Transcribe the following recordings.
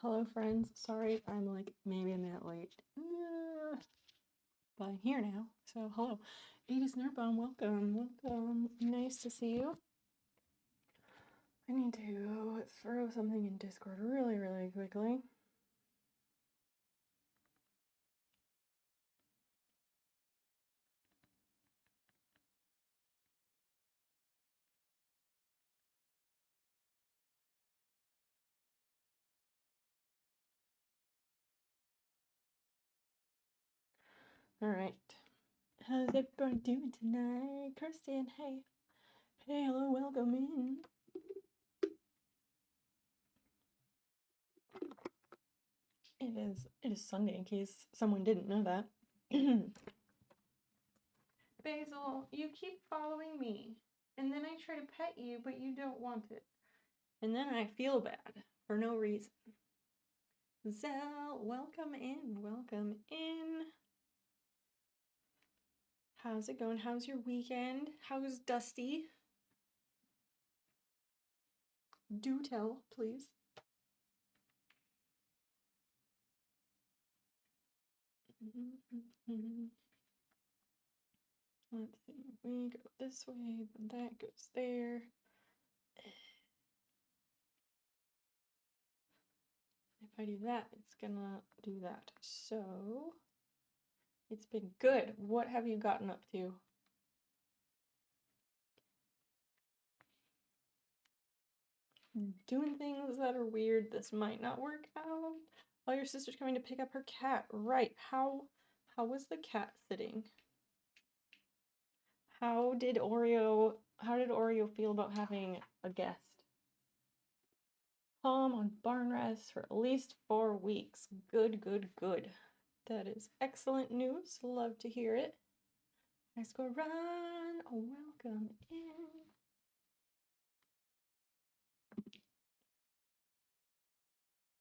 Hello friends, sorry I'm like maybe a minute late, but I'm here now, so hello. Adis Nerdbaum, welcome, nice to see you. I need to throw something in Discord really quickly. Alright, how's everybody doing tonight? Kirsten, hey, hello, welcome in. It is Sunday, in case someone didn't know that. Basil, you keep following me, and then I try to pet you, but you don't want it. And then I feel bad for no reason. Zell, welcome in, welcome in. How's it going? How's your weekend? How's Dusty? Do tell, please. Let's see, we go this way, then that goes there. If I do that, it's gonna do that. So, it's been good. What have you gotten up to? Doing things that are weird. This might not work out. Oh, your sister's coming to pick up her cat. Right. How was the cat sitting? How did Oreo feel about having a guest? Home on barn rest for at least 4 weeks. Good. That is excellent news. Love to hear it. Nice go run. Welcome in.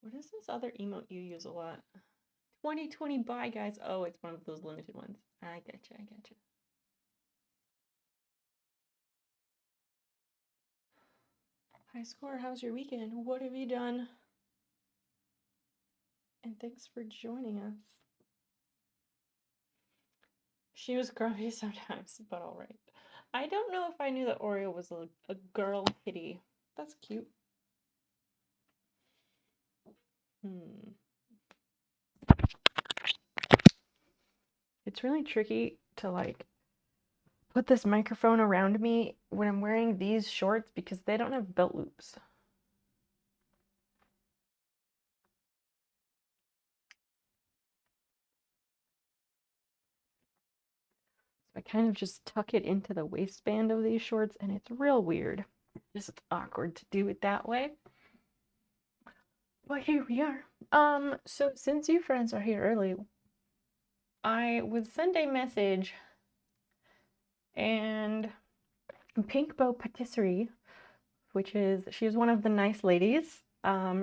What is this other emote you use a lot? 2020 bye, guys. Oh, it's one of those limited ones. I getcha. High score, how's your weekend? What have you done? And thanks for joining us. She was grumpy sometimes, but alright. I don't know if I knew that Oreo was a girl kitty. That's cute. It's really tricky to like put this microphone around me when I'm wearing these shorts because they don't have belt loops. So I kind of just tuck it into the waistband of these shorts and it's real weird. Just awkward to do it that way. But here we are. So since you friends are here early, I would send a message and Pink Bow Patisserie, which is, she's one of the nice ladies.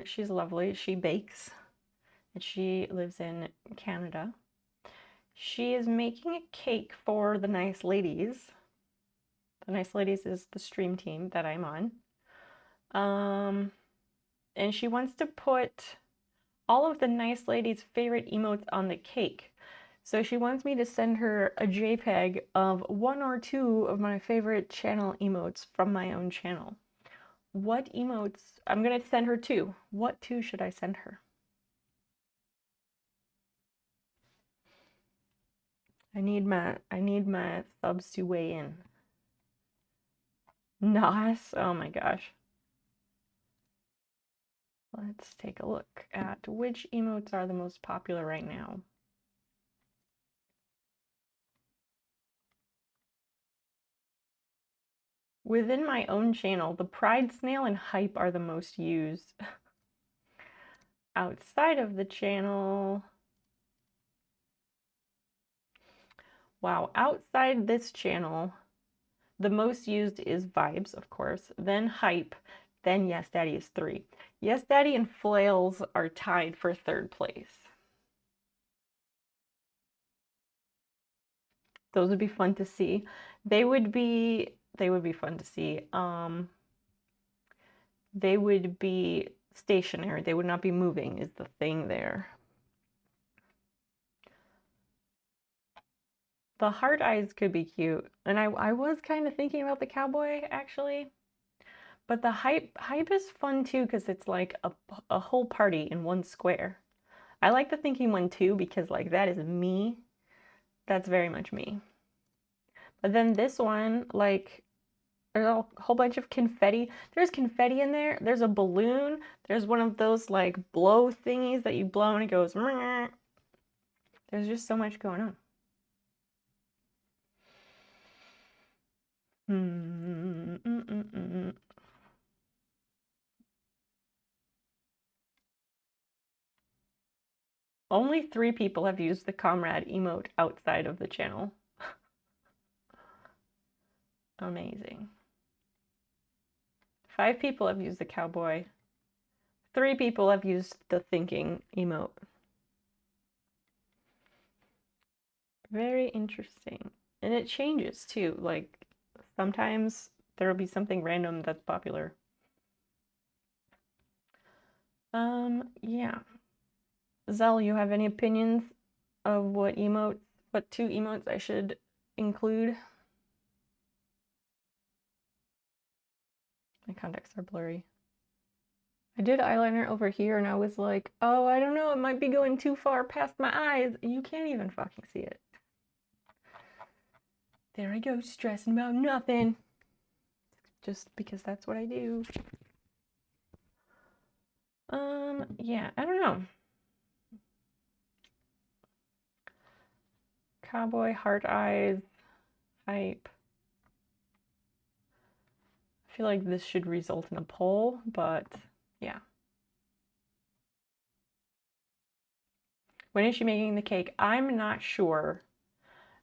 She's lovely. She bakes and she lives in Canada. She is making a cake for the nice ladies. The nice ladies is the stream team that I'm on. And she wants to put all of the nice ladies' favorite emotes on the cake. So she wants me to send her a JPEG of 1 or 2 of my favorite channel emotes from my own channel. What emotes? I'm gonna send her 2. What 2 should I send her? I need my subs to weigh in. Nos? Oh my gosh. Let's take a look at which emotes are the most popular right now. Within my own channel, the Pride Snail and Hype are the most used. Outside of the channel, wow, outside this channel, the most used is Vibes, of course, then Hype, then Yes Daddy is 3. Yes Daddy and Flails are tied for 3rd place. Those would be fun to see. They would be fun to see. They would be stationary. They would not be moving is the thing there. The heart eyes could be cute. And I was kind of thinking about the cowboy, actually. But the hype is fun too because it's like a whole party in one square. I like the thinking one too because like that is me. That's very much me. But then this one, like there's a whole bunch of confetti. There's confetti in there. There's a balloon. There's one of those like blow thingies that you blow and it goes. There's just so much going on. Only 3 people have used the comrade emote outside of the channel. Amazing. 5 people have used the cowboy. 3 people have used the thinking emote. Very interesting. And it changes too. Like sometimes there will be something random that's popular. Yeah. Zell, you have any opinions of what 2 emotes I should include? My contacts are blurry. I did eyeliner over here and I was like, oh, I don't know, it might be going too far past my eyes. You can't even fucking see it. There I go, stressing about nothing. Just because that's what I do. Yeah, I don't know. Cowboy, heart eyes, hype. I feel like this should result in a poll, but yeah. When is she making the cake? I'm not sure.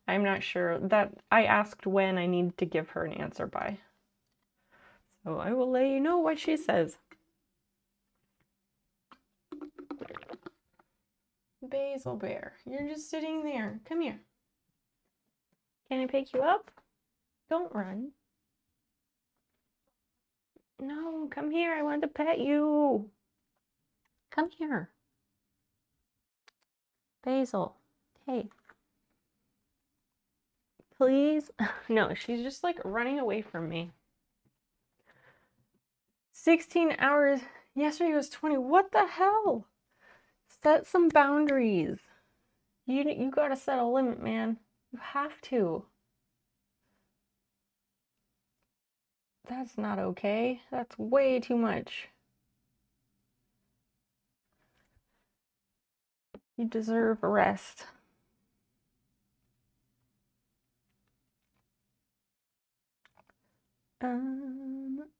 I'm not sure. That I asked when I need to give her an answer by. So I will let you know what she says. Basil Bear, you're just sitting there. Come here. Can I pick you up? Don't run. No, come here. I want to pet you. Come here. Basil. Hey. Please? No, she's just like running away from me. 16 hours. Yesterday was 20. What the hell? Set some boundaries. You gotta set a limit, man. You have to. That's not okay. That's way too much. You deserve a rest.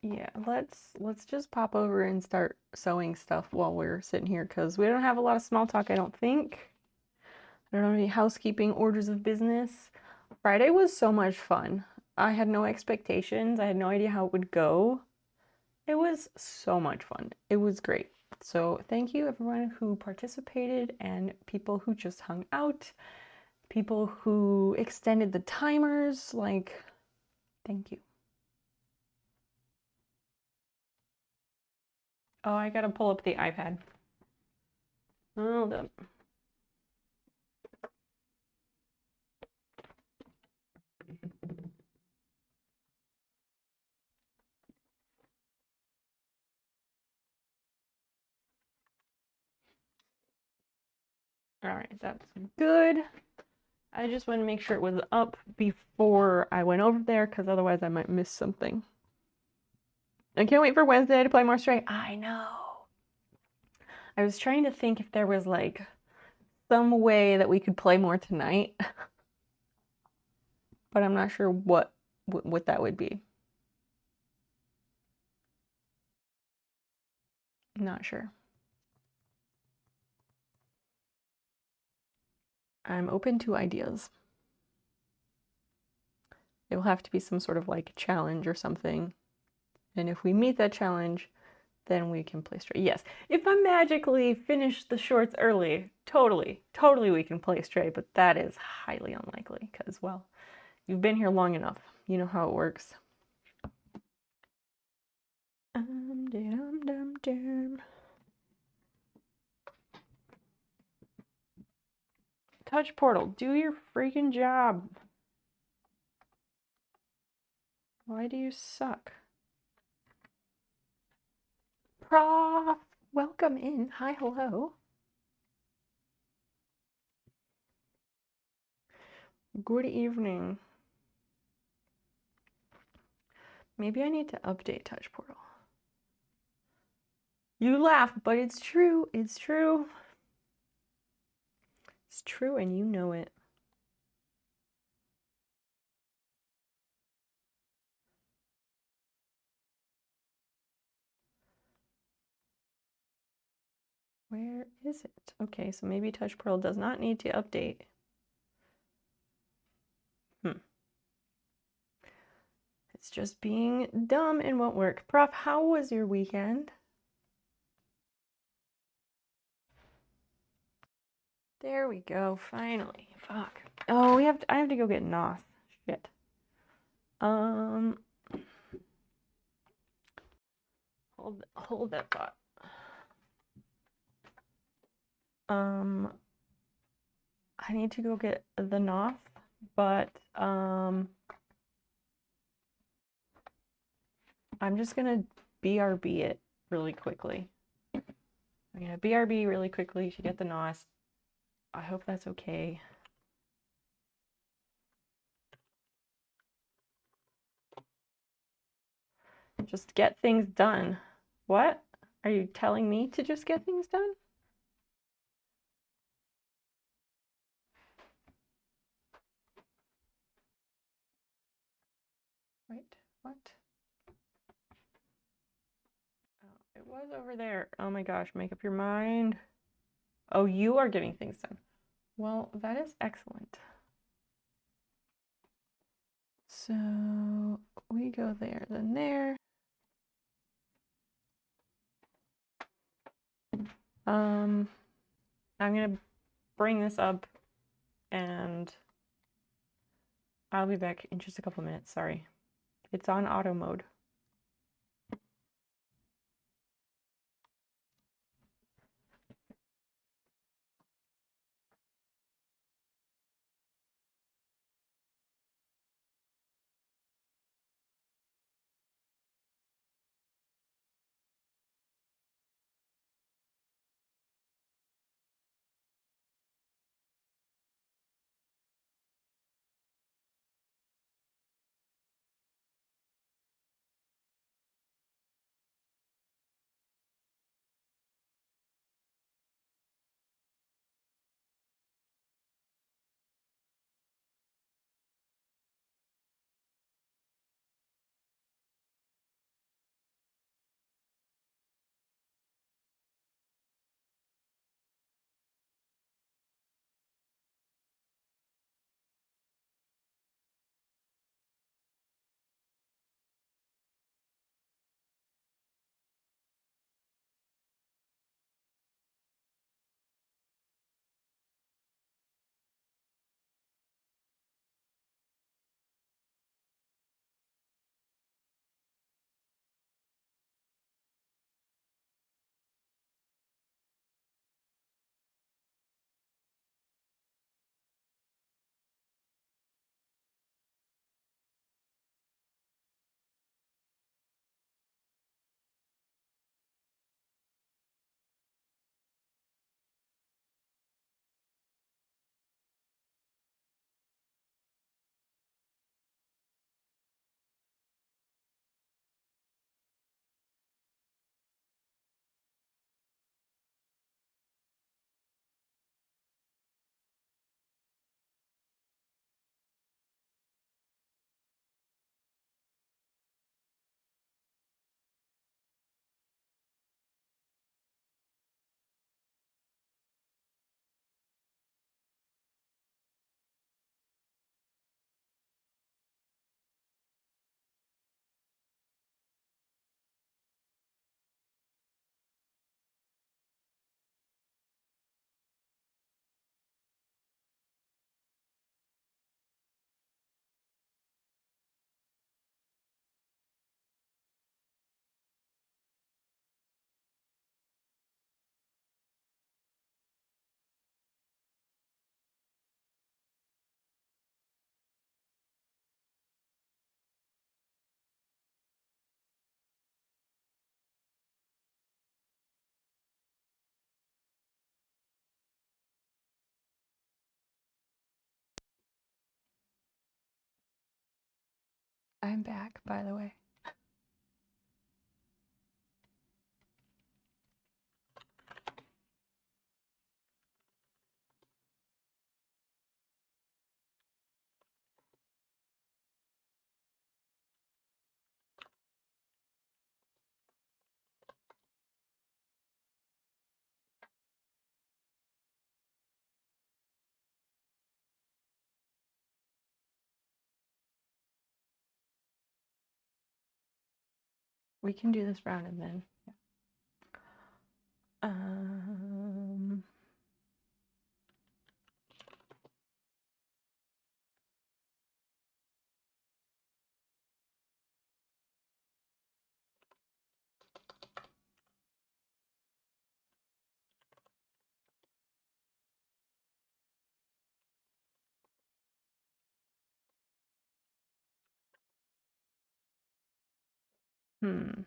Yeah, let's just pop over and start sewing stuff while we're sitting here because we don't have a lot of small talk, I don't think. I don't have any housekeeping orders of business. Friday was so much fun. I had no expectations. I had no idea how it would go. It was so much fun. It was great. So thank you everyone who participated and people who just hung out, people who extended the timers, like, thank you. Oh, I gotta pull up the iPad. Hold up. All right, that's good. I just want to make sure it was up before I went over there because otherwise I might miss something. I can't wait for Wednesday to play more Stray. I know. I was trying to think if there was like some way that we could play more tonight, but I'm not sure what that would be. Not sure. I'm open to ideas. It will have to be some sort of like challenge or something. And if we meet that challenge, then we can play Stray. Yes, if I magically finish the shorts early, totally we can play Stray, but that is highly unlikely because, well, you've been here long enough. You know how it works. Dum, dum, dum. touch portal. Do your freaking job. Why do you suck? Prof, welcome in. Hi, hello. Good evening. Maybe I need to update touch portal. You laugh, but it's true. It's true. It's true, and you know it. Where is it? Okay, so maybe touch portal does not need to update. It's just being dumb and won't work. Prof, how was your weekend? There we go, finally. Fuck. Oh, I have to go get NOS. Shit. Hold that thought. I need to go get the NOS, but I'm just gonna BRB it really quickly. I'm gonna BRB really quickly to get the NOS. I hope that's okay. Just get things done. What? Are you telling me to just get things done? Wait, what? Oh, it was over there. Oh my gosh, make up your mind. Oh, you are getting things done. Well, that is excellent. So we go there, then there. I'm gonna bring this up and I'll be back in just a couple minutes. Sorry. It's on auto mode. I'm back, by the way. We can do this round and then. Um, hmm.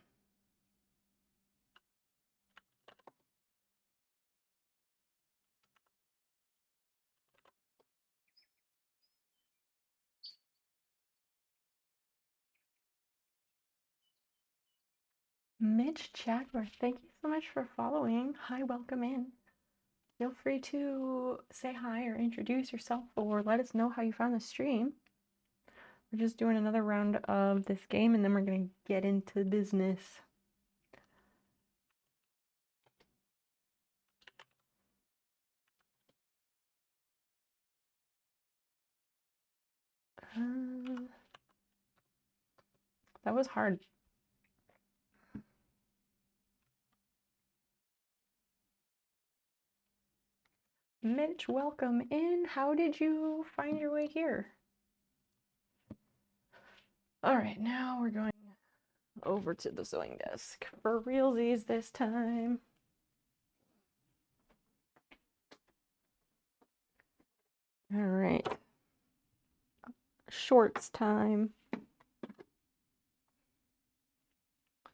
Mitch Chadworth, thank you so much for following. Hi, welcome in. Feel free to say hi or introduce yourself or let us know how you found the stream. We're just doing another round of this game and then we're going to get into business. That was hard. Mitch, welcome in. How did you find your way here? All right, now we're going over to the sewing desk for realsies this time. All right. Shorts time.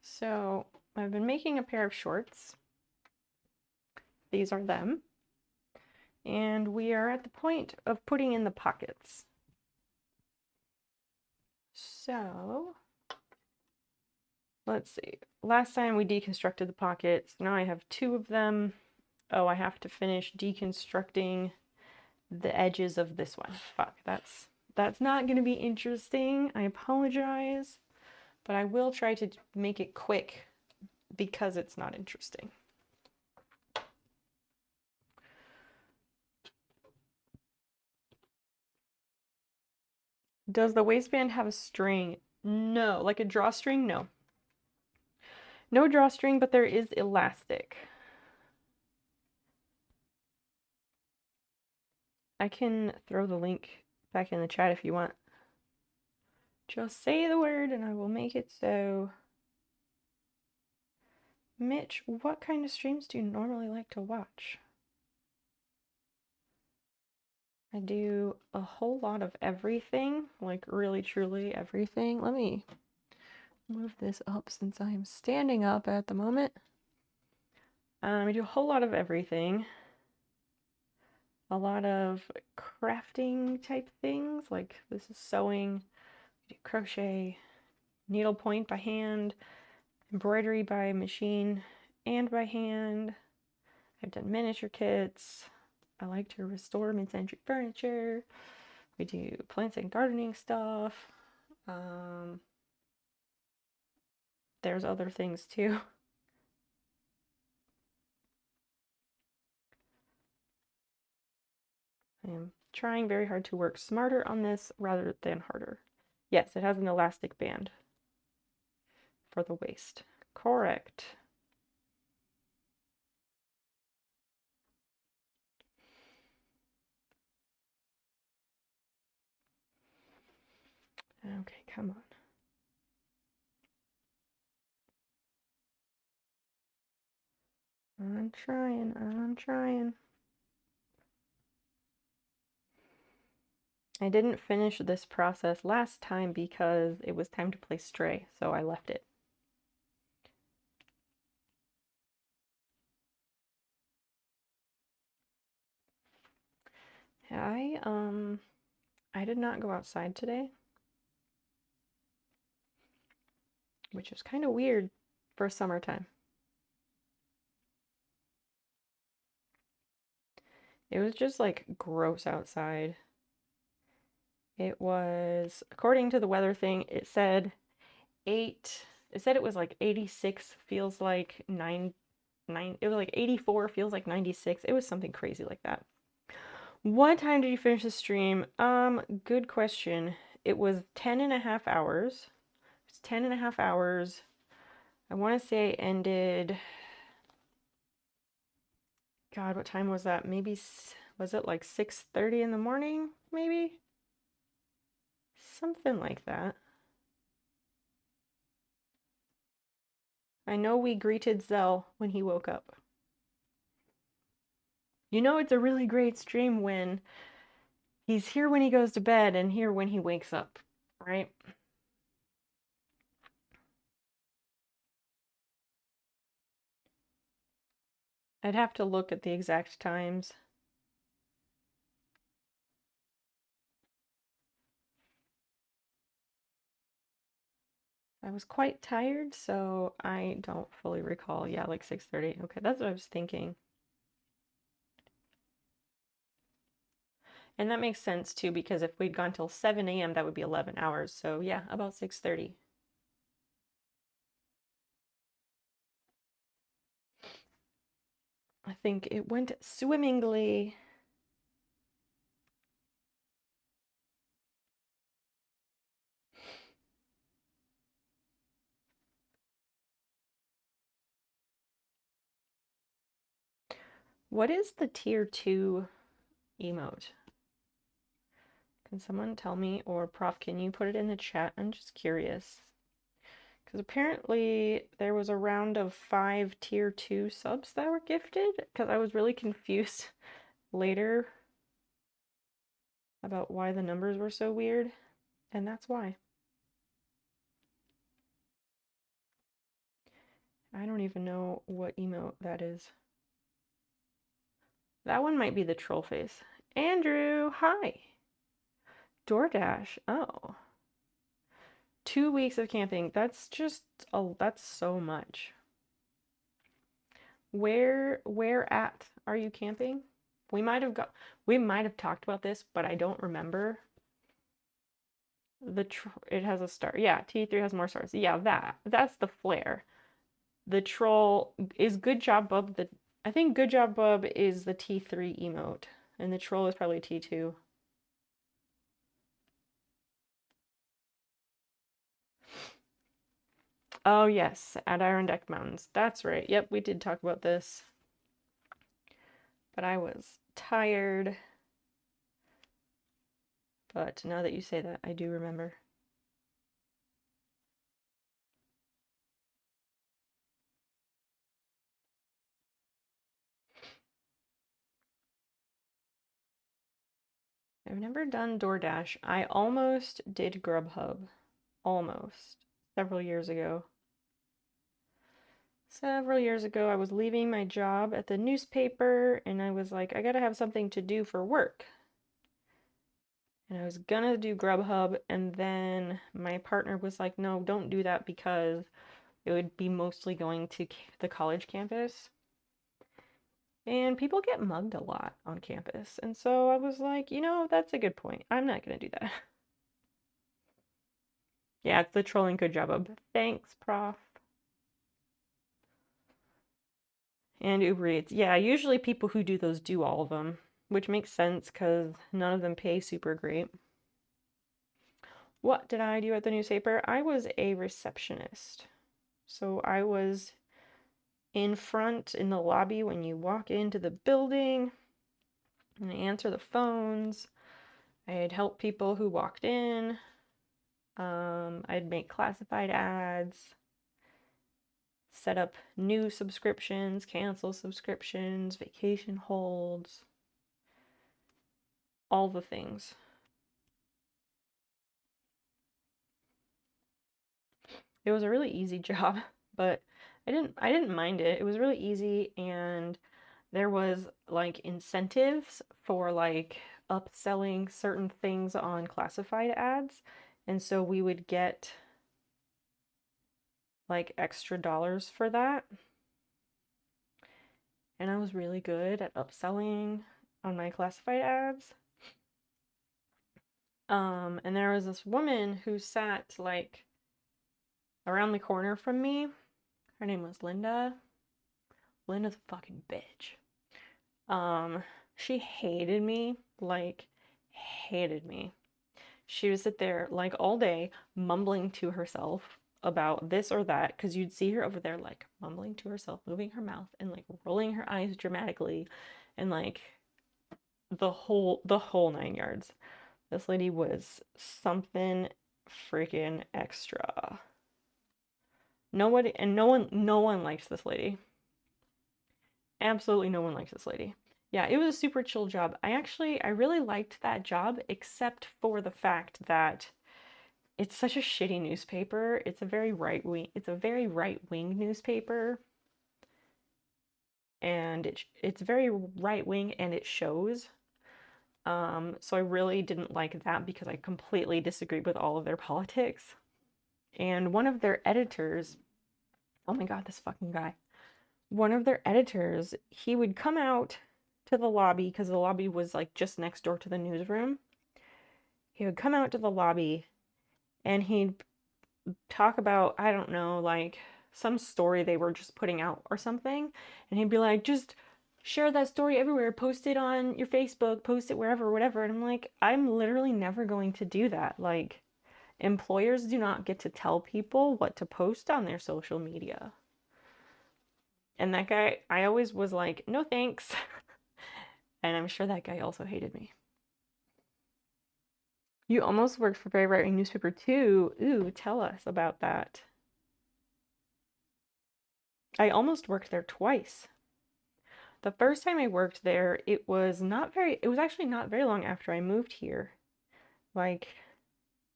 So I've been making a pair of shorts. These are them. And we are at the point of putting in the pockets. So let's see. Last time we deconstructed the pockets. Now I have 2 of them. Oh, I have to finish deconstructing the edges of this one. Fuck, that's not going to be interesting. I apologize, but I will try to make it quick because it's not interesting. Does the waistband have a string? No. Like a drawstring? No. No drawstring, but there is elastic. I can throw the link back in the chat if you want. Just say the word and I will make it so. Mitch, what kind of streams do you normally like to watch? I do a whole lot of everything, like really truly everything. Let me move this up since I am standing up at the moment. I do a whole lot of everything. A lot of crafting type things, like this is sewing, crochet, needlepoint by hand, embroidery by machine and by hand. I've done miniature kits. I like to restore mid-century furniture. We do plants and gardening stuff. There's other things too. I am trying very hard to work smarter on this rather than harder. Yes, it has an elastic band for the waist. Correct. Okay, come on. I'm trying. I didn't finish this process last time because it was time to play Stray, so I left it. I did not go outside today. which is kind of weird for summertime. It was just like gross outside. It was, according to the weather thing, it said it was like 86, feels like 9, it was like 84, feels like 96. It was something crazy like that. What time did you finish the stream? Good question. It was 10 and a half hours. It's 10 and a half hours. I want to say it ended, God, what time was that? Maybe, was it like 6:30 in the morning? Maybe? Something like that. I know we greeted Zell when he woke up. You know it's a really great stream when he's here when he goes to bed and here when he wakes up, right? I'd have to look at the exact times. I was quite tired, so I don't fully recall. Yeah, like 6:30. Okay, that's what I was thinking. And that makes sense too, because if we'd gone till 7 a.m., that would be 11 hours. So yeah, about 6:30. I think it went swimmingly. What is the tier 2 emote? Can someone tell me, or Prof, can you put it in the chat? I'm just curious. Because apparently there was a round of 5 tier 2 subs that were gifted, because I was really confused later about why the numbers were so weird, and that's why. I don't even know what emote that is. That one might be the troll face. Andrew, hi. DoorDash, oh. 2 weeks of camping, that's just, oh, that's so much. Where at are you camping? We might have talked about this, but I don't remember. It has a star. Yeah, T3 has more stars. Yeah, that's the flare. The troll is Good Job Bub. I think Good Job Bub is the T3 emote, and the troll is probably T2. Oh yes, at Irondeck Mountains. That's right. Yep, we did talk about this. But I was tired. But now that you say that, I do remember. I've never done DoorDash. I almost did Grubhub. Almost. Several years ago. Several years ago, I was leaving my job at the newspaper, and I was like, I gotta have something to do for work. And I was gonna do Grubhub, and then my partner was like, no, don't do that because it would be mostly going to the college campus. And people get mugged a lot on campus. And so I was like, that's a good point. I'm not gonna do that. Yeah, it's the trolling Good Job. Thanks, Prof. And Uber Eats. Yeah, usually people who do those do all of them, which makes sense because none of them pay super great. What did I do at the newspaper? I was a receptionist. So I was in front in the lobby when you walk into the building and I answer the phones. I'd help people who walked in. I'd make classified ads, set up new subscriptions, cancel subscriptions, vacation holds, all the things. It was a really easy job, but I didn't mind it. It was really easy, and there was like incentives for like upselling certain things on classified ads. And so we would get like extra dollars for that. And I was really good at upselling on my classified ads. And there was this woman who sat like around the corner from me. Her name was Linda. Linda's a fucking bitch. She hated me, like hated me. She would sit there like all day mumbling to herself about this or that, because you'd see her over there like mumbling to herself, moving her mouth and like rolling her eyes dramatically, and like the whole 9 yards. This lady was something freaking extra. No one likes this lady. Absolutely no one likes this lady. Yeah, it was a super chill job. I really liked that job, except for the fact that it's such a shitty newspaper. It's a very right-wing newspaper, and it's very right-wing, and it shows. So I really didn't like that because I completely disagreed with all of their politics. And one of their editors, oh my God, this fucking guy. One of their editors, he would come out to the lobby because the lobby was like just next door to the newsroom. He would come out to the lobby and he'd talk about, I don't know, like some story they were just putting out or something. And he'd be like, just share that story everywhere, post it on your Facebook, post it wherever, whatever. And I'm like, I'm literally never going to do that. Like, employers do not get to tell people what to post on their social media. And that guy, I always was like, no thanks. And I'm sure that guy also hated me. You almost worked for a very right-wing newspaper too. Ooh, tell us about that. I almost worked there twice. The first time I worked there, it was actually not very long after I moved here. Like,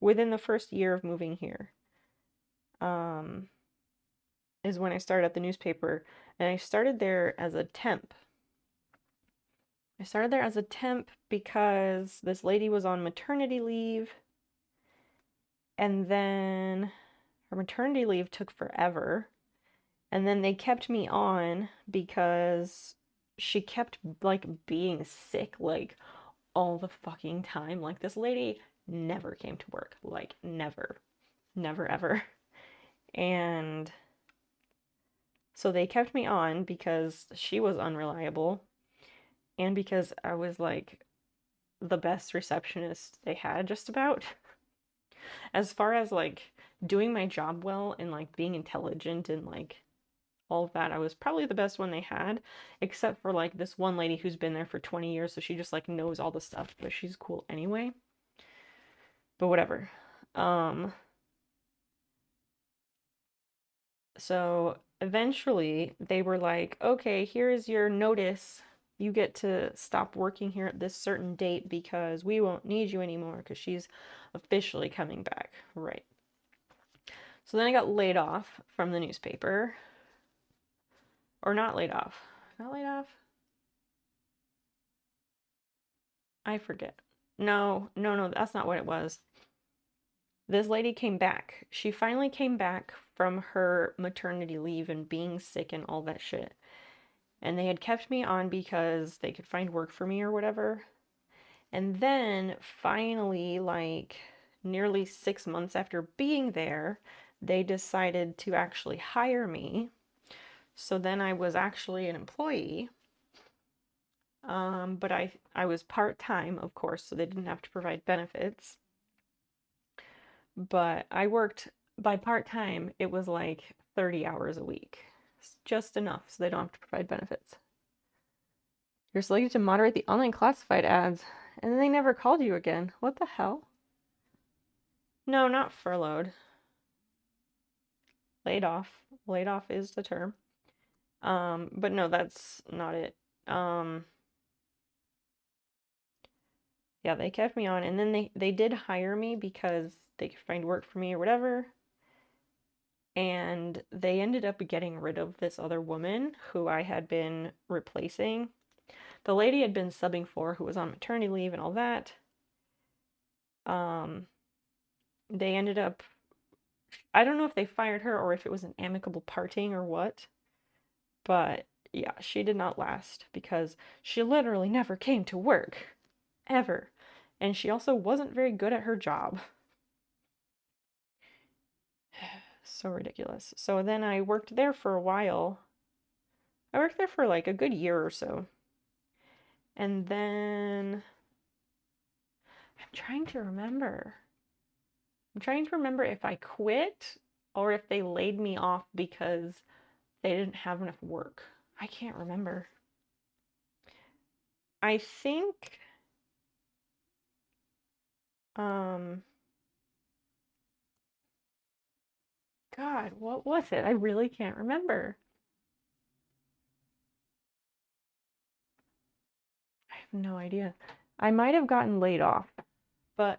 within the first year of moving here, is when I started at the newspaper. And I started there as a temp. I started there as a temp because this lady was on maternity leave. And then her maternity leave took forever. And then they kept me on because she kept like being sick like all the fucking time. Like, this lady never came to work. Like, never. Never ever. And so they kept me on because she was unreliable and because I was like the best receptionist they had, just about. As far as like doing my job well and like being intelligent and like all of that, I was probably the best one they had, except for like this one lady who's been there for 20 years, so she just like knows all the stuff, but she's cool anyway. But whatever. So eventually they were like, okay, here's your notice. You get to stop working here at this certain date because we won't need you anymore because she's officially coming back. Right. So then I got laid off from the newspaper. Or not laid off. Not laid off? I forget. No, that's not what it was. This lady came back. She finally came back from her maternity leave and being sick and all that shit. And they had kept me on because they could find work for me or whatever. And then finally, like nearly 6 months after being there, they decided to actually hire me. So then I was actually an employee. But I was part-time, of course, so they didn't have to provide benefits. But I worked, by part-time, it was like 30 hours a week. It's just enough so they don't have to provide benefits. You're selected to moderate the online classified ads, and then they never called you again. What the hell? No, not furloughed. Laid off. Laid off is the term. But no, that's not it. Yeah, they kept me on, and then they did hire me because they could find work for me or whatever. And they ended up getting rid of this other woman who I had been replacing. The lady had been subbing for, who was on maternity leave and all that. They ended up I don't know if they fired her or if it was an amicable parting or what, but yeah, she did not last because she literally never came to work. Ever. And she also wasn't very good at her job. So ridiculous. So then I worked there for a while. I worked there for like a good year or so. And then I'm trying to remember. I'm trying to remember if I quit or if they laid me off because they didn't have enough work. I can't remember. I think um God, what was it? I really can't remember. I have no idea. I might have gotten laid off, but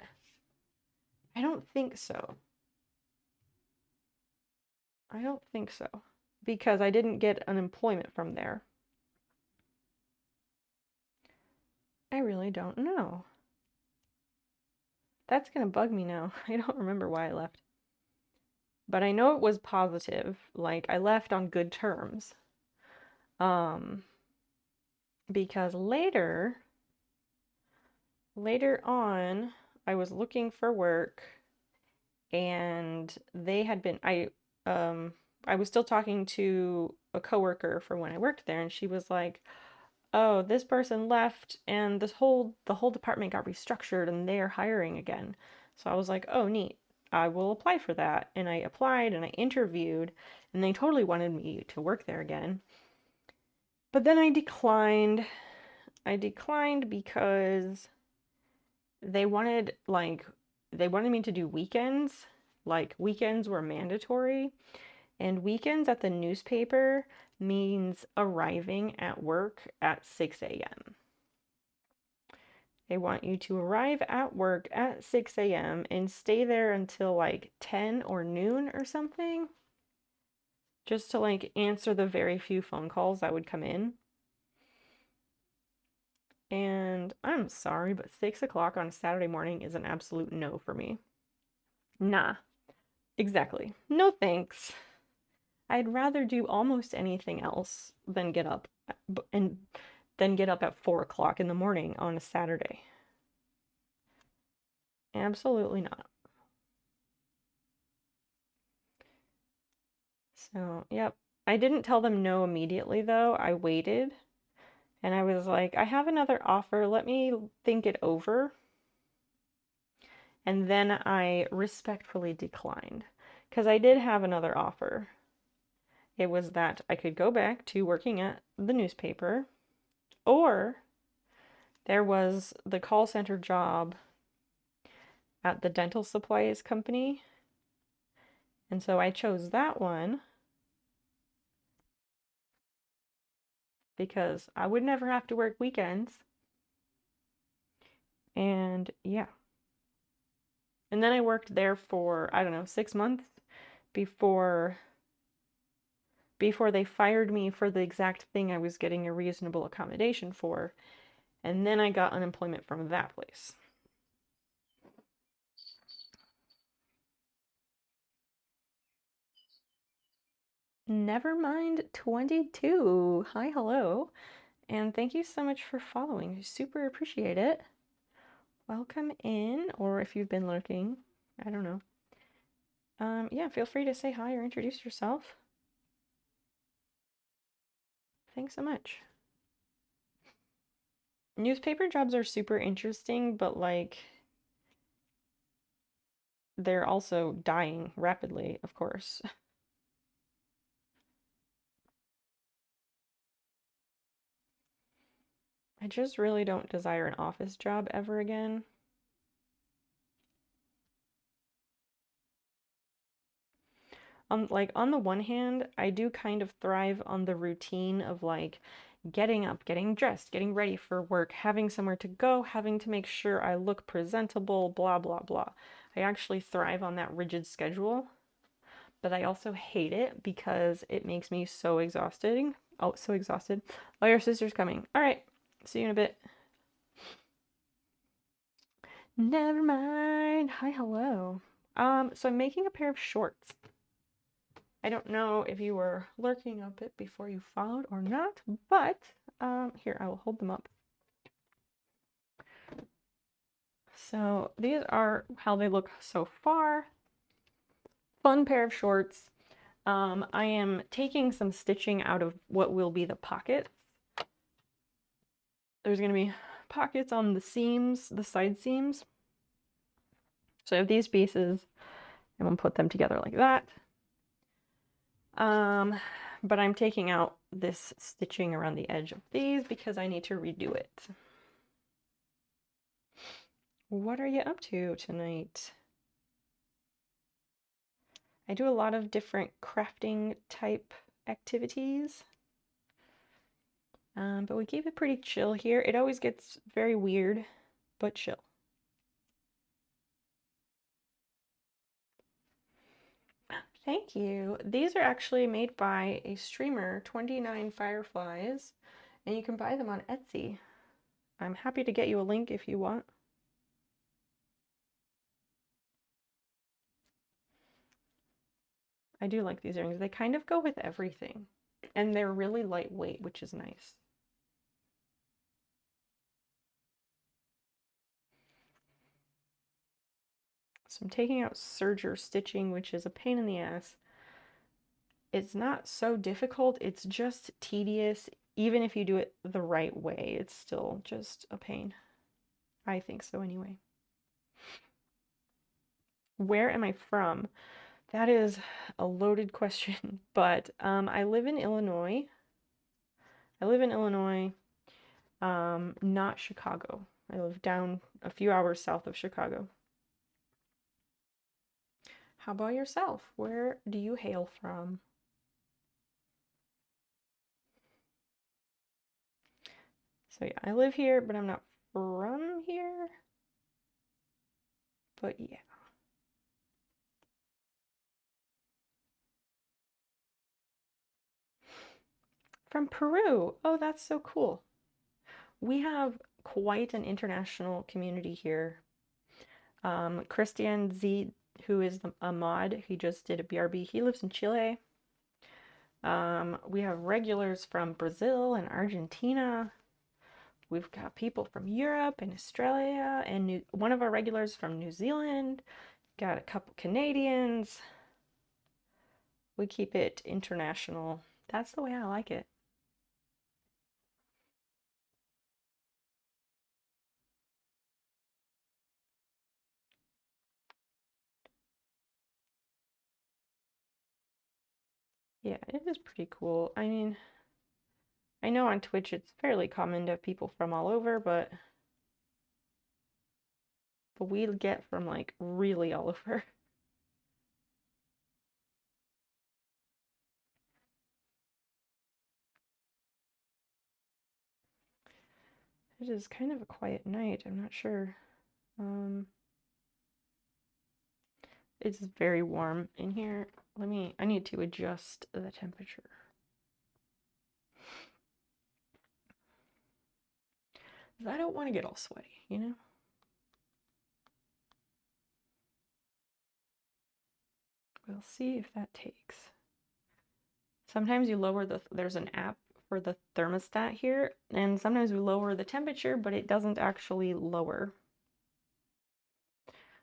I don't think so. I don't think so because I didn't get unemployment from there. I really don't know. That's gonna bug me now. I don't remember why I left. But I know it was positive. Like I left on good terms. Um, because later on, I was looking for work and they had been um I was still talking to a coworker from when I worked there and she was like, "Oh, this person left and the whole department got restructured and they're hiring again." So I was like, "Oh, neat. I will apply for that." And I applied and I interviewed and they totally wanted me to work there again. But then I declined. I declined because they wanted like they wanted me to do weekends. Like weekends were mandatory, and weekends at the newspaper means arriving at work at 6 a.m. They want you to arrive at work at 6 a.m. and stay there until like 10 or noon or something, just to like answer the very few phone calls that would come in. And I'm sorry, but 6 o'clock on a Saturday morning is an absolute no for me. Nah, exactly. No thanks. I'd rather do almost anything else than get up and then get up at 4 o'clock in the morning on a Saturday. Absolutely not. So, yep. I didn't tell them no immediately though. I waited and I was like, I have another offer. Let me think it over. And then I respectfully declined because I did have another offer. It was that I could go back to working at the newspaper, or there was the call center job at the dental supplies company. And so I chose that one because I would never have to work weekends. And yeah. And then I worked there for, I don't know, 6 months before they fired me for the exact thing I was getting a reasonable accommodation for. And then I got unemployment from that place. Nevermind22. Hi, hello. And thank you so much for following. I super appreciate it. Welcome in, or if you've been lurking, I don't know. Yeah, feel free to say hi or introduce yourself. Thanks so much. Newspaper jobs are super interesting, but like they're also dying rapidly, of course. I just really don't desire an office job ever again. Like on the one hand, I do kind of thrive on the routine of like getting up, getting dressed, getting ready for work, having somewhere to go, having to make sure I look presentable, blah blah blah. I actually thrive on that rigid schedule, but I also hate it because it makes me so exhausting. Oh, so exhausted. Oh, your sister's coming. All right. See you in a bit. Never mind. Hi, hello. So I'm making a pair of shorts. I don't know if you were lurking a bit before you followed or not, but here, I will hold them up. So these are how they look so far. Fun pair of shorts. I am taking some stitching out of what will be the pockets. There's going to be pockets on the seams, the side seams. So I have these pieces. I'm going to put them together like that. But I'm taking out this stitching around the edge of these because I need to redo it. What are you up to tonight? I do a lot of different crafting type activities. But we keep it pretty chill here. It always gets very weird, but chill. Thank you. These are actually made by a streamer, 29 Fireflies, and you can buy them on Etsy. I'm happy to get you a link if you want. I do like these earrings. They kind of go with everything, and they're really lightweight, which is nice. So I'm taking out serger stitching, which is a pain in the ass. It's not so difficult, it's just tedious. Even if you do it the right way, it's still just a pain. I think so anyway. Where am I from? That is a loaded question, but I live in Illinois. Not Chicago. I live down a few hours south of Chicago. How about yourself? Where do you hail from? So yeah, I live here, but I'm not from here. But yeah. From Peru. Oh, that's so cool. We have quite an international community here. Christian Z, who is a mod, he just did a BRB. He lives in Chile. We have regulars from Brazil and Argentina. We've got people from Europe and Australia, and one of our regulars from New Zealand. Got a couple Canadians. We keep it international. That's the way I like it. Yeah, it is pretty cool. I mean, I know on Twitch it's fairly common to have people from all over, but we get from like really all over. It is kind of a quiet night. I'm not sure. It's very warm in here. I need to adjust the temperature. 'Cause I don't want to get all sweaty, you know? We'll see if that takes. Sometimes you lower there's an app for the thermostat here, and sometimes we lower the temperature, but it doesn't actually lower.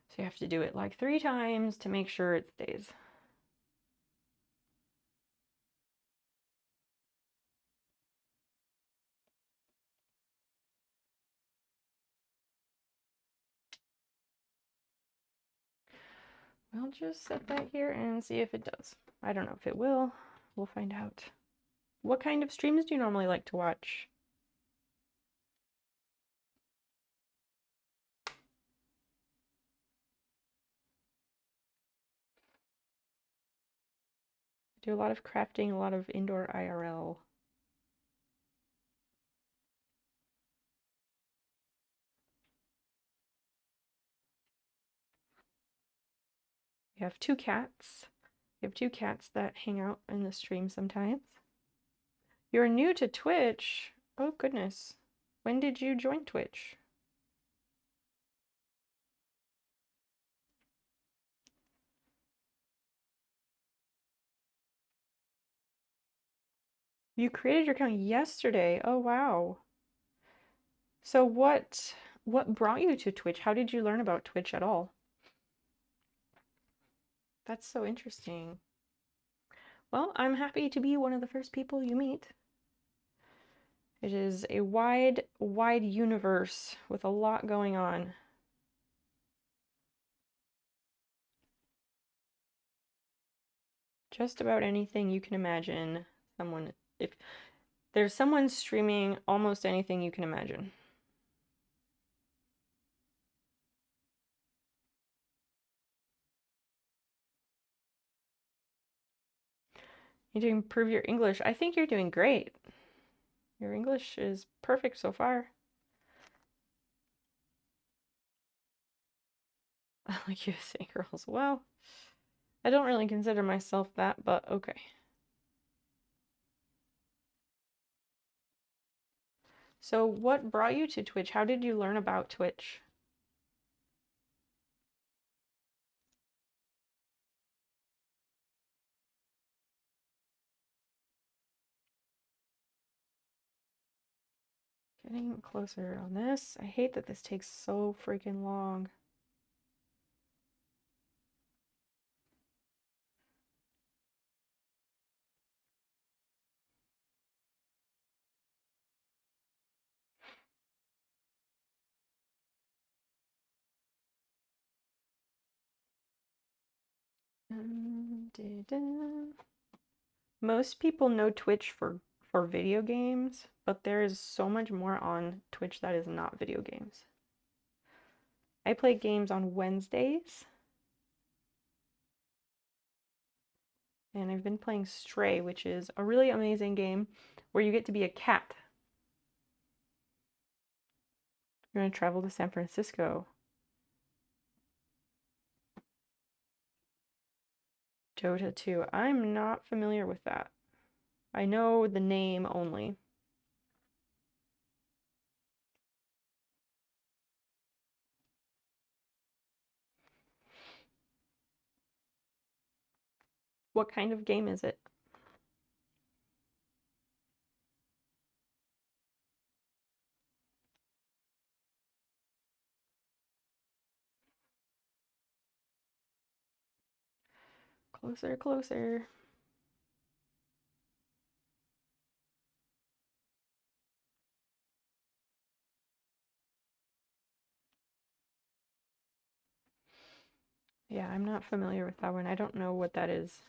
So you have to do it like 3 times to make sure it stays. We'll just set that here and see if it does. I don't know if it will. We'll find out. What kind of streams do you normally like to watch? I do a lot of crafting, a lot of indoor IRL. We have 2 cats. We have 2 cats that hang out in the stream sometimes. You're new to Twitch? Oh goodness. When did you join Twitch? You created your account yesterday. Oh, wow. So what brought you to Twitch? How did you learn about Twitch at all? That's so interesting. Well, I'm happy to be one of the first people you meet. It is a wide universe with a lot going on. Just about anything you can imagine. If there's someone streaming almost anything you can imagine. You need to improve your English. I think you're doing great. Your English is perfect so far. I like USA girls. Well, I don't really consider myself that, but okay. So what brought you to Twitch? How did you learn about Twitch? Getting closer on this. I hate that this takes so freaking long. Most people know Twitch for video games, but there is so much more on Twitch that is not video games. I play games on Wednesdays, and I've been playing Stray, which is a really amazing game where you get to be a cat. You're going to travel to San Francisco. Dota 2. I'm not familiar with that. I know the name only. What kind of game is it? Closer, closer. Yeah, I'm not familiar with that one. I don't know what that is.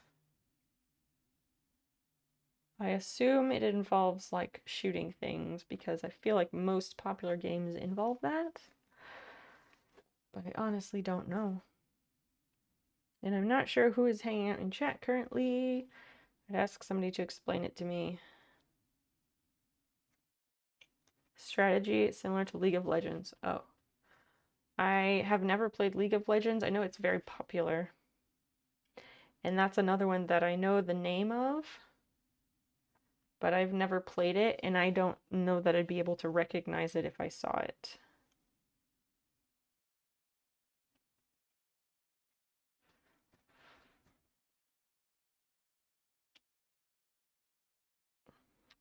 I assume it involves like shooting things because I feel like most popular games involve that. But I honestly don't know. And I'm not sure who is hanging out in chat currently. I'd ask somebody to explain it to me. Strategy similar to League of Legends. Oh. I have never played League of Legends. I know it's very popular. And that's another one that I know the name of, but I've never played it, and I don't know that I'd be able to recognize it if I saw it.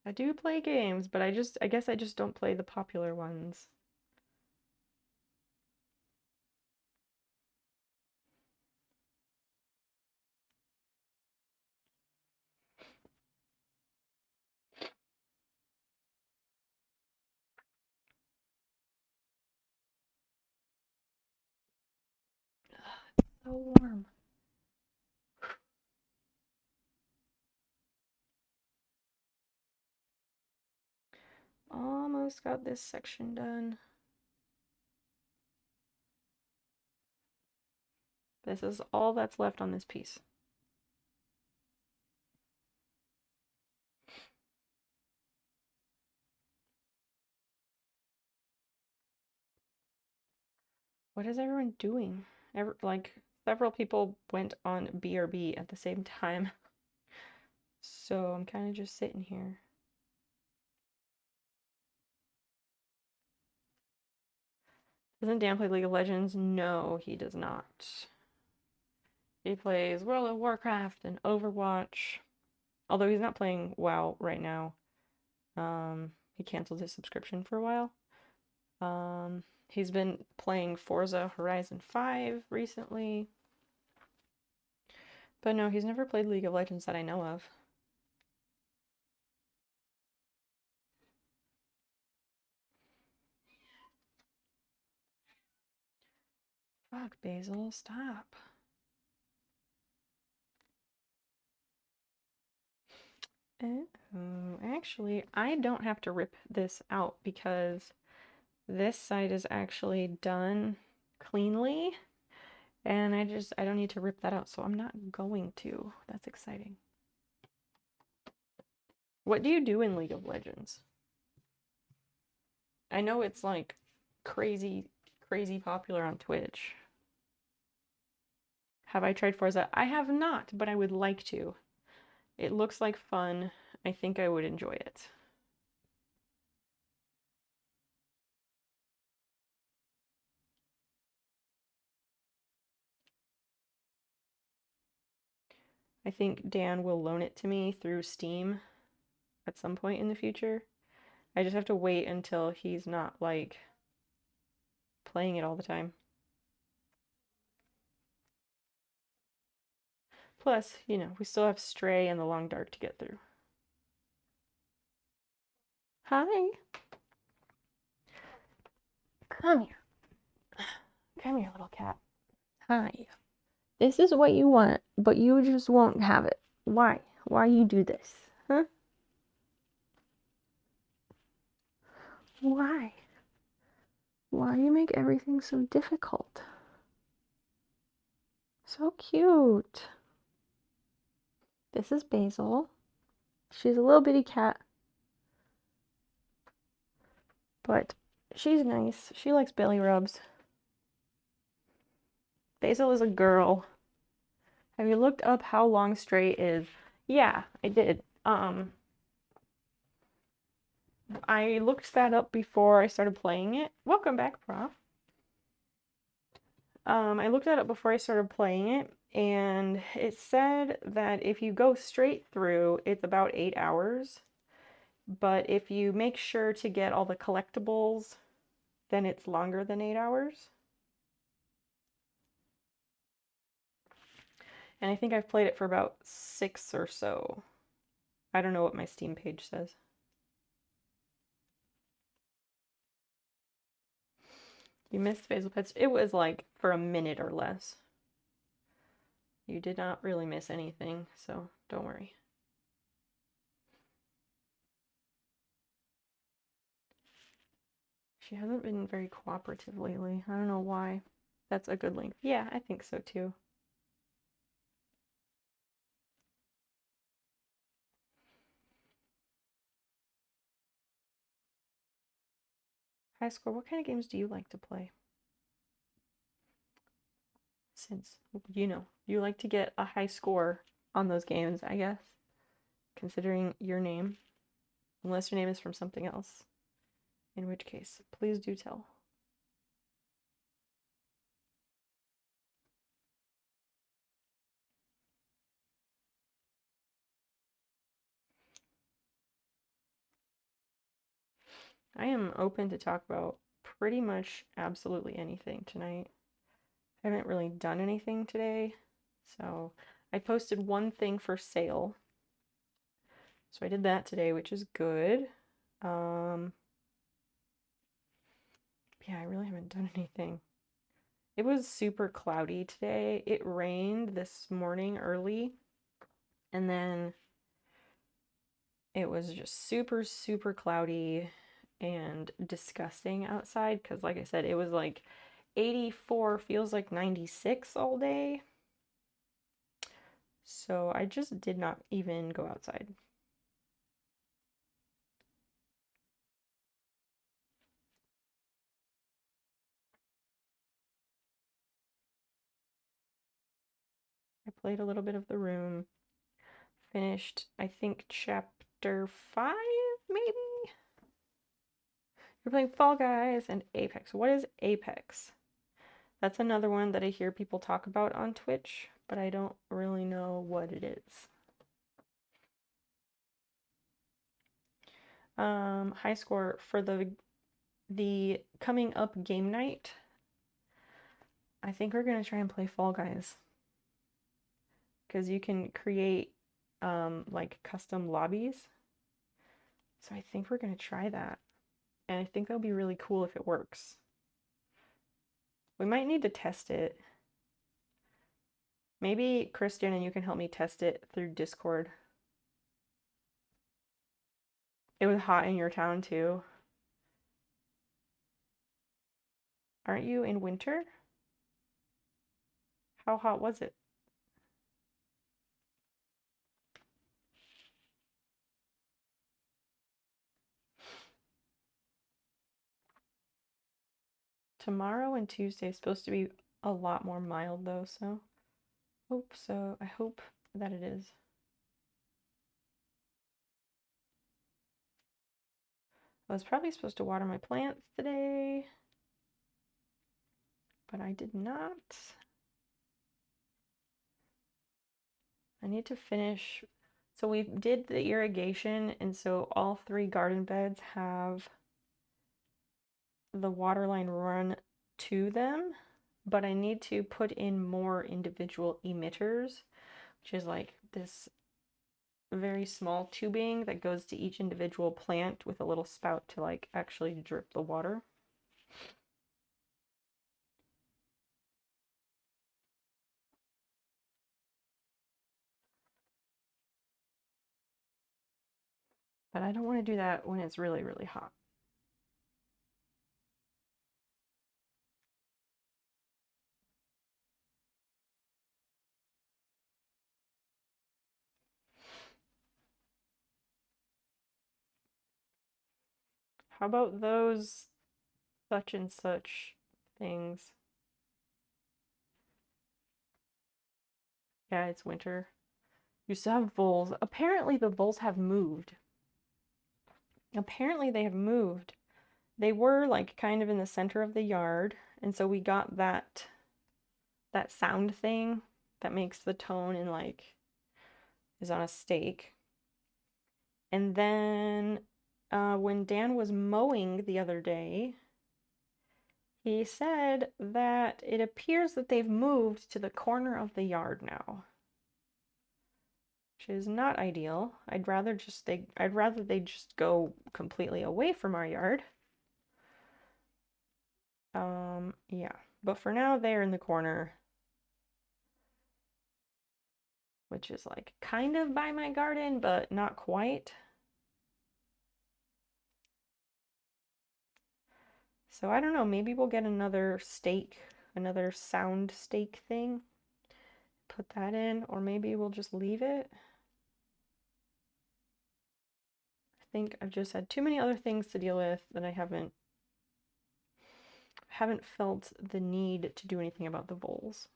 I do play games, but I guess I just don't play the popular ones. So warm. Almost got this section done. This is all that's left on this piece. What is everyone doing? Like, several people went on BRB at the same time. So I'm kind of just sitting here. Doesn't Dan play League of Legends? No, he does not. He plays World of Warcraft and Overwatch. Although he's not playing WoW right now. He canceled his subscription for a while. He's been playing Forza Horizon 5 recently. But no, he's never played League of Legends that I know of. Fuck, Basil, stop. Oh, actually, I don't have to rip this out because this side is actually done cleanly, and I don't need to rip that out, so I'm not going to. That's exciting. What do you do in League of Legends? I know it's like crazy, crazy popular on Twitch. Have I tried Forza? I have not, but I would like to. It looks like fun. I think I would enjoy it. I think Dan will loan it to me through Steam at some point in the future. I just have to wait until he's not like playing it all the time. Plus, you know, we still have Stray and The Long Dark to get through. Hi. Come here. Come here, little cat. Hi. This is what you want, but you just won't have it. Why? Why you do this? Huh? Why? Why you make everything so difficult? So cute. This is Basil. She's a little bitty cat, but she's nice. She likes belly rubs. Basil is a girl. Have you looked up how long Stray is? Yeah, I did. I looked that up before I started playing it. Welcome back, Prof. I looked that up before I started playing it, and it said that if you go straight through, it's about 8 hours. But if you make sure to get all the collectibles, then it's longer than 8 hours. And I think I've played it for about 6 or so. I don't know what my Steam page says. You missed Basil Pets. It was like for a minute or less. You did not really miss anything, so don't worry. She hasn't been very cooperative lately. I don't know why. That's a good length. Yeah, I think so too. High score, what kind of games do you like to play? Since, you know, you like to get a high score on those games, I guess, considering your name. Unless your name is from something else. In which case, please do tell. I am open to talk about pretty much absolutely anything tonight. I haven't really done anything today, so I posted one thing for sale. So I did that today, which is good. Yeah, I really haven't done anything. It was super cloudy today. It rained this morning early, and then it was just super, super cloudy and disgusting outside because, like I said, it was like 84, feels like 96 all day. So I just did not even go outside. I played a little bit of The Room, finished, I think, chapter 5, maybe? You're playing Fall Guys and Apex. What is Apex? That's another one that I hear people talk about on Twitch, but I don't really know what it is. high score for the coming up game night. I think we're gonna try and play Fall Guys because you can create like custom lobbies. So I think we're gonna try that, and I think that'll be really cool if it works. We might need to test it. Maybe Kristen and you can help me test it through Discord. It was hot in your town too. Aren't you in winter? How hot was it? Tomorrow and Tuesday is supposed to be a lot more mild though, so hope so. I hope that it is. I was probably supposed to water my plants today, but I did not. I need to finish. So we did the irrigation, and so all 3 garden beds have the water line run to them, but I need to put in more individual emitters, which is like this very small tubing that goes to each individual plant with a little spout to like actually drip the water. But I don't want to do that when it's really, really hot. How about those such and such things? Yeah, it's winter. You still have voles. Apparently the voles have moved. Apparently they have moved. They were like kind of in the center of the yard, and so we got that sound thing that makes the tone and like is on a stake. And then when Dan was mowing the other day, he said that it appears that they've moved to the corner of the yard now, which is not ideal. I'd rather they just go completely away from our yard. Yeah, but for now they're in the corner, which is like kind of by my garden, but not quite. So I don't know, maybe we'll get another stake, another sound stake thing, put that in, or maybe we'll just leave it. I think I've just had too many other things to deal with that I haven't felt the need to do anything about the voles.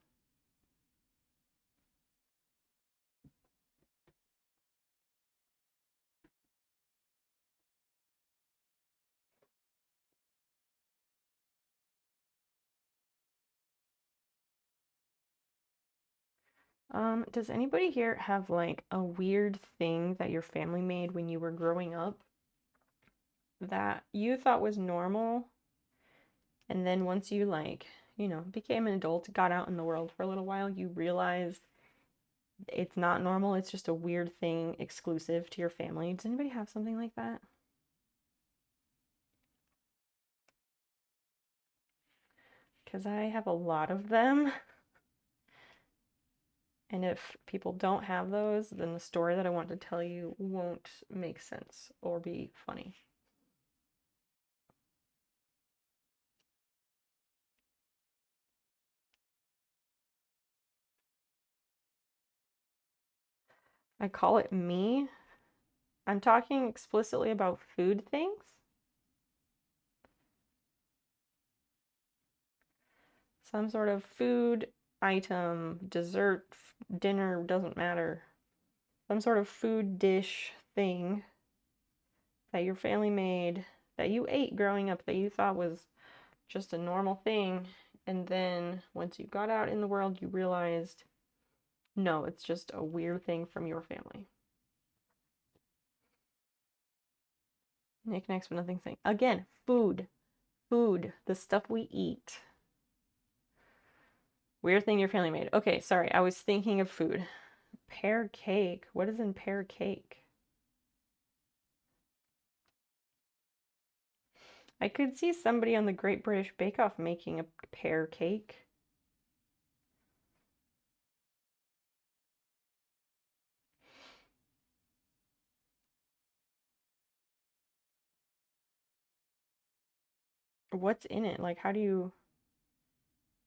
Does anybody here have like a weird thing that your family made when you were growing up that you thought was normal, and then once you like, you know, became an adult, got out in the world for a little while, you realized it's not normal, it's just a weird thing exclusive to your family? Does anybody have something like that? Because I have a lot of them. And if people don't have those, then the story that I want to tell you won't make sense or be funny. I call it me. I'm talking explicitly about food things. Some sort of food item, dessert, dinner, doesn't matter. Some sort of food dish thing that your family made, that you ate growing up, that you thought was just a normal thing. And then once you got out in the world, you realized, no, it's just a weird thing from your family. Knickknacks, but nothing saying. Again, food. Food. The stuff we eat. Weird thing your family made. Okay, sorry. I was thinking of food. Pear cake. What is in pear cake? I could see somebody on the Great British Bake Off making a pear cake. What's in it? Like, how do you...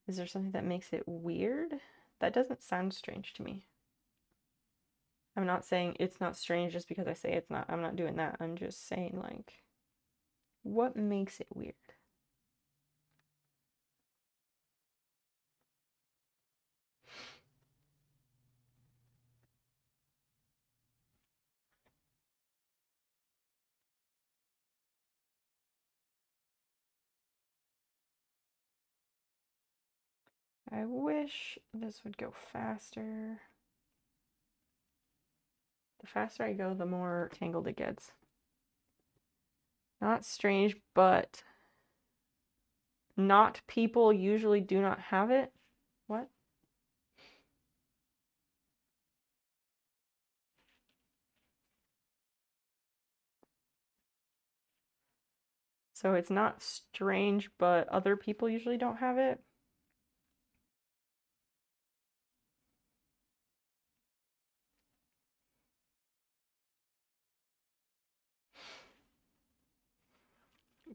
Is there something that makes it weird? That doesn't sound strange to me. I'm not saying it's not strange just because I say it's not. I'm not doing that. I'm just saying, like, what makes it weird? I wish this would go faster. The faster I go, the more tangled it gets. Not strange, but not people usually do not have it. What? So it's not strange, but other people usually don't have it.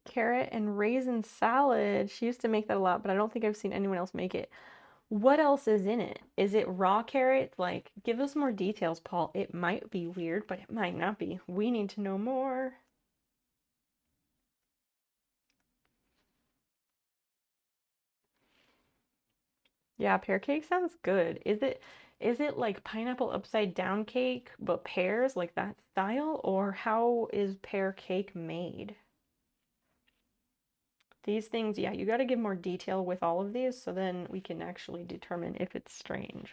Carrot and raisin salad. She used to make that a lot, but I don't think I've seen anyone else make it. What else is in it? Is it raw carrots? Like, give us more details, Paul. It might be weird, but it might not be. We need to know more. Yeah, pear cake sounds good. Is it like pineapple upside down cake, but pears, like that style? Or how is pear cake made? These things, yeah, you got to give more detail with all of these so then we can actually determine if it's strange.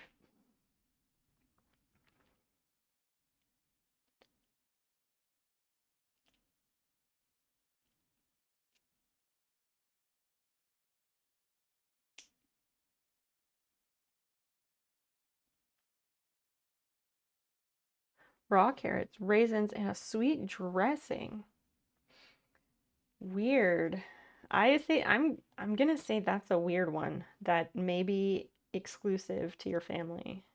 Raw carrots, raisins, and a sweet dressing. Weird. I'm gonna say that's a weird one that may be exclusive to your family,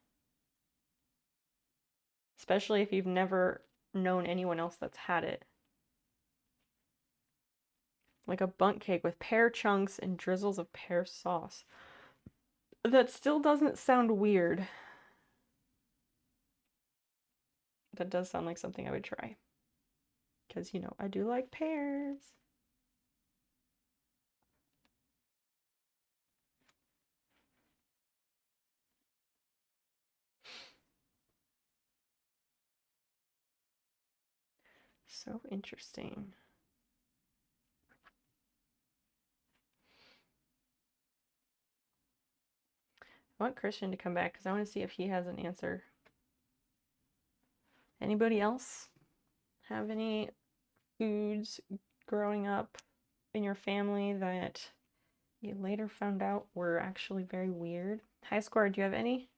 especially if you've never known anyone else that's had it. Like a bundt cake with pear chunks and drizzles of pear sauce. That still doesn't sound weird. That does sound like something I would try. Because, I do like pears. So interesting. I want Christian to come back because I want to see if he has an answer. Anybody else have any foods growing up in your family that you later found out were actually very weird? High score, do you have any?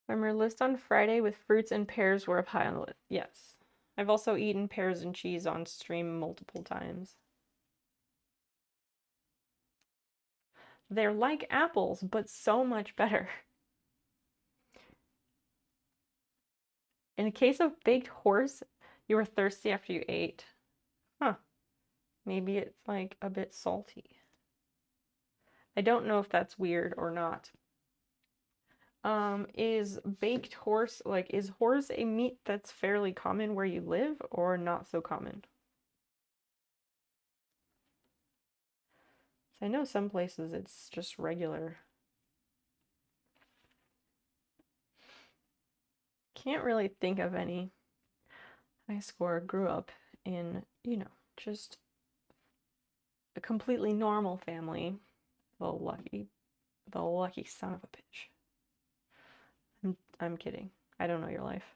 From your list on Friday with fruits and pears were up high on the list. Yes. I've also eaten pears and cheese on stream multiple times. They're like apples, but so much better. In a case of baked horse, you were thirsty after you ate. Huh. Maybe it's like a bit salty. I don't know if that's weird or not. Is baked horse, like, is horse a meat that's fairly common where you live or not so common? So I know some places it's just regular. Can't really think of any. high score, grew up in, you know, just a completely normal family. The lucky son of a bitch. I'm kidding. I don't know your life.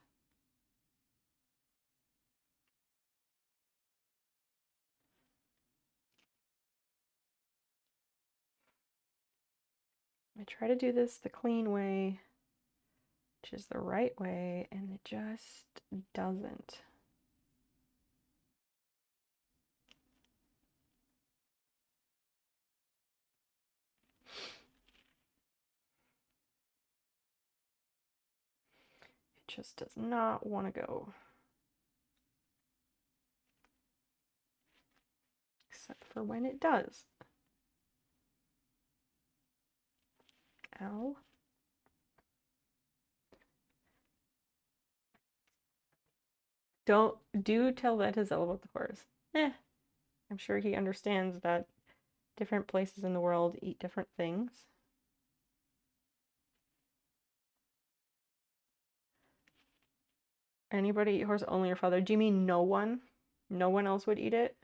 I try to do this the clean way, which is the right way, and it just doesn't. It just does not want to go. Except for when it does. Ow. Do tell Vetizel about the horse. I'm sure he understands that different places in the world eat different things. Anybody eat horse? Only your father. Do you mean no one? No one else would eat it?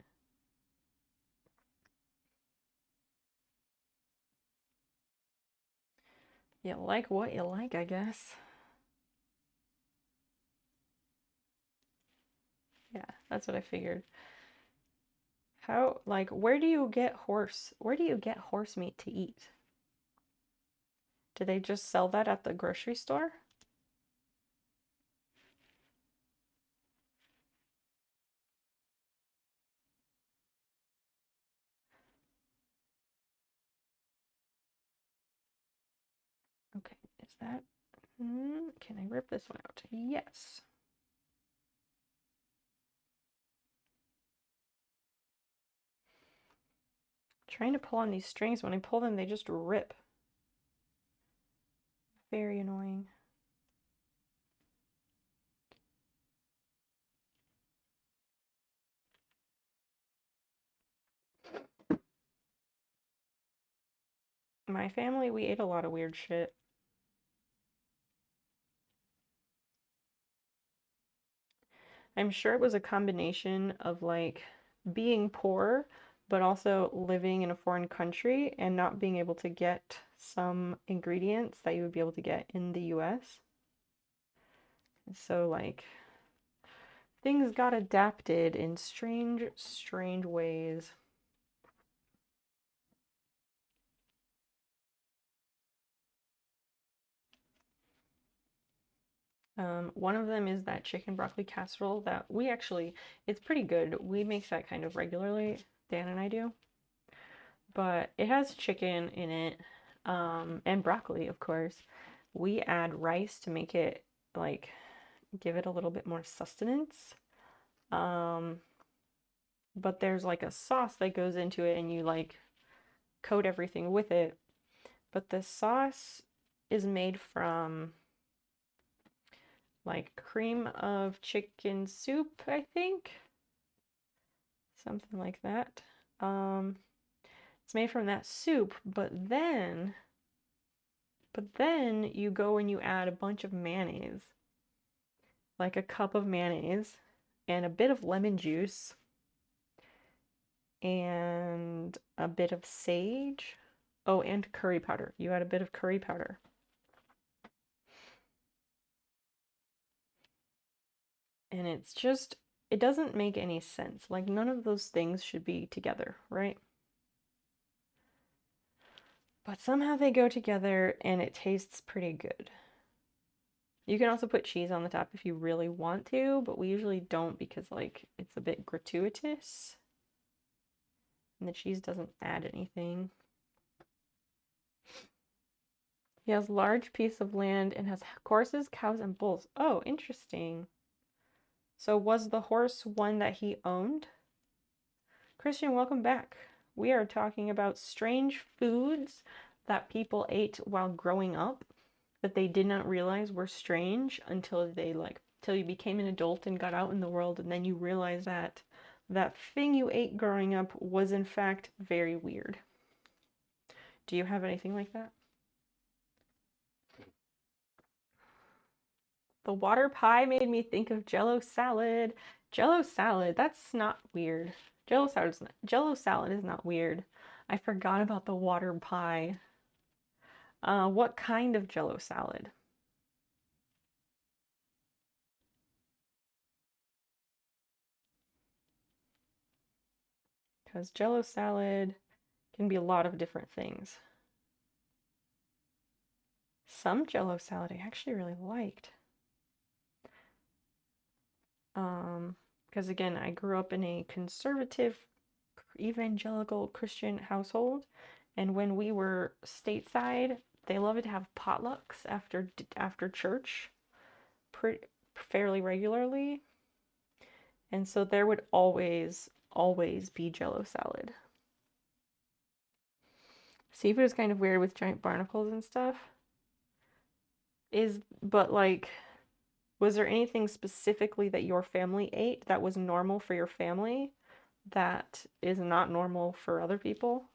You like what you like, I guess. Yeah, that's what I figured. How, like, where do you get horse meat to eat? Do they just sell that at the grocery store? Okay, is that, can I rip this one out? Yes. Trying to pull on these strings, when I pull them, they just rip. Very annoying. My family, we ate a lot of weird shit. I'm sure it was a combination of like being poor, but also living in a foreign country and not being able to get some ingredients that you would be able to get in the US. So like things got adapted in strange, strange ways. One of them is that chicken broccoli casserole that we actually, it's pretty good. We make that kind of regularly, Dan and I do. But it has chicken in it, and broccoli, of course. We add rice to make it like give it a little bit more sustenance. Um, but there's like a sauce that goes into it, and you like coat everything with it. But the sauce is made from like cream of chicken soup, I think. Something like that. Um, it's made from that soup, but then you go and you add a bunch of mayonnaise, like a cup of mayonnaise, and a bit of lemon juice, and a bit of sage. Oh, and curry powder. You add a bit of curry powder. And it's just, it doesn't make any sense. Like, none of those things should be together, right? But somehow they go together and it tastes pretty good. You can also put cheese on the top if you really want to, but we usually don't because, like, it's a bit gratuitous. And the cheese doesn't add anything. He has large piece of land and has horses, cows, and bulls. Oh, interesting. So was the horse one that he owned? Christian, welcome back. We are talking about strange foods that people ate while growing up that they did not realize were strange until till you became an adult and got out in the world, and then you realize that that thing you ate growing up was in fact very weird. Do you have anything like that? The water pie made me think of Jello salad. Jello salad, that's not weird. Jello salad is not weird. I forgot about the water pie. What kind of Jello salad? Because Jello salad can be a lot of different things. Some Jello salad I actually really liked. Because again, I grew up in a conservative, evangelical Christian household, and when we were stateside, they loved to have potlucks after church, pretty fairly regularly, and so there would always be Jello salad. Seafood is kind of weird with giant barnacles and stuff. But like, was there anything specifically that your family ate that was normal for your family that is not normal for other people?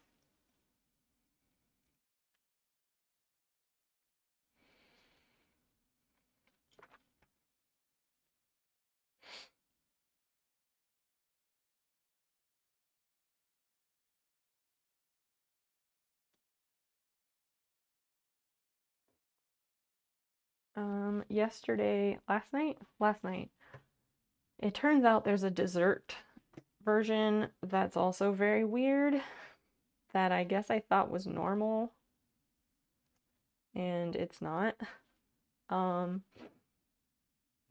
Last night, it turns out there's a dessert version that's also very weird that I guess I thought was normal and it's not. Um,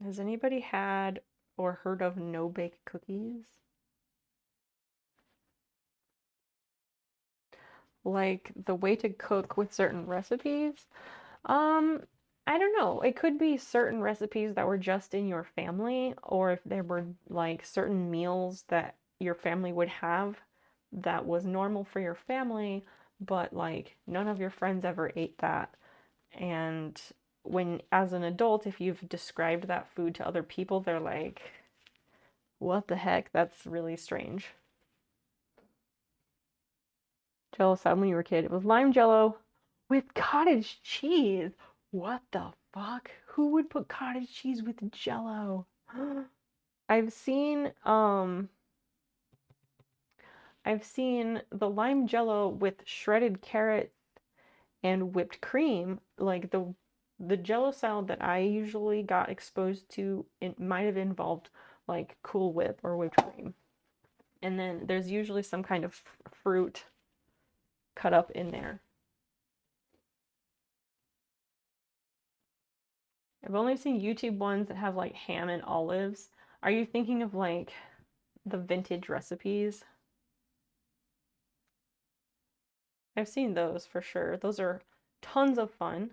has anybody had or heard of no bake cookies? Like the way to cook with certain recipes? Um, I don't know. It could be certain recipes that were just in your family, or if there were like certain meals that your family would have that was normal for your family, but like none of your friends ever ate that. And when, as an adult, if you've described that food to other people, they're like, what the heck? That's really strange. Jello salad when you were a kid. It was lime jello with cottage cheese. What the fuck? Who would put cottage cheese with jello? I've seen um I've seen the lime jello with shredded carrot and whipped cream. Like the jello salad that I usually got exposed to, it might have involved like Cool Whip or whipped cream. And then there's usually some kind of fruit cut up in there. I've only seen YouTube ones that have like ham and olives. Are you thinking of like the vintage recipes? I've seen those for sure. Those are tons of fun.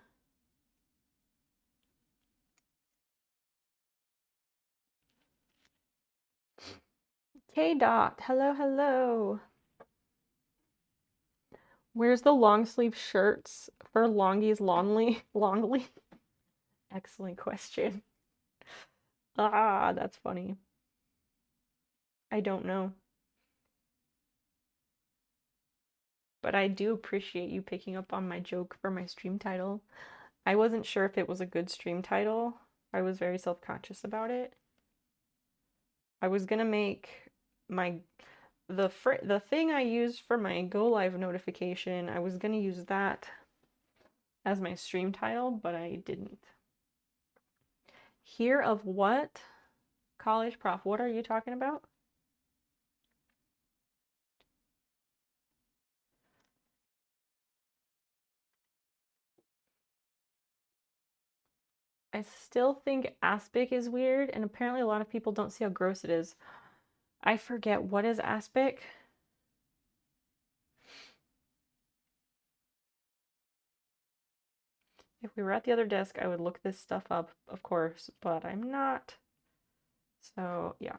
K Dot, hello, hello. Where's the long sleeve shirts for longies longly? Excellent question. Ah, that's funny. I don't know. But I do appreciate you picking up on my joke for my stream title. I wasn't sure if it was a good stream title. I was very self-conscious about it. I was gonna make my the thing I used for my go live notification, I was gonna use that as my stream title, but I didn't. Hear of what? College prof, what are you talking about? I still think aspic is weird, and apparently a lot of people don't see how gross it is. I forget, what is aspic? If we were at the other desk, I would look this stuff up, of course, but I'm not. So, yeah.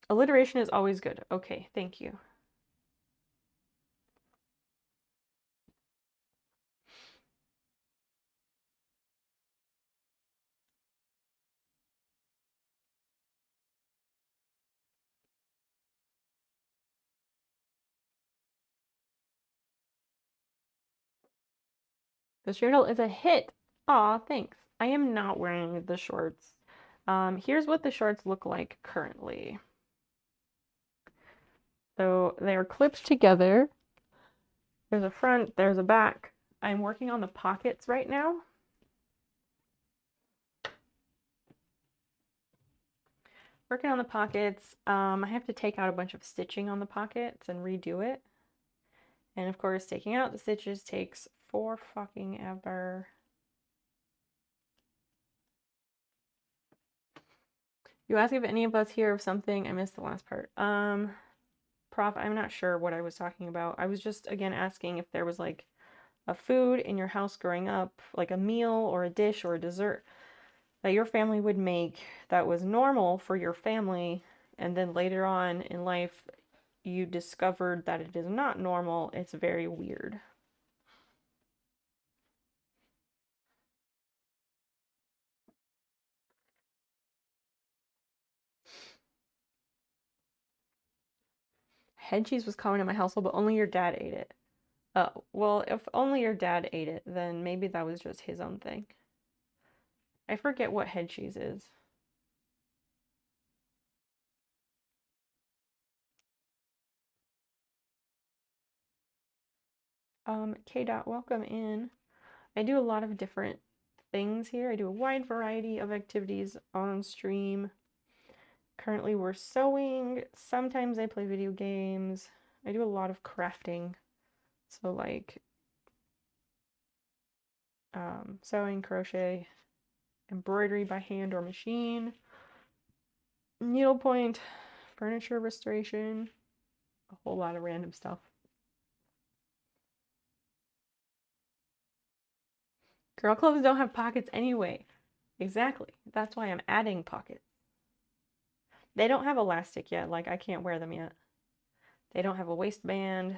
Alliteration is always good. Okay, thank you. The shortle is a hit. Aw, thanks. I am not wearing the shorts. Here's what the shorts look like currently. So they are clipped together. There's a front, there's a back. I'm working on the pockets right now. Working on the pockets. I have to take out a bunch of stitching on the pockets and redo it. And of course, taking out the stitches takes for fucking ever. You ask if any of us hear of something. I missed the last part. Prof, I'm not sure what I was talking about. I was just, again, asking if there was like a food in your house growing up, like a meal or a dish or a dessert that your family would make that was normal for your family, and then later on in life you discovered that it is not normal. It's very weird. Head cheese was common in my household, but only your dad ate it. Oh, well, if only your dad ate it, then maybe that was just his own thing. I forget what head cheese is. K. Dot, welcome in. I do a lot of different things here. I do a wide variety of activities on stream. Currently, we're sewing. Sometimes I play video games. I do a lot of crafting. So, like, sewing, crochet, embroidery by hand or machine, needlepoint, furniture restoration, a whole lot of random stuff. Girl clothes don't have pockets anyway. Exactly. That's why I'm adding pockets. They don't have elastic yet. Like, I can't wear them yet. They don't have a waistband.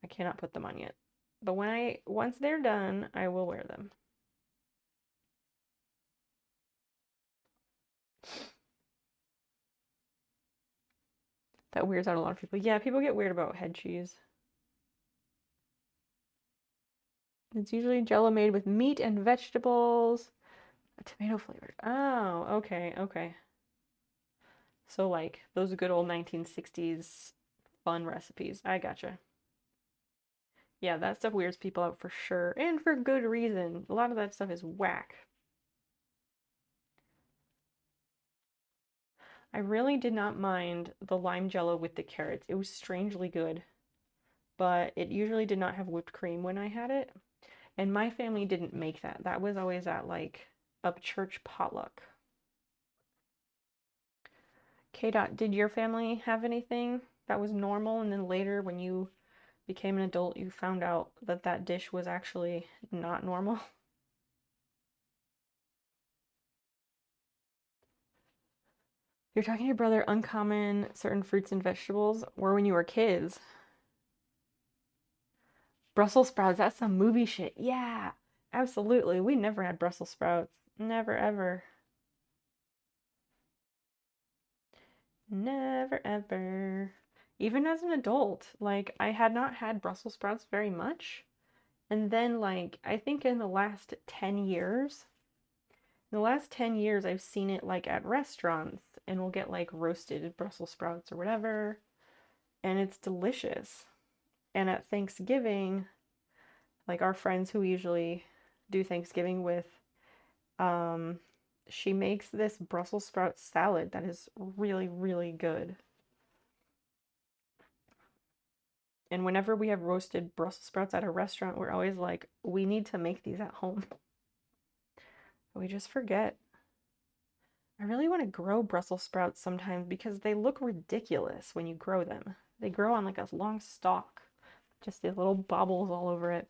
I cannot put them on yet. But once they're done, I will wear them. That weirds out a lot of people. Yeah, people get weird about head cheese. It's usually jello made with meat and vegetables. Tomato flavored. Oh, okay, okay. So like those good old 1960s fun recipes. I gotcha. Yeah, that stuff weirds people out for sure, and for good reason. A lot of that stuff is whack. I really did not mind the lime jello with the carrots. It was strangely good, but it usually did not have whipped cream when I had it. And my family didn't make that. That was always at like a church potluck. K. Dot, did your family have anything that was normal, and then later when you became an adult, you found out that that dish was actually not normal? You're talking to your brother, uncommon certain fruits and vegetables were when you were kids. Brussels sprouts, that's some movie shit. Yeah, absolutely. We never had Brussels sprouts. Never, ever. Never, ever. Even as an adult, like, I had not had Brussels sprouts very much. And then, like, I think in the last 10 years, I've seen it, like, at restaurants, and we'll get, like, roasted Brussels sprouts or whatever, and it's delicious. And at Thanksgiving, like, our friends who we usually do Thanksgiving with, um, she makes this Brussels sprout salad that is really, really good. And whenever we have roasted Brussels sprouts at a restaurant, we're always like, we need to make these at home. We just forget. I really want to grow Brussels sprouts sometimes because they look ridiculous when you grow them. They grow on like a long stalk, just these little bobbles all over it.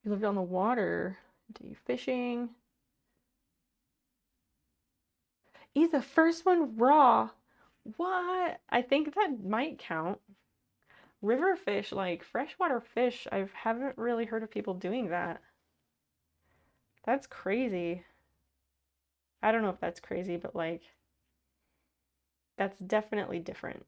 You lived on the water. Do you fishing? Eat the first one raw. What? I think that might count. River fish, like freshwater fish, I haven't really heard of people doing that. That's crazy. I don't know if that's crazy, but like, that's definitely different.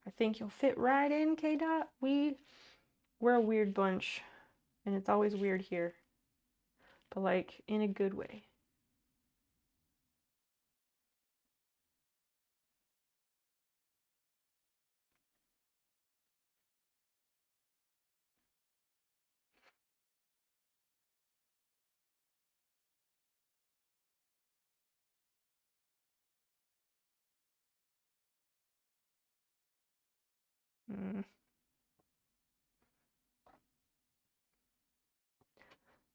I think you'll fit right in, K. Dot. We're a weird bunch, and it's always weird here. but like in a good way. Mm.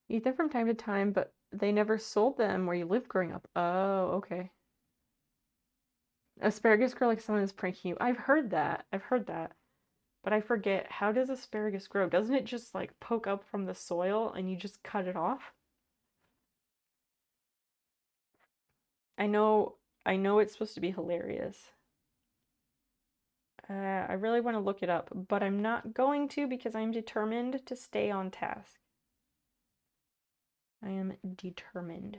Eat them from time to time, but they never sold them where you lived growing up. Oh, okay. Asparagus grow like someone is pranking you. I've heard that. I've heard that. But I forget, how does asparagus grow? Doesn't it just like poke up from the soil and you just cut it off? I know I know it's supposed to be hilarious. I really want to look it up, but I'm not going to because I'm determined to stay on task. I am determined.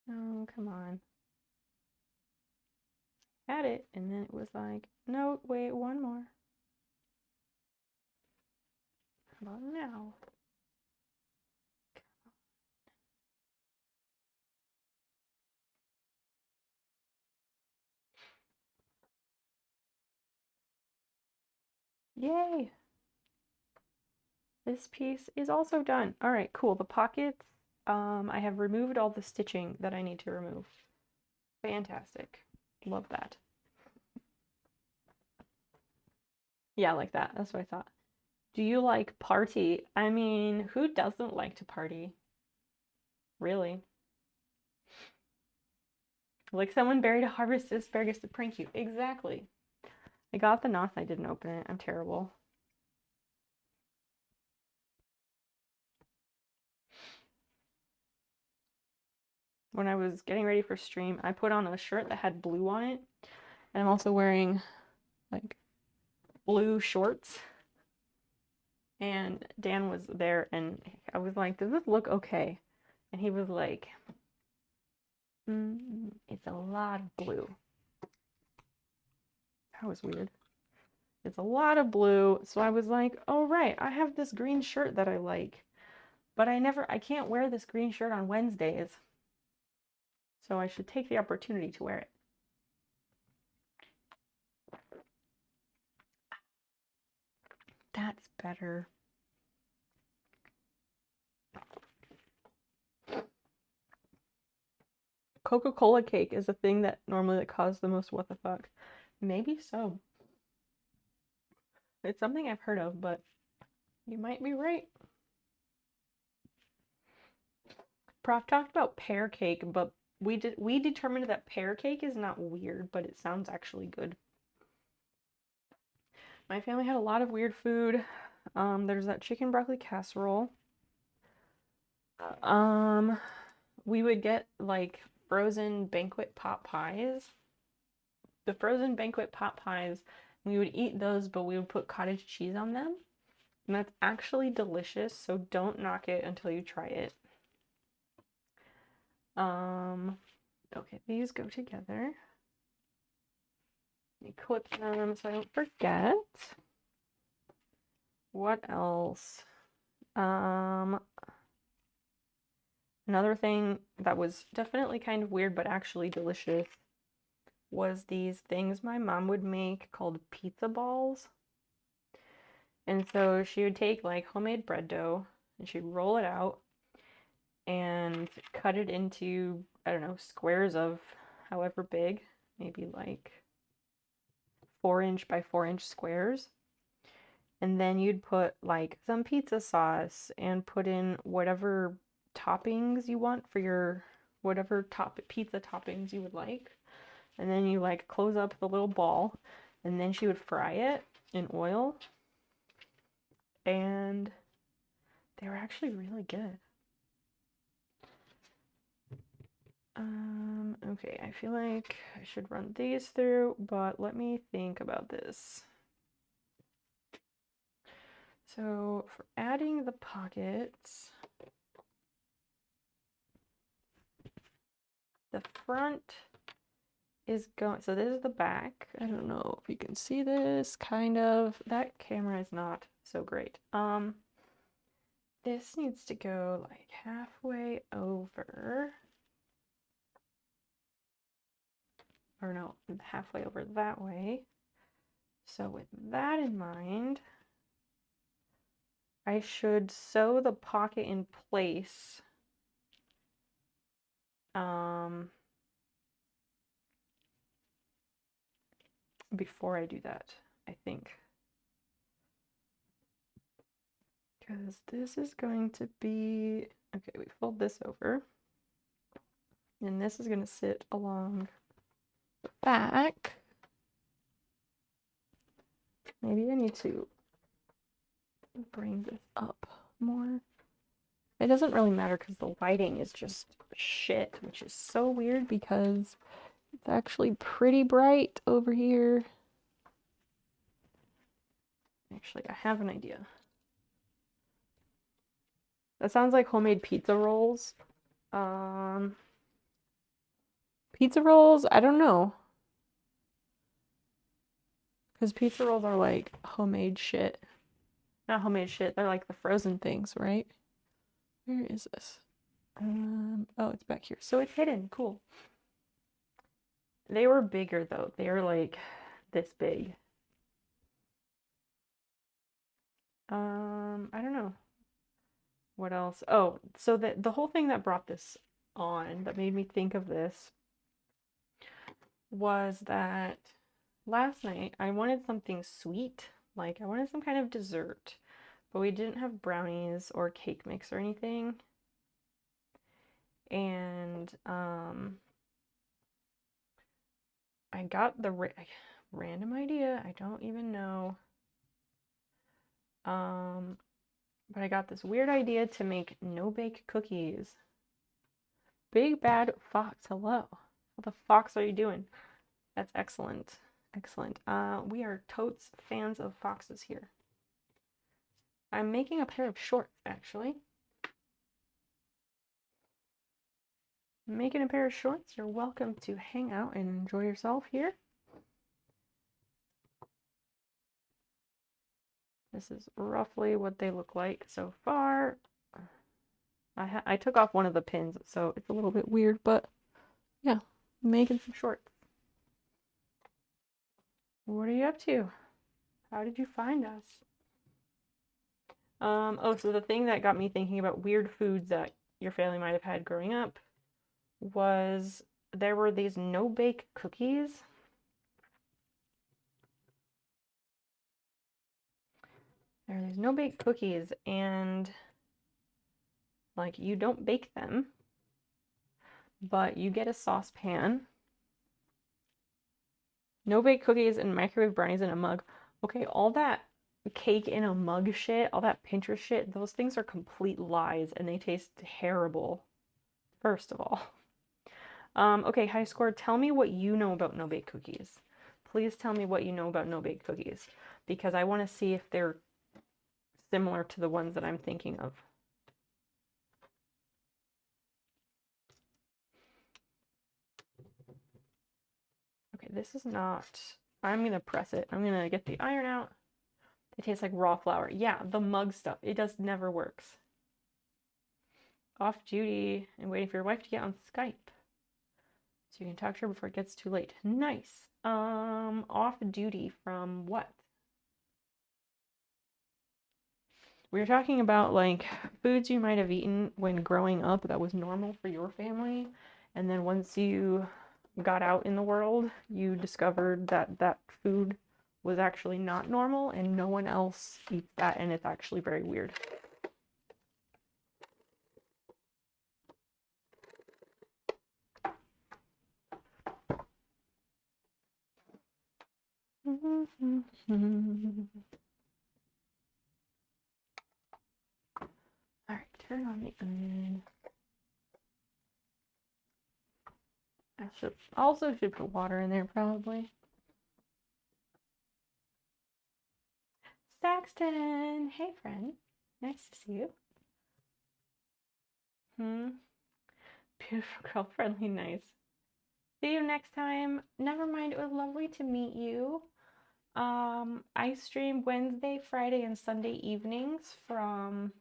Oh, come on. Had it, and then it was like, no, wait, one more. How about now? Yay! This piece is also done. All right, cool. The pockets, I have removed all the stitching that I need to remove. Fantastic. Love that. Yeah, like that. That's what I thought. Do you like party? I mean, who doesn't like to party? Really? Like someone buried a harvested asparagus to prank you. Exactly. I got the knots, I didn't open it. I'm terrible. When I was getting ready for stream, I put on a shirt that had blue on it. And I'm also wearing like blue shorts. And Dan was there and I was like, does this look okay? And he was like, it's a lot of blue. That was weird. It's a lot of blue. So I was like, oh, right, I have this green shirt that I like. But I can't wear this green shirt on Wednesdays. So I should take the opportunity to wear it. That's better. Coca-Cola cake is a thing that normally causes the most what the fuck. Maybe so. It's something I've heard of, but you might be right. Prof talked about pear cake, but we determined that pear cake is not weird, but it sounds actually good. My family had a lot of weird food. There's that chicken broccoli casserole. We would get like frozen banquet pot pies. The frozen banquet pot pies, we would eat those, but we would put cottage cheese on them. And that's actually delicious, so don't knock it until you try it. Okay, these go together. Let me clip them so I don't forget. What else? Another thing that was definitely kind of weird but actually delicious was these things my mom would make called pizza balls. And so she would take like homemade bread dough and she'd roll it out and cut it into, I don't know, squares of however big, maybe like 4-inch by 4-inch squares. And then you'd put like some pizza sauce and put in whatever toppings you want for your whatever pizza toppings you would like. And then you like close up the little ball and then she would fry it in oil. And they were actually really good. Okay, I feel like I should run these through, but let me think about this. So for adding the pockets, the front is going, so this is the back. I don't know if you can see this, kind of. That camera is not so great. This needs to go like halfway over, or no, halfway over that way. So with that in mind, I should sew the pocket in place. Before I do that, I think. Because this is going to be, okay, we fold this over. And this is going to sit along the back. Maybe I need to bring this up more. It doesn't really matter because the lighting is just shit, which is so weird because it's actually pretty bright over here. Actually, I have an idea. That sounds like homemade pizza rolls. Pizza rolls, I don't know. Because pizza rolls are like homemade shit. Not homemade shit, they're like the frozen things, right? Where is this? Oh, it's back here. So it's hidden, cool. They were bigger though. They were like this big. I don't know. What else? Oh, so the whole thing that brought this on, that made me think of this, was that last night I wanted something sweet. Like I wanted some kind of dessert, but we didn't have brownies or cake mix or anything. And I got the random idea. I don't even know. But I got this weird idea to make no-bake cookies. Big Bad Fox, hello. What the fox are you doing? That's excellent. Excellent. We are totes fans of foxes here. I'm making a pair of shorts, actually. Making a pair of shorts. You're welcome to hang out and enjoy yourself here. This is roughly what they look like so far. I took off one of the pins, so it's a little bit weird, but yeah, making some shorts. What are you up to? How did you find us? Oh, so the thing that got me thinking about weird foods that your family might have had growing up was there were these no-bake cookies. There are these no-bake cookies, and like you don't bake them, but you get a saucepan. No-bake cookies and microwave brownies in a mug. Okay, all that cake in a mug shit, all that Pinterest shit, those things are complete lies and they taste terrible, first of all. Okay, high score, tell me what you know about no-bake cookies. Please tell me what you know about no-bake cookies, because I want to see if they're similar to the ones that I'm thinking of. Okay, this is not... I'm going to press it. I'm going to get the iron out. It tastes like raw flour. Yeah, the mug stuff. It just never works. Off duty and waiting for your wife to get on Skype. So you can talk to her before it gets too late. Nice. Off duty from what? We were talking about like foods you might have eaten when growing up that was normal for your family, and then once you got out in the world, you discovered that that food was actually not normal and no one else eats that, and it's actually very weird. All right, turn on the onion. I should put water in there probably. Stacks Kristen. Hey, friend. Nice to see you. Beautiful girl, friendly, nice. See you next time. Never mind, it was lovely to meet you. I stream Wednesday, Friday, and Sunday evenings from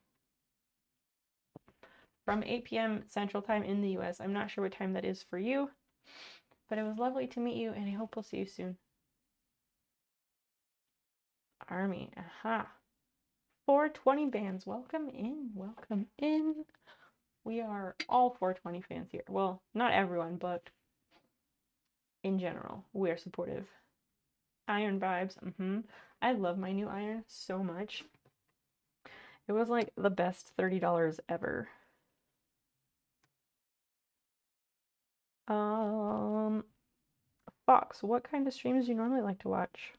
8 p.m. Central Time in the US. I'm not sure what time that is for you, but it was lovely to meet you, and I hope we'll see you soon. Army, aha. 420 bands, welcome in, welcome in. We are all 420 fans here. Well, not everyone, but in general, we are supportive. Iron vibes, I love my new iron so much. It was like the best $30 ever. Fox, what kind of streams do you normally like to watch?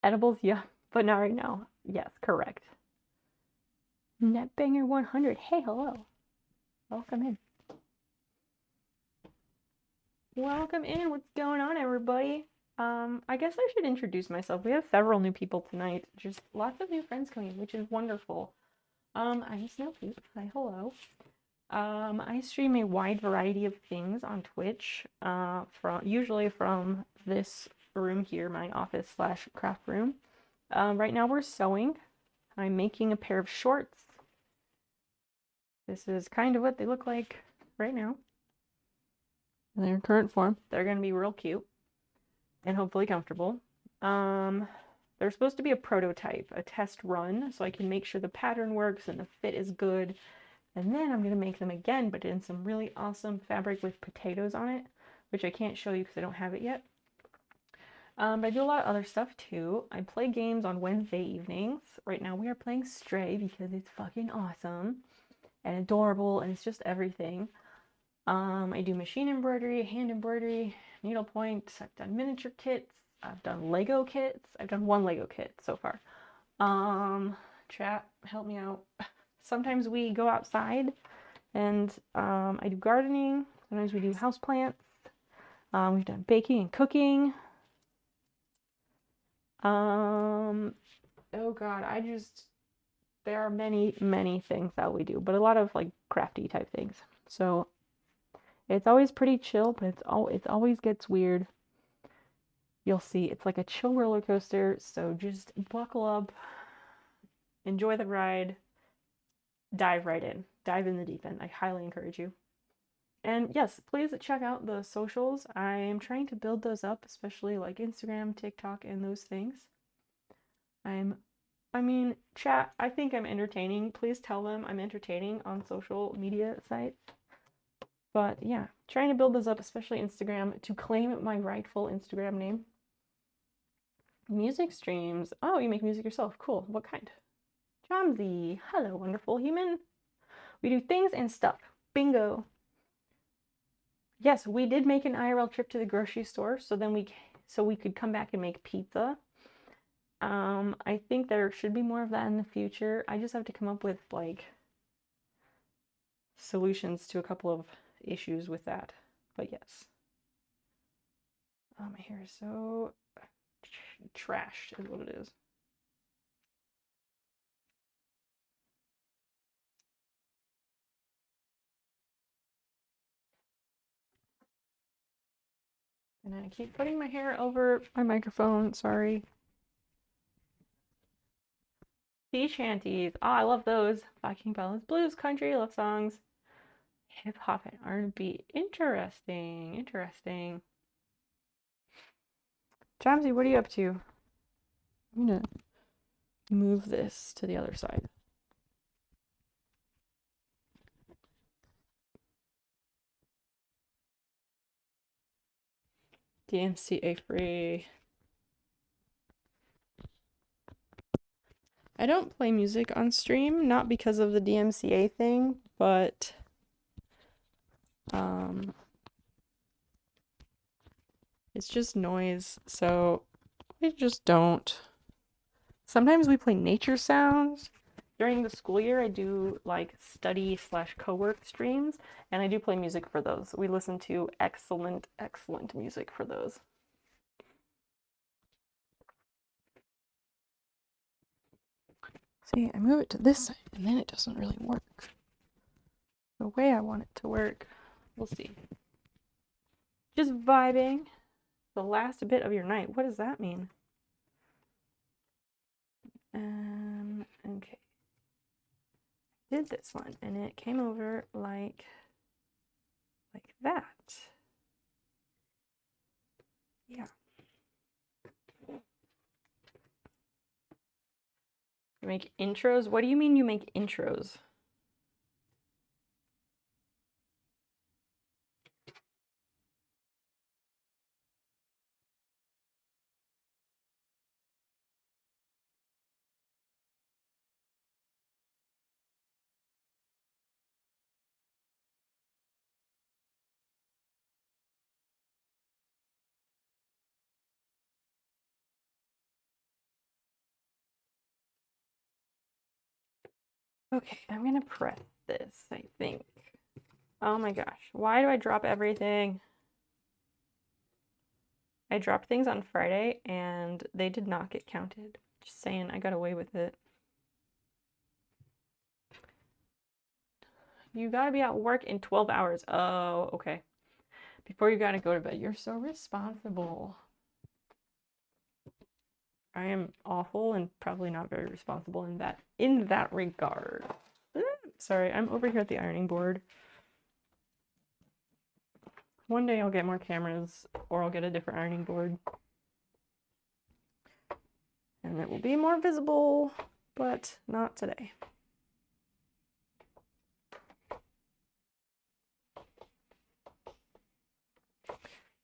Edibles, yeah, but not right now. Yes, correct. Netbanger 100. Hey, hello. Welcome in. Welcome in. What's going on, everybody? I guess I should introduce myself. We have several new people tonight. Just lots of new friends coming, which is wonderful. I'm Snowflake. Hi, hello. I stream a wide variety of things on Twitch, usually from this room here, my office / craft room. Right now we're sewing. I'm making a pair of shorts. This is kind of what they look like right now. In their current form. They're going to be real cute and hopefully comfortable. They're supposed to be a prototype, a test run, so I can make sure the pattern works and the fit is good. And then I'm going to make them again, but in some really awesome fabric with potatoes on it, which I can't show you because I don't have it yet. But I do a lot of other stuff too. I play games on Wednesday evenings. Right now we are playing Stray because it's fucking awesome and adorable and it's just everything. I do machine embroidery, hand embroidery, needlepoint. I've done miniature kits. I've done Lego kits. I've done one Lego kit so far. Chat, help me out. Sometimes we go outside and I do gardening. Sometimes we do houseplants. We've done baking and cooking. Oh God, there are many, many things that we do, but a lot of like crafty type things. So it's always pretty chill, but it always gets weird. You'll see, it's like a chill roller coaster, so just buckle up, enjoy the ride, dive right in. Dive in the deep end. I highly encourage you. And yes, please check out the socials. I am trying to build those up, especially like Instagram, TikTok, and those things. Chat, I think I'm entertaining. Please tell them I'm entertaining on social media sites. But yeah, trying to build those up, especially Instagram, to claim my rightful Instagram name. Music streams. Oh, you make music yourself. Cool. What kind? Jamsy. Hello, wonderful human. We do things and stuff. Bingo. Yes, we did make an IRL trip to the grocery store, so we could come back and make pizza. I think there should be more of that in the future. I just have to come up with like solutions to a couple of issues with that. But yes. Oh, my hair is so trashed is what it is. And I keep putting my hair over my microphone, sorry. Sea shanties. Oh, I love those. Viking ballads, blues, country, love songs, hip hop, and R&B. Interesting, interesting. Jamsy, what are you up to? I'm gonna move this to the other side. DMCA free. I don't play music on stream, not because of the DMCA thing, but it's just noise, so I just don't. Sometimes we play nature sounds. during the school year, I do like study / co-work streams, and I do play music for those. We listen to excellent, excellent music for those. See, I move it to this side, and then it doesn't really work the way I want it to work. We'll see. Just vibing. The last bit of your night. What does that mean? Okay. Did this one, and it came over like that. Yeah. You make intros? What do you mean you make intros? Okay, I'm gonna press this, I think. Oh my gosh, why do I drop everything? I dropped things on Friday and they did not get counted. Just saying, I got away with it. You gotta be at work in 12 hours. Oh, okay. Before you gotta go to bed. You're so responsible. I am awful and probably not very responsible in that regard. Sorry, I'm over here at the ironing board. One day I'll get more cameras or I'll get a different ironing board. And it will be more visible, but not today.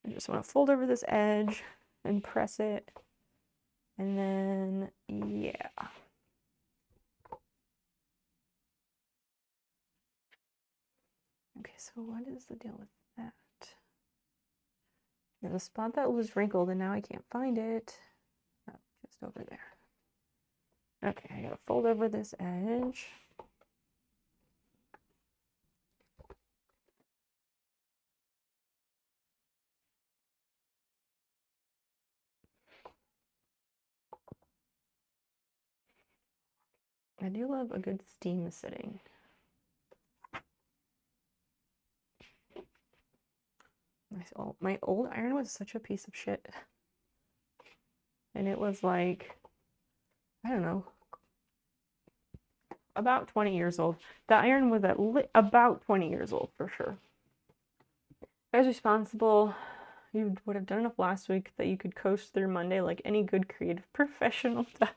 I just want to fold over this edge and press it. And then, yeah. Okay, so what is the deal with that? There's a spot that was wrinkled and now I can't find it. Oh, just over there. Okay, I gotta fold over this edge. I do love a good steam sitting. My old iron was such a piece of shit. And it was like, I don't know, about 20 years old. The iron was about 20 years old for sure. I was responsible. You would have done enough last week that you could coast through Monday like any good creative professional does.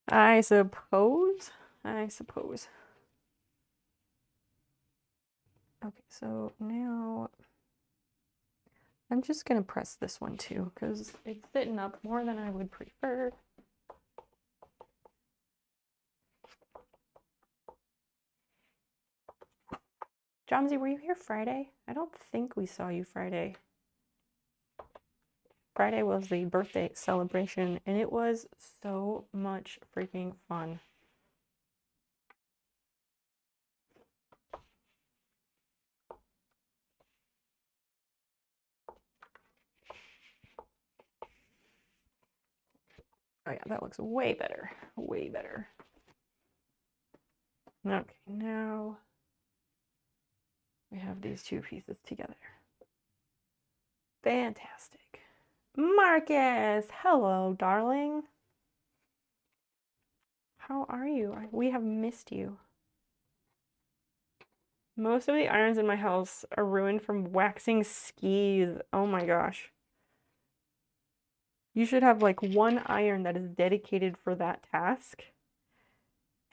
I suppose. Okay, so now I'm just gonna press this one too because it's sitting up more than I would prefer. Jomsy, were you here Friday? I don't think we saw you Friday. Friday was the birthday celebration, and it was so much freaking fun. Oh yeah, that looks way better. Way better. Okay, now we have these two pieces together. Fantastic. Marcus, hello, darling. How are you? We have missed you. Most of the irons in my house are ruined from waxing skis. Oh my gosh. You should have like one iron that is dedicated for that task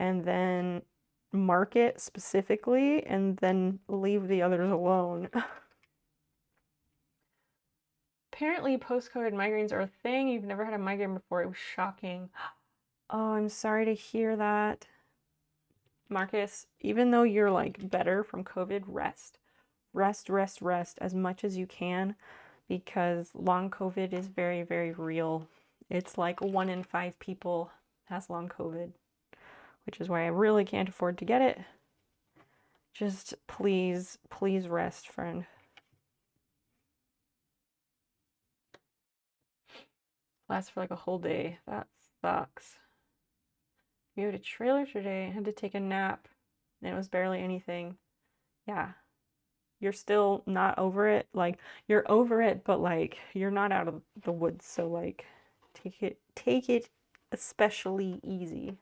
and then mark it specifically and then leave the others alone. Apparently post-COVID migraines are a thing. You've never had a migraine before. It was shocking. Oh, I'm sorry to hear that. Marcus, even though you're like better from COVID, rest. Rest as much as you can because long COVID is very, very real. It's like 1 in 5 people has long COVID. which is why I really can't afford to get it. Just please, please rest, friend. Lasts for like a whole day. That sucks. We had a trailer today. I had to take a nap, and it was barely anything. Yeah. You're still not over it. Like, you're over it, but like, you're not out of the woods. So like, take it especially easy.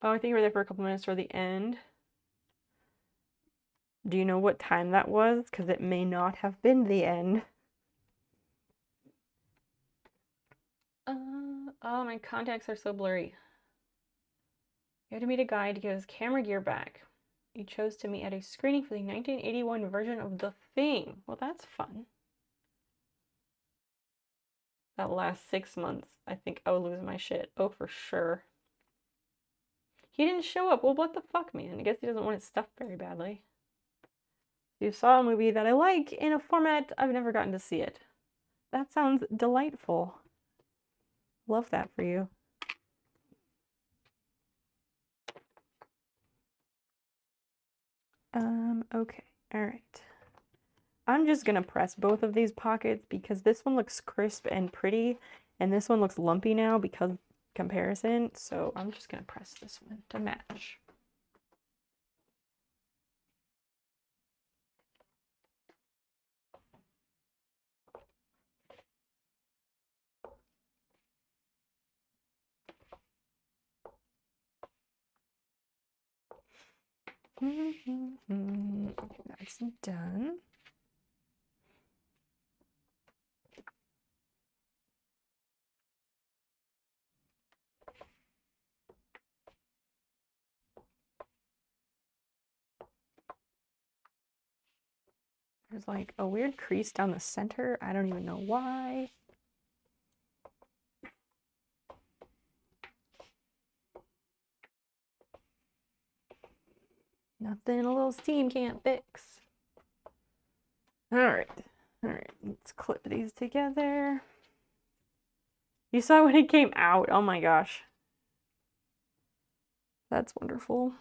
Oh, I think you were there for a couple minutes toward the end. Do you know what time that was? Because it may not have been the end. Oh, my contacts are so blurry. You had to meet a guy to get his camera gear back. You chose to meet at a screening for the 1981 version of The Thing. Well, that's fun. That last 6 months, I think I would lose my shit. Oh, for sure. He didn't show up. Well, what the fuck, man? I guess he doesn't want his stuff very badly. You saw a movie that I like in a format I've never gotten to see it. That sounds delightful. Love that for you. Okay, all right. I'm just gonna press both of these pockets because this one looks crisp and pretty, and this one looks lumpy now because comparison, so I'm just gonna press this one to match. Okay, that's done. There's like a weird crease down the center. I don't even know why. Nothing a little steam can't fix. All right, let's clip these together. You saw when it came out. Oh my gosh. That's wonderful.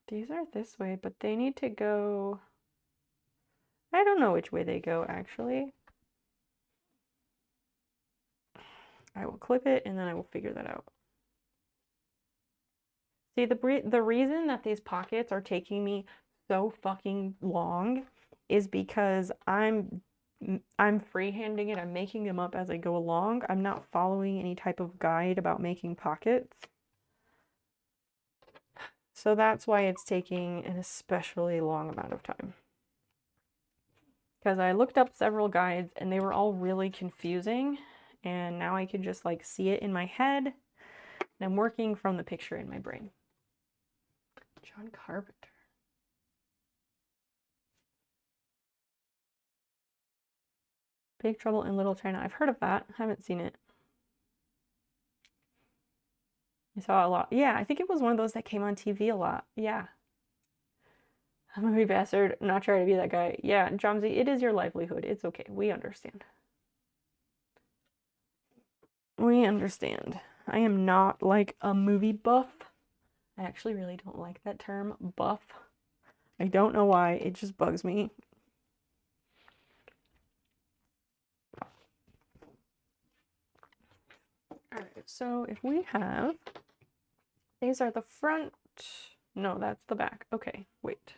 These are this way, but they need to go... I don't know which way they go, actually. I will clip it, and then I will figure that out. See, the reason that these pockets are taking me so fucking long is because I'm freehanding it. I'm making them up as I go along. I'm not following any type of guide about making pockets. So that's why it's taking an especially long amount of time. Because I looked up several guides and they were all really confusing, and now I can just like see it in my head, and I'm working from the picture in my brain. John Carpenter. Big Trouble in Little China. I've heard of that. Haven't seen it. I saw a lot. Yeah, I think it was one of those that came on TV a lot. Yeah. I'm a movie bastard. I'm not trying to be that guy. Yeah, Jomsy, it is your livelihood. It's okay. We understand. We understand. I am not like a movie buff. I actually really don't like that term, buff. I don't know why. It just bugs me. Alright, so if we have... These are the front... No, that's the back. Okay, wait.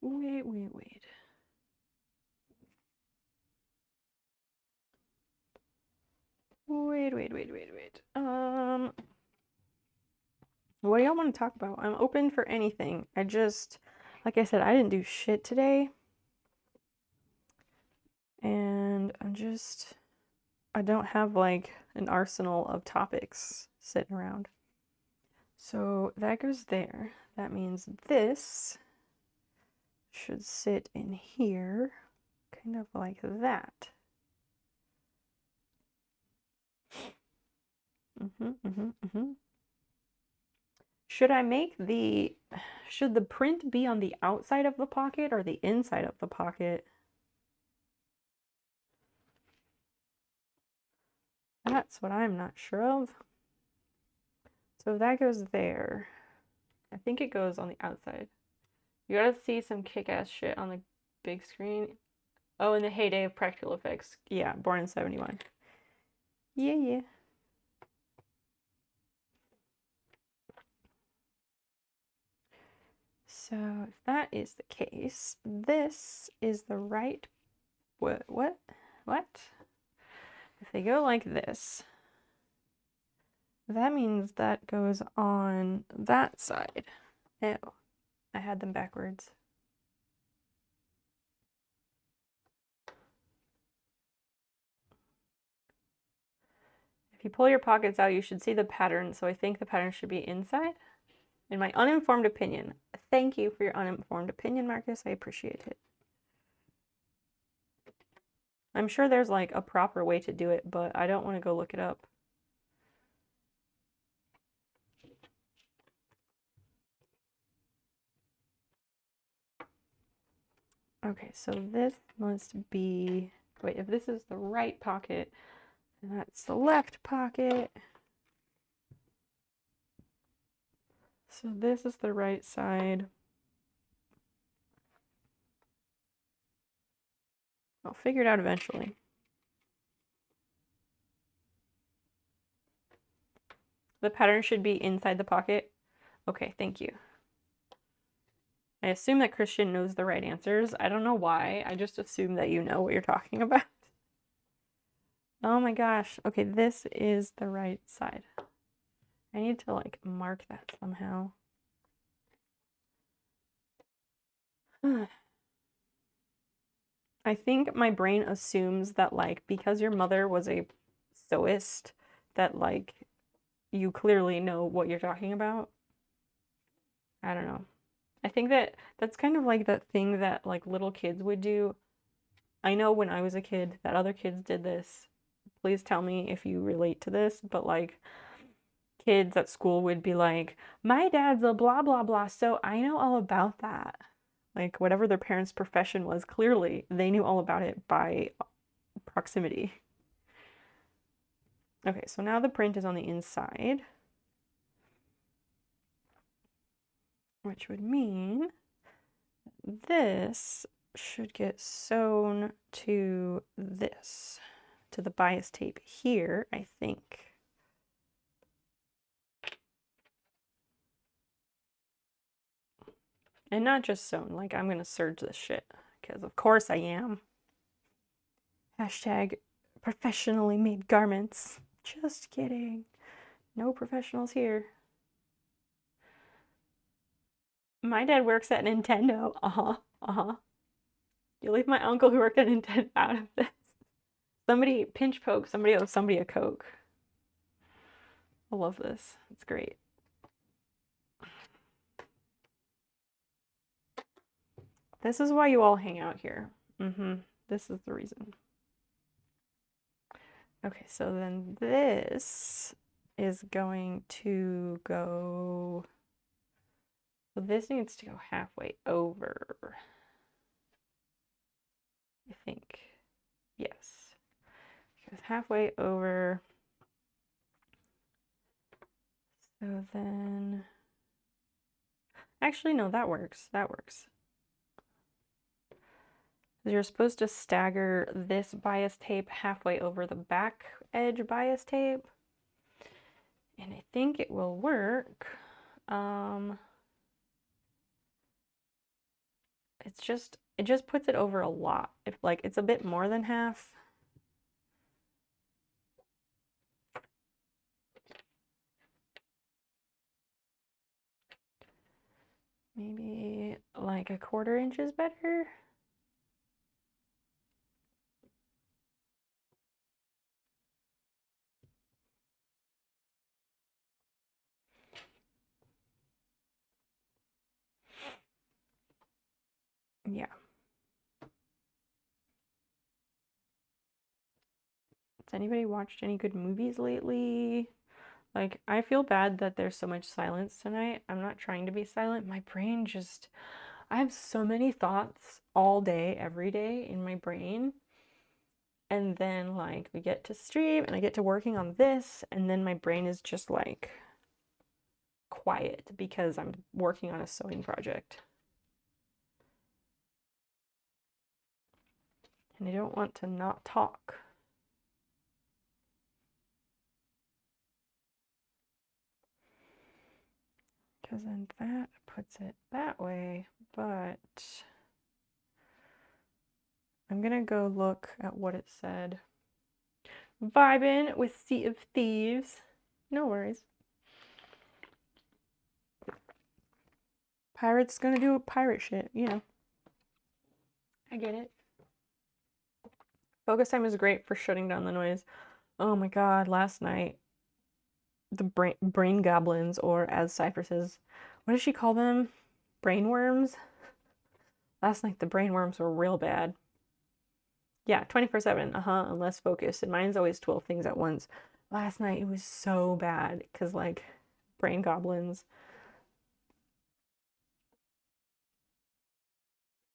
Wait. What do y'all want to talk about? I'm open for anything. I just, like I said, I didn't do shit today. And I don't have like an arsenal of topics sitting around. So that goes there. That means this should sit in here, kind of like that. Should the print be on the outside of the pocket or the inside of the pocket? That's what I'm not sure of. So if that goes there, I think it goes on the outside. You gotta see some kick-ass shit on the big screen. Oh, in the heyday of practical effects. Yeah, born in 71. Yeah, yeah. So if that is the case, this is the right, what? If they go like this, that means that goes on that side. Oh, I had them backwards. If you pull your pockets out, you should see the pattern. So I think the pattern should be inside. In my uninformed opinion. Thank you for your uninformed opinion, Marcus. I appreciate it. I'm sure there's like a proper way to do it, but I don't want to go look it up. Okay, so this must be, wait, if this is the right pocket, then that's the left pocket. So this is the right side. I'll figure it out eventually. The pattern should be inside the pocket. Okay, thank you. I assume that Christian knows the right answers. I don't know why. I just assume that you know what you're talking about. Oh my gosh. Okay, this is the right side. I need to like mark that somehow. I think my brain assumes that like because your mother was a sewist that like you clearly know what you're talking about. I don't know. I think that that's kind of like that thing that like little kids would do. I know when I was a kid that other kids did this. Please tell me if you relate to this, but like kids at school would be like, "My dad's a blah blah blah, so I know all about that." Like whatever their parents' profession was, clearly they knew all about it by proximity. Okay, so now the print is on the inside, which would mean this should get sewn to this, to the bias tape here, I think. And not just sewn, like I'm gonna serge this shit, because of course I am. Hashtag professionally made garments. Just kidding. No professionals here. My dad works at Nintendo. Uh-huh. You leave my uncle who worked at Nintendo out of this. Somebody pinch poke, somebody owes somebody a Coke. I love this. It's great. This is why you all hang out here. This is the reason. Okay, so then this is going to go, so this needs to go halfway over, I think. Yes. It goes halfway over. So then, actually, no, that works. That works. You're supposed to stagger this bias tape halfway over the back edge bias tape. And I think it will work. It just puts it over a lot. If like it's a bit more than half. Maybe like a 1/4 inch is better. Yeah. Has anybody watched any good movies lately? Like, I feel bad that there's so much silence tonight. I'm not trying to be silent. My brain just, I have so many thoughts all day, every day in my brain. And then like we get to stream and I get to working on this, and then my brain is just like quiet because I'm working on a sewing project. And I don't want to not talk. Because then that puts it that way, but I'm gonna go look at what it said. Vibing with Sea of Thieves. No worries. Pirate's gonna do pirate shit, you know. I get it. Focus time is great for shutting down the noise. Oh my god, last night, the brain goblins, or as Cypher says, what does she call them? Brainworms? Last night the brainworms were real bad. Yeah, 24/7, unless focused. And mine's always 12 things at once. Last night it was so bad, because like, brain goblins.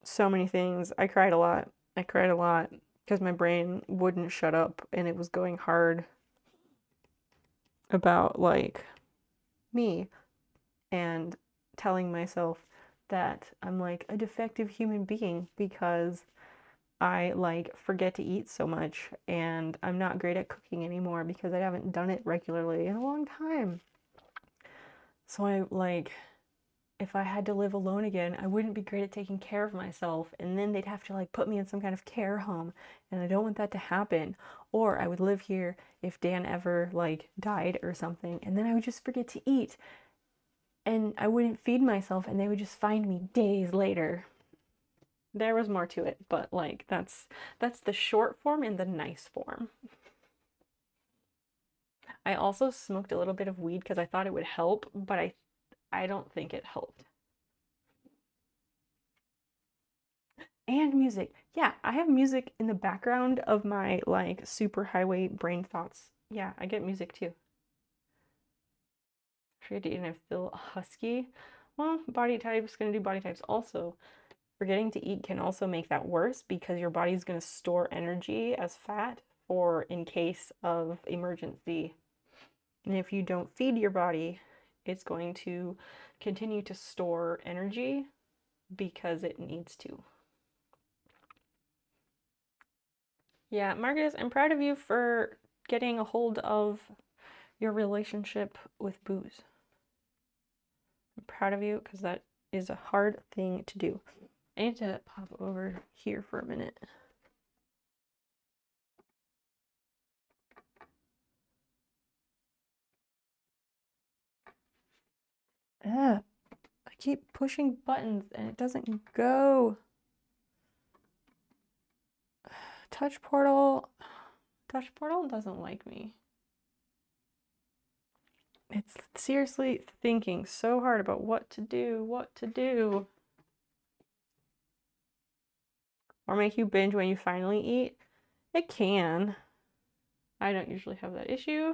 So many things. I cried a lot. I cried a lot because my brain wouldn't shut up and it was going hard about like me and telling myself that I'm like a defective human being because I like forget to eat so much and I'm not great at cooking anymore because I haven't done it regularly in a long time. So I like, if I had to live alone again, I wouldn't be great at taking care of myself. And then they'd have to like put me in some kind of care home. And I don't want that to happen. Or I would live here if Dan ever like died or something. And then I would just forget to eat. And I wouldn't feed myself and they would just find me days later. There was more to it, but like that's the short form and the nice form. I also smoked a little bit of weed because I thought it would help, but I don't think it helped. And music. Yeah, I have music in the background of my like super highway brain thoughts. Yeah, I get music too. Forget to eat and I feel husky. Well, body types gonna do body types also. Forgetting to eat can also make that worse because your body's gonna store energy as fat for in case of emergency. And if you don't feed your body, it's going to continue to store energy because it needs to. Yeah, Marcus, I'm proud of you for getting a hold of your relationship with booze. I'm proud of you because that is a hard thing to do. I need to pop over here for a minute. Ugh, I keep pushing buttons and it doesn't go. Touch portal doesn't like me. It's seriously thinking so hard about what to do. Or make you binge when you finally eat. It can. I don't usually have that issue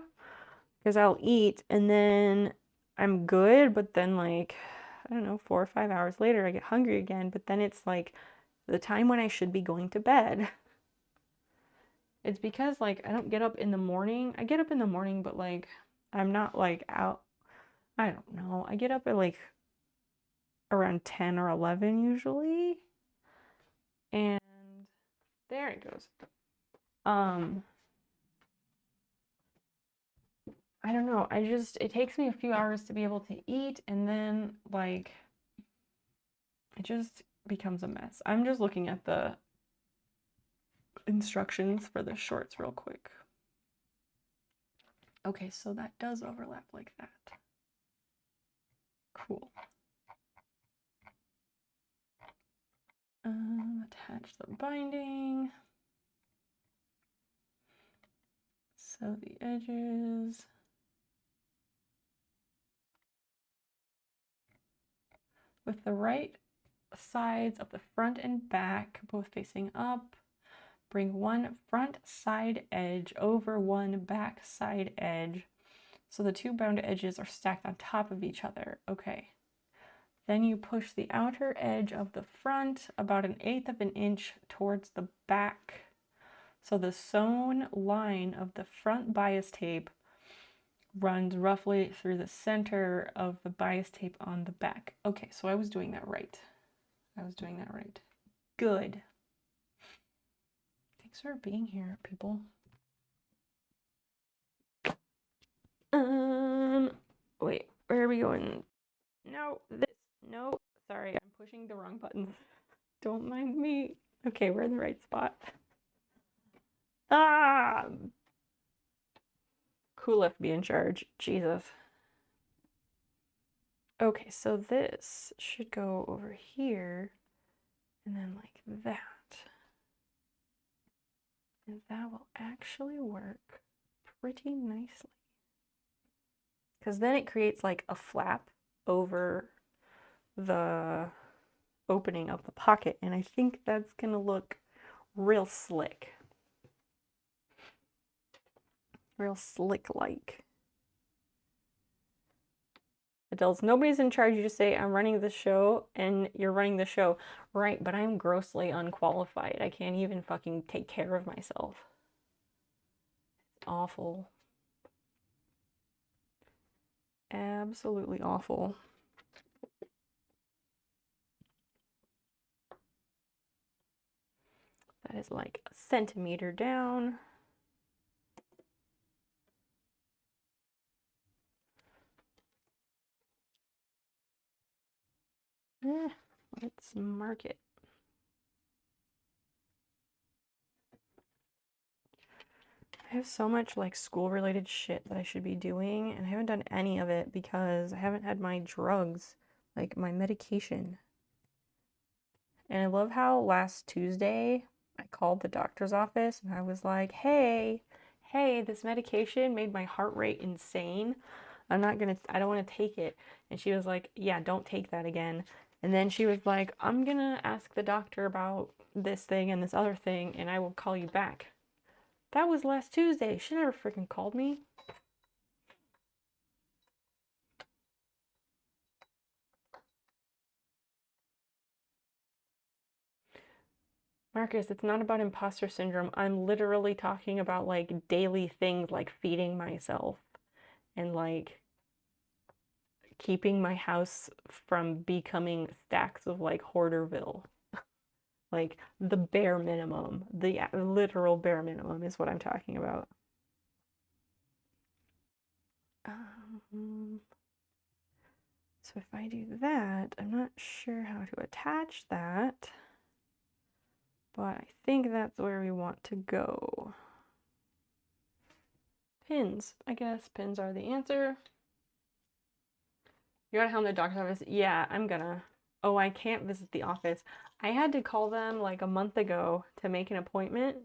because I'll eat and then I'm good, but then like, I don't know, 4 or 5 hours later, I get hungry again, but then it's like the time when I should be going to bed. It's because like I don't get up in the morning. I get up in the morning, but like I'm not like out. I don't know. I get up at like around 10 or 11 usually. And there it goes. I don't know. It takes me a few hours to be able to eat, and then like it just becomes a mess. I'm just looking at the instructions for the shorts real quick. Okay, so that does overlap like that. Cool. Attach the binding. Sew the edges. With the right sides of the front and back both facing up, bring one front side edge over one back side edge so the two bound edges are stacked on top of each other. Okay. Then you push the outer edge of the front about 1/8 of an inch towards the back So the sewn line of the front bias tape runs roughly through the center of the bias tape on the back. Okay, so I was doing that right. Good. Thanks for being here, people. Wait, where are we going? No, no, sorry, I'm pushing the wrong buttons. Don't mind me. Okay, we're in the right spot. Ah! Who left me in charge? Jesus. Okay, so this should go over here, and then like that. And that will actually work pretty nicely. Because then it creates like a flap over the opening of the pocket, and I think that's gonna look real slick. Real slick-like. Adults, nobody's in charge. You just say, I'm running the show, and you're running the show. Right, but I'm grossly unqualified. I can't even fucking take care of myself. It's awful. Absolutely awful. That is like a centimeter down. Let's mark it. I have so much like school related shit that I should be doing, and I haven't done any of it because I haven't had my drugs, like my medication. And I love how last Tuesday I called the doctor's office and I was like, hey, this medication made my heart rate insane. I don't want to take it. And she was like, yeah, don't take that again. And then she was like, I'm gonna ask the doctor about this thing and this other thing, and I will call you back. That was last Tuesday. She never freaking called me. Marcus, it's not about imposter syndrome. I'm literally talking about like daily things like feeding myself and like keeping my house from becoming stacks of like Hoarderville. Like the bare minimum, the literal bare minimum is what I'm talking about. So if I do that, I'm not sure how to attach that, but I think that's where we want to go. Pins. I guess pins are the answer. You gotta help the doctor's office? Yeah, I'm gonna. Oh, I can't visit the office. I had to call them like a month ago to make an appointment,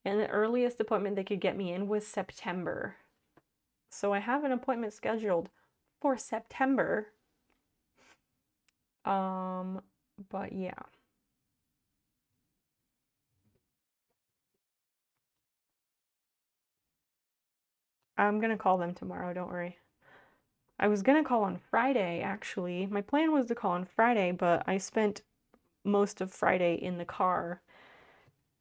and the earliest appointment they could get me in was September. So I have an appointment scheduled for September. But yeah. I'm gonna call them tomorrow, don't worry. I was gonna call on Friday, actually. My plan was to call on Friday, but I spent most of Friday in the car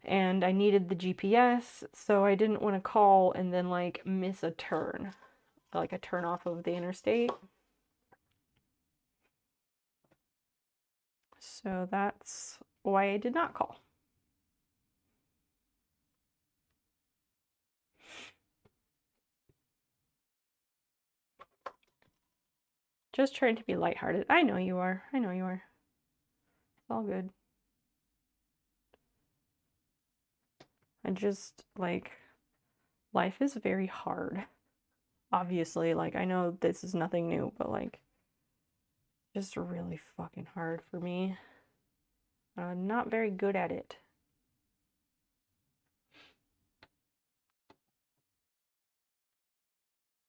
and I needed the GPS, so I didn't want to call and then like miss a turn, like a turn off of the interstate. So that's why I did not call. Just trying to be lighthearted. I know you are. I know you are. It's all good. I just like life is very hard. Obviously, like I know this is nothing new, but like just really fucking hard for me. I'm not very good at it.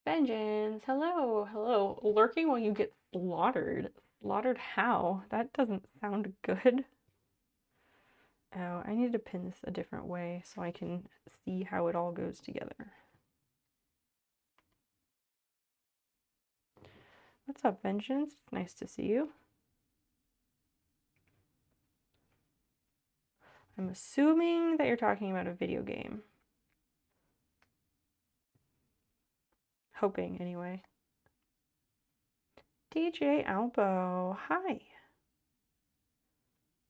Vengeance, hello, hello. Lurking while you get slaughtered. Slaughtered how? That doesn't sound good. Oh, I need to pin this a different way so I can see how it all goes together. What's up, Vengeance? It's nice to see you. I'm assuming that you're talking about a video game. Hoping, anyway. DJ Albo, hi.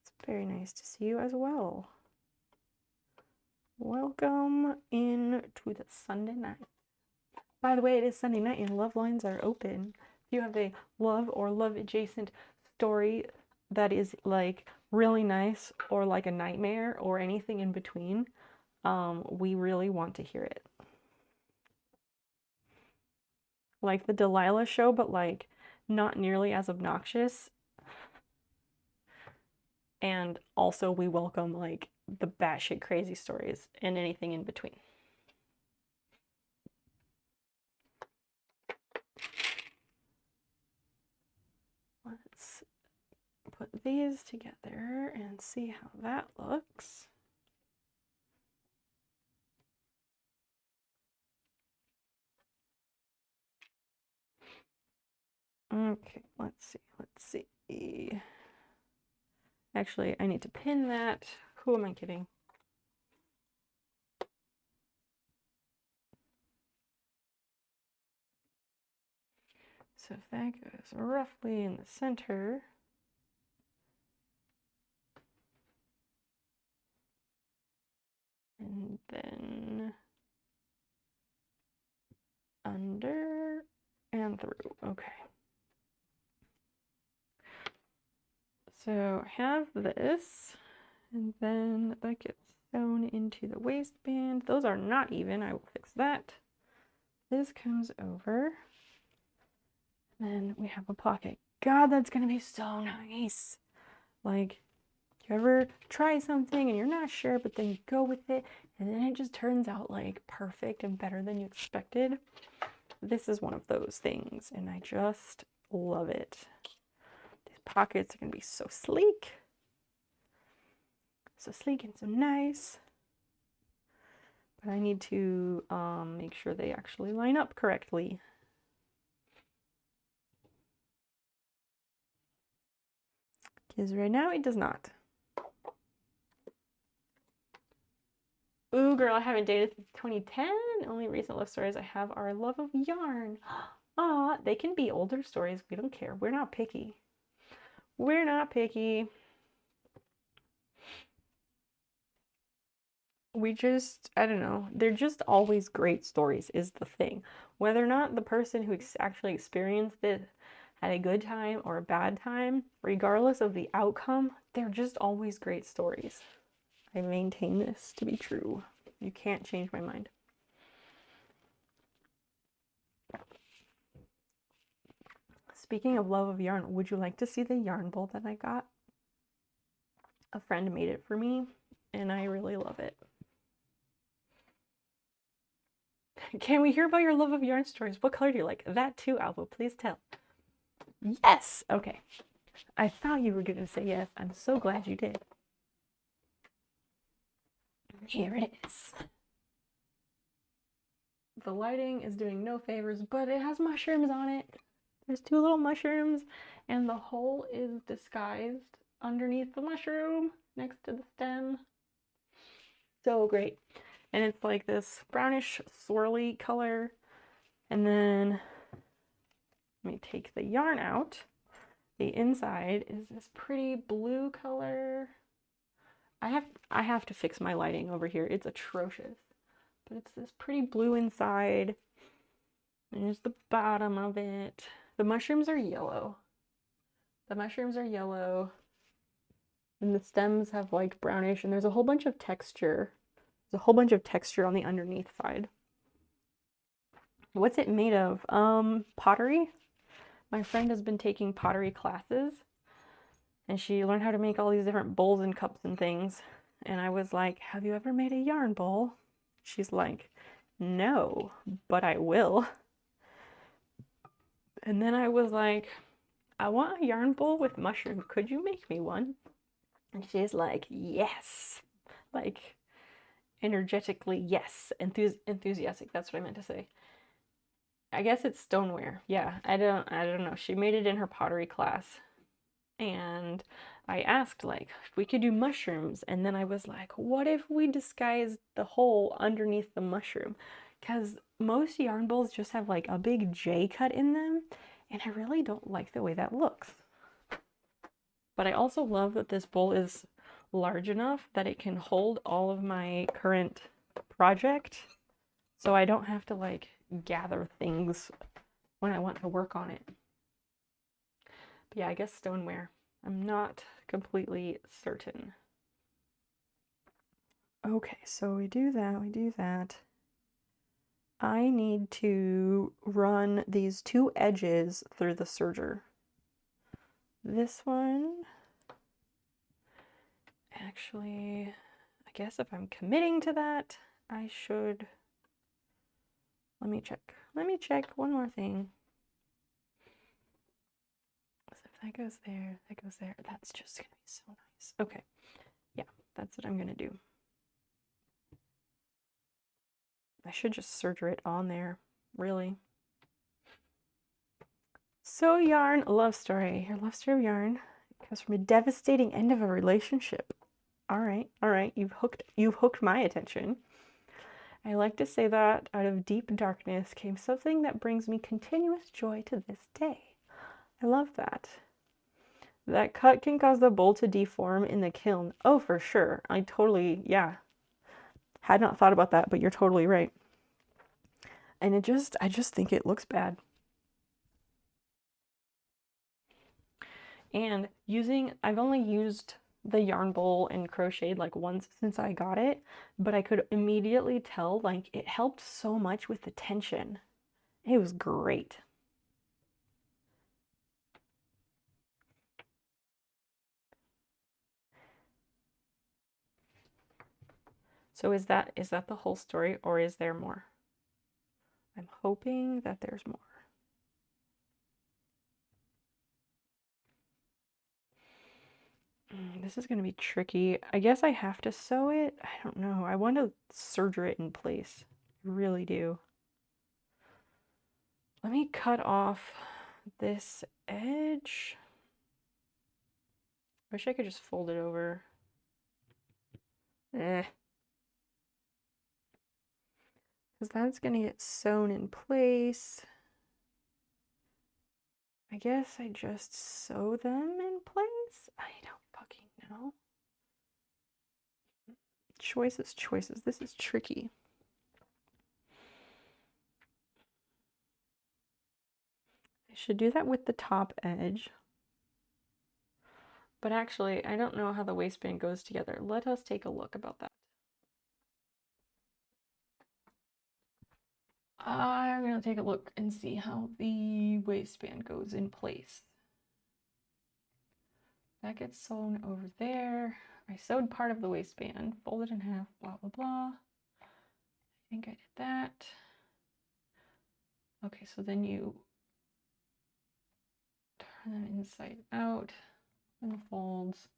It's very nice to see you as well. Welcome in to the Sunday night. By the way, it is Sunday night and love lines are open. If you have a love or love adjacent story that is like really nice or like a nightmare or anything in between, we really want to hear it. Like the Delilah show, but like not nearly as obnoxious. And also we welcome like the batshit crazy stories and anything in between. Let's put these together and see how that looks. Okay, let's see. Actually, I need to pin that. Who am I kidding? So if that goes roughly in the center, and then under and through. Okay. So have this, and then that gets sewn into the waistband. Those are not even. I will fix that. This comes over. Then we have a pocket. God, that's gonna be so nice. Like, you ever try something and you're not sure, but then you go with it, and then it just turns out like perfect and better than you expected. This is one of those things, and I just love it. These pockets are gonna be so sleek. So sleek and so nice. But I need to make sure they actually line up correctly. Because right now it does not. Ooh, girl, I haven't dated since 2010. Only recent love stories I have are love of yarn. Aw, they can be older stories. We don't care. We're not picky. We're not picky. We just, I don't know. They're just always great stories is the thing. Whether or not the person who actually experienced it had a good time or a bad time, regardless of the outcome, they're just always great stories. I maintain this to be true. You can't change my mind. Speaking of love of yarn, would you like to see the yarn bowl that I got? A friend made it for me, and I really love it. Can we hear about your love of yarn stories? What color do you like? That too, Alvo, please tell. Yes! Okay. I thought you were going to say yes. I'm so glad you did. Here it is. The lighting is doing no favors, but it has mushrooms on it. There's two little mushrooms, and the hole is disguised underneath the mushroom next to the stem. So great. And it's like this brownish swirly color. And then let me take the yarn out. The inside is this pretty blue color. I have to fix my lighting over here. It's atrocious. But it's this pretty blue inside. And here's the bottom of it. The mushrooms are yellow. The mushrooms are yellow. And the stems have like brownish, and there's a whole bunch of texture. There's a whole bunch of texture on the underneath side. What's it made of? Pottery. My friend has been taking pottery classes, and she learned how to make all these different bowls and cups and things. And I was like, have you ever made a yarn bowl? She's like, no, but I will. And then I was like, I want a yarn bowl with mushroom. Could you make me one? And she's like, yes. Like, energetically, yes. Enthusiastic, that's what I meant to say. I guess it's stoneware. Yeah, I don't know. She made it in her pottery class. and I asked like if we could do mushrooms, and then I was like, what if we disguised the hole underneath the mushroom? Because most yarn bowls just have like a big J cut in them, and I really don't like the way that looks. But I also love that this bowl is large enough that it can hold all of my current project, so I don't have to like gather things when I want to work on it. But yeah, I guess stoneware. I'm not completely certain. Okay, so we do that. I need to run these two edges through the serger. This one, actually, I guess if I'm committing to that, I should, let me check one more thing. So if that goes there, that's just gonna be so nice. Okay, yeah, that's what I'm gonna do. I should just serger it on there, really. So yarn, love story. Your love story of yarn comes from a devastating end of a relationship. All right, you've hooked my attention. I like to say that out of deep darkness came something that brings me continuous joy to this day. I love that. That cut can cause the bowl to deform in the kiln. Oh, for sure. I totally, yeah. Had not thought about that, but you're totally right. And I just think it looks bad. And I've only used the yarn bowl and crocheted like once since I got it, but I could immediately tell like it helped so much with the tension. It was great. So is that the whole story, or is there more? I'm hoping that there's more. This is going to be tricky. I guess I have to sew it. I don't know. I want to serger it in place. I really do. Let me cut off this edge. Wish I could just fold it over. Because that's going to get sewn in place. I guess I just sew them in place? I don't fucking know. Choices. This is tricky. I should do that with the top edge. But actually, I don't know how the waistband goes together. Let us take a look about that. I'm going to take a look and see how the waistband goes in place. That gets sewn over there. I sewed part of the waistband, folded in half, blah, blah, blah. I think I did that. Okay, so then you turn them inside out in the folds.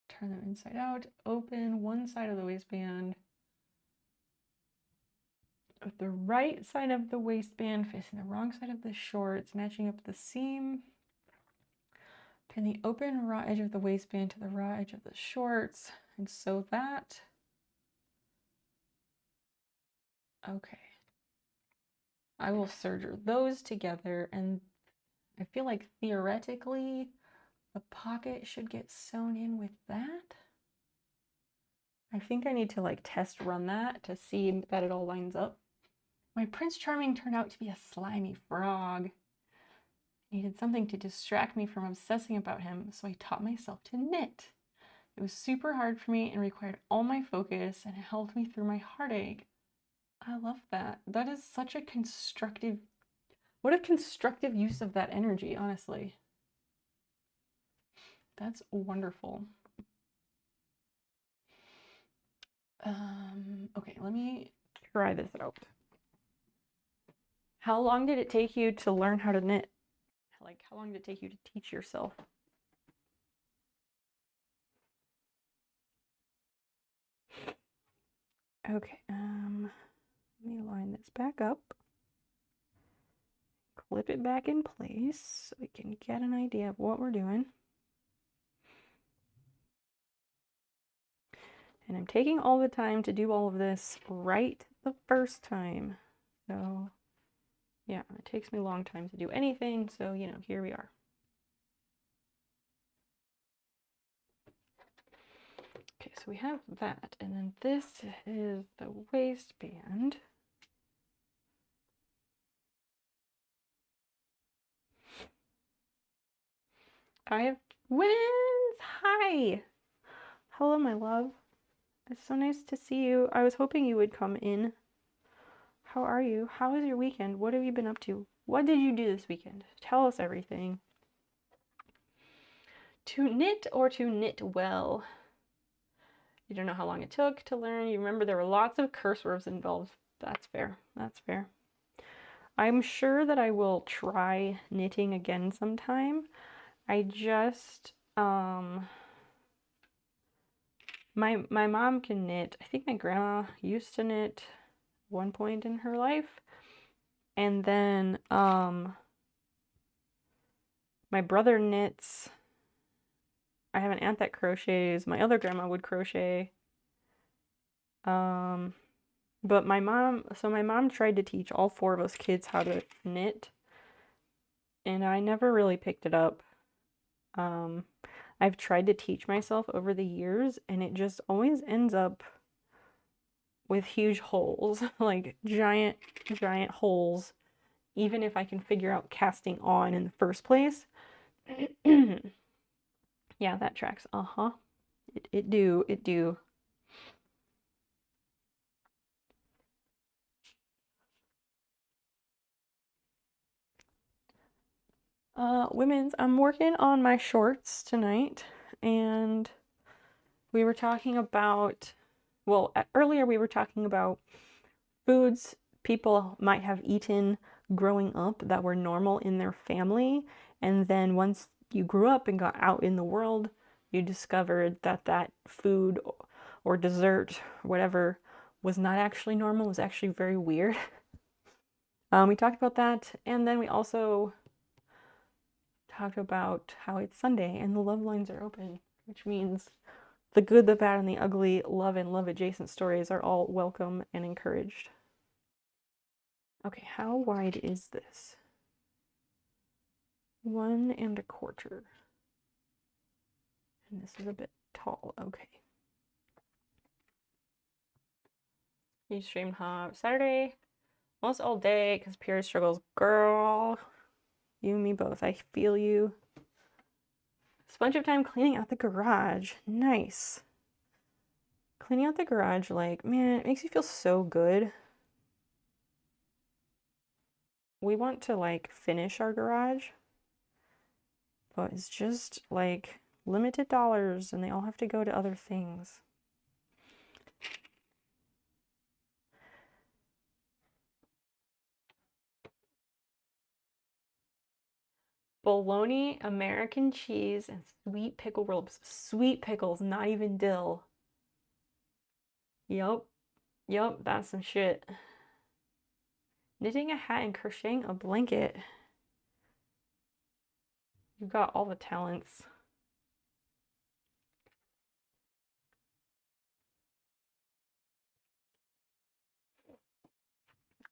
Turn them inside out, open one side of the waistband with the right side of the waistband facing the wrong side of the shorts, matching up the seam. Pin the open raw edge of the waistband to the raw edge of the shorts and sew that. Okay. I will serger those together, and I feel like theoretically the pocket should get sewn in with that. I think I need to like test run that to see that it all lines up. My Prince Charming turned out to be a slimy frog. I needed something to distract me from obsessing about him, so I taught myself to knit. It was super hard for me and required all my focus, and it helped me through my heartache. I love that. That is such a constructive, what a constructive use of that energy, honestly. That's wonderful. Okay, let me try this out. How long did it take you to learn how to knit? Like, how long did it take you to teach yourself? Okay, let me line this back up. clip it back in place so we can get an idea of what we're doing. And I'm taking all the time to do all of this right the first time. So yeah, it takes me a long time to do anything, so you know, here we are. Okay, so we have that, and then this is the waistband. I have twins! Hi! Hello, my love. It's so nice to see you. I was hoping you would come in. How are you? How was your weekend? What have you been up to? What did you do this weekend? Tell us everything. To knit or to knit well? You don't know how long it took to learn. You remember there were lots of curse words involved. That's fair. That's fair. I'm sure that I will try knitting again sometime. I just my mom can knit. I think my grandma used to knit one point in her life. And then my brother knits. I have an aunt that crochets. My other grandma would crochet. But my mom tried to teach all four of us kids how to knit, and I never really picked it up. I've tried to teach myself over the years, and it just always ends up with huge holes, like giant holes, even if I can figure out casting on in the first place. Yeah, that tracks. Uh-huh. It do. Women's, I'm working on my shorts tonight, and we were talking about, well, earlier we were talking about foods people might have eaten growing up that were normal in their family, and then once you grew up and got out in the world, you discovered that that food or dessert, or whatever, was not actually normal, was actually very weird. We talked about that, and then we also talked about how it's Sunday and the love lines are open, which means the good, the bad, and the ugly love and love adjacent stories are all welcome and encouraged. Okay, how wide is this? 1.25. And this is a bit tall. Okay. You streamed Saturday almost all day because period struggles. Girl, you and me both. I feel you. It's a bunch of time cleaning out the garage. Nice. Cleaning out the garage, like, man, it makes you feel so good. We want to, like, finish our garage, but it's just, like, limited dollars and they all have to go to other things. Bologna, American cheese, and sweet pickle rolls. Sweet pickles, not even dill. Yup. Yup, that's some shit. Knitting a hat and crocheting a blanket. You've got all the talents.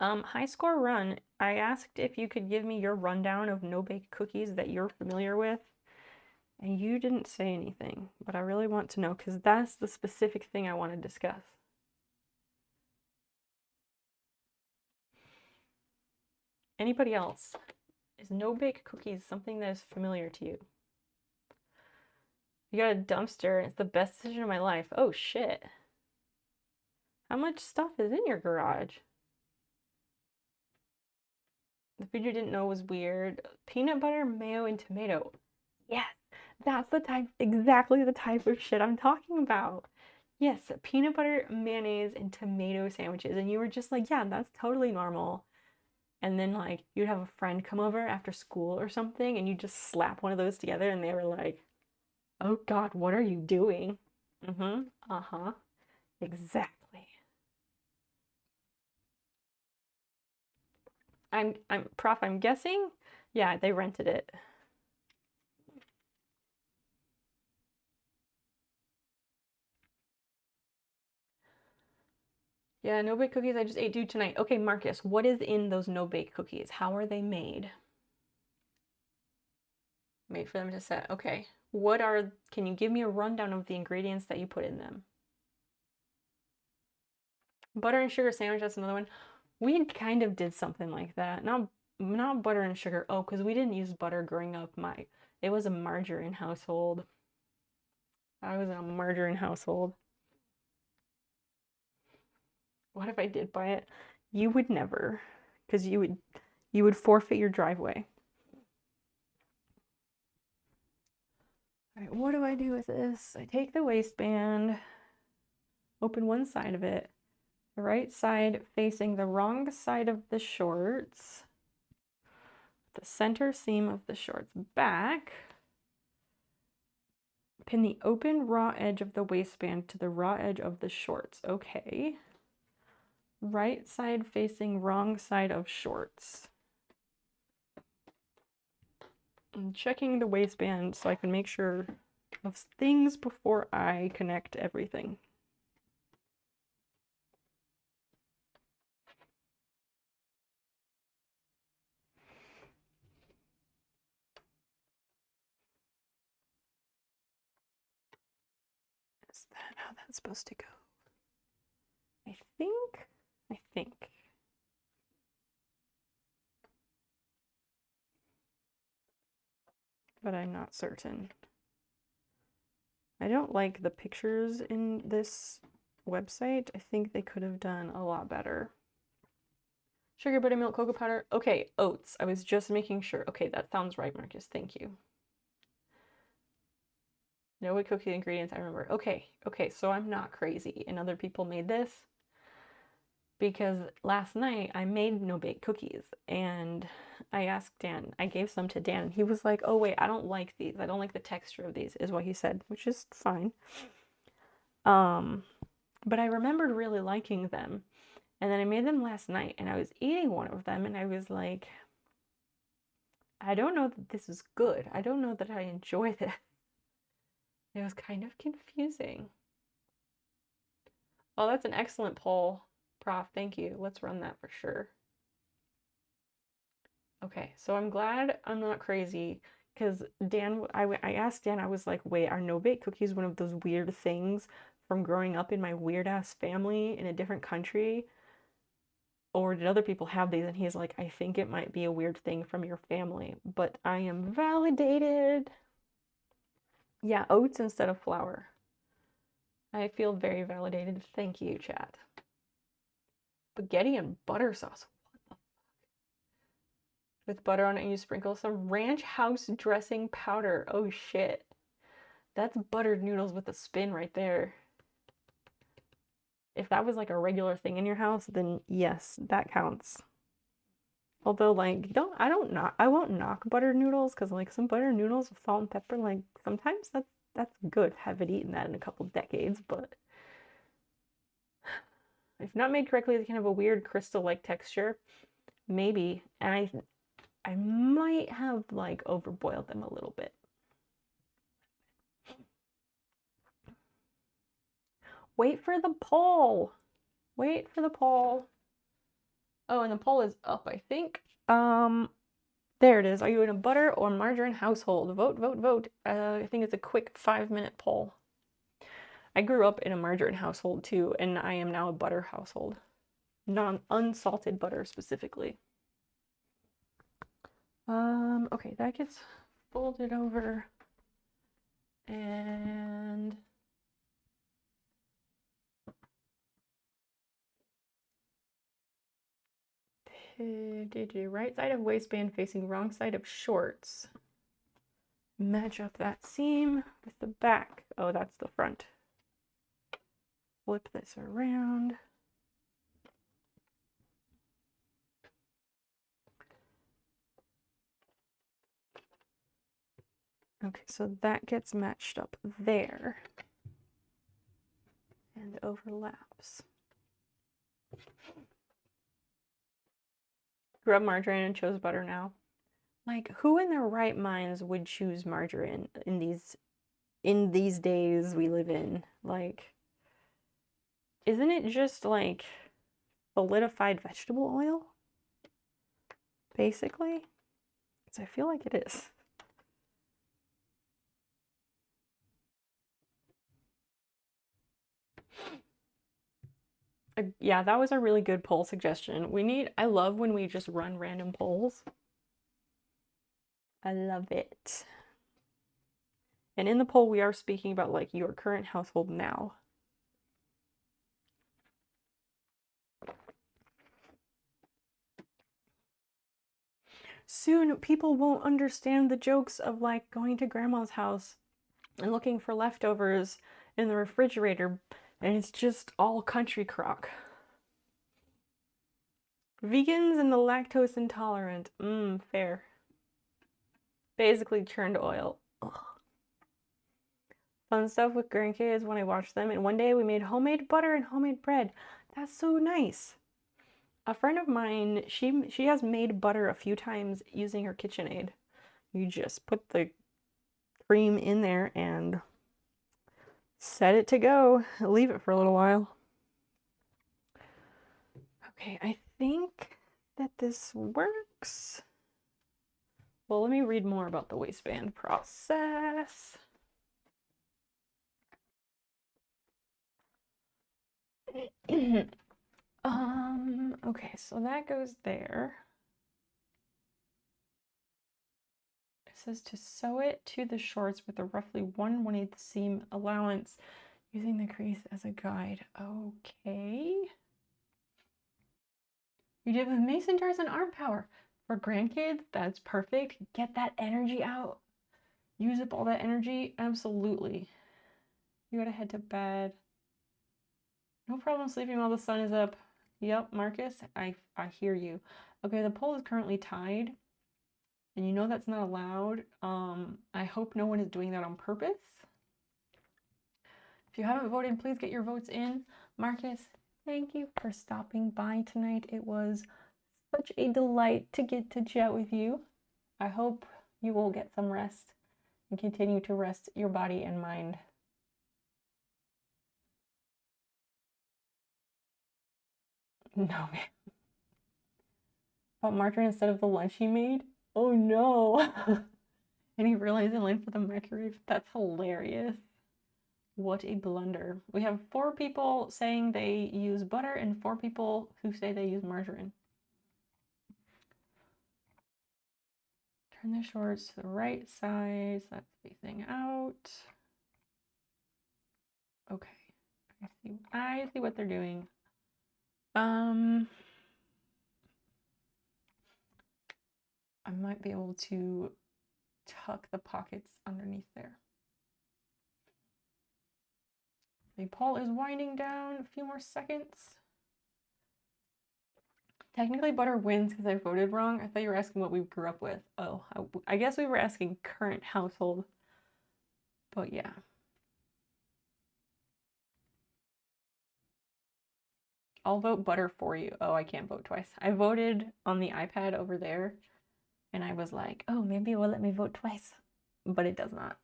High score run. I asked if you could give me your rundown of no-bake cookies that you're familiar with, and you didn't say anything, but I really want to know because that's the specific thing I want to discuss. Anybody else? Is no-bake cookies something that is familiar to you? You got a dumpster, and it's the best decision of my life. Oh shit. How much stuff is in your garage? The food you didn't know was weird. Peanut butter, mayo, and tomato. Yes, that's exactly the type of shit I'm talking about. Yes, peanut butter, mayonnaise, and tomato sandwiches. And you were just like, yeah, that's totally normal. And then, like, you'd have a friend come over after school or something, and you just slap one of those together, and they were like, oh God, what are you doing? Mm-hmm. Uh-huh. Exactly. I'm guessing, yeah, they rented it. Yeah, no-bake cookies I just ate due tonight. Okay, Marcus, what is in those no-bake cookies? How are they made? Made for them to set. Okay. Can you give me a rundown of the ingredients that you put in them? Butter and sugar sandwich, that's another one. We kind of did something like that. Not butter and sugar. Oh, because we didn't use butter growing up. It was a margarine household. I was in a margarine household. What if I did buy it? You would never, because you would forfeit your driveway. All right, what do I do with this? I take the waistband, open one side of it, the right side facing the wrong side of the shorts, the center seam of the shorts back, pin the open raw edge of the waistband to the raw edge of the shorts. Okay. Right side facing wrong side of shorts. I'm checking the waistband so I can make sure of things before I connect everything. Is that how that's supposed to go? I think. But I'm not certain. I don't like the pictures in this website. I think they could have done a lot better. Sugar, buttermilk, cocoa powder. Okay, oats. I was just making sure. Okay, that sounds right, Marcus. Thank you. No way cookie ingredients, I remember. Okay, so I'm not crazy and other people made this because last night I made no-bake cookies and I asked Dan, I gave some to Dan and he was like, oh wait, I don't like these. I don't like the texture of these, is what he said, which is fine. But I remembered really liking them. And then I made them last night and I was eating one of them and I was like, I don't know that this is good. I don't know that I enjoy this. It was kind of confusing. Oh, that's an excellent poll, Prof. Thank you. Let's run that for sure. Okay, so I'm glad I'm not crazy because Dan, I asked Dan, I was like, wait, are no-bake cookies one of those weird things from growing up in my weird-ass family in a different country? Or did other people have these? And he's like, I think it might be a weird thing from your family, but I am validated. Yeah, oats instead of flour. I feel very validated. Thank you, chat. Spaghetti and butter sauce. What the fuck? With butter on it and you sprinkle some ranch house dressing powder. Oh shit. That's buttered noodles with a spin right there. If that was like a regular thing in your house, then yes, that counts. Although like I won't knock buttered noodles because like some buttered noodles with salt and pepper, like sometimes that's good. Haven't eaten that in a couple decades, but if not made correctly, they can have a weird crystal-like texture. Maybe. And I might have like overboiled them a little bit. Wait for the poll. Wait for the poll. Oh, and the poll is up, I think. There it is. Are you in a butter or margarine household? Vote, vote, vote. I think it's a quick 5-minute poll. I grew up in a margarine household too, and I am now a butter household. Unsalted butter specifically. Okay, that gets folded over. And right side of waistband facing wrong side of shorts. Match up that seam with the back. Oh, that's the front. Flip this around. Okay, so that gets matched up there and overlaps. Grew up margarine and chose butter now. Like, who in their right minds would choose margarine in these days we live in? Like, isn't it just like solidified vegetable oil? Basically? Because I feel like it is. Yeah, that was a really good poll suggestion. I love when we just run random polls. I love it. And in the poll, we are speaking about like your current household now. Soon, people won't understand the jokes of like going to grandma's house and looking for leftovers in the refrigerator, and it's just all country crock. Vegans and the lactose intolerant. Fair. Basically churned oil. Ugh. Fun stuff with grandkids when I watch them. And one day we made homemade butter and homemade bread. That's so nice. A friend of mine, she has made butter a few times using her KitchenAid. You just put the cream in there and set it to go. Leave it for a little while. Okay, I think that this works. Well, let me read more about the waistband process. Okay, so that goes there. It says to sew it to the shorts with a roughly 1/1/8 seam allowance using the crease as a guide. Okay. You did with mason jars and arm power. For grandkids, that's perfect. Get that energy out. Use up all that energy. Absolutely. You gotta head to bed. No problem sleeping while the sun is up. Yep, Marcus, I hear you. Okay, the poll is currently tied. And you know that's not allowed. I hope no one is doing that on purpose. If you haven't voted, please get your votes in. Marcus, thank you for stopping by tonight. It was such a delight to get to chat with you. I hope you will get some rest and continue to rest your body and mind. No, man. About margarine instead of the lunch he made? Oh no. And he realized in line for the microwave. That's hilarious. What a blunder. We have 4 people saying they use butter and 4 people who say they use margarine. Turn the shorts to the right size. That's facing out. Okay. I see what they're doing. I might be able to tuck the pockets underneath there. The poll is winding down. A few more seconds. Technically, butter wins because I voted wrong. I thought you were asking what we grew up with. Oh, I guess we were asking current household. But yeah. I'll vote butter for you. Oh, I can't vote twice. I voted on the iPad over there, and I was like, oh, maybe it will let me vote twice. But it does not.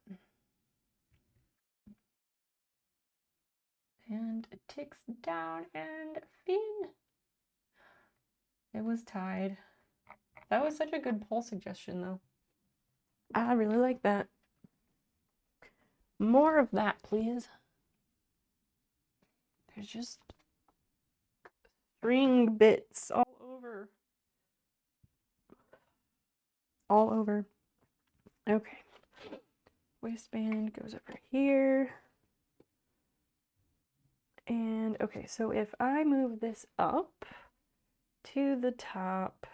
And it ticks down and fin. It was tied. That was such a good poll suggestion, though. I really like that. More of that, please. There's just string bits all over. All over. Okay. Waistband goes over here. And okay, so if I move this up to the top,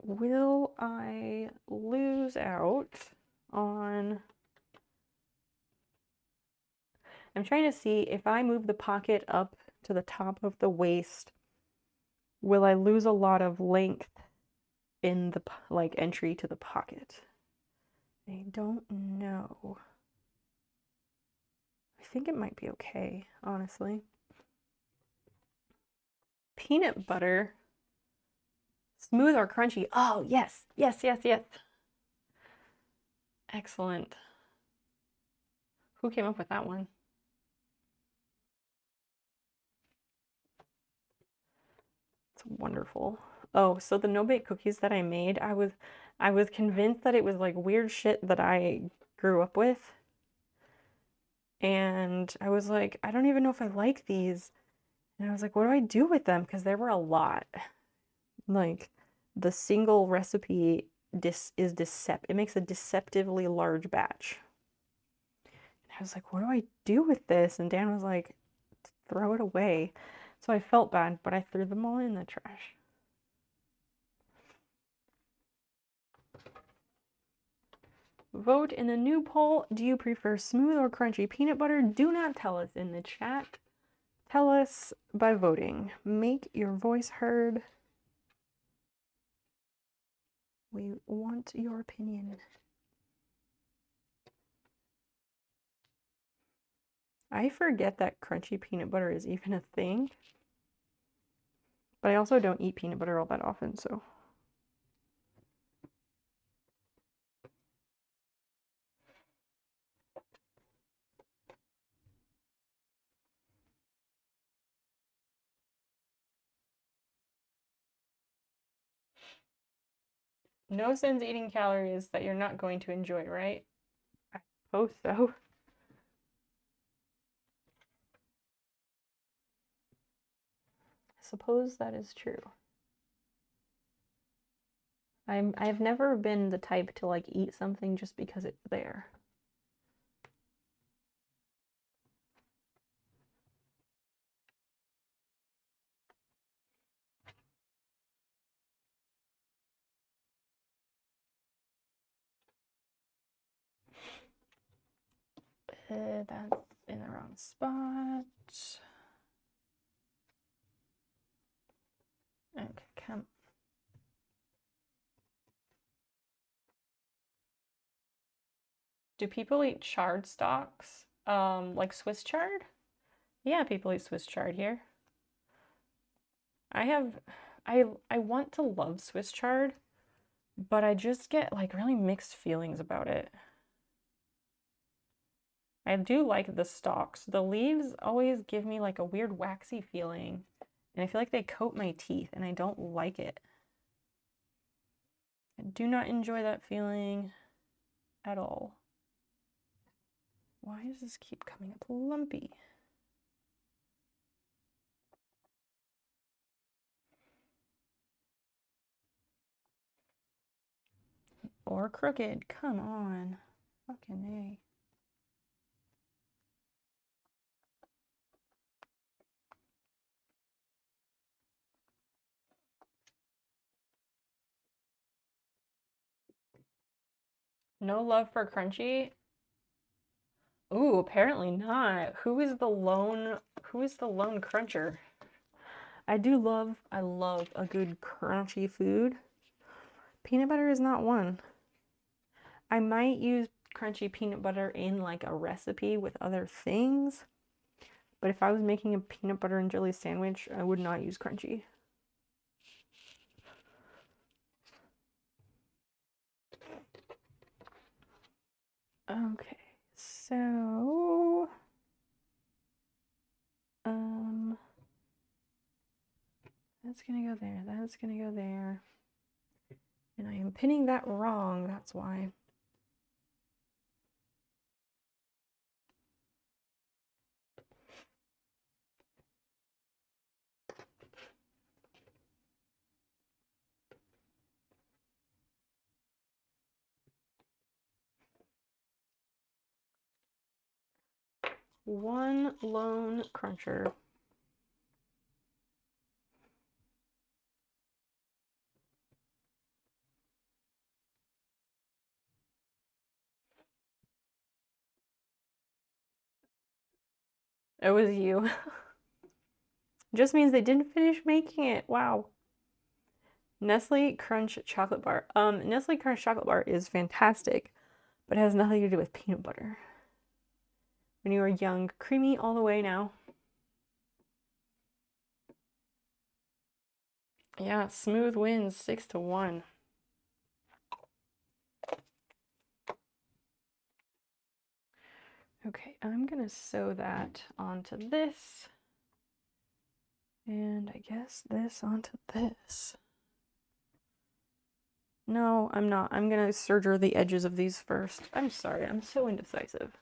will I lose out on... I'm trying to see if I move the pocket up to the top of the waist, will I lose a lot of length in the like entry to the pocket? I don't know. I think it might be okay, honestly. Peanut butter, smooth or crunchy? Oh, yes, yes, yes, yes. Excellent. Who came up with that one? It's wonderful. Oh, so the no-bake cookies that I made, I was convinced that it was like weird shit that I grew up with. And I was like, I don't even know if I like these. And I was like, what do I do with them? Because there were a lot. Like the single recipe it makes a deceptively large batch. And I was like, what do I do with this? And Dan was like, throw it away. So I felt bad, but I threw them all in the trash. Vote in the new poll. Do you prefer smooth or crunchy peanut butter? Do not tell us in the chat. Tell us by voting. Make your voice heard. We want your opinion. I forget that crunchy peanut butter is even a thing. But I also don't eat peanut butter all that often, so. No sense eating calories that you're not going to enjoy, right? I suppose so. I suppose that is true. I've never been the type to like eat something just because it's there. That's in the wrong spot. Okay, come. Do people eat chard stalks? Like Swiss chard? Yeah, people eat Swiss chard here. I want to love Swiss chard, but I just get like really mixed feelings about it. I do like the stalks. The leaves always give me like a weird waxy feeling, and I feel like they coat my teeth, and I don't like it. I do not enjoy that feeling at all. Why does this keep coming up lumpy? Or crooked. Come on. Fucking A. No love for crunchy? Ooh, apparently not. Who is the lone cruncher? I love a good crunchy food. Peanut butter is not one. I might use crunchy peanut butter in like a recipe with other things, but if I was making a peanut butter and jelly sandwich, I would not use crunchy. Okay, so that's gonna go there, that's gonna go there. And I am pinning that wrong, that's why. One lone cruncher. It was you. Just means they didn't finish making it. Wow. Nestle Crunch Chocolate Bar. Nestle Crunch Chocolate Bar is fantastic, but it has nothing to do with peanut butter. When you were young, creamy all the way now. Yeah, smooth wins 6-1. Okay, I'm gonna sew that onto this. And I guess this onto this. No, I'm not. I'm gonna serger the edges of these first. I'm sorry, I'm so indecisive.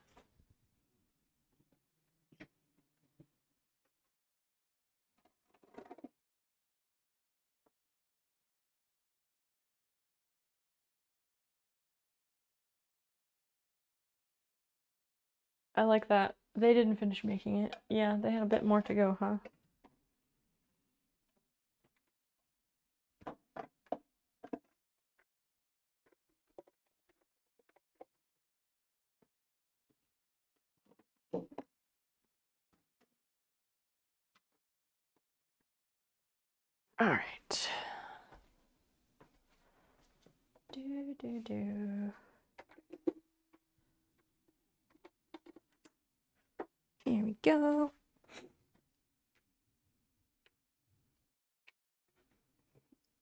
I like that. They didn't finish making it. Yeah, they had a bit more to go, huh? All right. Here we go.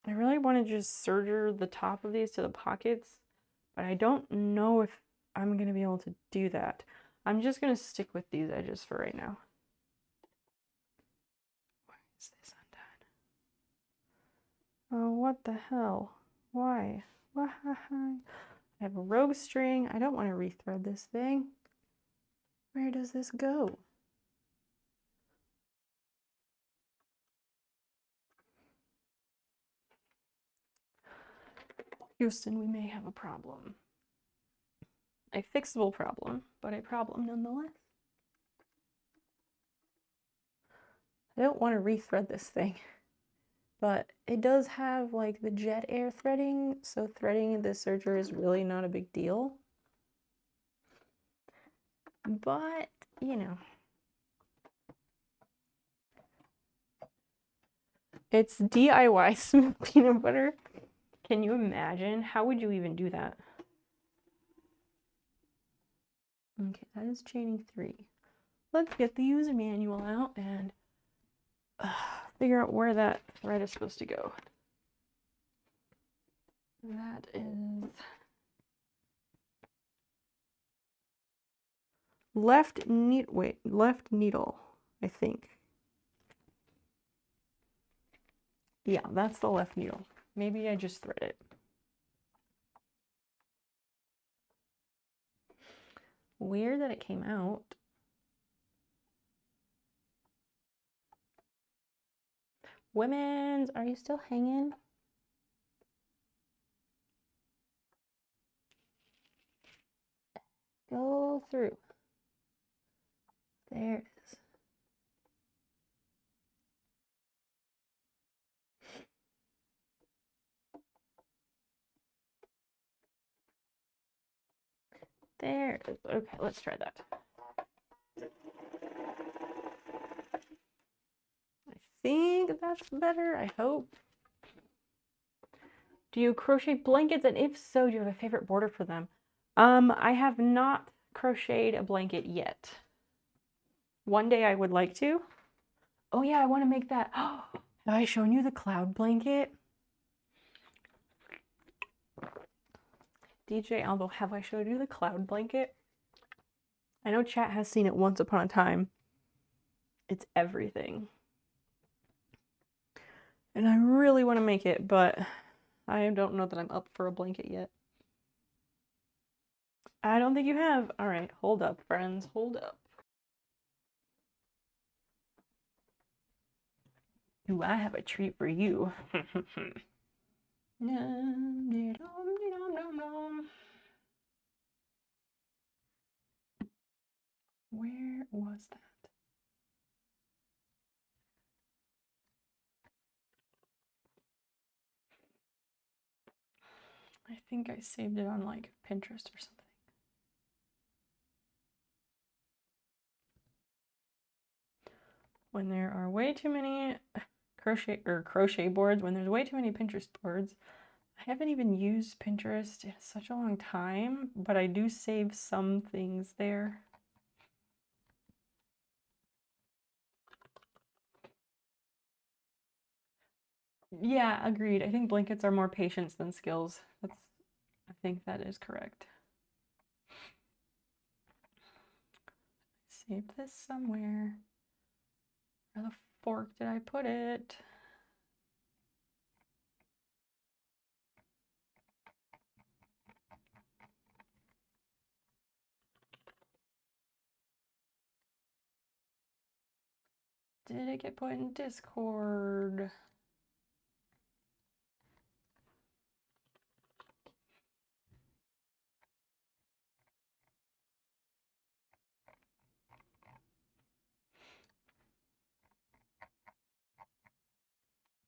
I really want to just serger the top of these to the pockets, but I don't know if I'm going to be able to do that. I'm just going to stick with these edges for right now. Why is this undone? Oh, what the hell? Why? Why? I have a rogue string. I don't want to rethread this thing. Where does this go? Houston, we may have a problem. A fixable problem, but a problem nonetheless. I don't want to rethread this thing, but it does have like the jet air threading, so threading the serger is really not a big deal. But, you know, it's DIY smooth peanut butter. Can you imagine? How would you even do that? Okay, that is chaining 3. Let's get the user manual out and figure out where that thread is supposed to go. That is left needle, I think. Yeah, that's the left needle. Maybe I just thread it. Weird that it came out. Women's, are you still hanging? Go through. There it is. There it is. Okay, let's try that. I think that's better, I hope. Do you crochet blankets? And if so, do you have a favorite border for them? I have not crocheted a blanket yet. One day I would like to. Oh yeah, I want to make that. Have I shown you the cloud blanket? DJ Albo, have I showed you the cloud blanket? I know chat has seen it once upon a time. It's everything. And I really want to make it, but I don't know that I'm up for a blanket yet. I don't think you have. All right, hold up, friends, hold up. Do I have a treat for you? Where was that? I think I saved it on like Pinterest or something. When there are way too many crochet boards, when there's way too many Pinterest boards, I haven't even used Pinterest in such a long time, but I do save some things there. Yeah, agreed. I think blankets are more patience than skills. I think that is correct. Save this somewhere. Where the fork did I put it? Did it get put in Discord?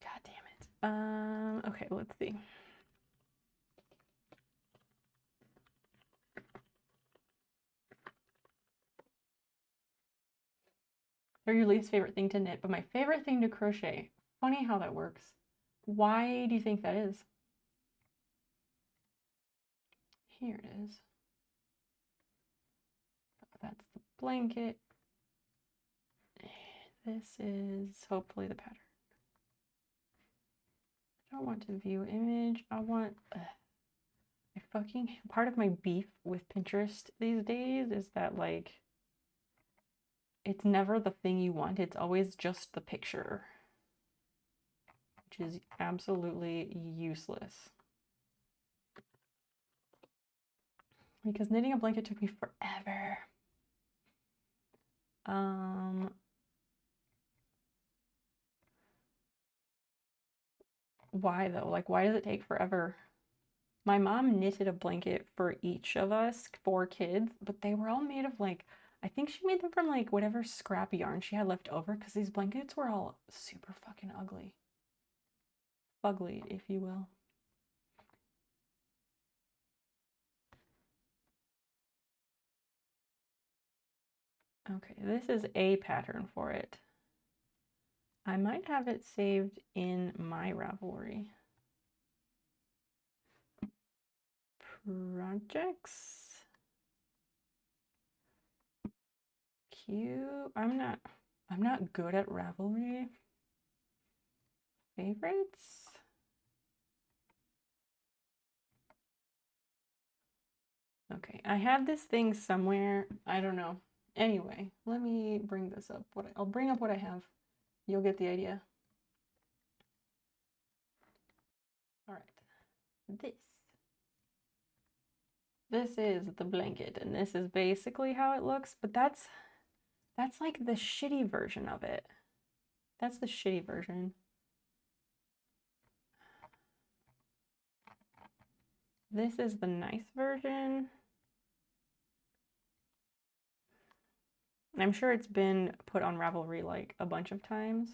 God damn it. Okay, let's see. They're your least favorite thing to knit, but my favorite thing to crochet. Funny how that works. Why do you think that is? Here it is. That's the blanket. This is hopefully the pattern. I don't want to view image. I want... I fucking... Part of my beef with Pinterest these days is that, like, it's never the thing you want. It's always just the picture, which is absolutely useless. Because knitting a blanket took me forever. Why though? Like, why does it take forever? My mom knitted a blanket for each of us, 4 kids, but they were all made of like, I think she made them from like whatever scrap yarn she had left over because these blankets were all super fucking ugly. Fugly, if you will. Okay, this is a pattern for it. I might have it saved in my Ravelry. Projects. Cute. I'm not good at Ravelry. Favorites. Okay, I have this thing somewhere. I don't know. Anyway, let me bring this up. I'll bring up what I have. You'll get the idea. All right. This is the blanket, and this is basically how it looks, but that's like the shitty version of it. That's the shitty version. This is the nice version. I'm sure it's been put on Ravelry like a bunch of times.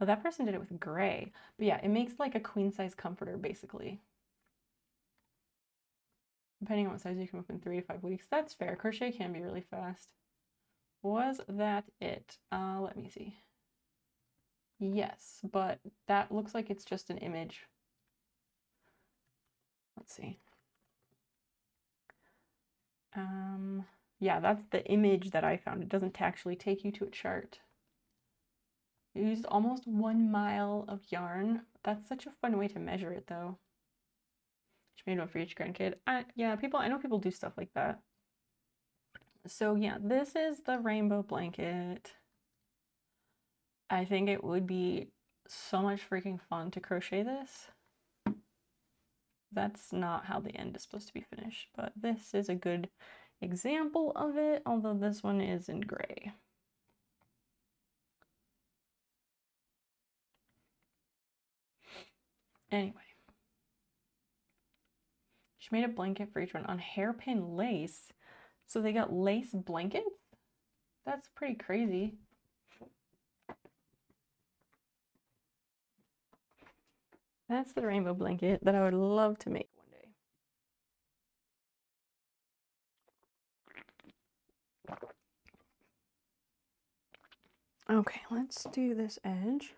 Oh, that person did it with gray. But yeah, it makes like a queen size comforter basically. Depending on what size you come up in 3 to 5 weeks. That's fair. Crochet can be really fast. Was that it? Let me see. Yes, but that looks like it's just an image. Let's see. Yeah, that's the image that I found. It doesn't actually take you to a chart. You used almost 1 mile of yarn. That's such a fun way to measure it, though. She made one for each grandkid. Yeah, I know people do stuff like that. So yeah, this is the rainbow blanket. I think it would be so much freaking fun to crochet this. That's not how the end is supposed to be finished, but this is a good example of it, although this one is in gray. Anyway, she made a blanket for each one on hairpin lace. So they got lace blankets? That's pretty crazy. That's the rainbow blanket that I would love to make one day. Okay, let's do this edge.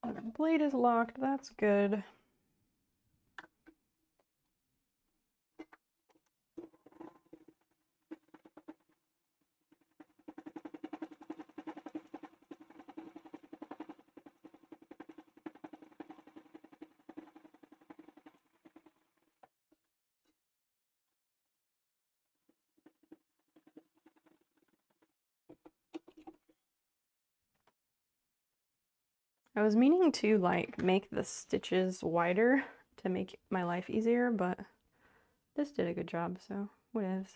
The blade is locked, that's good. I was meaning to like make the stitches wider to make my life easier, but this did a good job, so what is?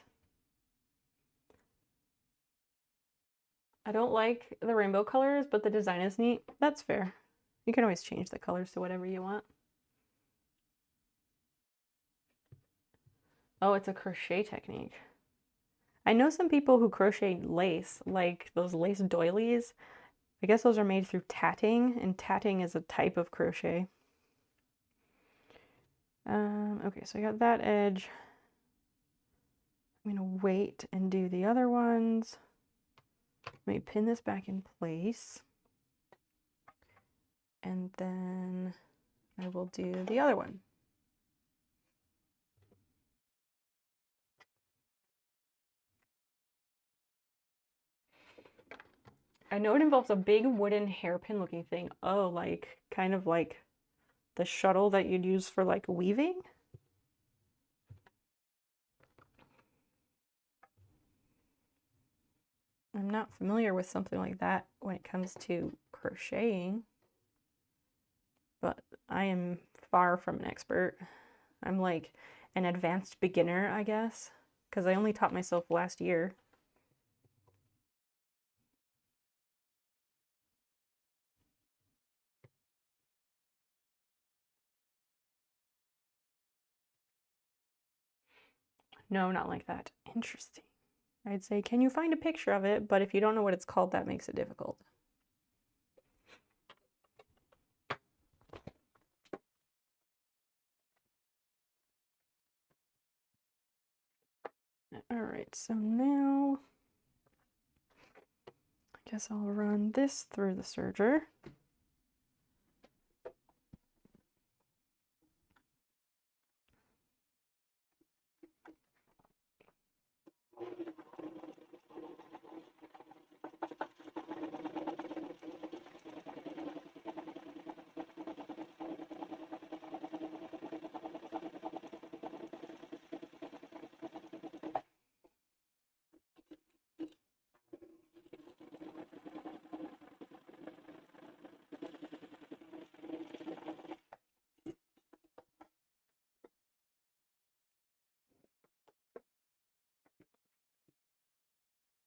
I don't like the rainbow colors, but the design is neat. That's fair. You can always change the colors to whatever you want. Oh, it's a crochet technique. I know some people who crochet lace, like those lace doilies. I guess those are made through tatting, and tatting is a type of crochet. Okay, so I got that edge. I'm gonna wait and do the other ones. Let me pin this back in place. And then I will do the other one. I know it involves a big wooden hairpin looking thing. Oh, like kind of like the shuttle that you'd use for like weaving. I'm not familiar with something like that when it comes to crocheting, but I am far from an expert. I'm like an advanced beginner, I guess, because I only taught myself last year. No, not like that. Interesting. I'd say, can you find a picture of it? But if you don't know what it's called, that makes it difficult. All right, so now I guess I'll run this through the serger.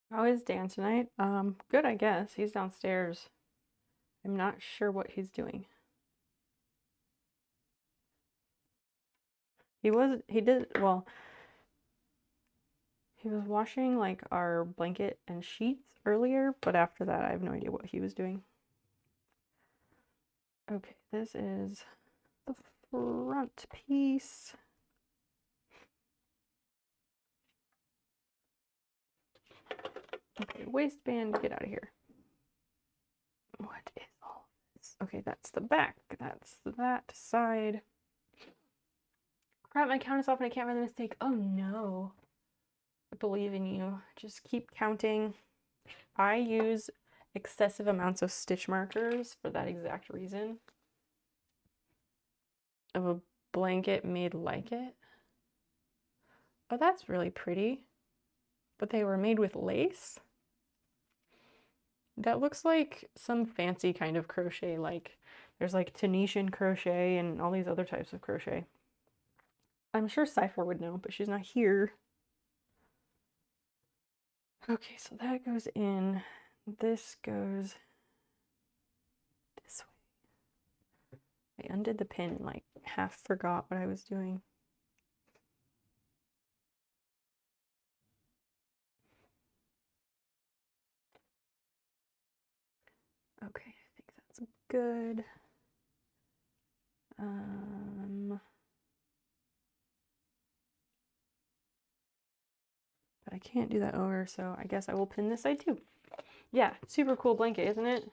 How is Dan tonight? Good, I guess. He's downstairs. I'm not sure what he's doing. Well, he was washing like our blanket and sheets earlier, but after that, I have no idea what he was doing. Okay, this is the front piece. Okay, waistband, get out of here. What is all this? Okay, that's the back. That's that side. Crap, my count is off and I can't find the mistake. Oh no. I believe in you. Just keep counting. I use excessive amounts of stitch markers for that exact reason. Of a blanket made like it. Oh, that's really pretty. But they were made with lace? That looks like some fancy kind of crochet, like there's like Tunisian crochet and all these other types of crochet. I'm sure Cypher would know, but she's not here. Okay, so that goes in. This goes this way. I undid the pin and like half forgot what I was doing. Okay, I think that's good. But I can't do that over, so I guess I will pin this side too. Yeah, super cool blanket, isn't it?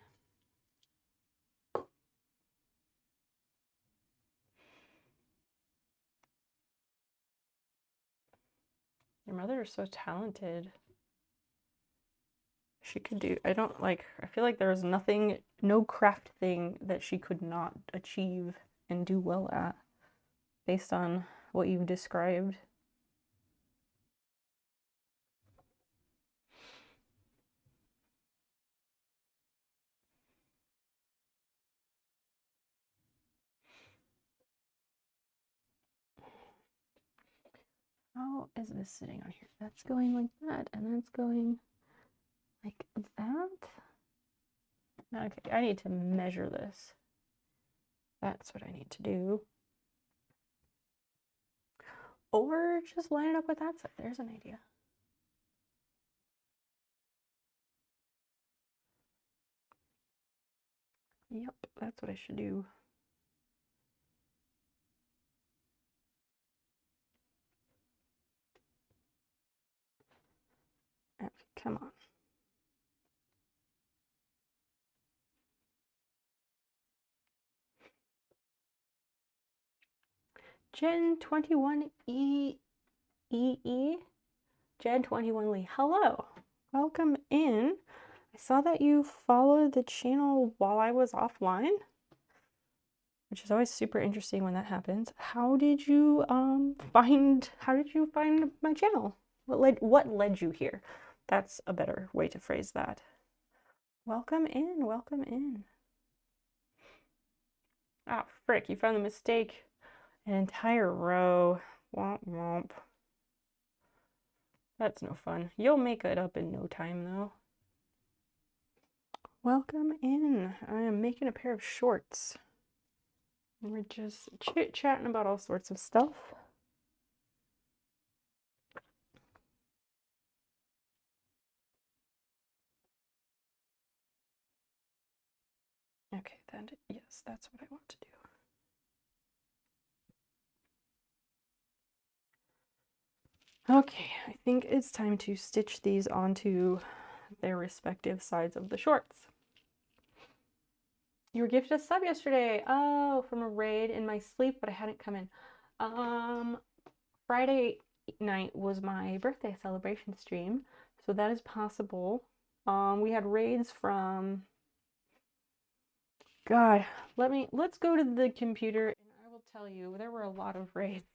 Your mother is so talented. She could do, I feel like there was nothing, no craft thing that she could not achieve and do well at based on what you've described. How is this sitting on here? That's going like that, and that's going like that. Okay, I need to measure this. That's what I need to do. Or just line it up with that side. There's an idea. Yep, that's what I should do. Okay, come on. Gen 21 Gen 21 Lee. Hello. Welcome in. I saw that you followed the channel while I was offline, which is always super interesting when that happens. How did you find my channel? What led you here? That's a better way to phrase that. Welcome in, welcome in. Ah, frick, you found the mistake. An entire row. Womp womp. That's no fun. You'll make it up in no time, though. Welcome in. I am making a pair of shorts. We're just chit-chatting about all sorts of stuff. Okay, then, yes, that's what I want to do. Okay, I think it's time to stitch these onto their respective sides of the shorts. You were gifted a sub yesterday. Oh, from a raid in my sleep, but I hadn't come in. Friday night was my birthday celebration stream, so that is possible. We had raids from... God, let's go to the computer and I will tell you, there were a lot of raids.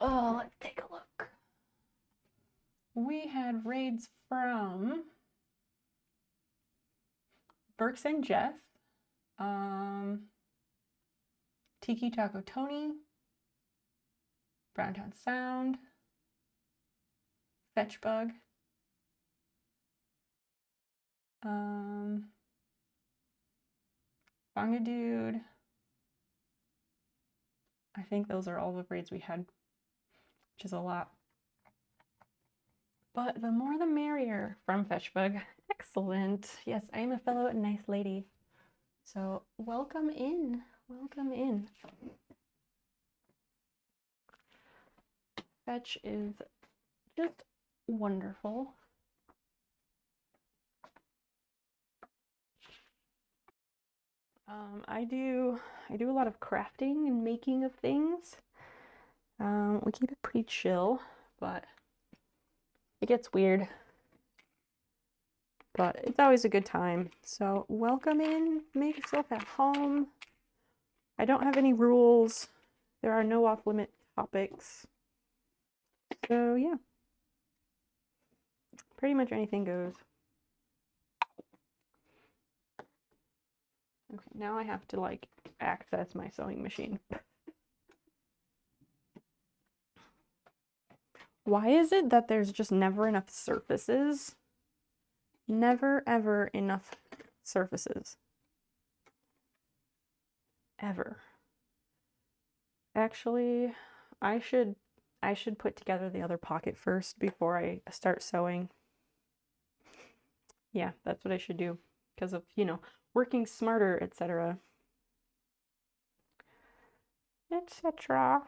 Oh, let's take a look. We had raids from Burks and Jeff, Tiki Taco Tony, Browntown Sound, Fetchbug, Bunga Dude. I think those are all the raids we had, which is a lot. But the more the merrier from Fetchbug. Excellent. Yes, I am a fellow nice lady. So welcome in. Welcome in. Fetch is just wonderful. I do a lot of crafting and making of things. We keep it pretty chill, but it gets weird. But it's always a good time. So welcome in, make yourself at home. I don't have any rules. There are no off-limit topics. So yeah, pretty much anything goes. Okay, now I have to like access my sewing machine. Why is it that there's just never enough surfaces? Never ever enough surfaces. Ever. Actually, I should put together the other pocket first before I start sewing. Yeah, that's what I should do because of, you know, working smarter, etc. etc.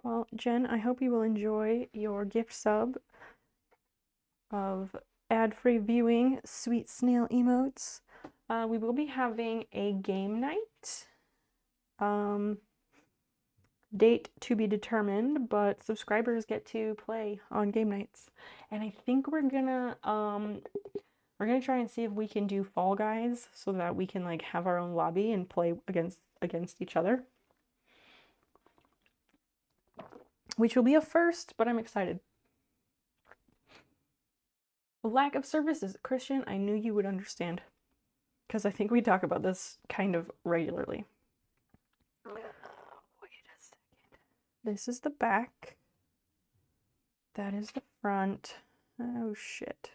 Well, Jen, I hope you will enjoy your gift sub of ad-free viewing sweet snail emotes. We will be having a game night. Date to be determined, but subscribers get to play on game nights. And I think we're gonna try and see if we can do Fall Guys so that we can like have our own lobby and play against each other. Which will be a first, but I'm excited. Lack of services. Christian, I knew you would understand. Because I think we talk about this kind of regularly. This is the back. That is the front. Oh shit.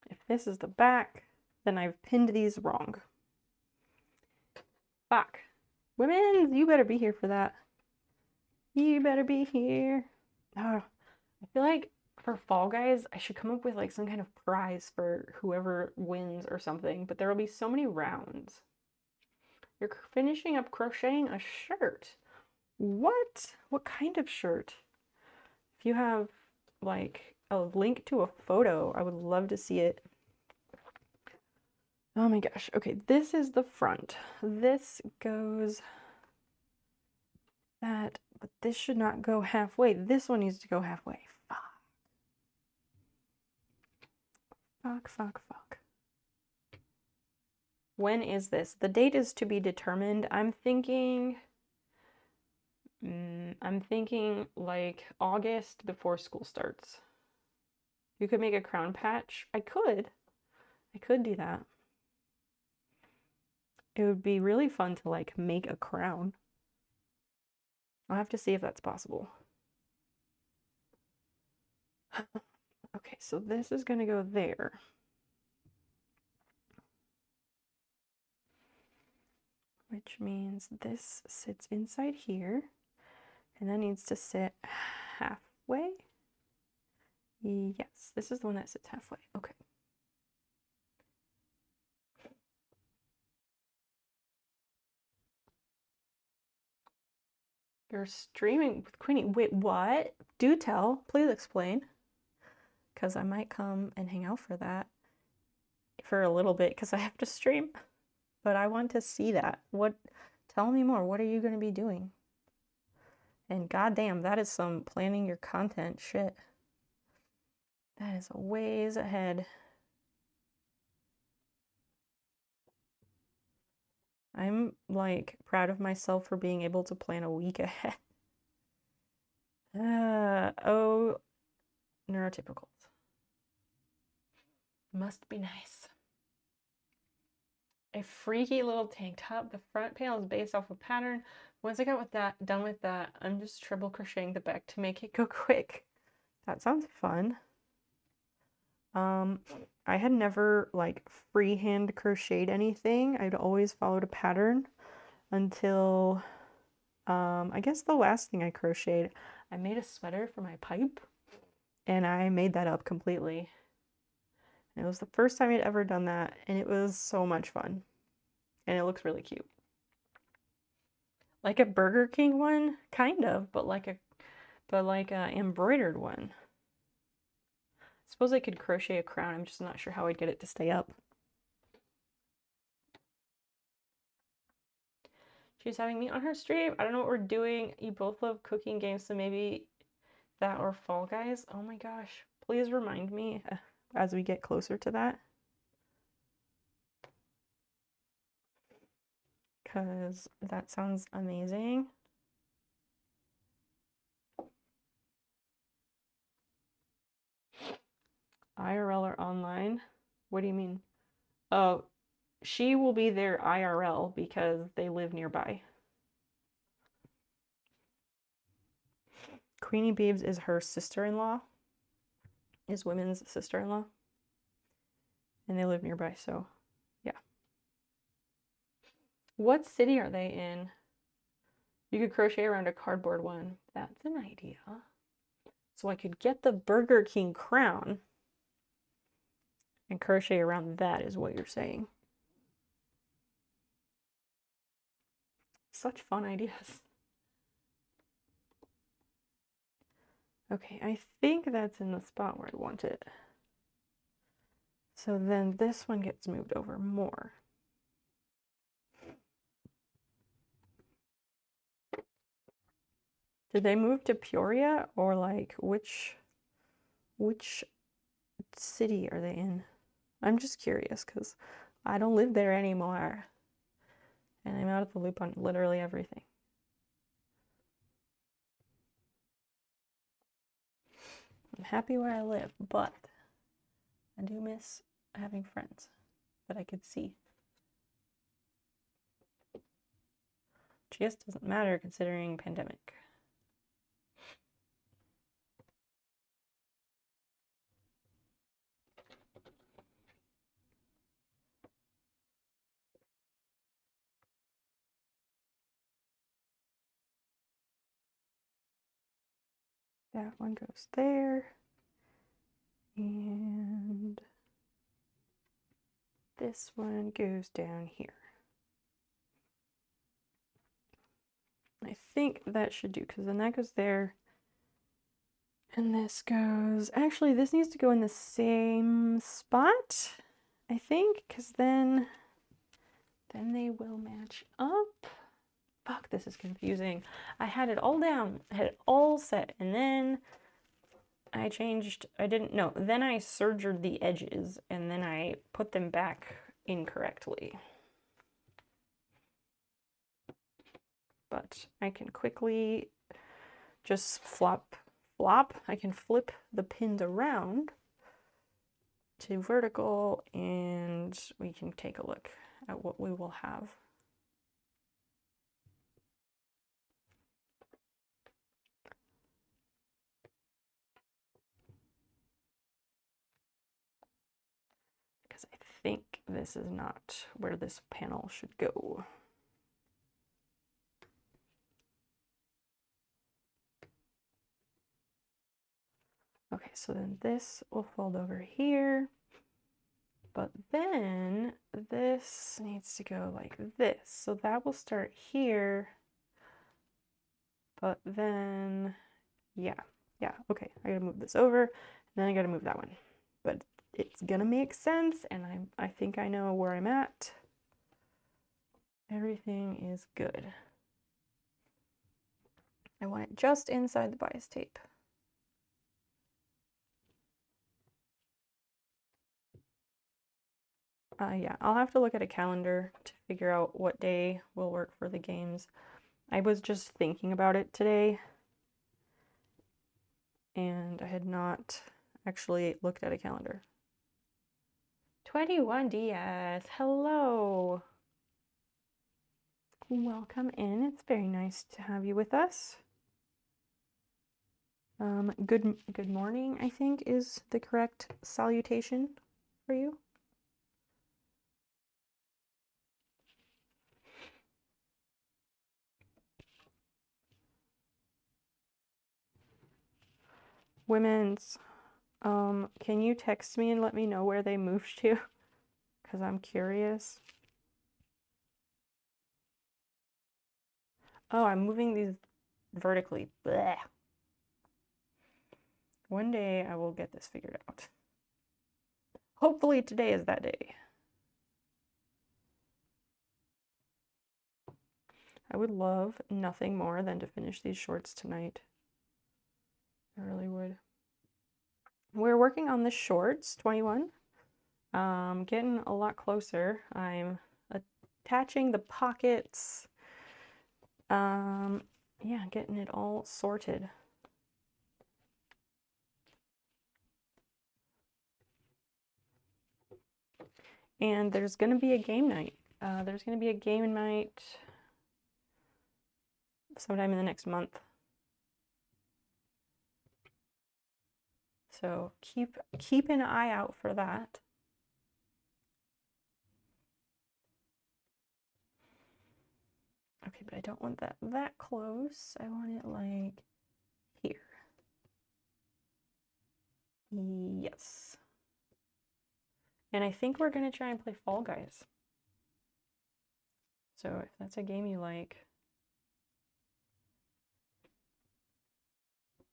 If this is the back, then I've pinned these wrong. Fuck. Women, you better be here for that. You better be here. Oh, I feel like for Fall Guys, I should come up with like some kind of prize for whoever wins or something, but there will be so many rounds. You're finishing up crocheting a shirt. What? What kind of shirt? If you have like a link to a photo, I would love to see it. Oh my gosh. Okay, this is the front. This goes that, but this should not go halfway. This one needs to go halfway. Fuck. Fuck, fuck, fuck. When is this? The date is to be determined. I'm thinking like August before school starts. You could make a crown patch. I could do that. It would be really fun to like make a crown. I'll have to see if that's possible. Okay, so this is gonna go there. Which means this sits inside here, and that needs to sit halfway. Yes, this is the one that sits halfway. Okay. You're streaming with Queenie. Wait, what? Do tell. Please explain. Because I might come and hang out for that for a little bit because I have to stream. But I want to see that. What? Tell me more. What are you going to be doing? And goddamn, that is some planning your content shit. That is a ways ahead. I'm like proud of myself for being able to plan a week ahead. Oh, neurotypicals. Must be nice. A freaky little tank top. The front panel is based off a pattern. Once I got done with that, I'm just triple crocheting the back to make it go quick. That sounds fun. I had never like freehand crocheted anything. I'd always followed a pattern until I guess the last thing I crocheted, I made a sweater for my pipe and I made that up completely. And it was the first time I'd ever done that and it was so much fun. And it looks really cute. Like a Burger King one, kind of, but like a embroidered one. I suppose I could crochet a crown. I'm just not sure how I'd get it to stay up. She's having me on her stream. I don't know what we're doing. You both love cooking games, so maybe that or Fall Guys. Oh my gosh. Please remind me as we get closer to that. Because that sounds amazing. IRL or online? What do you mean? Oh, she will be there IRL because they live nearby. Queenie Babes is her sister-in-law, is Women's sister-in-law. And they live nearby, so yeah. What city are they in? You could crochet around a cardboard one. That's an idea. So I could get the Burger King crown and crochet around that is what you're saying. Such fun ideas. Okay, I think that's in the spot where I want it. So then this one gets moved over more. Did they move to Peoria or like which city are they in? I'm just curious because I don't live there anymore. And I'm out of the loop on literally everything. I'm happy where I live, but I do miss having friends that I could see. GS doesn't matter considering pandemic. That one goes there. And this one goes down here. I think that should do, because then that goes there. And this goes, actually this needs to go in the same spot, I think, because then they will match up. Fuck, this is confusing. I had it all down, I had it all set, and then I changed, then I sergered the edges, and then I put them back incorrectly. But I can quickly just flop, I can flip the pins around to vertical, and we can take a look at what we will have. Because I think this is not where this panel should go. Okay, so then this will fold over here, but then this needs to go like this. So that will start here, but then, yeah, okay, I gotta move this over, and then I gotta move that one. But it's gonna make sense, and I think I know where I'm at. Everything is good. I want it just inside the bias tape. Yeah, I'll have to look at a calendar to figure out what day will work for the games. I was just thinking about it today, and I had not actually looked at a calendar. 21 DS, hello. Welcome in. It's very nice to have you with us. Good morning, I think, is the correct salutation for you. Women's, can you text me and let me know where they moved to? Because I'm curious. Oh, I'm moving these vertically. Blech. One day I will get this figured out. Hopefully today is that day. I would love nothing more than to finish these shorts tonight. I really would. We're working on the shorts, 21. Getting a lot closer. I'm attaching the pockets. Yeah, getting it all sorted. And there's going to be a game night. There's going to be a game night sometime in the next month. So keep an eye out for that. Okay, but I don't want that close. I want it like here. Yes. And I think we're going to try and play Fall Guys. So if that's a game you like,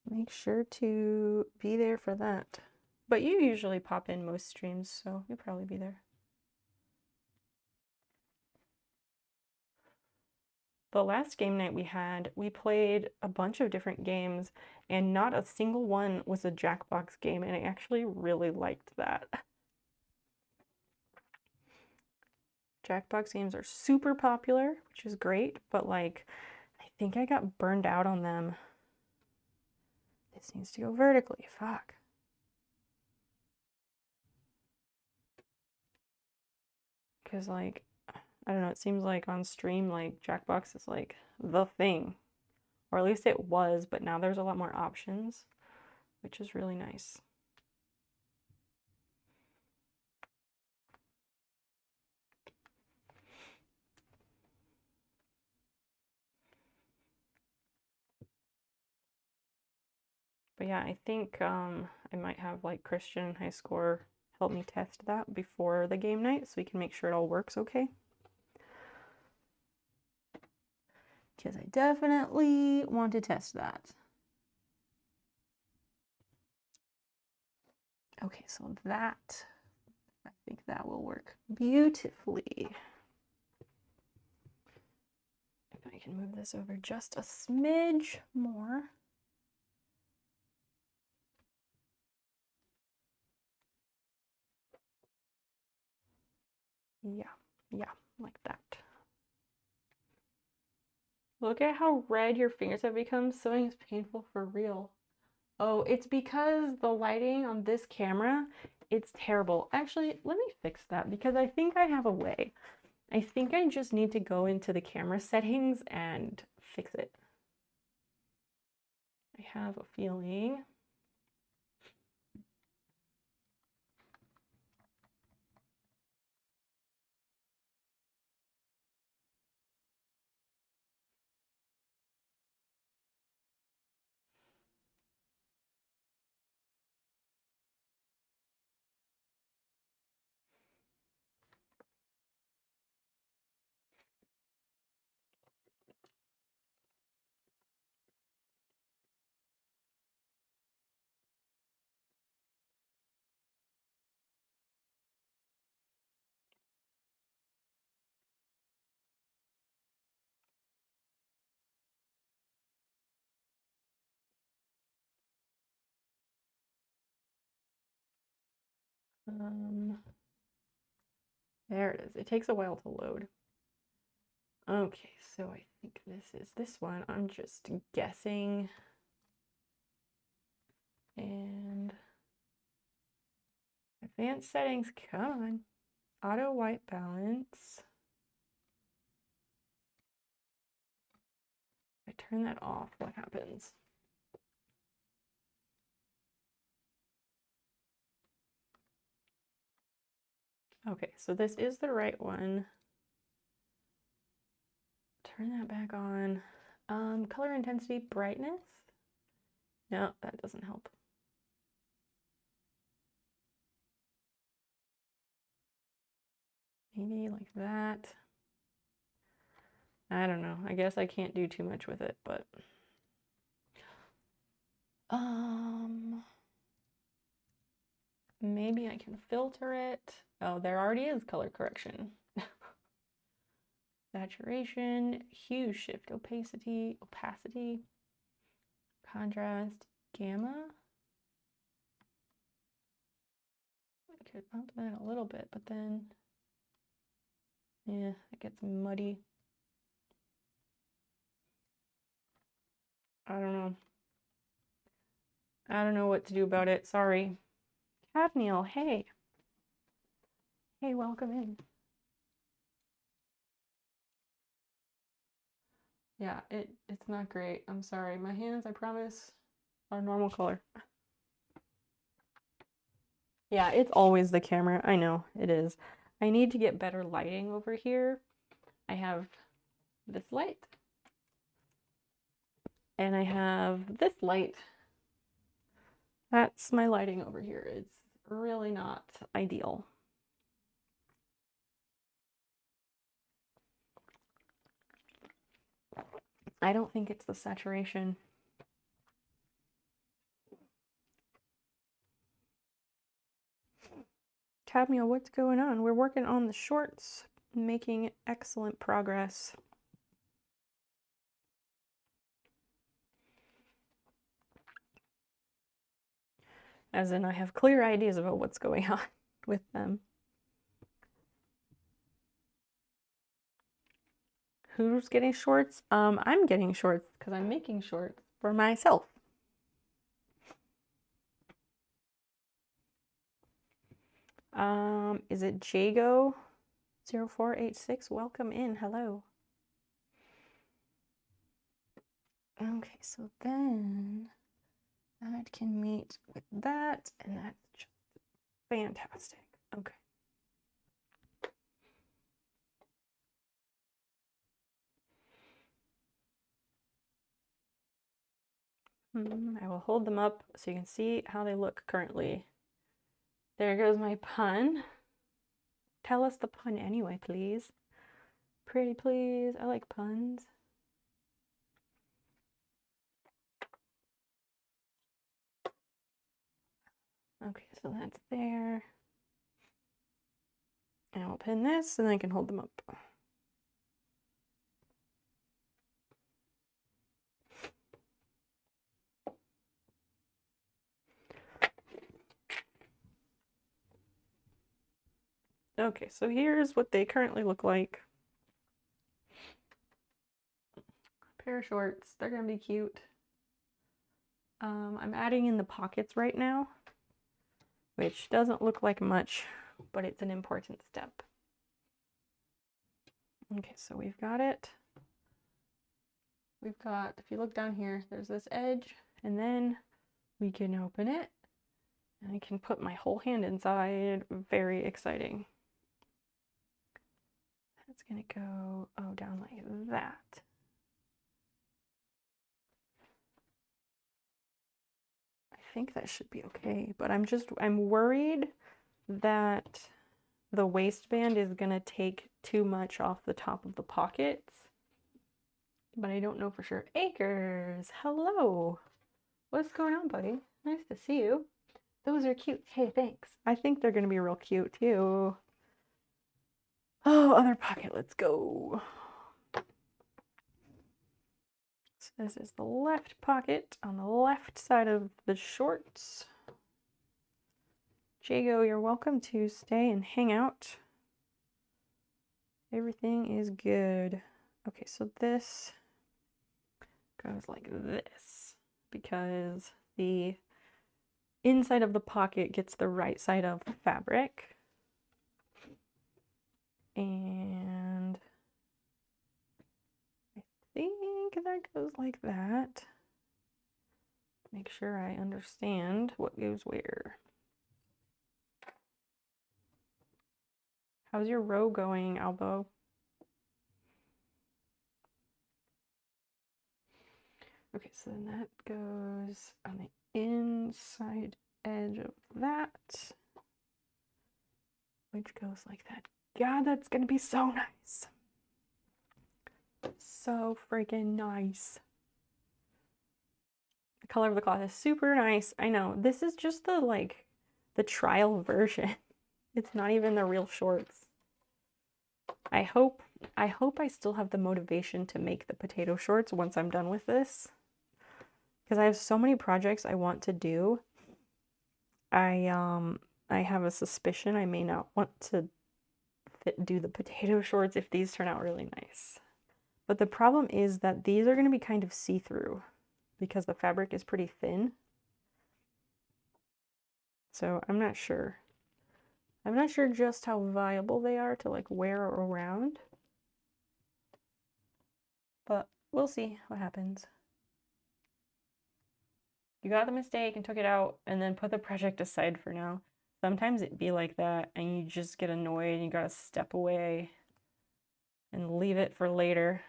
make sure to be there for that. But you usually pop in most streams, so you'll probably be there. The last game night we played a bunch of different games, and not a single one was a Jackbox game, and I actually really liked that. Jackbox games are super popular, which is great, but like, I think I got burned out on them. This needs to go vertically, fuck. Because like, I don't know, it seems like on stream, like Jackbox is like the thing. Or at least it was, but now there's a lot more options, which is really nice. But yeah, I think I might have like Christian High Score help me test that before the game night so we can make sure it all works okay. Because I definitely want to test that. Okay, so that, I think that will work beautifully. If I can move this over just a smidge more. Yeah, like that. Look at how red your fingers have become. Sewing is painful for real. Oh, it's because the lighting on this camera, it's terrible. Actually, let me fix that because I think I have a way. I think I just need to go into the camera settings and fix it. I have a feeling. There it is. It takes a while to load. Okay, so I think this is this one. I'm just guessing. And advanced settings, come on. Auto white balance. If I turn that off, what happens? Okay, so this is the right one. Turn that back on. Color intensity, brightness. No, that doesn't help. Maybe like that. I don't know. I guess I can't do too much with it, but maybe I can filter it. Oh, there already is color correction. Saturation, hue shift, opacity, contrast, gamma. I could up that a little bit, but then, yeah, it gets muddy. I don't know. I don't know what to do about it. Sorry. Cadmiel, hey. Hey, welcome in. Yeah, it's not great. I'm sorry. My hands, I promise, are normal color. Yeah, it's always the camera. I know, it is. I need to get better lighting over here. I have this light. And I have this light. That's my lighting over here. It's really not ideal. I don't think it's the saturation. Cadmiel, what's going on? We're working on the shorts, making excellent progress. As in, I have clear ideas about what's going on with them. Who's getting shorts? I'm getting shorts because I'm making shorts for myself. Is it Jago 0486, welcome in. Hello. Okay, so then that can meet with that, and that's just fantastic. Okay. I will hold them up so you can see how they look currently. There goes my pun. Tell us the pun anyway, please. Pretty please. I like puns. Okay, so that's there. And I'll pin this, and then I can hold them up. Okay, so here's what they currently look like. Pair of shorts. They're gonna be cute. I'm adding in the pockets right now, which doesn't look like much, but it's an important step. Okay, so we've got it. We've got, if you look down here, there's this edge, and then we can open it, and I can put my whole hand inside. Very exciting. That's gonna go, oh, down like that. I think that should be okay, but I'm worried that the waistband is gonna take too much off the top of the pockets, but I don't know for sure. Acres, hello. What's going on, buddy? Nice to see you. Those are cute. Hey, thanks. I think they're gonna be real cute too. Oh, other pocket, let's go. So this is the left pocket on the left side of the shorts. Jago, you're welcome to stay and hang out. Everything is good. Okay, so this goes like this because the inside of the pocket gets the right side of the fabric. And I think that goes like that. Make sure I understand what goes where. How's your row going, Albo? Okay, so then that goes on the inside edge of that, which goes like that. God, that's gonna be so nice. So freaking nice. The color of the cloth is super nice. I know, this is just the trial version. It's not even the real shorts. I hope I still have the motivation to make the potato shorts once I'm done with this, because I have so many projects I want to do. I have a suspicion I may not want to do the potato shorts if these turn out really nice. But the problem is that these are going to be kind of see-through because the fabric is pretty thin. So I'm not sure. I'm not sure just how viable they are to like wear around. But we'll see what happens. You got the mistake and took it out and then put the project aside for now. Sometimes it'd be like that and you just get annoyed and you gotta step away and leave it for later.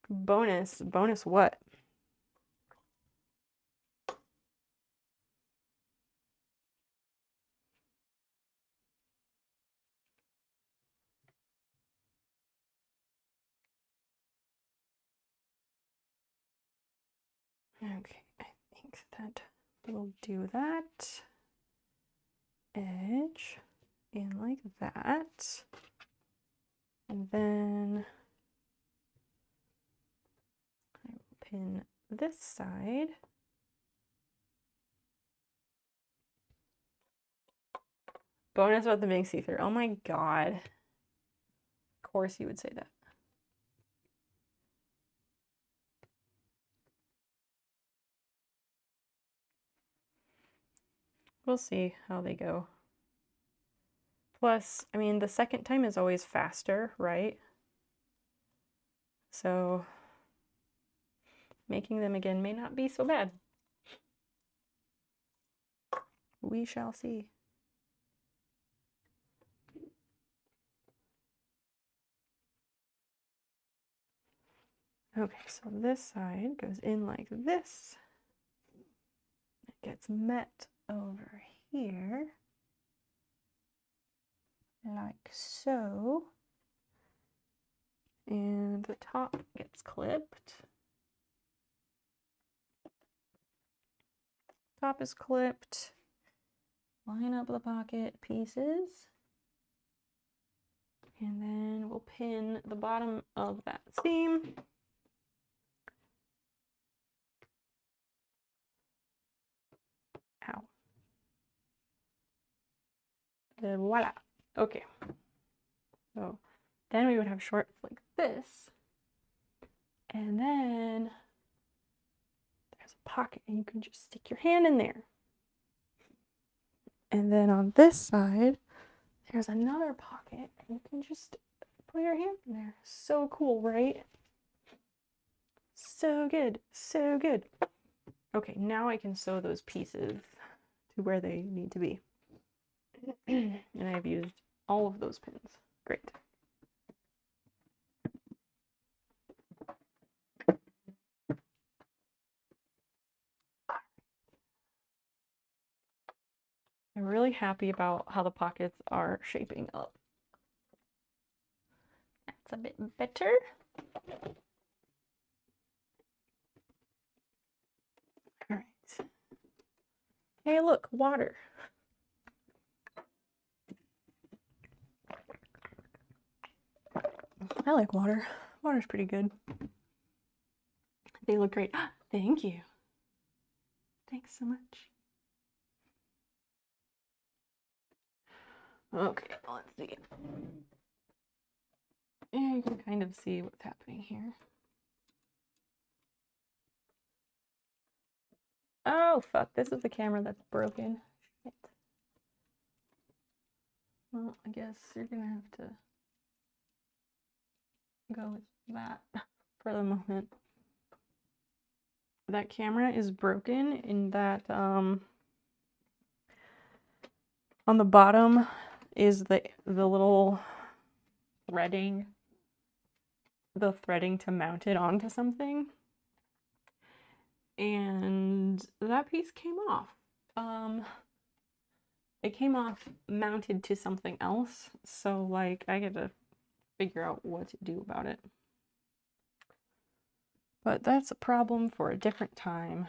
Bonus what? Okay, I think that will do that. Edge in like that. And then I will pin this side. Bonus about the being see-through. Oh my god. Of course you would say that. We'll see how they go. Plus, I mean, the second time is always faster, right? So making them again may not be so bad. We shall see. Okay, so this side goes in like this. It gets met over here, like so. And the top gets clipped. Top is clipped. Line up the pocket pieces. And then we'll pin the bottom of that seam. Ow. And voila. Okay. So then we would have shorts like this. And then there's a pocket and you can just stick your hand in there. And then on this side, there's another pocket and you can just put your hand in there. So cool, right? So good, so good. Okay, now I can sew those pieces to where they need to be. And I've used all of those pins. Great. I'm really happy about how the pockets are shaping up. That's a bit better. All right. Hey, look, water. I like water. Water's pretty good. They look great. Thank you. Thanks so much. Okay, let's see. Yeah, you can kind of see what's happening here. Oh, fuck. This is the camera that's broken. Shit. Well, I guess you're gonna have to go with that for the moment. That camera is broken in that on the bottom is the little threading, the threading to mount it onto something. And that piece came off. It came off mounted to something else, so like I had to figure out what to do about it. But that's a problem for a different time.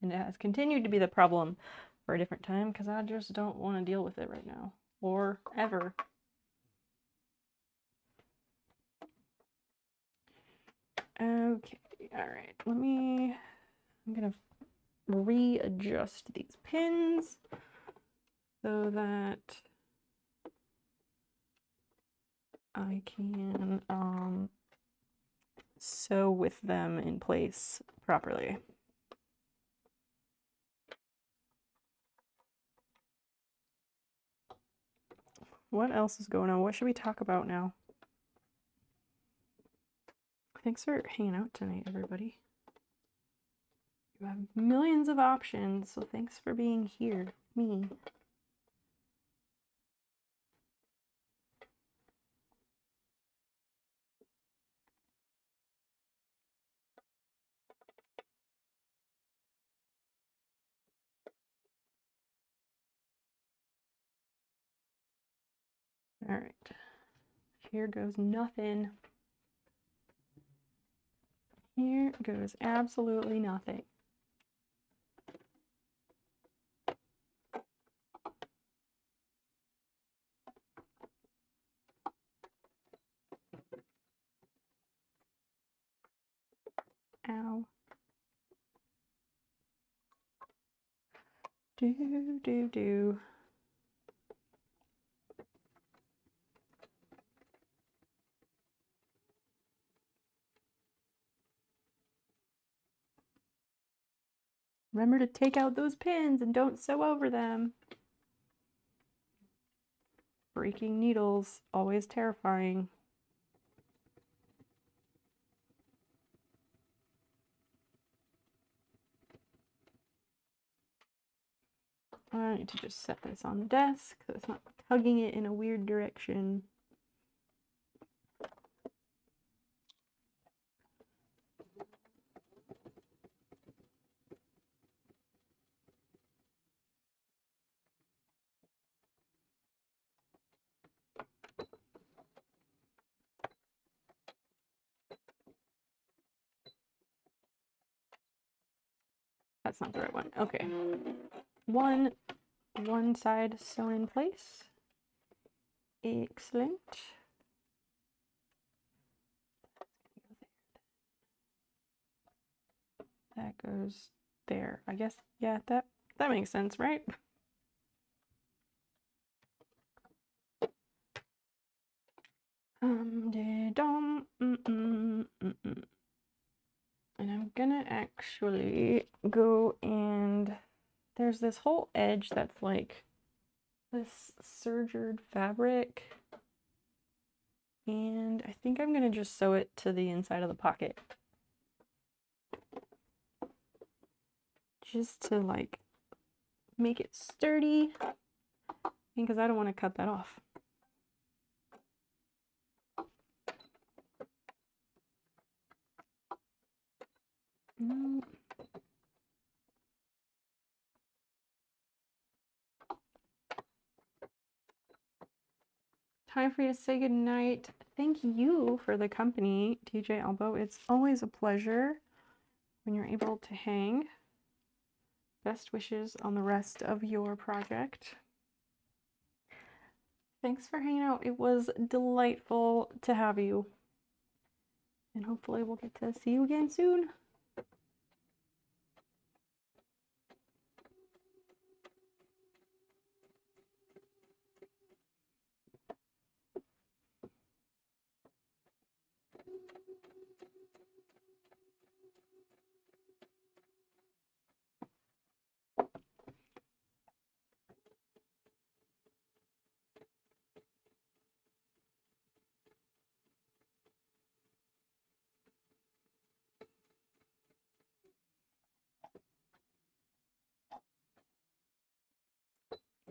And it has continued to be the problem for a different time because I just don't want to deal with it right now. Or ever. Okay, alright. I'm gonna readjust these pins so that I can sew with them in place properly. What else is going on? What should we talk about now? Thanks for hanging out tonight, everybody. You have millions of options, so thanks for being here. Me. All right. Here goes nothing. Here goes absolutely nothing. Ow. Do. Remember to take out those pins and don't sew over them. Breaking needles, always terrifying. I need to just set this on the desk so it's not tugging it in a weird direction. That's not the right one. Okay. One side sewn in place. Excellent. That goes there. I guess, yeah, that makes sense, right? And I'm gonna actually go and there's this whole edge that's like this sergered fabric. And I think I'm gonna just sew it to the inside of the pocket. Just to like make it sturdy. Because I don't want to cut that off. No. Time for you to say goodnight. Thank you for the company, TJ Elbow. It's always a pleasure when you're able to hang. Best wishes on the rest of your project. Thanks for hanging out. It was delightful to have you. And hopefully we'll get to see you again soon.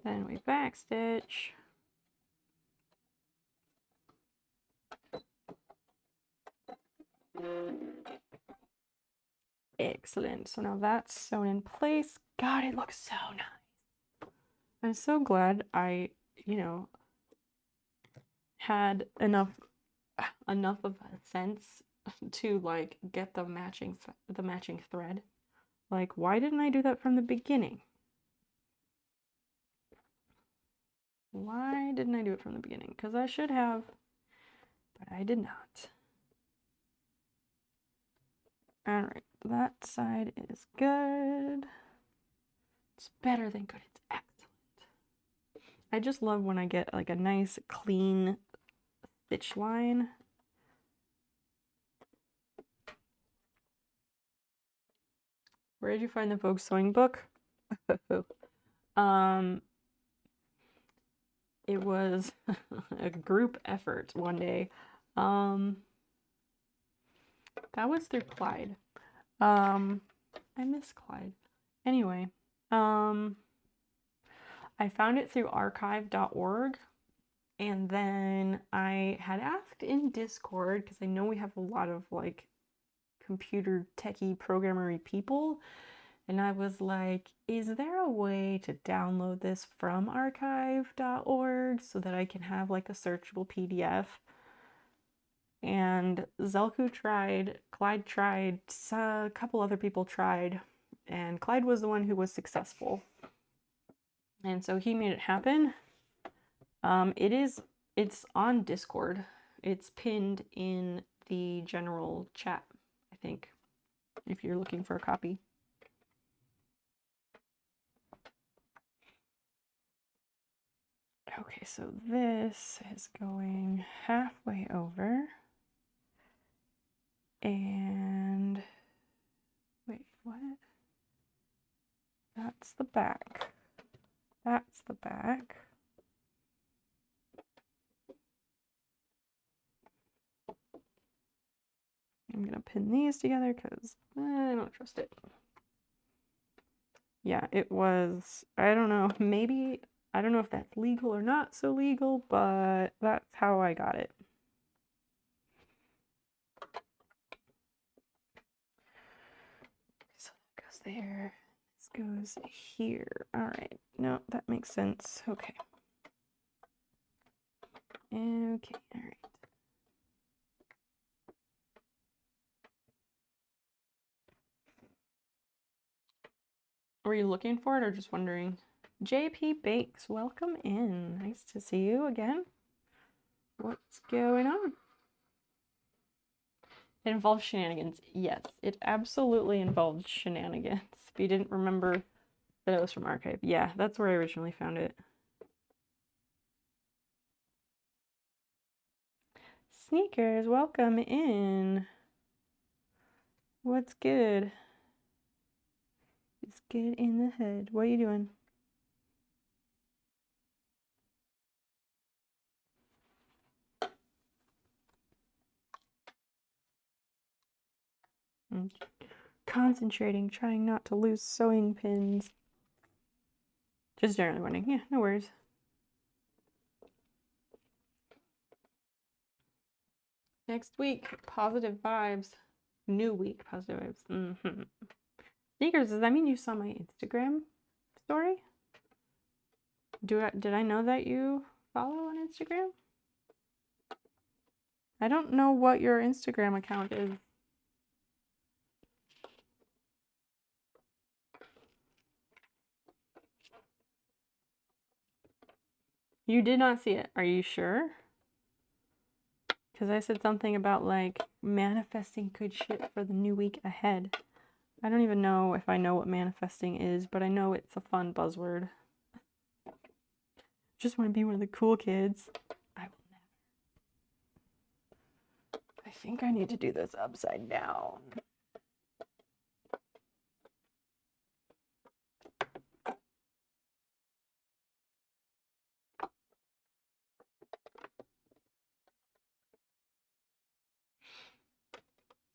Then we backstitch. Excellent. So now that's sewn in place. God, it looks so nice. I'm so glad I, had enough of a sense to like get the matching thread. Like, why didn't I do that from the beginning? Why didn't I do it from the beginning? Because I should have, but I did not. All right, that side is good. It's better than good. It's excellent. I just love when I get like a nice clean stitch line. Where did you find the Vogue sewing book? It was a group effort one day. That was through Clyde. I miss Clyde. Anyway, I found it through archive.org, and then I had asked in Discord, because I know we have a lot of like computer techie programmery people, and I was like, is there a way to download this from archive.org so that I can have like a searchable PDF? And Zelku tried, Clyde tried, a couple other people tried, and Clyde was the one who was successful. And so he made it happen. It's on Discord. It's pinned in the general chat, I think, if you're looking for a copy. Okay, so this is going halfway over. And wait, what? That's the back. That's the back. pin these together because I don't trust it. Yeah, it was, I don't know, maybe, I don't know if that's legal or not so legal, but that's how I got it. So that goes there. This goes here. All right. No, that makes sense. Okay. Okay. All right. Were you looking for it or just wondering? JP Bakes, welcome in. Nice to see you again. What's going on? It involves shenanigans. Yes, it absolutely involved shenanigans. If you didn't remember that it was from Archive. Yeah, that's where I originally found it. Sneakers, welcome in. What's good? It's good in the head. What are you doing? Concentrating, trying not to lose sewing pins. Just generally wondering. Yeah, no worries. Next week, positive vibes. New week, positive vibes. Sneakers, does that mean you saw my Instagram story? Did I know that you follow on Instagram? I don't know what your Instagram account is. You did not see it. Are you sure? Because I said something about like manifesting good shit for the new week ahead. I don't even know if I know what manifesting is, but I know it's a fun buzzword. Just want to be one of the cool kids. I will never. I think I need to do this upside down.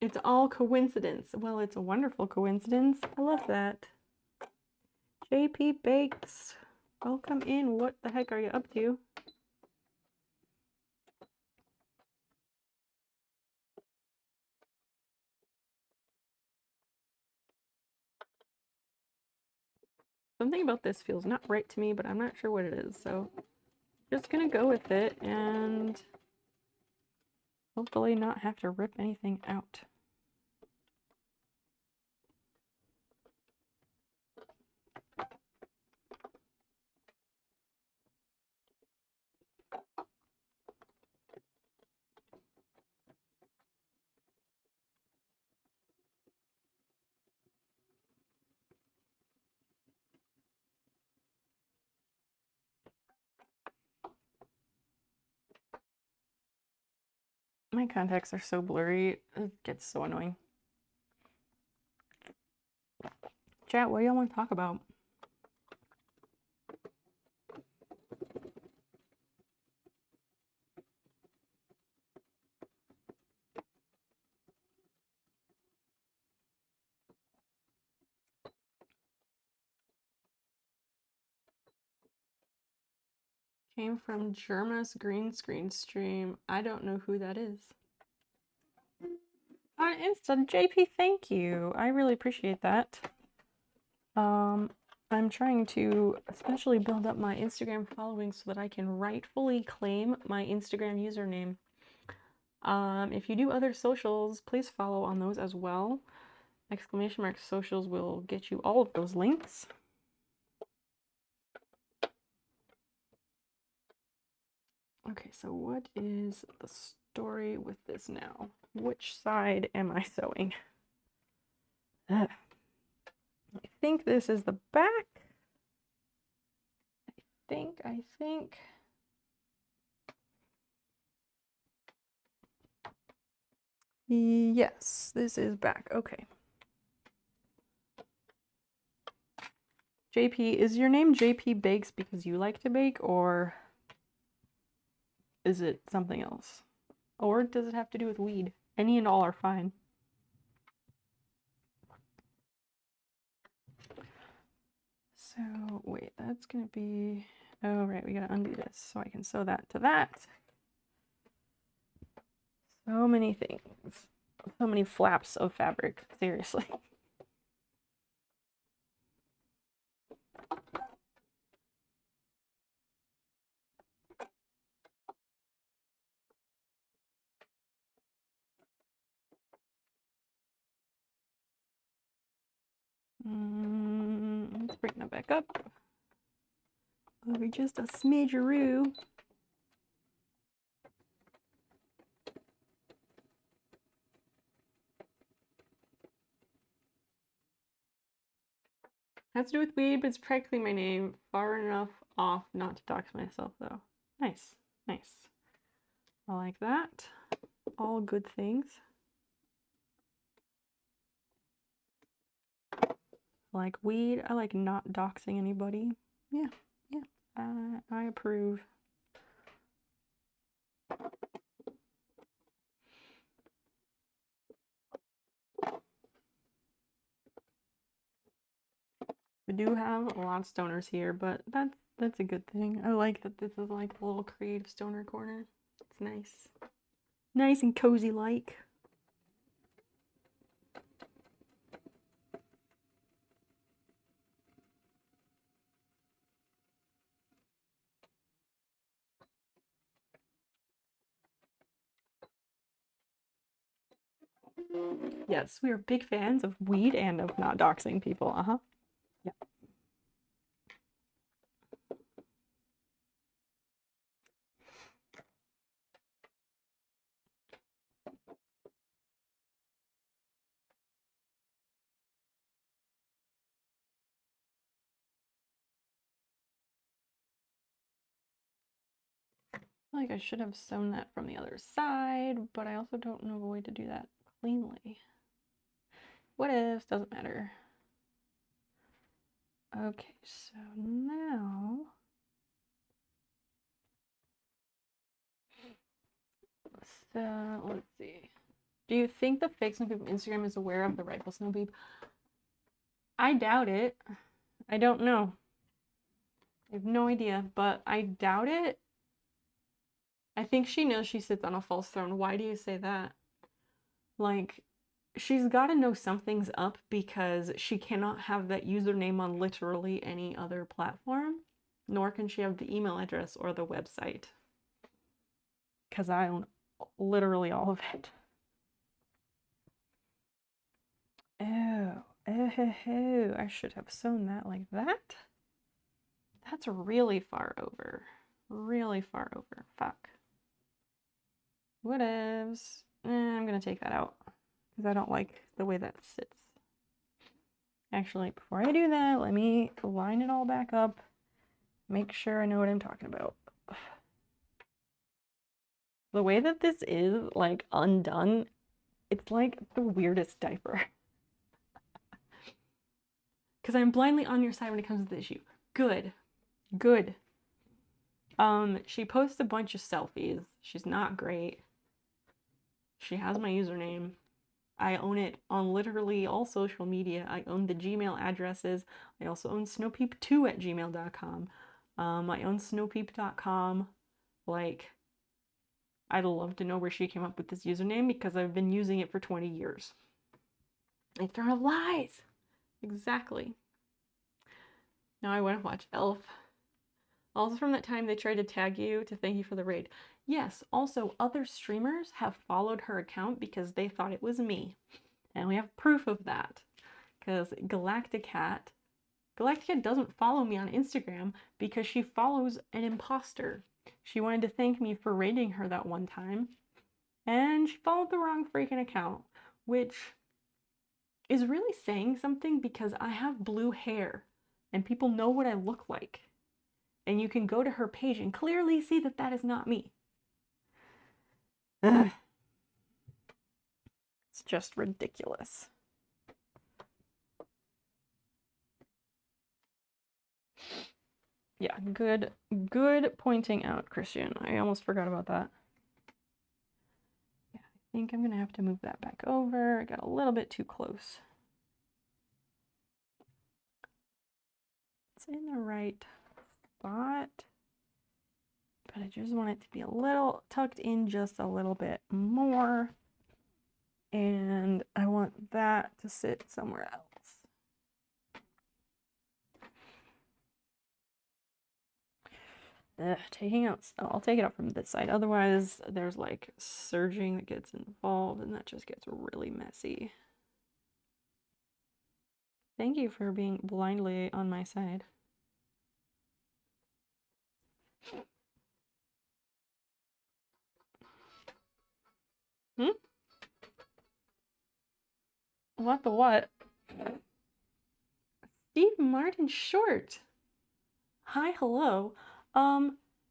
It's all coincidence. Well, it's a wonderful coincidence. I love that. JP Bakes, welcome in. What the heck are you up to? Something about this feels not right to me, but I'm not sure what it is. So just gonna go with it and hopefully not have to rip anything out. My contacts are so blurry, it gets so annoying. Chat, what do y'all want to talk about? Came from Germa's green screen stream. I don't know who that is. On Insta, JP, thank you. I really appreciate that. I'm trying to especially build up my Instagram following so that I can rightfully claim my Instagram username. If you do other socials, please follow on those as well. Exclamation mark socials will get you all of those links. Okay, so what is the story with this now? Which side am I sewing? I think this is the back. I think. Yes, this is back. Okay. JP, is your name JP Bakes because you like to bake, or is it something else? Or does it have to do with weed? Any and all are fine. So wait, that's gonna be, oh right, we gotta undo this so I can sew that to that. So many things, so many flaps of fabric, seriously. Let's bring that back up. Over just a smidgeroo. Has to do with weed, but it's practically my name. Far enough off not to dox myself, though. Nice, nice. I like that. All good things. I like weed. I like not doxing anybody. Yeah, yeah. I approve. We do have a lot of stoners here, but that's a good thing. I like that this is like a little creative stoner corner. It's nice. Nice and cozy like. Yes, we are big fans of weed and of not doxing people. Uh-huh. Yeah. Like I should have sewn that from the other side, but I also don't know a way to do that cleanly. What if? Doesn't matter. Okay, so now let's see. Do you think the fake Snow Peep Instagram is aware of the rifle Snow Peep? I doubt it. I don't know. I have no idea, but I doubt it. I think she knows she sits on a false throne. Why do you say that? Like, she's got to know something's up because she cannot have that username on literally any other platform, nor can she have the email address or the website. Because I own literally all of it. Oh, I should have sewn that like that. That's really far over. Really far over. Fuck. Whatevs. I'm gonna take that out because I don't like the way that sits. Actually, before I do that, let me line it all back up. Make sure I know what I'm talking about. The way that this is, like, undone, it's like the weirdest diaper. Because I'm blindly on your side when it comes to the issue. Good. Good. She posts a bunch of selfies. She's not great. She has my username. I own it on literally all social media. I own the Gmail addresses. I also own snowpeep2@gmail.com. I own snowpeep.com. Like, I'd love to know where she came up with this username because I've been using it for 20 years. A throne of lies! Exactly. Now I want to watch Elf. Also from that time they tried to tag you to thank you for the raid. Yes, also other streamers have followed her account because they thought it was me. And we have proof of that. Because Galacticat doesn't follow me on Instagram because she follows an imposter. She wanted to thank me for raiding her that one time. And she followed the wrong freaking account, which is really saying something because I have blue hair and people know what I look like. And you can go to her page and clearly see that that is not me. Ugh. It's just ridiculous. Yeah, good pointing out, Christian. I almost forgot about that. Yeah, I think I'm gonna have to move that back over. I got a little bit too close. in the right spot, but I just want it to be a little tucked in just a little bit more. And I want that to sit somewhere else. Taking out, I'll take it out from this side. Otherwise, there's like serging that gets involved and that just gets really messy. Thank you for being blindly on my side. Hmm? What the what? Steve Martin short. Hi, hello.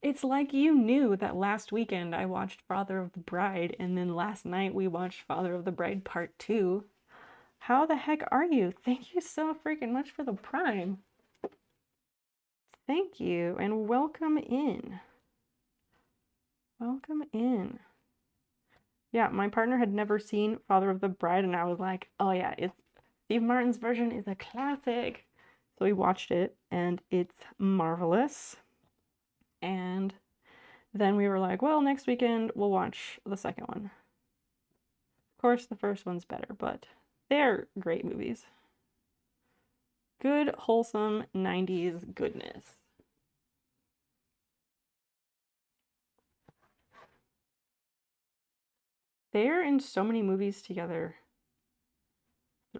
It's like you knew that last weekend I watched Father of the Bride, and then last night we watched Father of the Bride Part 2. How the heck are you? Thank you so freaking much for the Prime. Thank you, and welcome in. Welcome in. Yeah, my partner had never seen Father of the Bride, and I was like, oh yeah, it's Steve Martin's version is a classic. So we watched it, and it's marvelous. And then we were like, well, next weekend we'll watch the second one. Of course, the first one's better, but they're great movies. Good, wholesome 90s goodness. They're in so many movies together.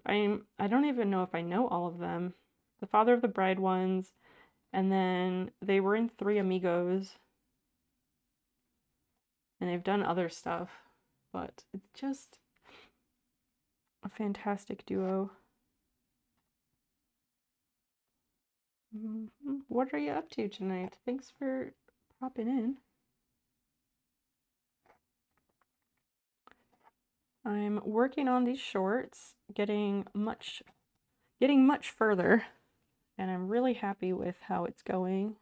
I don't even know if I know all of them. The Father of the Bride ones, and then they were in Three Amigos. And they've done other stuff, but it's just a fantastic duo. What are you up to tonight? Thanks for popping in. I'm working on these shorts, getting much further, and I'm really happy with how it's going.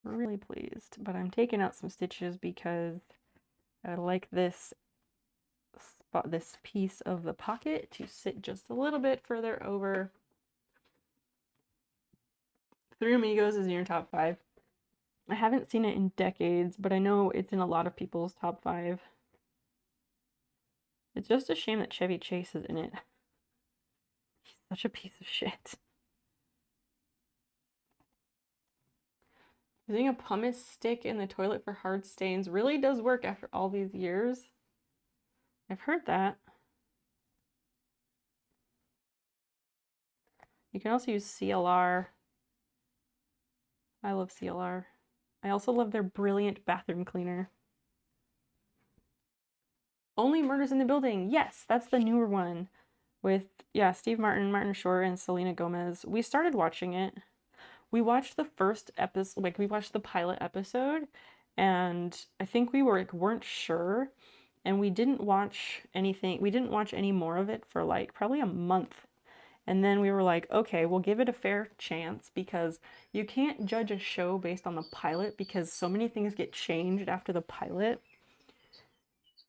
Really pleased, but I'm taking out some stitches because I like this piece of the pocket to sit just a little bit further over. Three Amigos is in your top 5. I haven't seen it in decades, but I know it's in a lot of people's top 5. It's just a shame that Chevy Chase is in it. He's such a piece of shit. Using a pumice stick in the toilet for hard stains really does work after all these years. I've heard that. You can also use CLR. I love CLR. I also love their brilliant bathroom cleaner. Only Murders in the Building. Yes, that's the newer one with, yeah, Steve Martin, Martin Short, and Selena Gomez. We started watching it. We watched the first episode, like we watched the pilot episode, and I think we weren't sure, and we didn't watch anything. We didn't watch any more of it for like probably a month. And then we were like, okay, we'll give it a fair chance because you can't judge a show based on the pilot because so many things get changed after the pilot.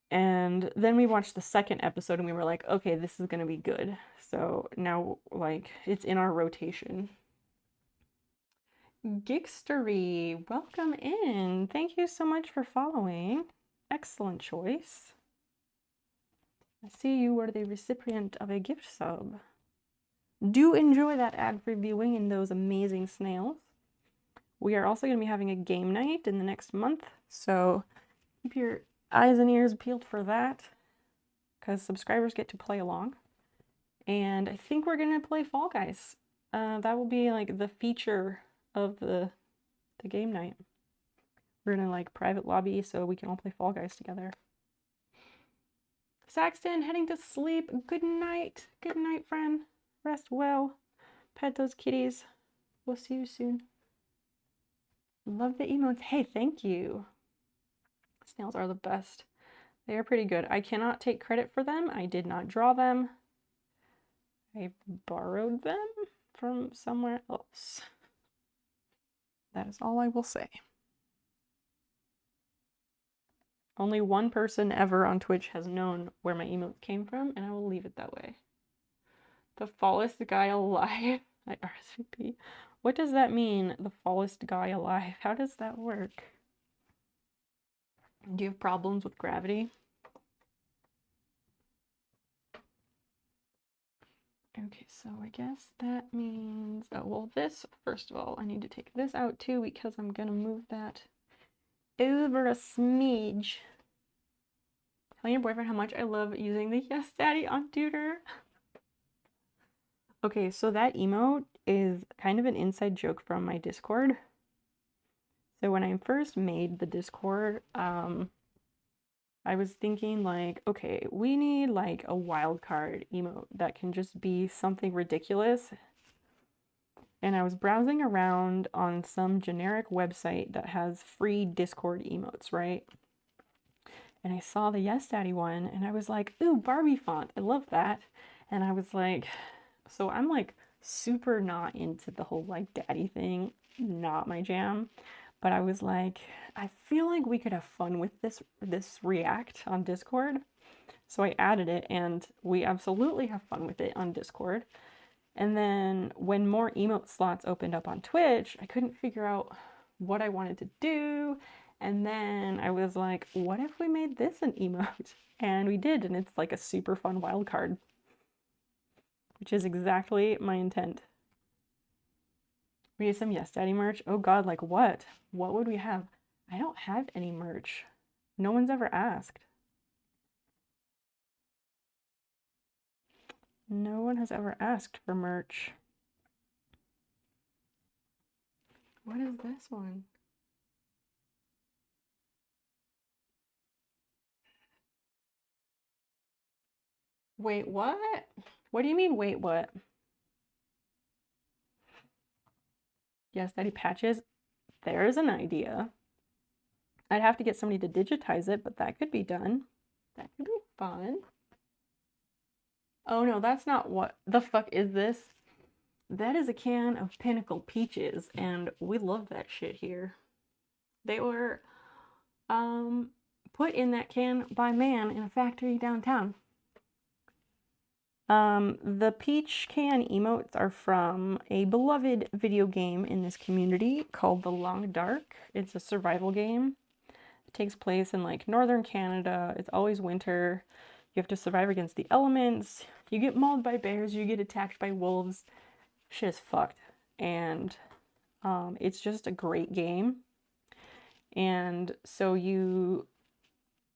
And then we watched the second episode and we were like, okay, this is going to be good. So now, like, it's in our rotation. Gixtery, welcome in. Thank you so much for following. Excellent choice. I see you were the recipient of a gift sub. Do enjoy that ad-free viewing and those amazing snails. We are also going to be having a game night in the next month, so keep your eyes and ears peeled for that, because subscribers get to play along. And I think we're going to play Fall Guys. That will be like the feature of the game night. We're going to like private lobby so we can all play Fall Guys together. Saxton, heading to sleep. Good night. Good night, friend. Rest well. Pet those kitties. We'll see you soon. Love the emotes. Hey, thank you. Snails are the best. They are pretty good. I cannot take credit for them. I did not draw them. I borrowed them from somewhere else. That is all I will say. Only one person ever on Twitch has known where my emotes came from, and I will leave it that way. The fallest guy alive. I RSVP. What does that mean, the fallest guy alive? How does that work? Do you have problems with gravity? Okay, so I guess that means, oh, well, this, first of all, I need to take this out too because I'm gonna move that over a smidge. Tell your boyfriend how much I love using the Yes Daddy on Tutor. Okay, so that emote is kind of an inside joke from my Discord. So when I first made the Discord, I was thinking like, okay, we need like a wild card emote that can just be something ridiculous. And I was browsing around on some generic website that has free Discord emotes, right? And I saw the Yes Daddy one and I was like, ooh, Barbie font. I love that. And I was like, so I'm like super not into the whole like daddy thing, not my jam. But I was like, I feel like we could have fun with this React on Discord. So I added it and we absolutely have fun with it on Discord. And then when more emote slots opened up on Twitch, I couldn't figure out what I wanted to do. And then I was like, what if we made this an emote? And we did, and it's like a super fun wild card, which is exactly my intent. We need some Yes Daddy merch. Oh God, like what? What would we have? I don't have any merch. No one's ever asked. No one has ever asked for merch. What is this one? Wait, what? What do you mean, wait, what? Yes Daddy patches. There's an idea. I'd have to get somebody to digitize it, but that could be done. That could be fun. Oh no, that's not what the fuck is this? That is a can of Pinnacle Peaches, and we love that shit here. They were put in that can by man in a factory downtown. The peach can emotes are from a beloved video game in this community called The Long Dark. It's a survival game. It takes place in like northern Canada. It's always winter. You have to survive against the elements. You get mauled by bears. You get attacked by wolves. Shit is fucked. And it's just a great game. And so you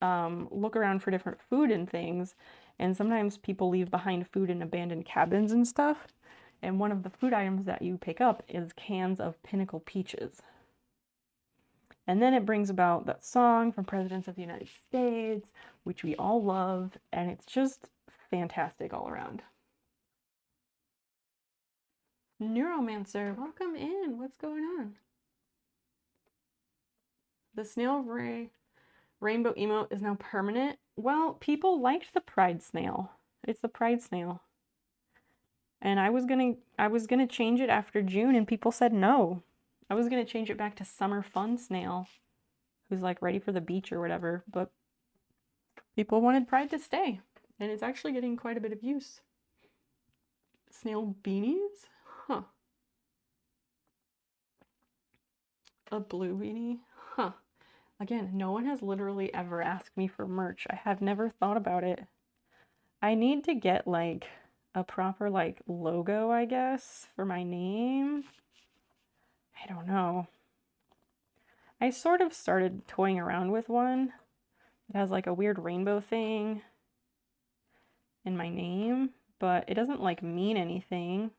look around for different food and things. And sometimes people leave behind food in abandoned cabins and stuff. And one of the food items that you pick up is cans of Pinnacle Peaches. And then it brings about that song from Presidents of the United States, which we all love, and it's just fantastic all around. Neuromancer, welcome in. What's going on? The rainbow emote is now permanent. Well, people liked the pride snail. It's the pride snail. And I was gonna change it after June, and people said no. I was gonna change it back to summer fun snail, who's like ready for the beach or whatever, but people wanted pride to stay, and it's actually getting quite a bit of use. Snail beanies? Huh. A blue beanie? Huh. Again, no one has literally ever asked me for merch. I have never thought about it. I need to get like a proper like logo, I guess, for my name. I don't know. I sort of started toying around with one. It has like a weird rainbow thing in my name, but it doesn't like mean anything.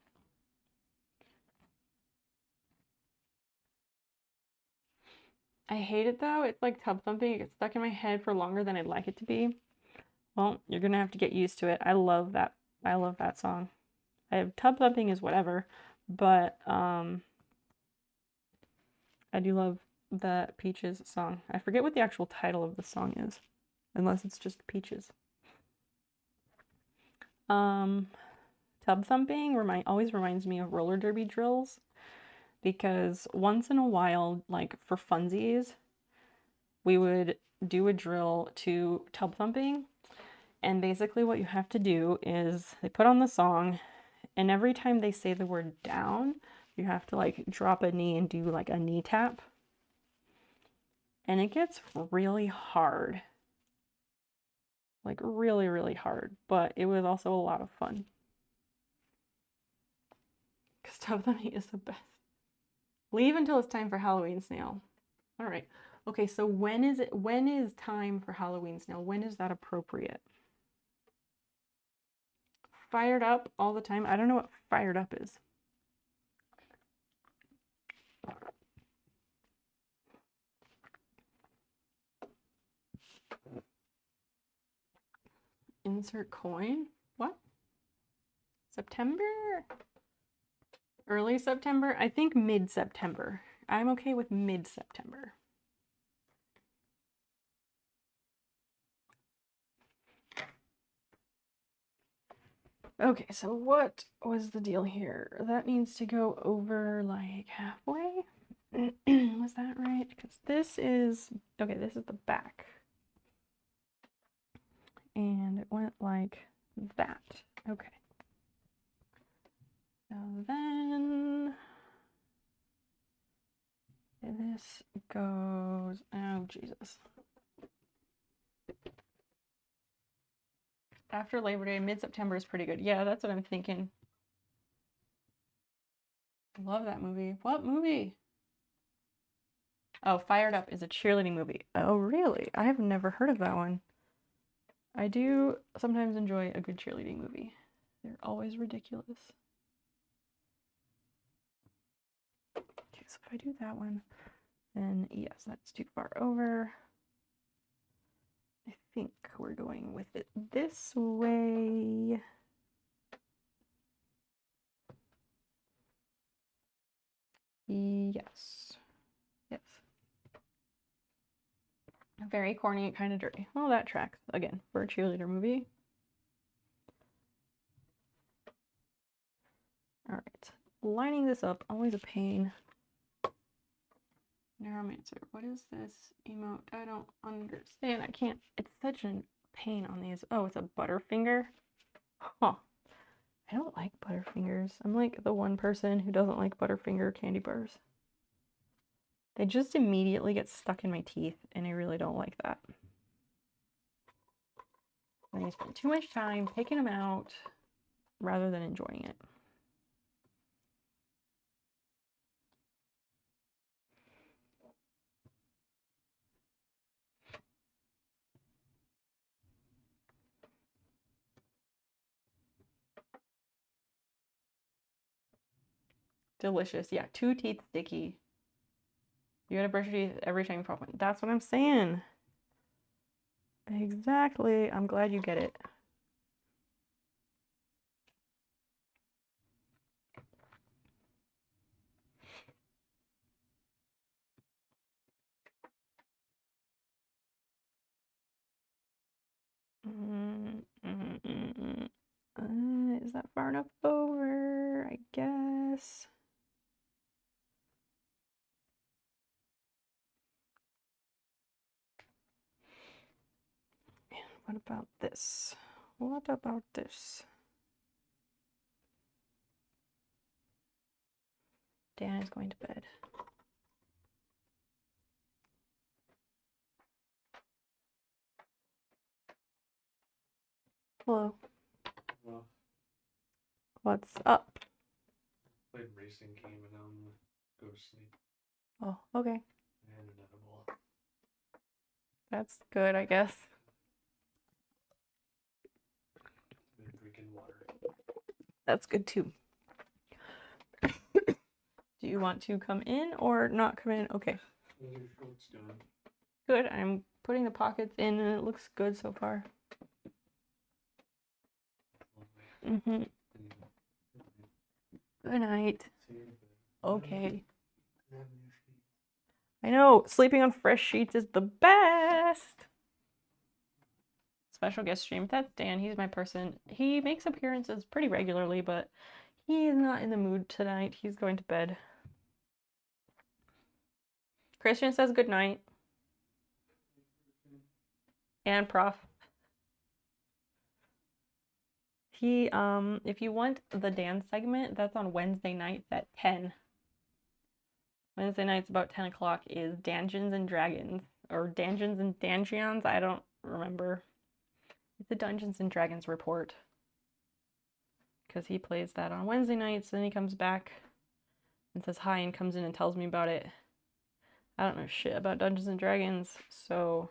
I hate it though. It's like tub thumping. It gets stuck in my head for longer than I'd like it to be. Well, you're gonna have to get used to it. I love that. I love that song. I have tub thumping is whatever, but I do love the Peaches song. I forget what the actual title of the song is, unless it's just Peaches. Tub thumping always reminds me of roller derby drills, because once in a while, like for funsies, we would do a drill to tub thumping. And basically what you have to do is they put on the song, and every time they say the word down, you have to like drop a knee and do like a knee tap. And it gets really hard. Like really, really hard. But it was also a lot of fun. Because tub thumping is the best. Leave until it's time for Halloween snail. All right. Okay, so when is time for Halloween snail? When is that appropriate? Fired up all the time? I don't know what fired up is. Insert coin? What? September? Early September? I think mid-September. I'm okay with mid-September. Okay, so what was the deal here? That needs to go over like halfway. Was that right? Because this is, okay, this is the back. And it went like that. Okay. So then this goes, oh Jesus. After Labor Day, mid-September is pretty good. Yeah, that's what I'm thinking. I love that movie. What movie? Oh, Fired Up is a cheerleading movie. Oh, really? I have never heard of that one. I do sometimes enjoy a good cheerleading movie. They're always ridiculous. Okay, so if I do that one, then yes, that's too far over. I think we're going with it this way. Yes. Yes. Very corny, kind of dirty. Well, that tracks, again, for a cheerleader movie. All right. Lining this up, always a pain. Neuromancer. What is this emote? I don't understand. I can't. It's such a pain on these. Oh, it's a Butterfinger? Huh. I don't like Butterfingers. I'm like the one person who doesn't like Butterfinger candy bars. They just immediately get stuck in my teeth, and I really don't like that. And I spend too much time picking them out rather than enjoying it. Delicious. Yeah, 2 teeth sticky. You gotta brush your teeth every time you pop one. That's what I'm saying. Exactly. I'm glad you get it. Is that far enough over? I guess. And what about this? What about this? Dan is going to bed. Hello. Well, What's up? played racing game and now I'm gonna go to sleep. Oh, okay. And an edible. That's good, I guess. Been drinking water. That's good too. Do you want to come in or not come in? Okay. How's your shorts doing? Good. I'm putting the pockets in and it looks good so far. Lovely. Good night. See you in bed. Okay. I have new sheets. I know, sleeping on fresh sheets is the best. Special guest stream. That's Dan. He's my person. He makes appearances pretty regularly, but he is not in the mood tonight. He's going to bed. Christian says good night. And Prof. He, if you want the dance segment, that's on Wednesday nights at 10. Wednesday nights about 10 o'clock is Dungeons and Dragons. Or Dungeons and Dangions, I don't remember. It's a Dungeons and Dragons report. Because he plays that on Wednesday nights, then he comes back and says hi and comes in and tells me about it. I don't know shit about Dungeons and Dragons, so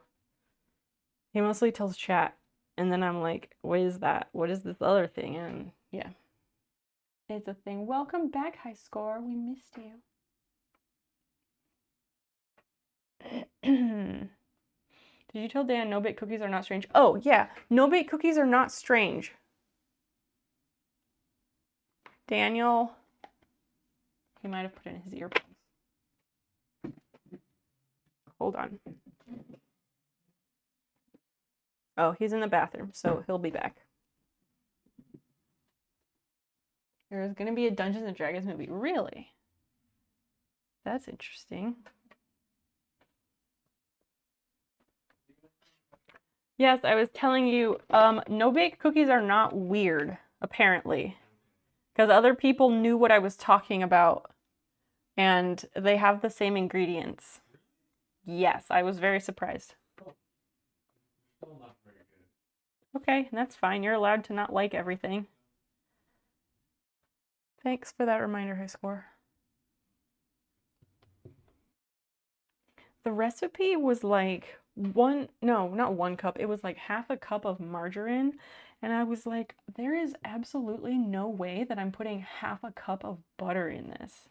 he mostly tells chat. And then I'm like, what is that? What is this other thing? And yeah. It's a thing. Welcome back, High Score. We missed you. Did you tell Dan no-bake cookies are not strange? Oh, yeah. No-bake cookies are not strange. Daniel. He might have put in his earphones. Hold on. Oh, he's in the bathroom, so he'll be back. There's going to be a Dungeons and Dragons movie. Really? That's interesting. Yes, I was telling you, no-bake cookies are not weird, apparently. Because other people knew what I was talking about. And they have the same ingredients. Yes, I was very surprised. Still not very good. Okay, that's fine. You're allowed to not like everything. Thanks for that reminder, High Score. The recipe was like not 1 cup. It was like half a cup of margarine. And I was like, there is absolutely no way that I'm putting half a cup of butter in this.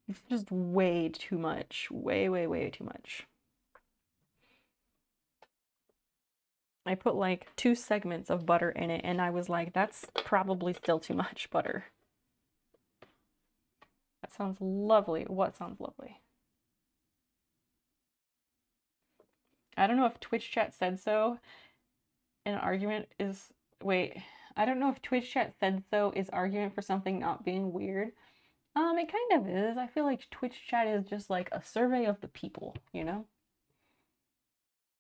It's just way too much. Way, way, way too much. I put like 2 segments of butter in it, and I was like, that's probably still too much butter. That sounds lovely. What sounds lovely? I don't know if Twitch chat said so. An argument is... Wait. I don't know if Twitch chat said so is argument for something not being weird. It kind of is. I feel like Twitch chat is just like a survey of the people, you know?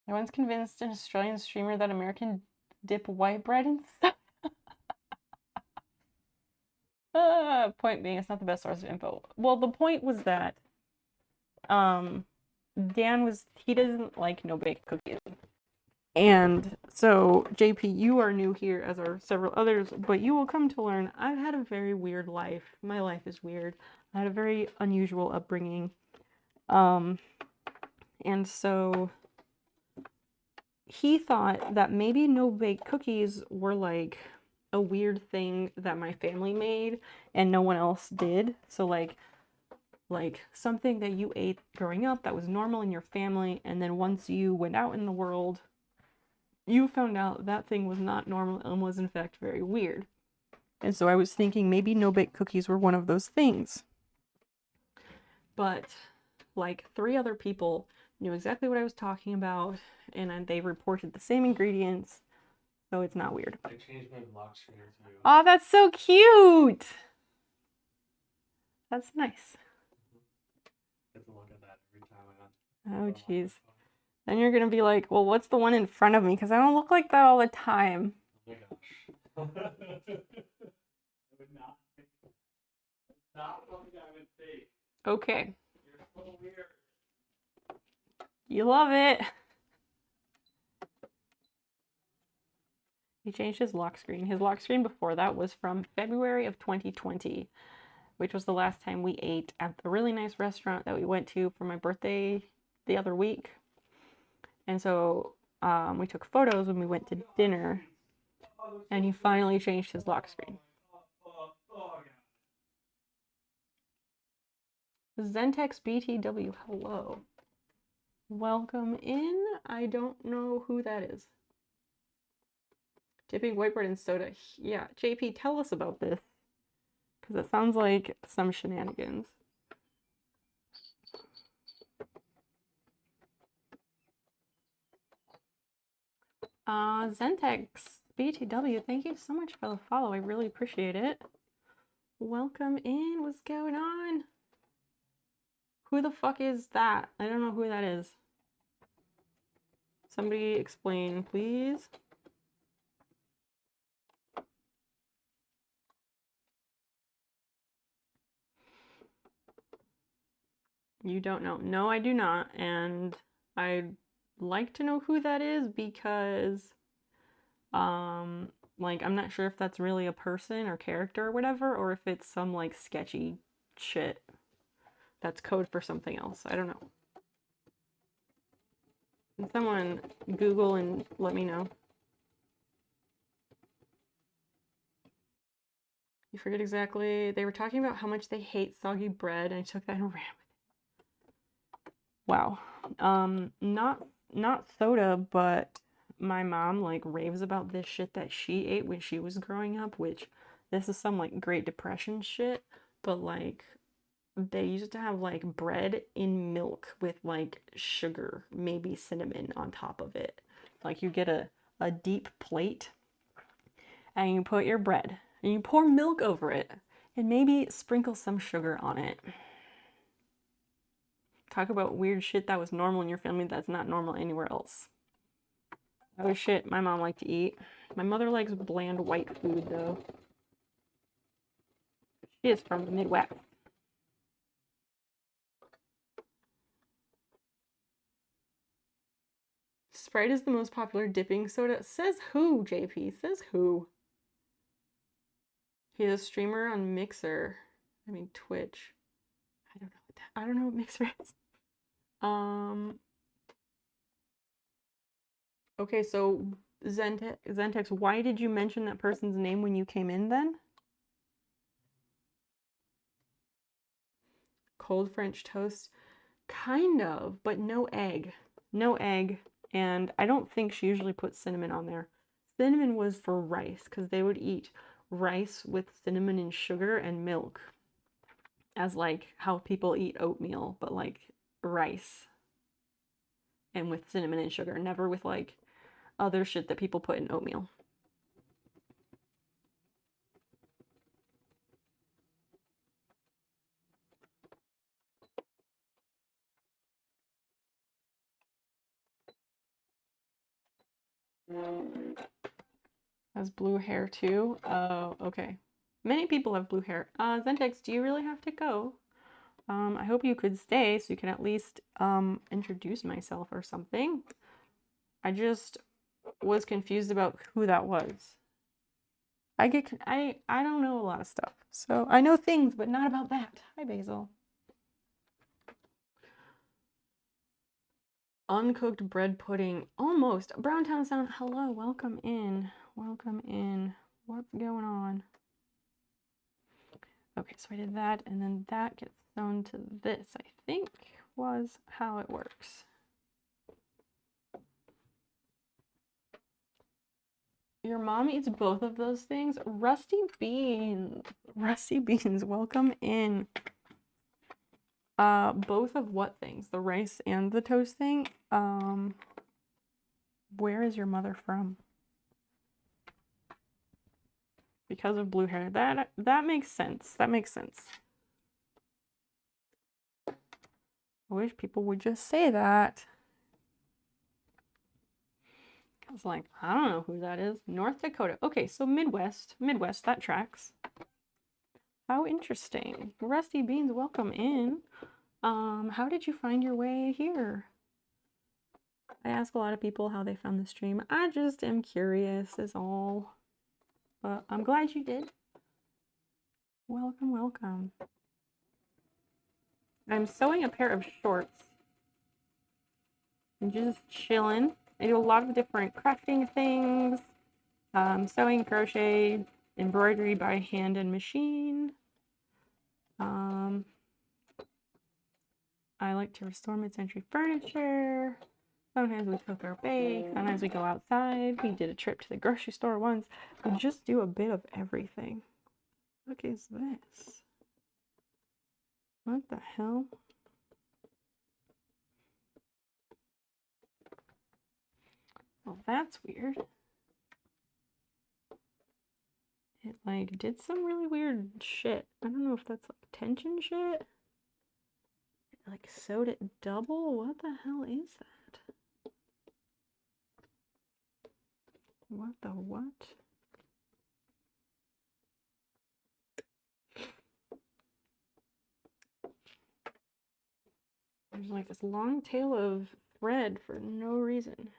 I once convinced an Australian streamer that American dip white bread in stuff. Point being, it's not the best source of info. Well, the point was that Dan he doesn't like no-bake cookies. And so, JP, you are new here, as are several others, but you will come to learn I've had a very weird life. My life is weird. I had a very unusual upbringing. And so he thought that maybe no-bake cookies were like a weird thing that my family made and no one else did. So like something that you ate growing up that was normal in your family, and then once you went out in the world, you found out that thing was not normal and was in fact very weird. And so I was thinking maybe no-bake cookies were one of those things. But like 3 other people knew exactly what I was talking about, and they reported the same ingredients, so it's not weird. I changed my lock screen too. Oh, that's so cute! That's nice. Get to look at that every time Oh, jeez. Then you're gonna be like, well, what's the one in front of me? Because I don't look like that all the time. Oh my gosh. I would not think. It's not something I would say. Okay. You're so weird. You love it. He changed his lock screen. His lock screen before that was from February of 2020, which was the last time we ate at the really nice restaurant that we went to for my birthday the other week. And so we took photos when we went to dinner, and he finally changed his lock screen. Zentex BTW, hello. Welcome in. I don't know who that is. Dipping white bread in soda. Yeah, JP, tell us about this. Because it sounds like some shenanigans. Zentex BTW, thank you so much for the follow. I really appreciate it. Welcome in. What's going on? Who the fuck is that? I don't know who that is. Somebody explain, please. You don't know. No, I do not. And I'd like to know who that is because, like, I'm not sure if that's really a person or character or whatever, or if it's some, like, sketchy shit that's code for something else. I don't know. Can someone Google and let me know? You forget exactly. They were talking about how much they hate soggy bread, and I took that and ran with it. Wow. Not soda, but my mom like raves about this shit that she ate when she was growing up, which this is some like Great Depression shit, but like they used to have like bread in milk with like sugar, maybe cinnamon on top of it. Like you get a deep plate and you put your bread and you pour milk over it and maybe sprinkle some sugar on it. Talk about weird shit that was normal in your family that's not normal anywhere else. Oh shit, my mom liked to eat. My mother likes bland white food though. She is from the Midwest. Sprite is the most popular dipping soda. Says who, JP? Says who? He's a streamer on Mixer. I mean Twitch. I don't know what Mixer is. Okay, so Zentex, why did you mention that person's name when you came in then? Cold French toast? Kind of, but no egg. No egg. And I don't think she usually puts cinnamon on there. Cinnamon was for rice, because they would eat rice with cinnamon and sugar and milk. As like how people eat oatmeal, but like rice. And with cinnamon and sugar, never with like other shit that people put in oatmeal. Has blue hair too? Oh, okay. Many people have blue hair. Zentex, do you really have to go? I hope you could stay so you can at least introduce myself or something. I just was confused about who that was. I don't know a lot of stuff. So I know things, but not about that. Hi, Basil. Uncooked bread pudding. Almost. Browntown Sound. Hello. Welcome in. Welcome in. What's going on? Okay, so I did that, and then that gets sewn to this, I think was how it works. Your mom eats both of those things? Rusty Beans. Rusty Beans, welcome in. Both of what things? The rice and the toast thing? Where is your mother from? Because of blue hair. That makes sense. That makes sense. I wish people would just say that. I was like, I don't know who that is. North Dakota. Okay, so Midwest, that tracks. How interesting. Rusty Beans, welcome in. How did you find your way here? I ask a lot of people how they found the stream. I just am curious is all. But I'm glad you did. Welcome, welcome. I'm sewing a pair of shorts. I'm just chilling. I do a lot of different crafting things. Sewing, crochet, embroidery by hand and machine. I like to restore mid-century furniture. Sometimes we cook or bake. Sometimes we go outside. We did a trip to the grocery store once. We just do a bit of everything. What is this? What the hell? Well, that's weird. It like did some really weird shit. I don't know if that's like tension shit. It like sewed it double. What the hell is that? What the what? There's like this long tail of thread for no reason.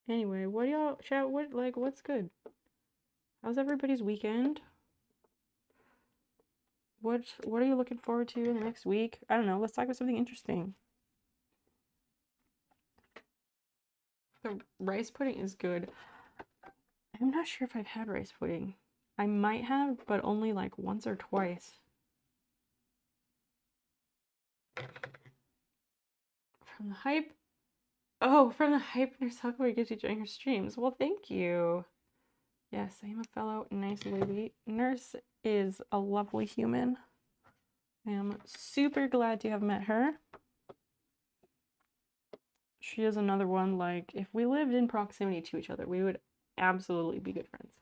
Anyway, what do y'all chat? What's good? How's everybody's weekend? What are you looking forward to in the next week? I don't know. Let's talk about something interesting. The rice pudding is good. I'm not sure if I've had rice pudding. I might have, but only like once or twice. From the hype. Oh, from the hype nurse Huckleberry gives you during her streams. Well, thank you. Yes, I am a fellow nice lady. Nurse is a lovely human. I am super glad to have met her. She is another one, like, if we lived in proximity to each other, we would absolutely be good friends.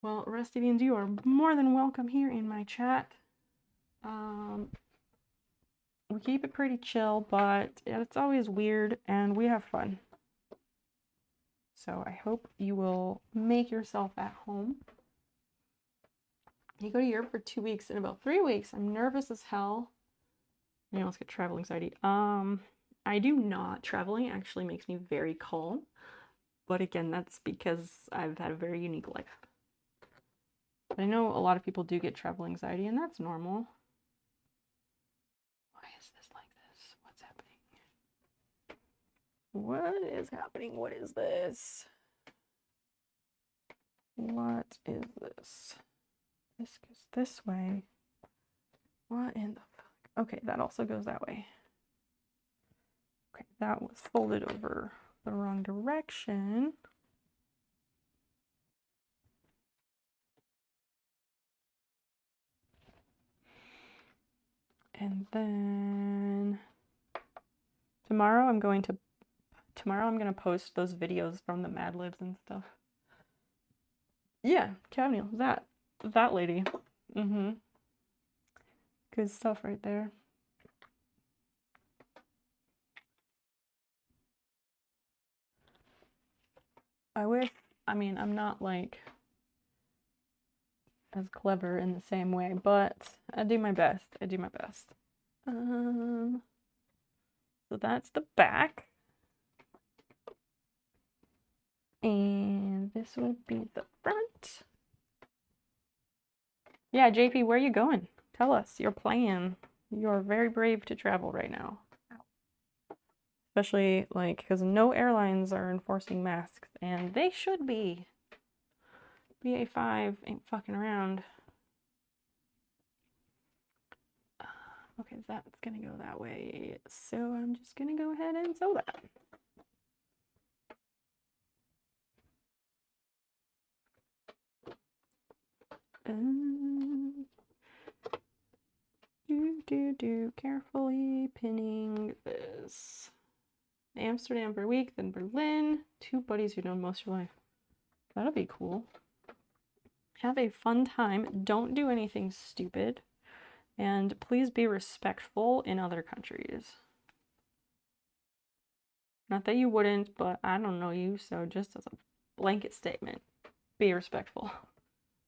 Well, Rustivians, you are more than welcome here in my chat. We keep it pretty chill, but it's always weird, and we have fun. So I hope you will make yourself at home. You go to Europe for 2 weeks. In about 3 weeks, I'm nervous as hell. I almost get travel anxiety. I do not. Traveling actually makes me very calm. But again, that's because I've had a very unique life. But I know a lot of people do get travel anxiety, and that's normal. Why is this like this? What's happening? What is happening? What is this? What is this? This goes this way. What in the fuck? Okay, that also goes that way. Okay, that was folded over the wrong direction. And then tomorrow I'm going to post those videos from the Mad Libs and stuff. Yeah, Cavneel, that lady. Good stuff right there. I mean, I'm not like as clever in the same way, but I do my best. So that's the back. And this would be the front. Yeah, JP, where are you going? Tell us your plan. You're very brave to travel right now. Especially, like, because no airlines are enforcing masks, and they should be. BA5 ain't fucking around. Okay, that's gonna go that way. So I'm just gonna go ahead and sew that. Carefully pinning this. Amsterdam for a week, then Berlin. 2 buddies you've known most of your life. That'll be cool. Have a fun time. Don't do anything stupid. And please be respectful in other countries. Not that you wouldn't, but I don't know you, so just as a blanket statement, be respectful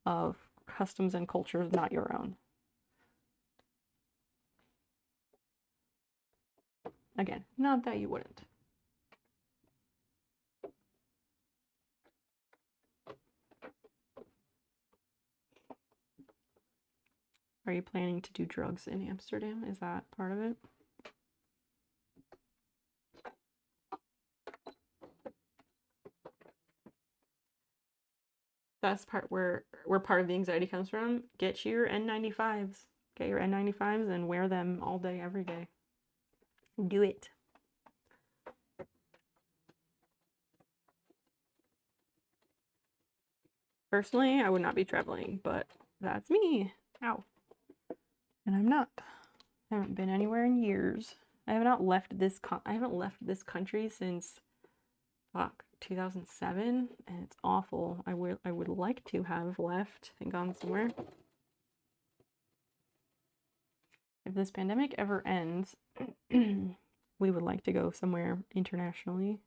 of customs and cultures not your own. Again, not that you wouldn't. Are you planning to do drugs in Amsterdam? Is that part of it? That's part where part of the anxiety comes from. Get your N95s. Get your N95s and wear them all day, every day. Do it. Personally, I would not be traveling, but that's me. Ow. And I'm not. I haven't been anywhere in years. I have not left this country since 2007, and it's awful. I would like to have left and gone somewhere. If this pandemic ever ends, we would like to go somewhere internationally.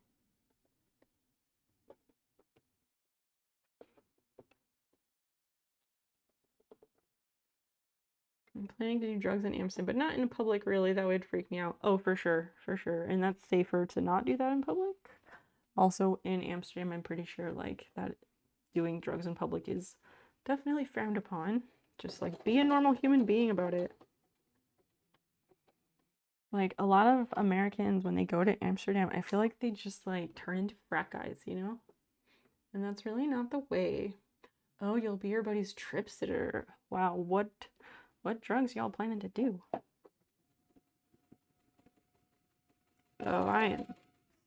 I'm planning to do drugs in Amsterdam, but not in public, really. That would freak me out. Oh, for sure, for sure. And that's safer to not do that in public. Also, in Amsterdam, I'm pretty sure like that doing drugs in public is definitely frowned upon. Just like be a normal human being about it. Like a lot of Americans, when they go to Amsterdam, I feel like they just like turn into frat guys, you know? And that's really not the way. Oh, you'll be your buddy's trip sitter. Wow, what drugs y'all planning to do? Oh, I am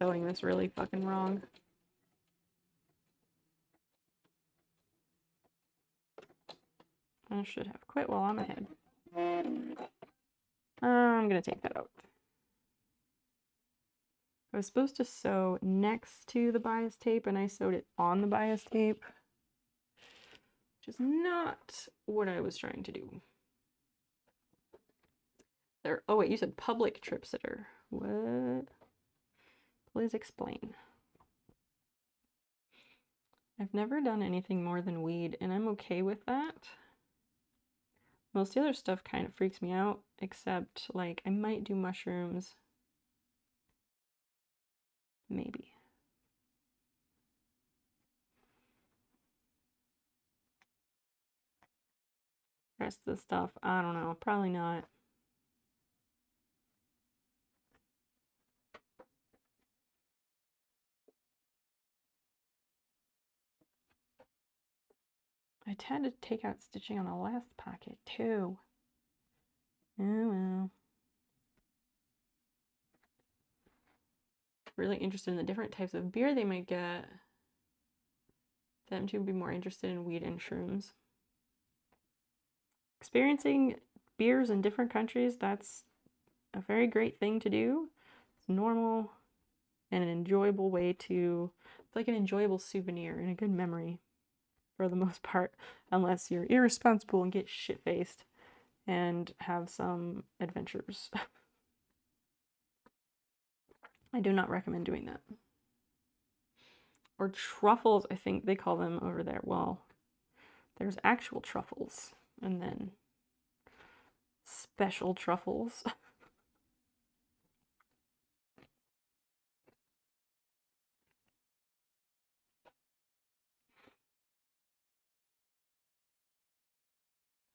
sewing this really fucking wrong. I should have quit while I'm ahead. I'm gonna take that out. I was supposed to sew next to the bias tape and I sewed it on the bias tape, which is not what I was trying to do. There. Oh wait, you said public trip sitter. What? Please explain. I've never done anything more than weed, and I'm okay with that. Most of the other stuff kind of freaks me out, except like I might do mushrooms. Maybe. Rest of the stuff, I don't know. Probably not. I had to take out stitching on the last pocket too. Oh well. Really interested in the different types of beer they might get. Them to be more interested in weed and shrooms. Experiencing beers in different countries, that's a very great thing to do. It's normal and an enjoyable way to, it's like an enjoyable souvenir and a good memory for the most part, unless you're irresponsible and get shit-faced and have some adventures. I do not recommend doing that. Or truffles, I think they call them over there. Well, there's actual truffles and then special truffles.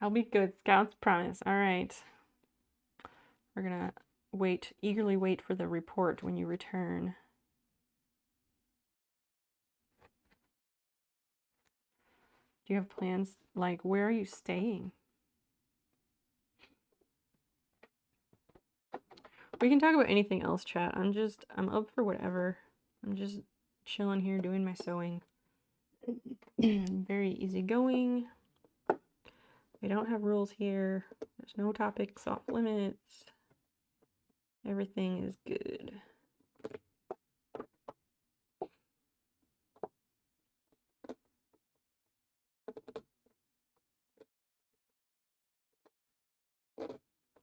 I'll be good, Scouts, promise. All right. We're gonna eagerly wait for the report when you return. Do you have plans? Like, where are you staying? We can talk about anything else, chat. I'm up for whatever. I'm just chilling here doing my sewing. Very easygoing. We don't have rules here. There's no topics off limits. Everything is good.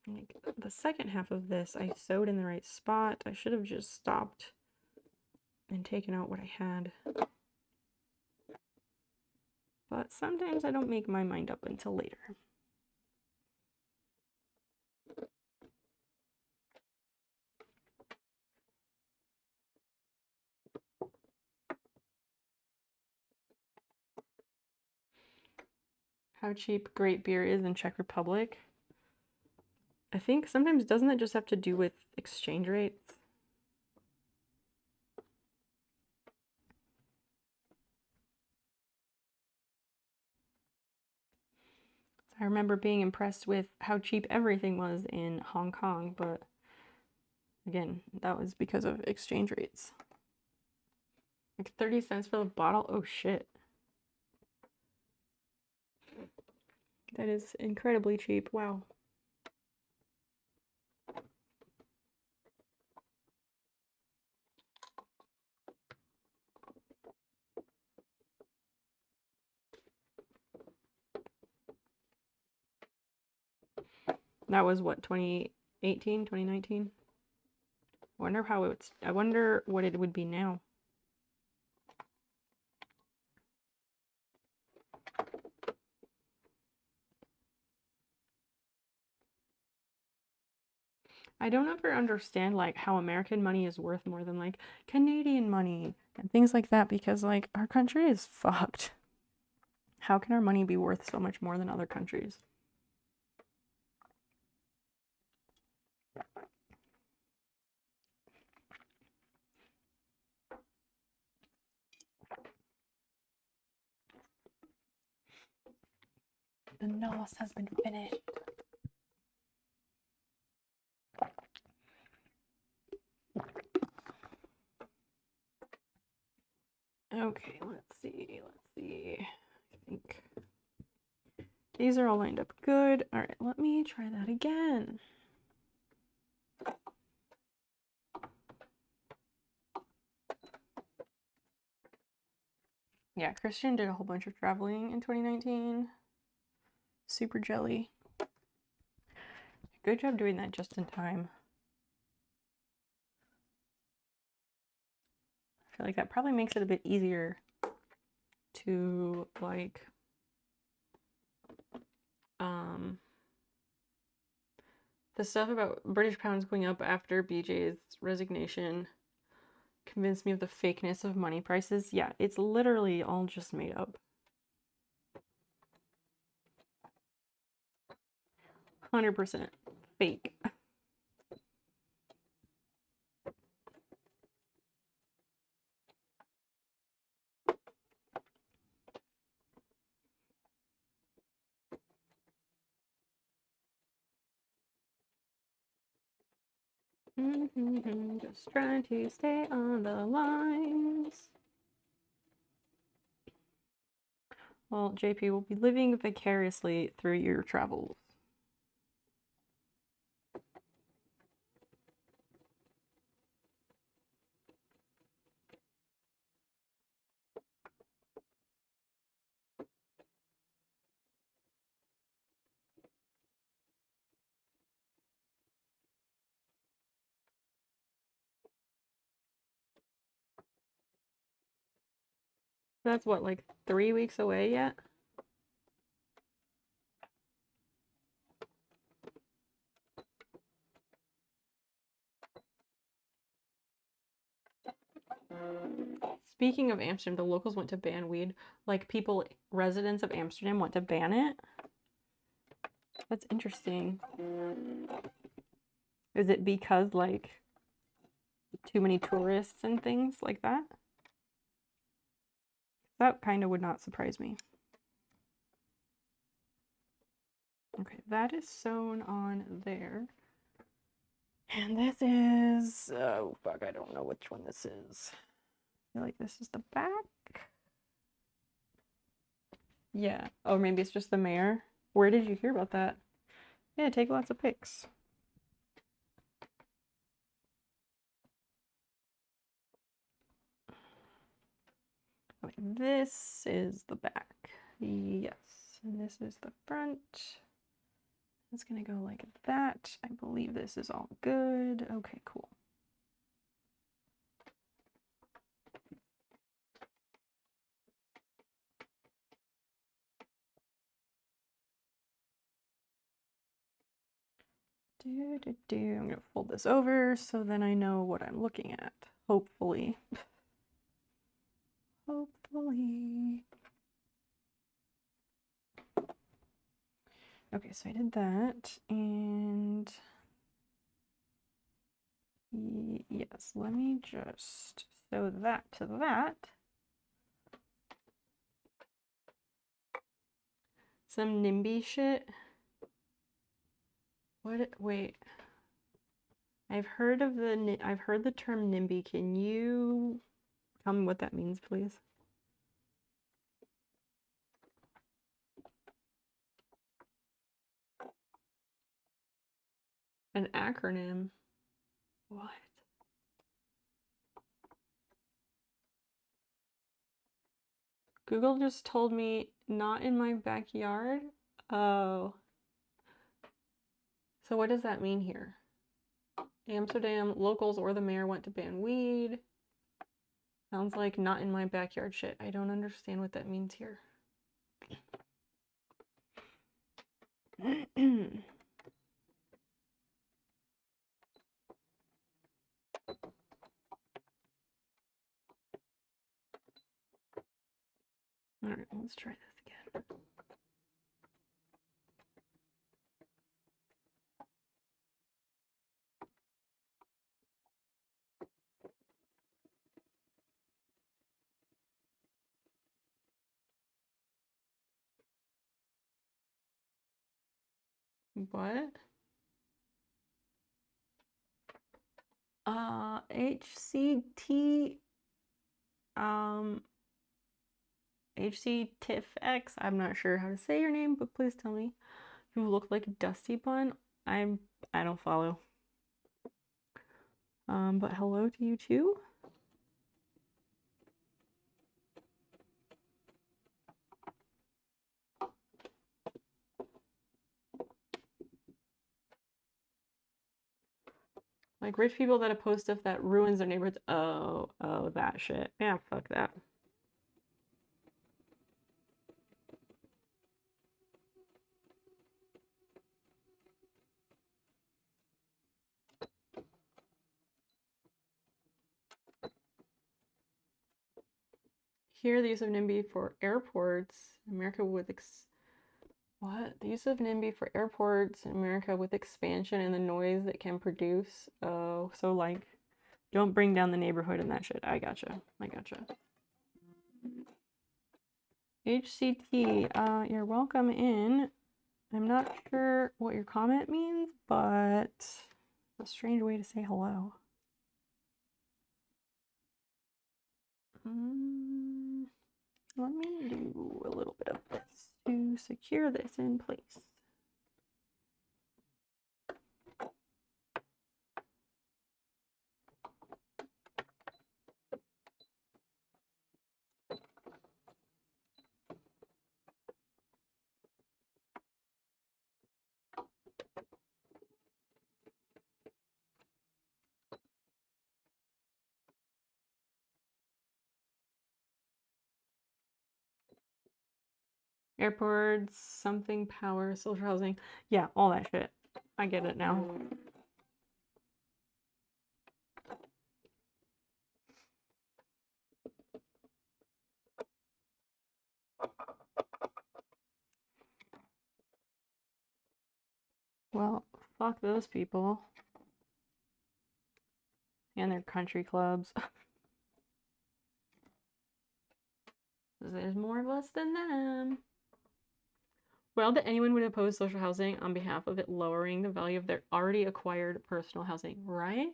Like the second half of this, I sewed in the right spot. I should have just stopped and taken out what I had. But sometimes I don't make my mind up until later. How cheap great beer is in Czech Republic. I think sometimes doesn't it just have to do with exchange rates? I remember being impressed with how cheap everything was in Hong Kong, but again, that was because of exchange rates. Like 30 cents for the bottle? Oh shit. That is incredibly cheap. Wow. That was what, 2018, 2019? I wonder what it would be now. I don't ever understand like how American money is worth more than like Canadian money and things like that, because like our country is fucked. How can our money be worth so much more than other countries? The nos has been finished. Okay, let's see. I think these are all lined up good. All right, let me try that again. Yeah, Christian did a whole bunch of traveling in 2019. Super jelly. Good job doing that just in time. I feel like that probably makes it a bit easier to like the stuff about British pounds going up after BJ's resignation convinced me of the fakeness of money prices. Yeah, it's literally all just made up. 100% fake. Just trying to stay on the lines. Well, JP will be living vicariously through your travels. That's what, like 3 weeks away yet? Speaking of Amsterdam, the locals want to ban weed. Like people, residents of Amsterdam want to ban it. That's interesting. Is it because like too many tourists and things like that? That kind of would not surprise me. Okay, that is sewn on there. And this is, oh fuck, I don't know which one this is. I feel like this is the back. Yeah. Oh, maybe it's just the mayor. Where did you hear about that? Yeah, take lots of pics. Okay, this is the back. Yes. And this is the front. It's gonna go like that. I believe this is all good. Okay, cool. I'm gonna fold this over so then I know what I'm looking at. Hopefully. Hopefully. Okay, so I did that, and yes, let me just sew that to that. Some NIMBY shit. What? Wait. I've heard the term NIMBY. Can you tell me what that means, please? An acronym. What? Google just told me not in my backyard. Oh. So what does that mean here? Amsterdam locals or the mayor want to ban weed. Sounds like not in my backyard shit. I don't understand what that means here. All right, let's try this again. What? HCT, HCTIFX, I'm not sure how to say your name, but please tell me. You look like Dusty Bun. I don't follow. But hello to you too. Like rich people that oppose stuff that ruins their neighborhoods. Oh, that shit. Yeah, fuck that. Here, the use of NIMBY for airports, America with what? The use of NIMBY for airports in America with expansion and the noise that can produce. Oh, so like, don't bring down the neighborhood and that shit. I gotcha. HCT, you're welcome in. I'm not sure what your comment means, but it's a strange way to say hello. Let me do a little bit of this to secure this in place. Airports, something, power, social housing. Yeah, all that shit. I get it now. Well, fuck those people. And their country clubs. There's more of us than them. Well, that anyone would oppose social housing on behalf of it lowering the value of their already acquired personal housing, right?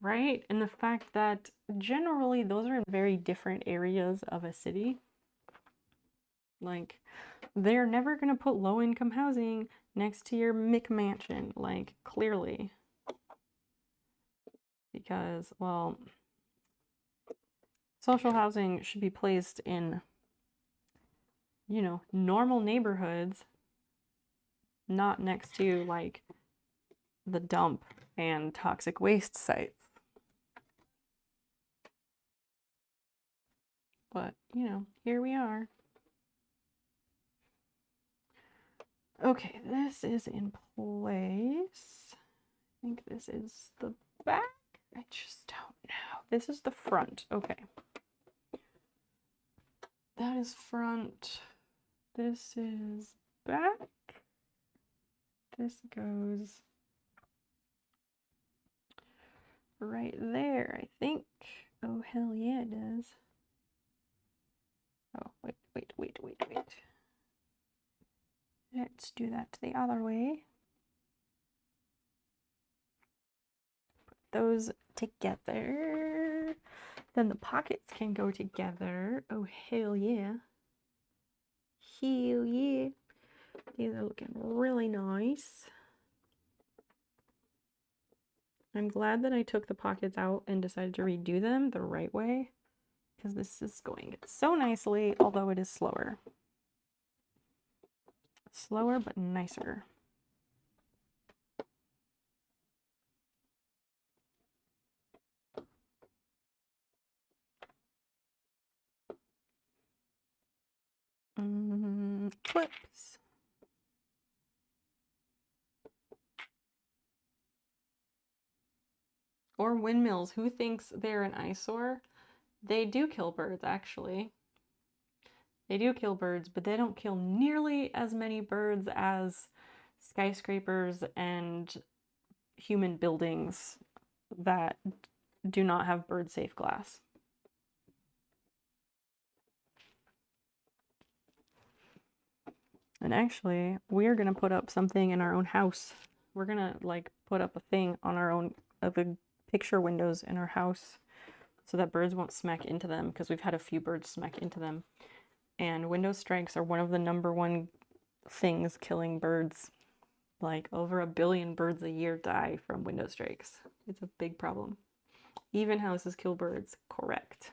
Right? And the fact that generally those are in very different areas of a city. Like, they're never going to put low-income housing next to your McMansion, like, clearly. Because, well, social housing should be placed in, you know, normal neighborhoods, not next to, like, the dump and toxic waste sites. But, you know, here we are. Okay, this is in place. I think this is the back. I just don't know. This is the front. Okay. That is front. This is back. This goes right there, I think. Oh, hell yeah, it does. Oh, wait. Let's do that the other way. Put those together. Then the pockets can go together. Oh, hell yeah. Hell yeah. These are looking really nice. I'm glad that I took the pockets out and decided to redo them the right way, because this is going so nicely, although it is slower. Slower, but nicer. flips. Or windmills. Who thinks they're an eyesore? They do kill birds, actually. They do kill birds, but they don't kill nearly as many birds as skyscrapers and human buildings that do not have bird-safe glass. And actually, we're gonna put up something in our own house. We're gonna like put up a thing on our own of the picture windows in our house so that birds won't smack into them, because we've had a few birds smack into them. And window strikes are one of the #1 things killing birds. Like over 1 billion birds a year die from window strikes. It's a big problem. Even houses kill birds, correct.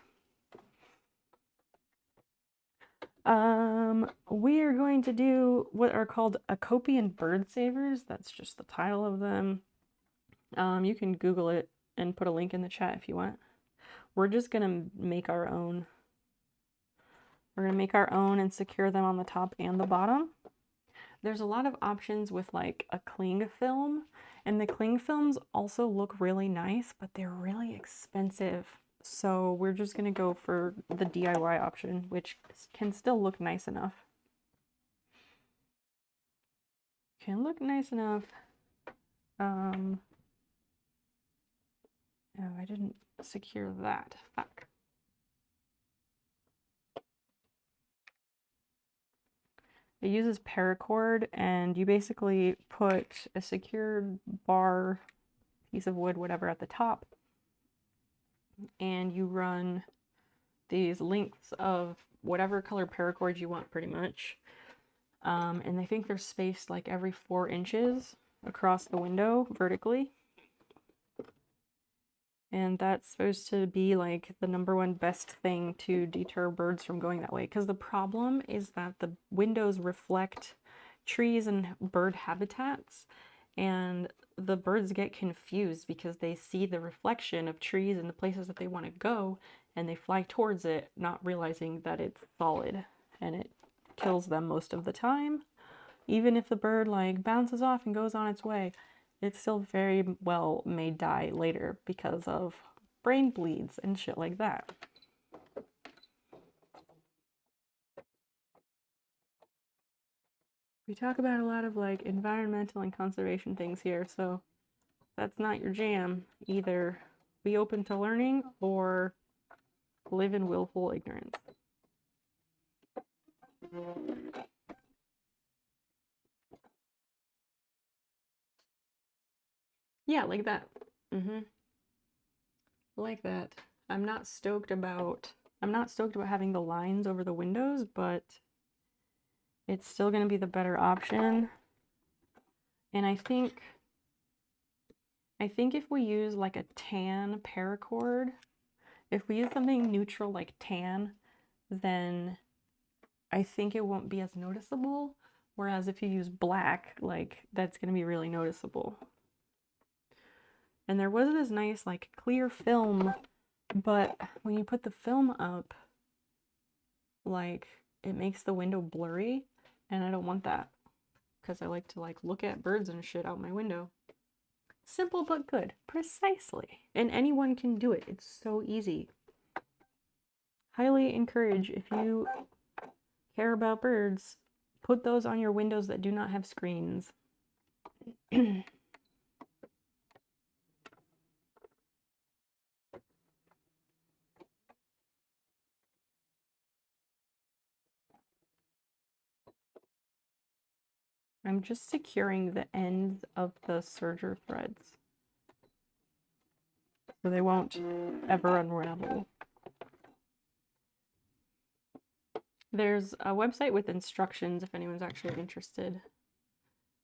We are going to do what are called Acopian bird savers. That's just the title of them. You can Google it and put a link in the chat if you want. We're just gonna make our own. We're gonna make our own and secure them on the top and the bottom. There's a lot of options with like a cling film, and the cling films also look really nice, but they're really expensive. So we're just gonna go for the DIY option, which can still look nice enough. Can look nice enough. Oh, I didn't secure that. Fuck. It uses paracord, and you basically put a secured bar, piece of wood, whatever, at the top, and you run these lengths of whatever color paracord you want, pretty much. And I think they're spaced like every 4 inches across the window vertically. And that's supposed to be like the #1 best thing to deter birds from going that way. Because the problem is that the windows reflect trees and bird habitats, and the birds get confused because they see the reflection of trees and the places that they want to go, and they fly towards it, not realizing that it's solid, and it kills them most of the time. Even if the bird like bounces off and goes on its way, it still very well may die later because of brain bleeds and shit like that. We talk about a lot of like environmental and conservation things here, so if that's not your jam, either be open to learning or live in willful ignorance. Yeah, like that. Like that. I'm not stoked about having the lines over the windows, but it's still going to be the better option. And I think if we use like a tan paracord, if we use something neutral like tan, then I think it won't be as noticeable. Whereas if you use black, like that's going to be really noticeable. And there was this nice like clear film, but when you put the film up, like it makes the window blurry, and I don't want that because I like to like look at birds and shit out my window. Simple but good. Precisely. And anyone can do it. It's so easy. Highly encourage, if you care about birds, put those on your windows that do not have screens. I'm just securing the ends of the serger threads so they won't ever unravel. There's a website with instructions if anyone's actually interested.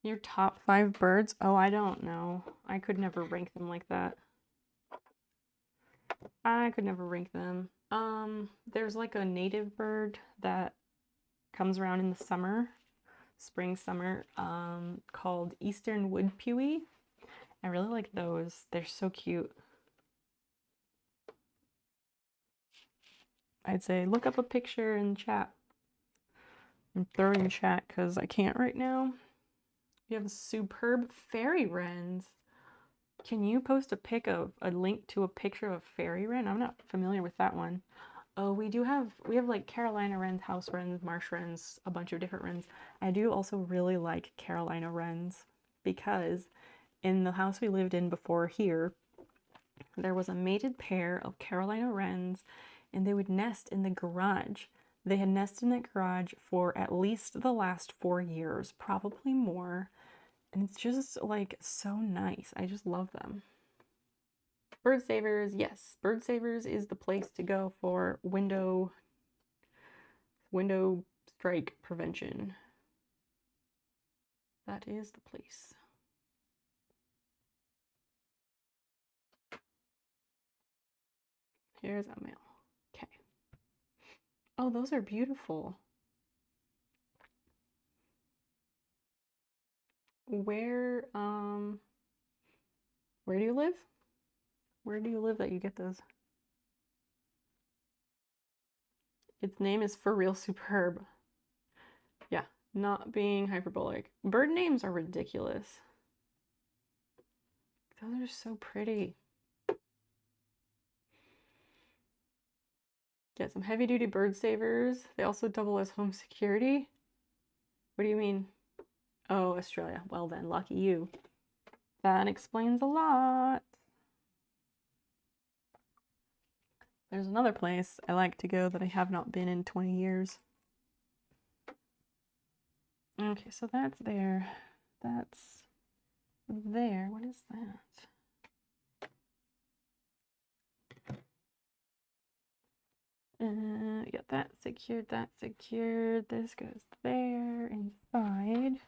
Your top 5 birds? Oh, I don't know. I could never rank them like that. I could never rank them. There's like a native bird that comes around in the summer, spring, summer, called Eastern Wood Pewee. I really like those. They're so cute. I'd say look up a picture in chat. I'm throwing chat because I can't right now. We have superb fairy wrens. Can you post a pic of a link to a picture of a fairy wren? I'm not familiar with that one. Oh, we have like Carolina wrens, house wrens, marsh wrens, a bunch of different wrens. I do also really like Carolina wrens because in the house we lived in before here, there was a mated pair of Carolina wrens and they would nest in the garage. They had nested in the garage for at least the last 4 years, probably more. And it's just like so nice. I just love them. Bird Savers, yes. Bird Savers is the place to go for window strike prevention. That is the place. Here's a male. Okay. Oh, those are beautiful. Where where do you live? Where do you live that you get those? Its name is For Real Superb. Yeah, not being hyperbolic. Bird names are ridiculous. Those are so pretty. Get some heavy duty bird savers. They also double as home security. What do you mean? Oh, Australia. Well then, lucky you. That explains a lot. There's another place I like to go that I have not been in 20 years. Okay, so that's there. That's there. What is that? Get that secured, that secured. This goes there, inside.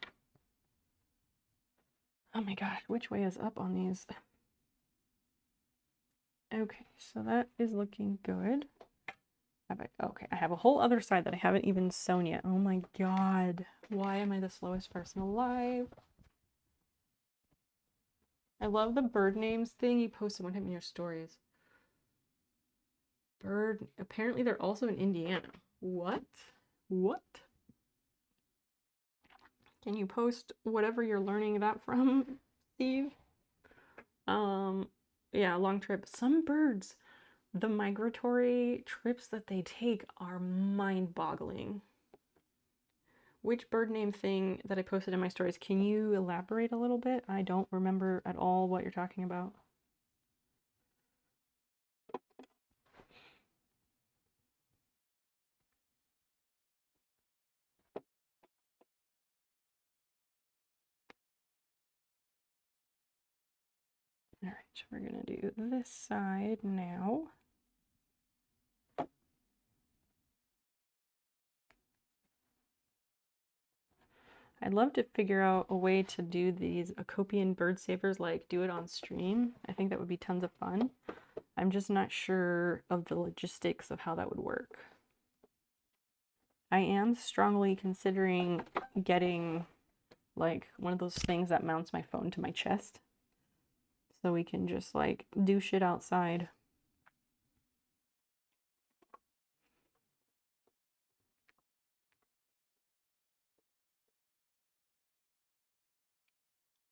Oh my gosh, which way is up on these? Okay, so that is looking good. Okay, I have a whole other side that I haven't even sewn yet. Oh my god. Why am I the slowest person alive? I love the bird names thing you posted one time in your stories. Bird, apparently they're also in Indiana. What? What? Can you post whatever you're learning that from, Steve? Yeah, long trip. Some birds, the migratory trips that they take are mind-boggling. Which bird name thing that I posted in my stories, can you elaborate a little bit? I don't remember at all what you're talking about. All right, we're gonna do this side now. I'd love to figure out a way to do these Acopian bird savers, like do it on stream. I think that would be tons of fun. I'm just not sure of the logistics of how that would work. I am strongly considering getting like one of those things that mounts my phone to my chest so we can just like do shit outside.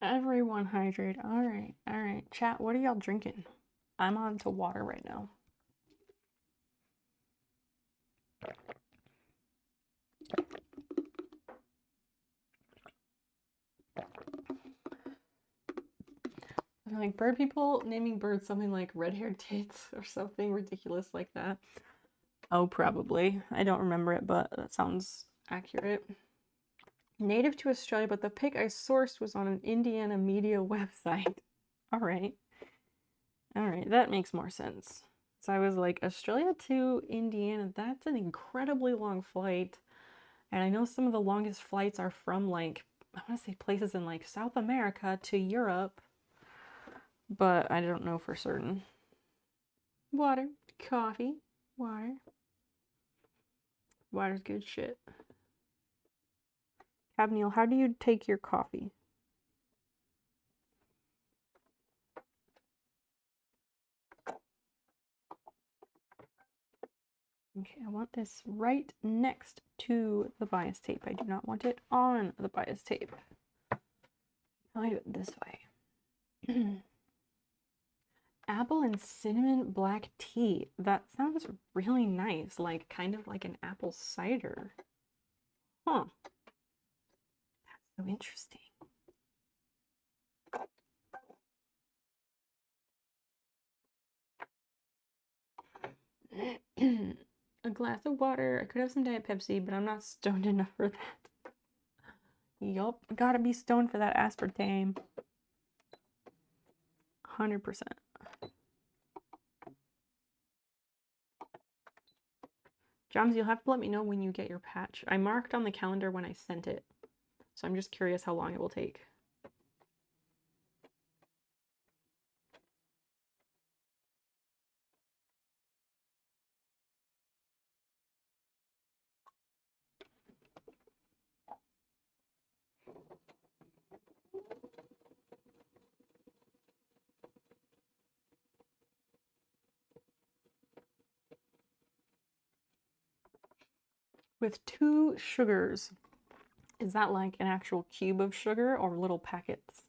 Everyone hydrate. All right. Chat, what are y'all drinking? I'm on to water right now. I feel like bird people naming birds something like red-haired tits or something ridiculous like that. Oh, probably. I don't remember it, but that sounds accurate. Native to Australia, but the pic I sourced was on an Indiana media website. All right, that makes more sense. So I was like, Australia to Indiana, that's an incredibly long flight. And I know some of the longest flights are from like, I want to say places in like South America to Europe, but I don't know for certain. Water, coffee, water. Water's good shit. Cabneil, how do you take your coffee? Okay, I want this right next to the bias tape. I do not want it on the bias tape. I'll do it this way. Apple and cinnamon black tea. That sounds really nice, like kind of like an apple cider. Huh. That's so interesting. A glass of water. I could have some Diet Pepsi, but I'm not stoned enough for that. Yup, gotta be stoned for that aspartame. 100%. Joms, you'll have to let me know when you get your patch. I marked on the calendar when I sent it, so I'm just curious how long it will take. With 2 sugars, is that like an actual cube of sugar or little packets?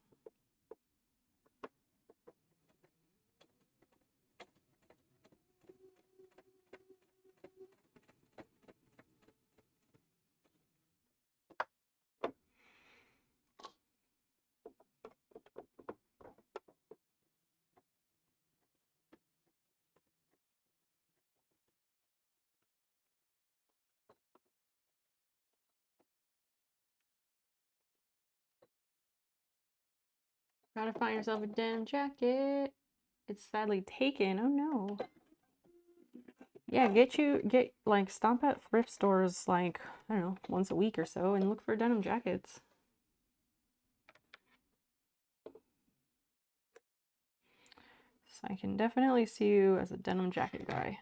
Gotta find yourself a denim jacket. It's sadly taken. Oh no. Yeah, get like stop at thrift stores like, I don't know, once a week or so and look for denim jackets. So I can definitely see you as a denim jacket guy.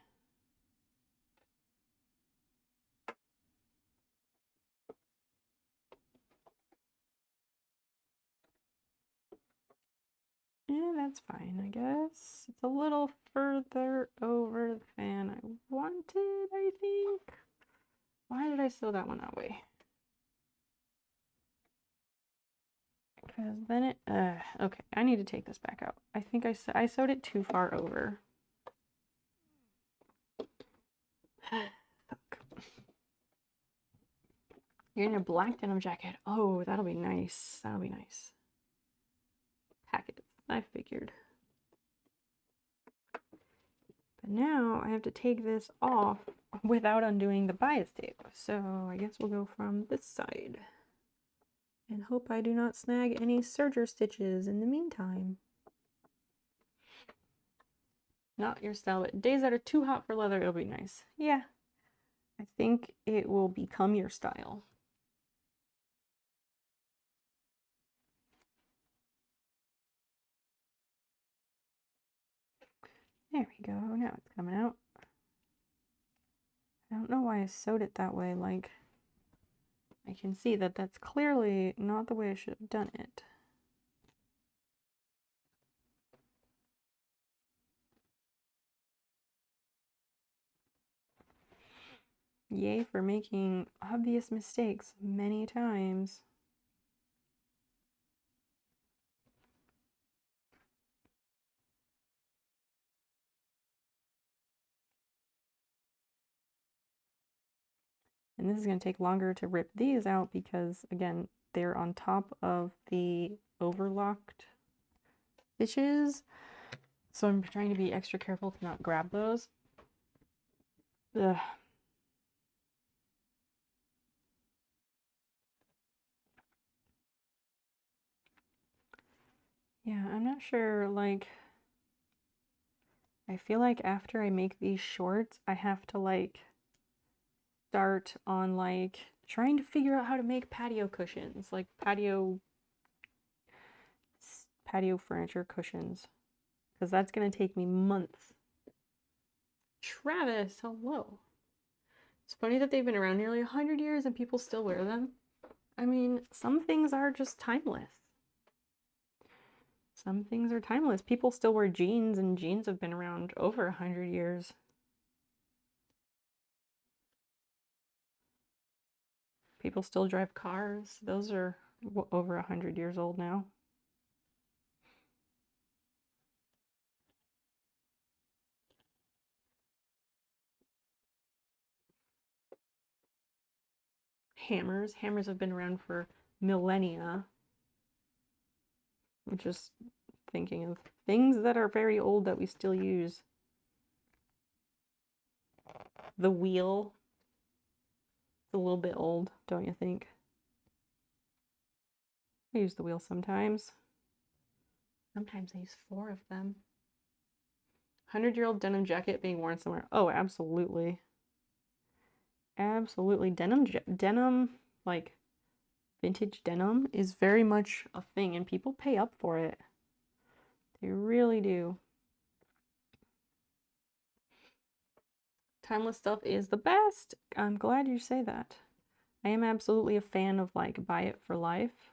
Yeah, that's fine, I guess. It's a little further over than I wanted, I think. Why did I sew that one that way? Because then it, okay, I need to take this back out. I think I sewed it too far over. Fuck. You're in a black denim jacket. Oh, that'll be nice. That'll be nice. Packet. I figured. But now I have to take this off without undoing the bias tape. So I guess we'll go from this side. And hope I do not snag any serger stitches in the meantime. Not your style, but days that are too hot for leather, it'll be nice. Yeah, I think it will become your style. There we go. Now it's coming out. I don't know why I sewed it that way. Like, I can see that that's clearly not the way I should have done it. Yay for making obvious mistakes many times. And this is going to take longer to rip these out because, again, they're on top of the overlocked stitches. So I'm trying to be extra careful to not grab those. Ugh. Yeah, I'm not sure, like, I feel like after I make these shorts, I have to, like, start on, like, trying to figure out how to make patio cushions, like patio furniture cushions, because that's going to take me months. Travis, hello. It's funny that they've been around nearly 100 years and people still wear them. I mean, some things are just timeless. Some things are timeless. People still wear jeans, and jeans have been around over 100 years. People still drive cars. Those are over 100 years old now. Hammers. Hammers have been around for millennia. I'm just thinking of things that are very old that we still use. The wheel. It's a little bit old, don't you think? I use the wheel sometimes. Sometimes I use 4 of them. 100-year-old denim jacket being worn somewhere. Oh, absolutely. Absolutely. Denim, like vintage denim, is very much a thing, and people pay up for it. They really do. Timeless stuff is the best. I'm glad you say that. I am absolutely a fan of like buy it for life.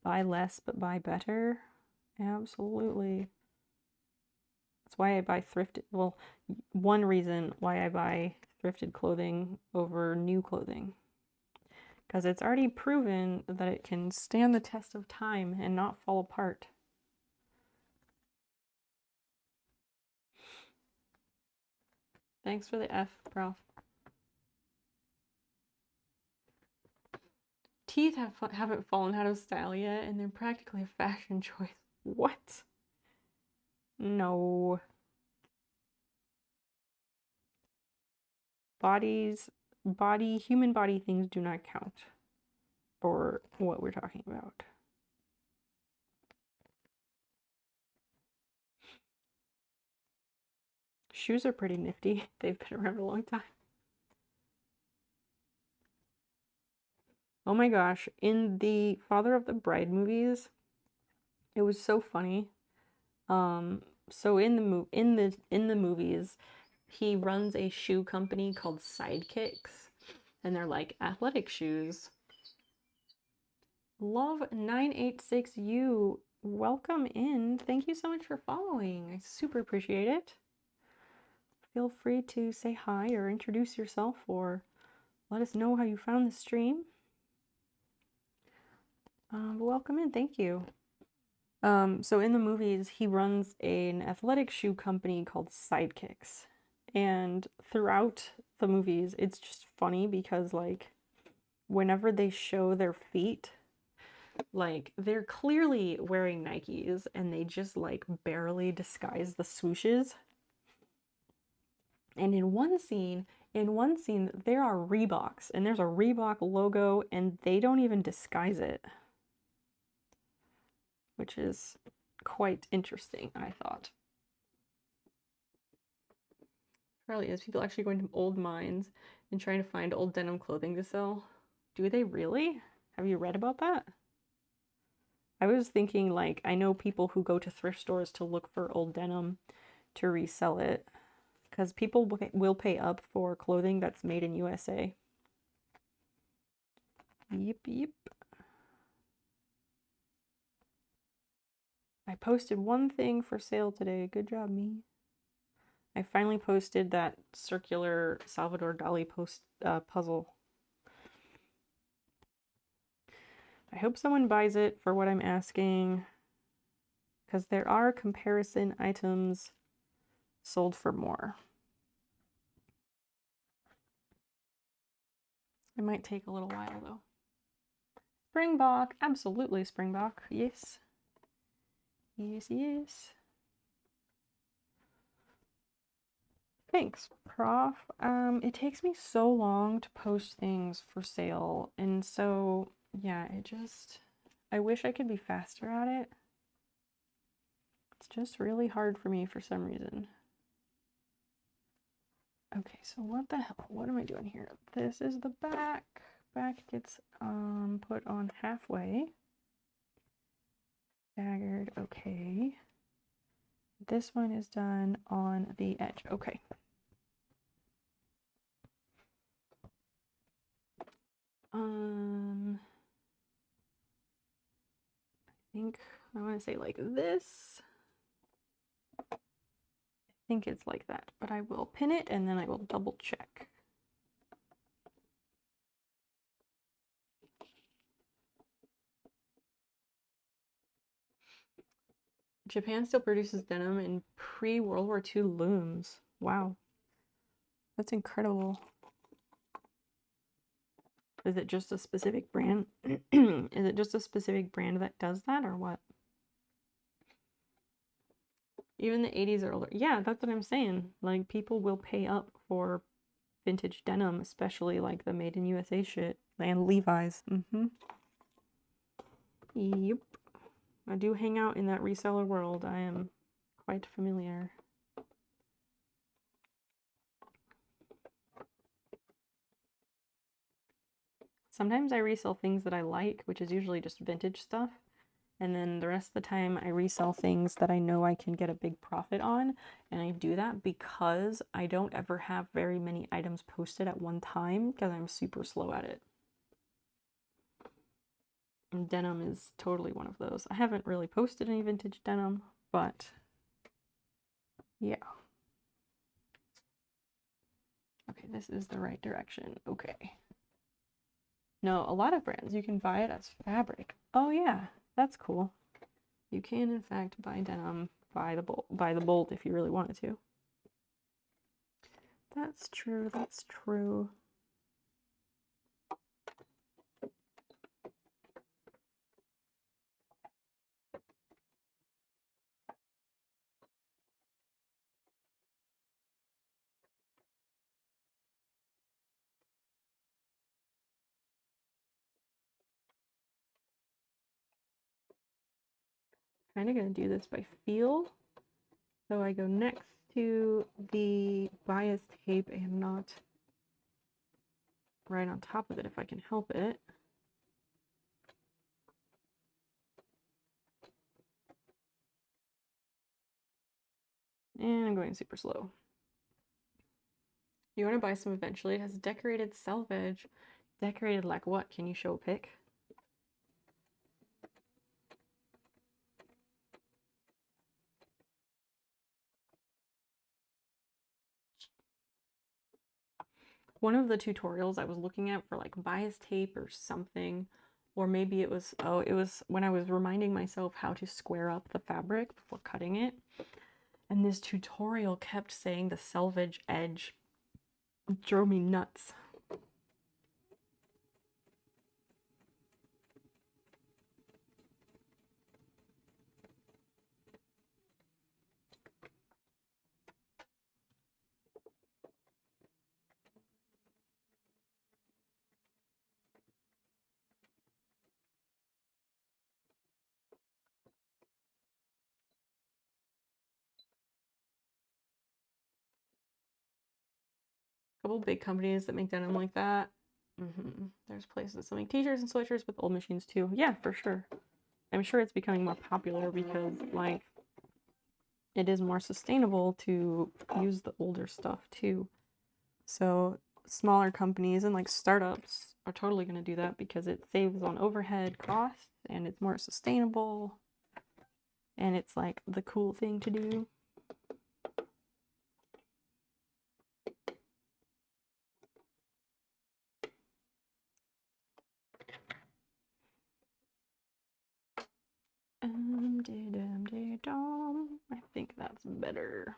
Buy less but buy better. Absolutely. That's why I buy thrifted. Well, one reason why I buy thrifted clothing over new clothing. Because it's already proven that it can stand the test of time and not fall apart. Thanks for the F, Prof. Teeth haven't fallen out of style yet, and they're practically a fashion choice. What? No. Human body things do not count for what we're talking about. Shoes are pretty nifty. They've been around a long time. Oh my gosh, in the Father of the Bride movies, it was so funny. So in the movies, he runs a shoe company called Sidekicks, and they're like athletic shoes. Love 986U, welcome in. Thank you so much for following. I super appreciate it. Feel free to say hi or introduce yourself or let us know how you found the stream. Welcome in, thank you. So in the movies, he runs an athletic shoe company called Sidekicks. And throughout the movies, it's just funny because like whenever they show their feet, like they're clearly wearing Nikes and they just like barely disguise the swooshes. And in one scene, there are Reeboks and there's a Reebok logo and they don't even disguise it, which is quite interesting, I thought. Probably is. People actually going to old mines and trying to find old denim clothing to sell. Do they really? Have you read about that? I was thinking like I know people who go to thrift stores to look for old denim to resell it because people will pay up for clothing that's made in USA. Yep, yep. I posted one thing for sale today. Good job, me. I finally posted that circular Salvador Dali puzzle. I hope someone buys it for what I'm asking, because there are comparison items sold for more. It might take a little while though. Springbok, absolutely Springbok, yes. Yes, yes. Thanks, Prof. It takes me so long to post things for sale, and so, yeah, I wish I could be faster at it. It's just really hard for me for some reason. Okay, so what the hell? What am I doing here? This is the back. Back gets put on halfway. Staggered, okay. This one is done on the edge, okay. I think I want to say like this. I think it's like that, but I will pin it and then I will double check. Japan still produces denim in pre-World War II looms. Wow. That's incredible. Is it just a specific brand? Is it just a specific brand that does that or what? Even the 80s or older. Yeah, that's what I'm saying. Like, people will pay up for vintage denim, especially like the made in USA shit. And Levi's. Yep. I do hang out in that reseller world. I am quite familiar. Sometimes I resell things that I like, which is usually just vintage stuff. And then the rest of the time I resell things that I know I can get a big profit on. And I do that because I don't ever have very many items posted at one time because I'm super slow at it. And denim is totally one of those. I haven't really posted any vintage denim, but yeah. Okay, this is the right direction. Okay. No, a lot of brands, you can buy it as fabric. Oh yeah, that's cool. You can, in fact, buy denim by the bolt if you really wanted to. That's true, that's true. Kind of going to do this by feel. So I go next to the bias tape and not right on top of it if I can help it. And I'm going super slow. You want to buy some eventually. It has decorated selvage. Decorated like what? Can you show a pic? One of the tutorials I was looking at for like bias tape or something, or maybe it was, oh, it was when I was reminding myself how to square up the fabric before cutting it. And this tutorial kept saying the selvage edge. It drove me nuts. Couple big companies that make denim like that. There's places that make t-shirts and sweatshirts with old machines too. Yeah, for sure. I'm sure it's becoming more popular because like it is more sustainable to use the older stuff too. So smaller companies and like startups are totally going to do that because it saves on overhead costs and it's more sustainable and it's like the cool thing to do. I think that's better.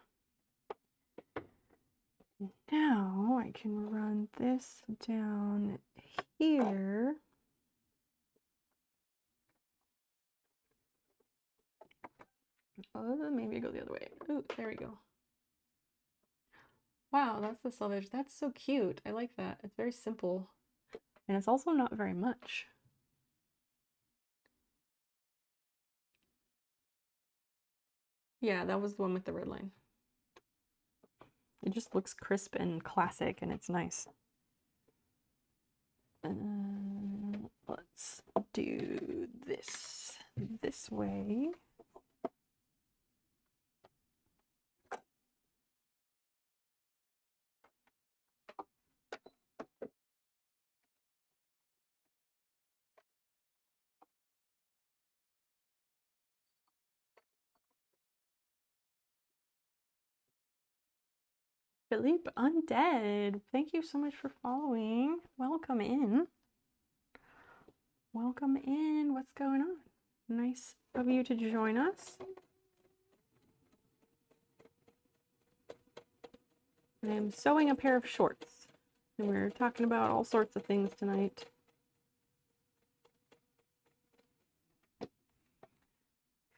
Now I can run this down here. Oh, maybe go the other way. Ooh, there we go. Wow, that's the selvage. That's so cute. I like that. It's very simple. And it's also not very much. Yeah, that was the one with the red line. It just looks crisp and classic and it's nice. Let's do this way. Philippe Undead, thank you so much for following. Welcome in. Welcome in. What's going on? Nice of you to join us. I am sewing a pair of shorts, and we're talking about all sorts of things tonight.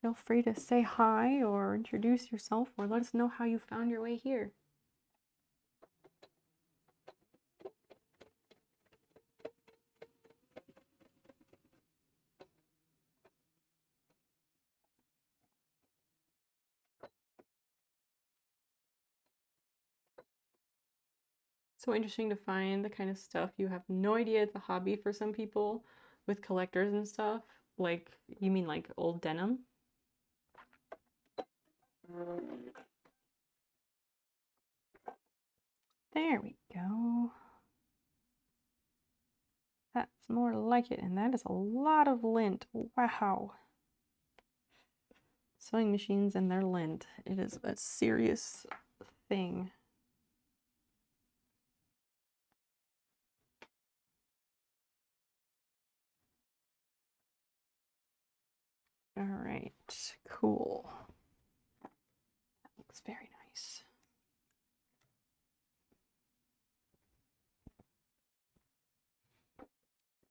Feel free to say hi or introduce yourself or let us know how you found your way here. So interesting to find the kind of stuff you have no idea it's a hobby for some people with collectors and stuff. Like, you mean like old denim? There we go. That's more like it, and that is a lot of lint. Wow. Sewing machines and their lint. It is a serious thing. All right, cool. That looks very nice.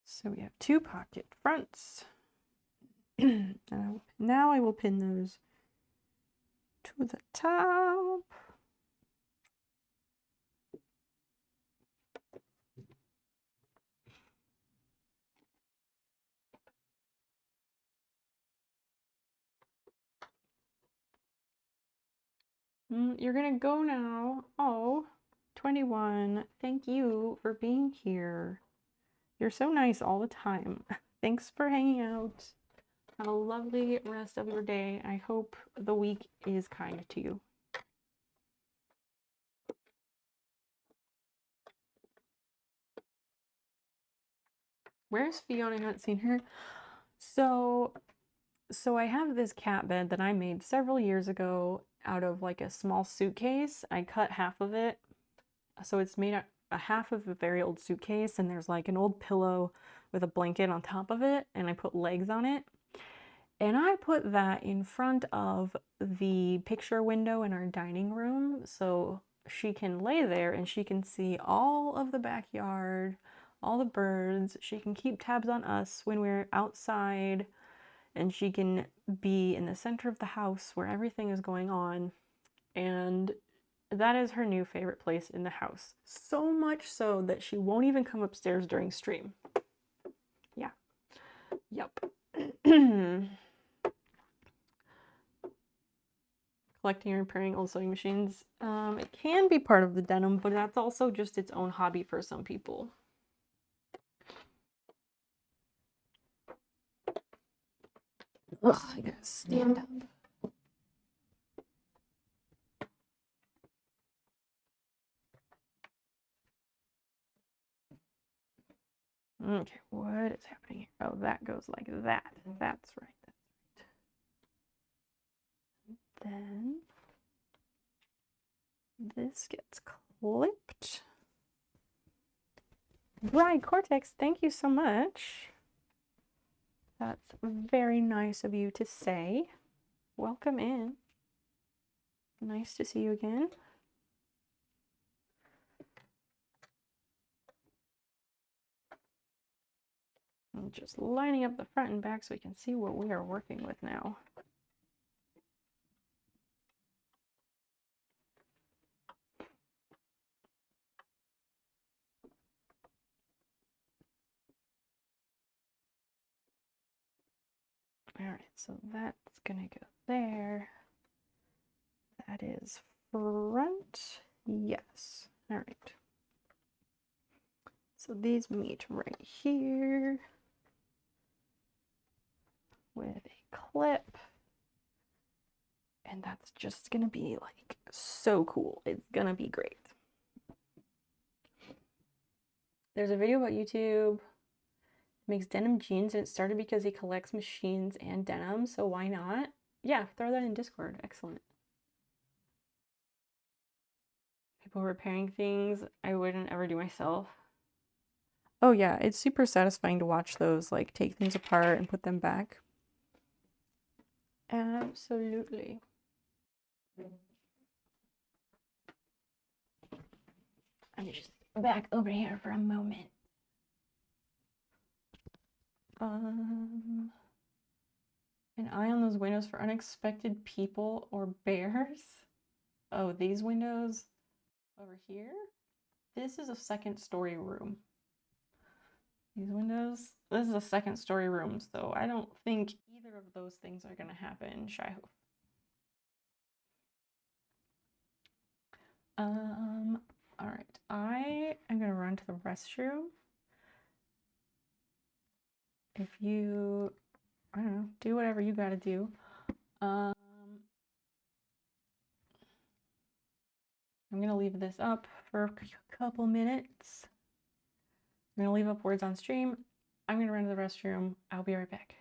So we have 2 pocket fronts. Now I will pin those to the top. You're gonna go now. Oh, 21. Thank you for being here. You're so nice all the time. Thanks for hanging out. Have a lovely rest of your day. I hope the week is kind to you. Where's Fiona? I haven't seen her. So I have this cat bed that I made several years ago out of like a small suitcase. I cut half of it. So it's made a half of a very old suitcase, and there's like an old pillow with a blanket on top of it, and I put legs on it. And I put that in front of the picture window in our dining room so she can lay there and she can see all of the backyard, all the birds. She can keep tabs on us when we're outside, and she can be in the center of the house where everything is going on. And that is her new favorite place in the house. So much so that she won't even come upstairs during stream. Yeah. Yep. Collecting and repairing old sewing machines. It can be part of the denim, but that's also just its own hobby for some people. Ugh, I gotta stand up. Okay, what is happening here? Oh, that goes like that. That's right. That's right. Then this gets clipped. Right, Cortex, thank you so much. That's very nice of you to say. Welcome in. Nice to see you again. I'm just lining up the front and back so we can see what we are working with now. All right, so that's gonna go there. That is front. Yes. All right. So these meet right here with a clip. And that's just gonna be like so cool. It's gonna be great. There's a video about YouTube. Makes denim jeans, and it started because he collects machines and denim, so why not? Yeah, throw that in Discord. Excellent. People repairing things I wouldn't ever do myself. Oh yeah, it's super satisfying to watch those, like, take things apart and put them back. Absolutely. I'm just back over here for a moment. An eye on those windows for unexpected people or bears. Oh, these windows over here? This is a second story room. These windows, this is a second story room, so I don't think either of those things are gonna happen, Shaiho. All right, I am gonna run to the restroom. If you, I don't know, do whatever you gotta do. I'm gonna leave this up for a couple minutes. I'm gonna leave up words on stream. I'm gonna run to the restroom. I'll be right back.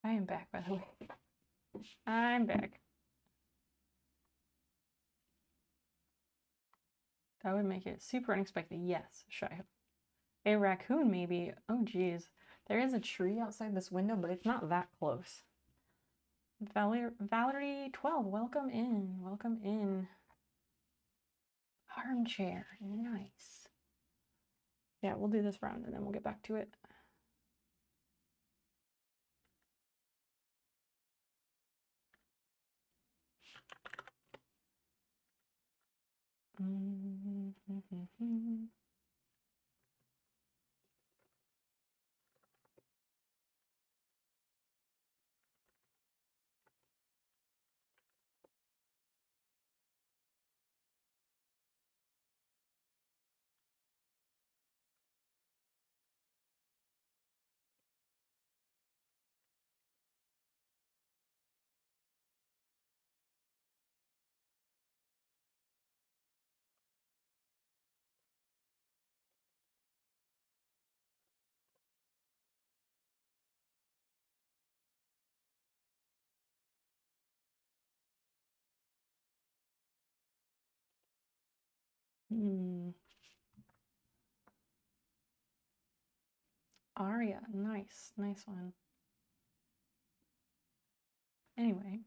I am back, by the way. I'm back. That would make it super unexpected. Yes, Shaiho. A raccoon, maybe. Oh, geez. There is a tree outside this window, but it's not that close. Valerie 12, welcome in. Welcome in. Armchair. Nice. Yeah, we'll do this round and then we'll get back to it. Hmm. Aria, nice, nice one. Anyway.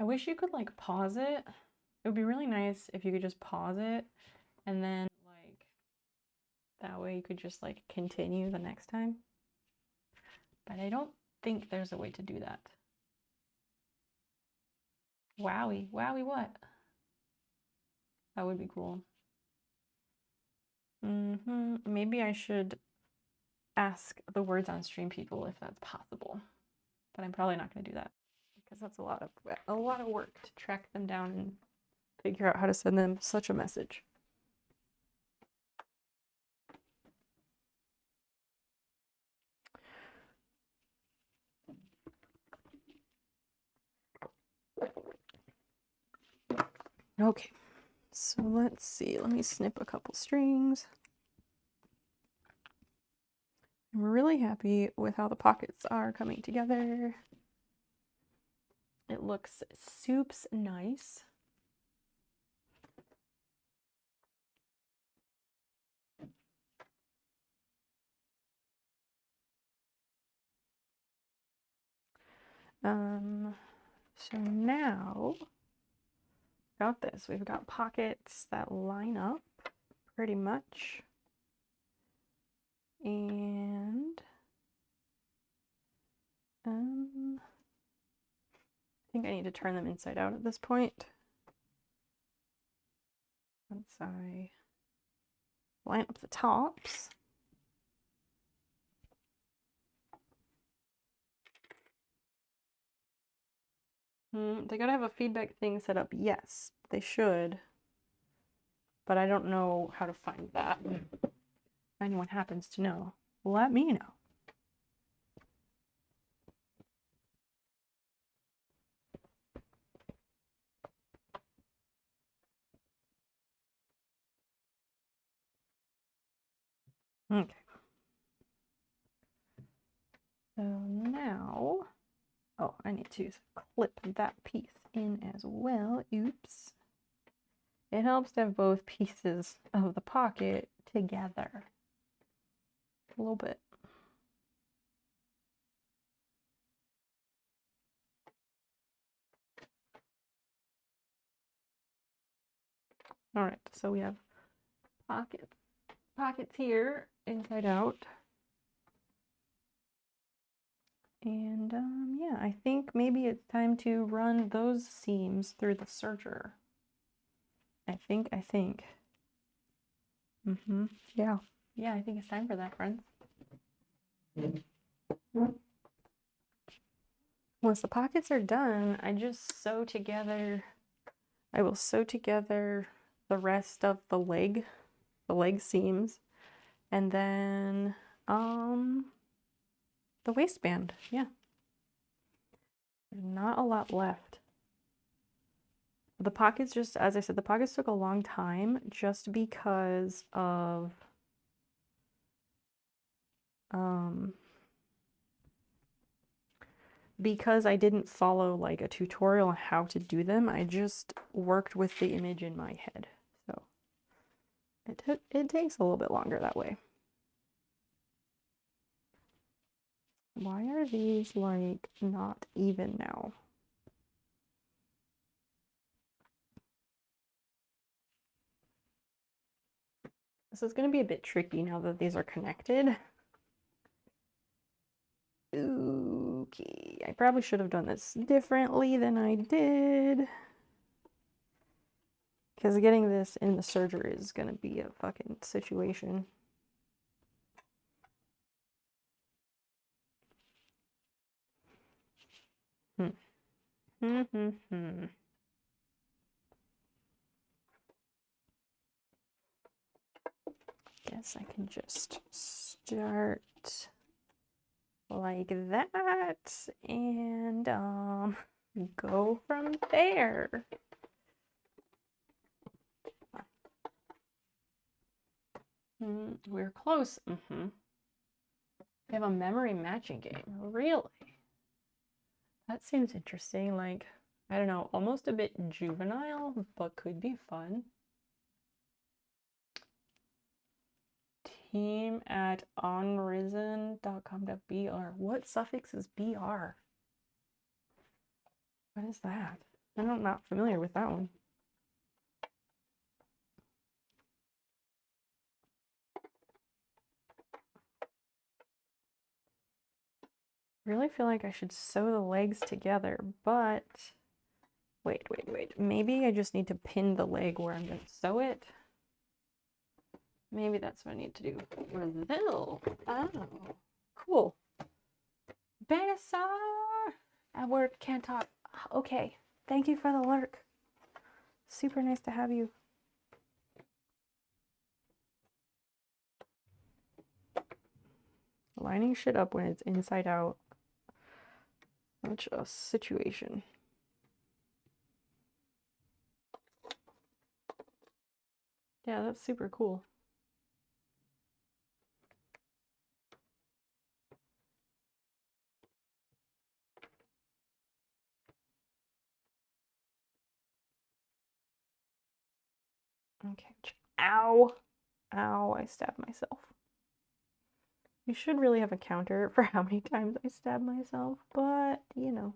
I wish you could like pause it. It would be really nice if you could just pause it and then like that way you could just like continue the next time. But I don't think there's a way to do that. Wowie, wowie what? That would be cool. Maybe I should ask the words on stream people if that's possible. But I'm probably not going to do that because that's a lot of work to track them down and figure out how to send them such a message. Okay, so let's see. Let me snip a couple strings. I'm really happy with how the pockets are coming together. It looks soups nice. So now, got this. We've got pockets that line up pretty much. And I think I need to turn them inside out at this point. Once I line up the tops. They gotta have a feedback thing set up. Yes, they should. But I don't know how to find that. If anyone happens to know, let me know. Okay. So now, oh, I need to clip that piece in as well. Oops. It helps to have both pieces of the pocket together. A little bit. All right, so we have pockets here, inside out. And yeah, I think maybe it's time to run those seams through the serger. I think. Yeah. Yeah, I think it's time for that, friends. Once the pockets are done, I just sew together, I will sew together the rest of the leg seams, and then the waistband. Yeah. There's not a lot left. The pockets just, as I said, the pockets took a long time just because of because I didn't follow like a tutorial on how to do them. I just worked with the image in my head. So it takes a little bit longer that way. Why are these like not even now? This is going to be a bit tricky now that these are connected. Okay, I probably should have done this differently than I did. Because getting this in the serger is going to be a fucking situation. Guess I can just start like that and go from there. We're close. We have a memory matching game. Really? That seems interesting. Like, I don't know, almost a bit juvenile, but could be fun. Team at onrisen.com.br. What suffix is br? What is that? I'm not familiar with that one. Really feel like I should sew the legs together, but wait. Maybe I just need to pin the leg where I'm going to sew it. Maybe that's what I need to do. Brazil. Oh, cool. Benassar! At work, can't talk. Okay, thank you for the lurk. Super nice to have you. Lining shit up when it's inside out. Such a situation. Yeah, that's super cool. Okay. Ow. Ow, I stabbed myself. You should really have a counter for how many times I stab myself, but you know.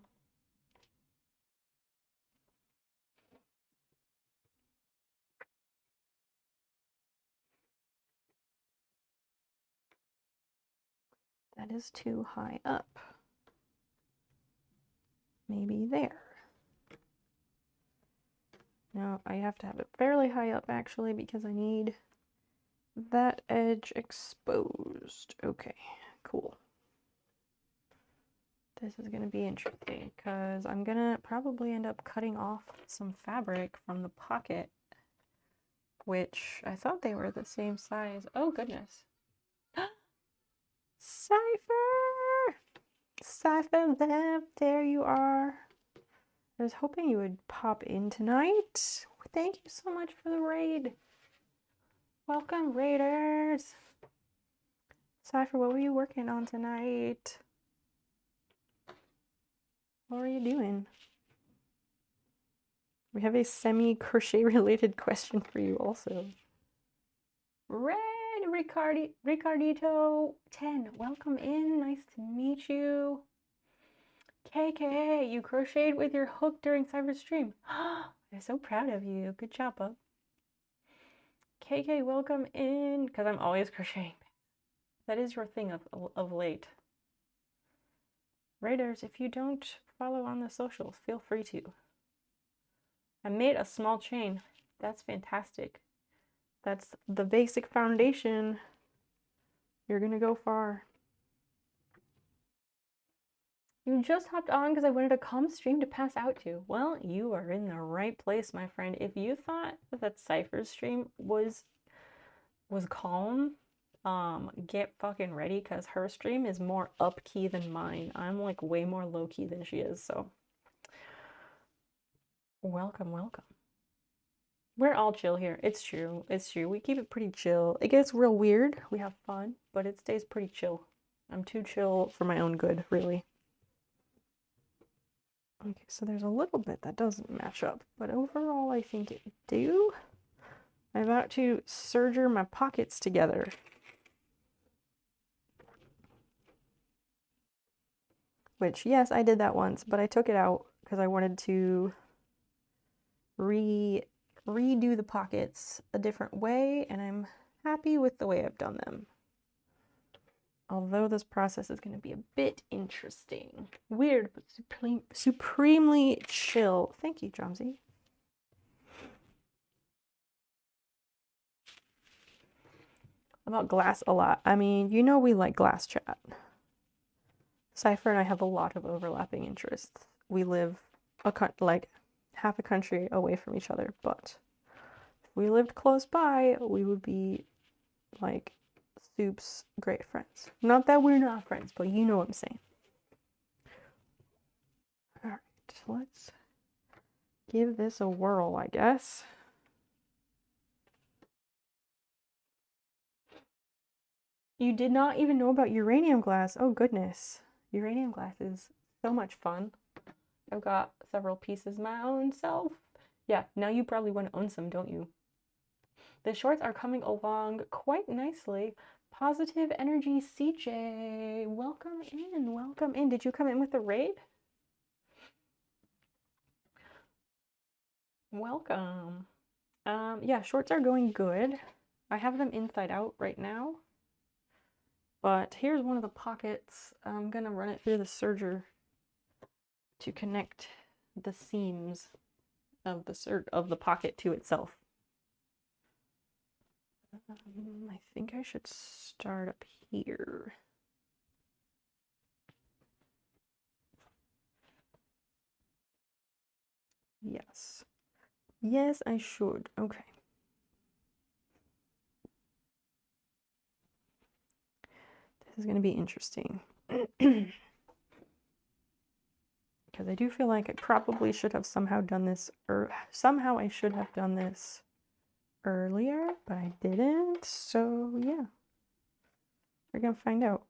That is too high up. Maybe there. Now I have to have it fairly high up actually because I need that edge exposed. Okay, cool. This is going to be interesting because I'm going to probably end up cutting off some fabric from the pocket, which I thought they were the same size. Oh, goodness. Cypher! Cypher, there you are. I was hoping you would pop in tonight. Thank you so much for the raid. Welcome, raiders. Cypher, what were you working on tonight? What were you doing? We have a semi-crochet related question for you also. Red Ricardito 10, welcome in. Nice to meet you. KK, you crocheted with your hook during Cyber's stream. I'm so proud of you. Good job, bub. KK, welcome in. Because I'm always crocheting. That is your thing of late. Raiders, if you don't follow on the socials, feel free to. I made a small chain. That's fantastic. That's the basic foundation. You're gonna go far. You just hopped on because I wanted a calm stream to pass out to. Well, you are in the right place, my friend. If you thought that Cypher's stream was calm, get fucking ready because her stream is more up key than mine. I'm like way more low key than she is, so welcome. We're all chill here. It's true. We keep it pretty chill. It gets real weird. We have fun, but it stays pretty chill. I'm too chill for my own good, really. Okay, so there's a little bit that doesn't match up, but overall I think it do. I'm about to serger my pockets together. Which, yes, I did that once, but I took it out because I wanted to redo the pockets a different way, and I'm happy with the way I've done them. Although this process is going to be a bit interesting. Weird, but supremely chill. Thank you, Drumsy. About glass a lot. I mean, you know we like glass chat. Cypher and I have a lot of overlapping interests. We live like half a country away from each other, but if we lived close by, we would be like Soup's great friends. Not that we're not friends, but you know what I'm saying. Alright, let's give this a whirl, I guess. You did not even know about uranium glass. Oh goodness. Uranium glass is so much fun. I've got several pieces my own self. Yeah, now you probably want to own some, don't you? The shorts are coming along quite nicely. Positive Energy CJ, welcome in, welcome in. Did you come in with the raid? Welcome. Yeah, shorts are going good. I have them inside out right now. But here's one of the pockets. I'm gonna run it through the serger to connect the seams of the pocket to itself. I think I should start up here. Yes. Yes, I should. Okay. This is going to be interesting. Because I do feel like I probably should have somehow done this, or somehow I should have done this earlier, but I didn't. So, yeah. We're going to find out.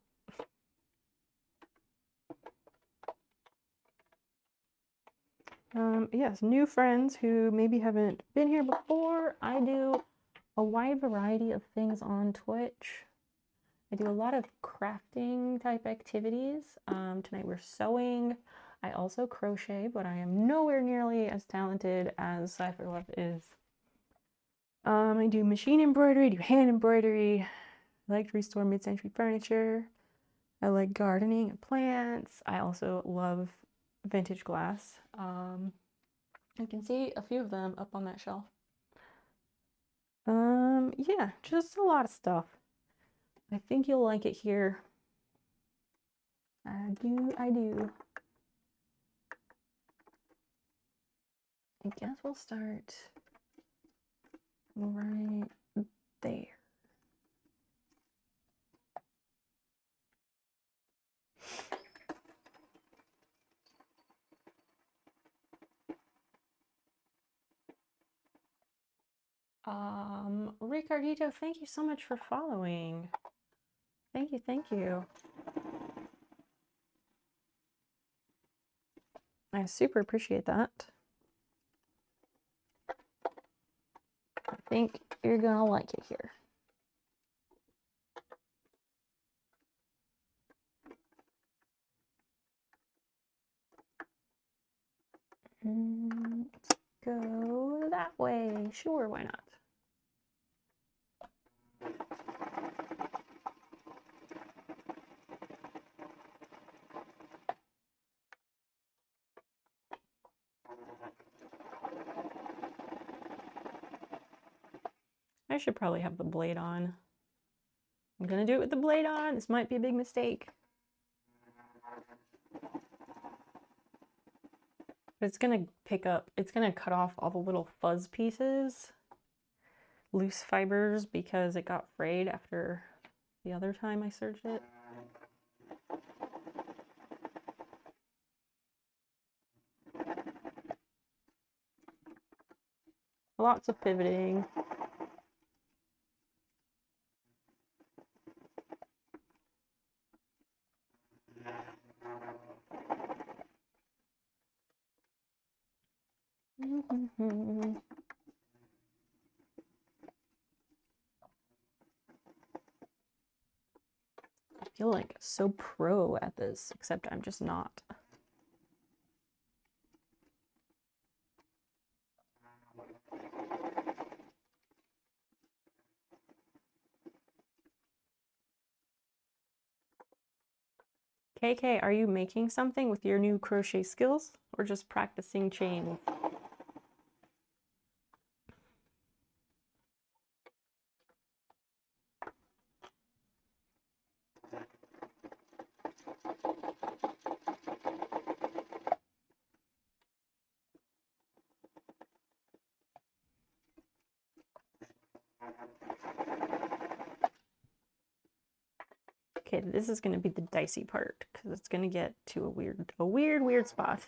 Yes, new friends who maybe haven't been here before. I do a wide variety of things on Twitch. I do a lot of crafting type activities. Tonight we're sewing. I also crochet, but I am nowhere nearly as talented as Cypherlove is. I do machine embroidery, I do hand embroidery. I like to restore mid-century furniture. I like gardening and plants. I also love vintage glass. You can see a few of them up on that shelf. Yeah, just a lot of stuff. I think you'll like it here. I do. I guess we'll start right there. Ricardito, thank you so much for following. Thank you, thank you. I super appreciate that. I think you're gonna like it here. Let's go that way. Sure, why not? I should probably have the blade on. I'm gonna do it with the blade on. This might be a big mistake. But it's gonna it's gonna cut off all the little fuzz pieces, loose fibers, because it got frayed after the other time I serged it. Lots of pivoting. I feel like so pro at this, except I'm just not. KK, are you making something with your new crochet skills or just practicing chains? Okay, this is going to be the dicey part because it's going to get to a weird spot.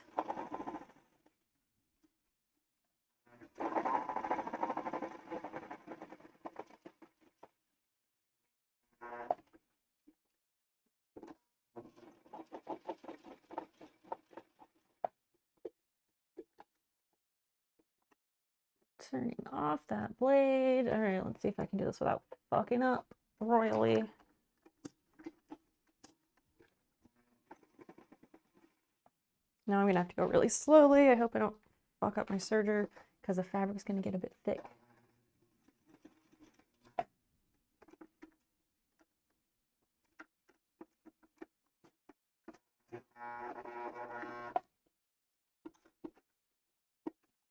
Turning off that blade. All right, let's see if I can do this without fucking up royally. Now I'm gonna have to go really slowly. I hope I don't fuck up my serger because the fabric's gonna get a bit thick.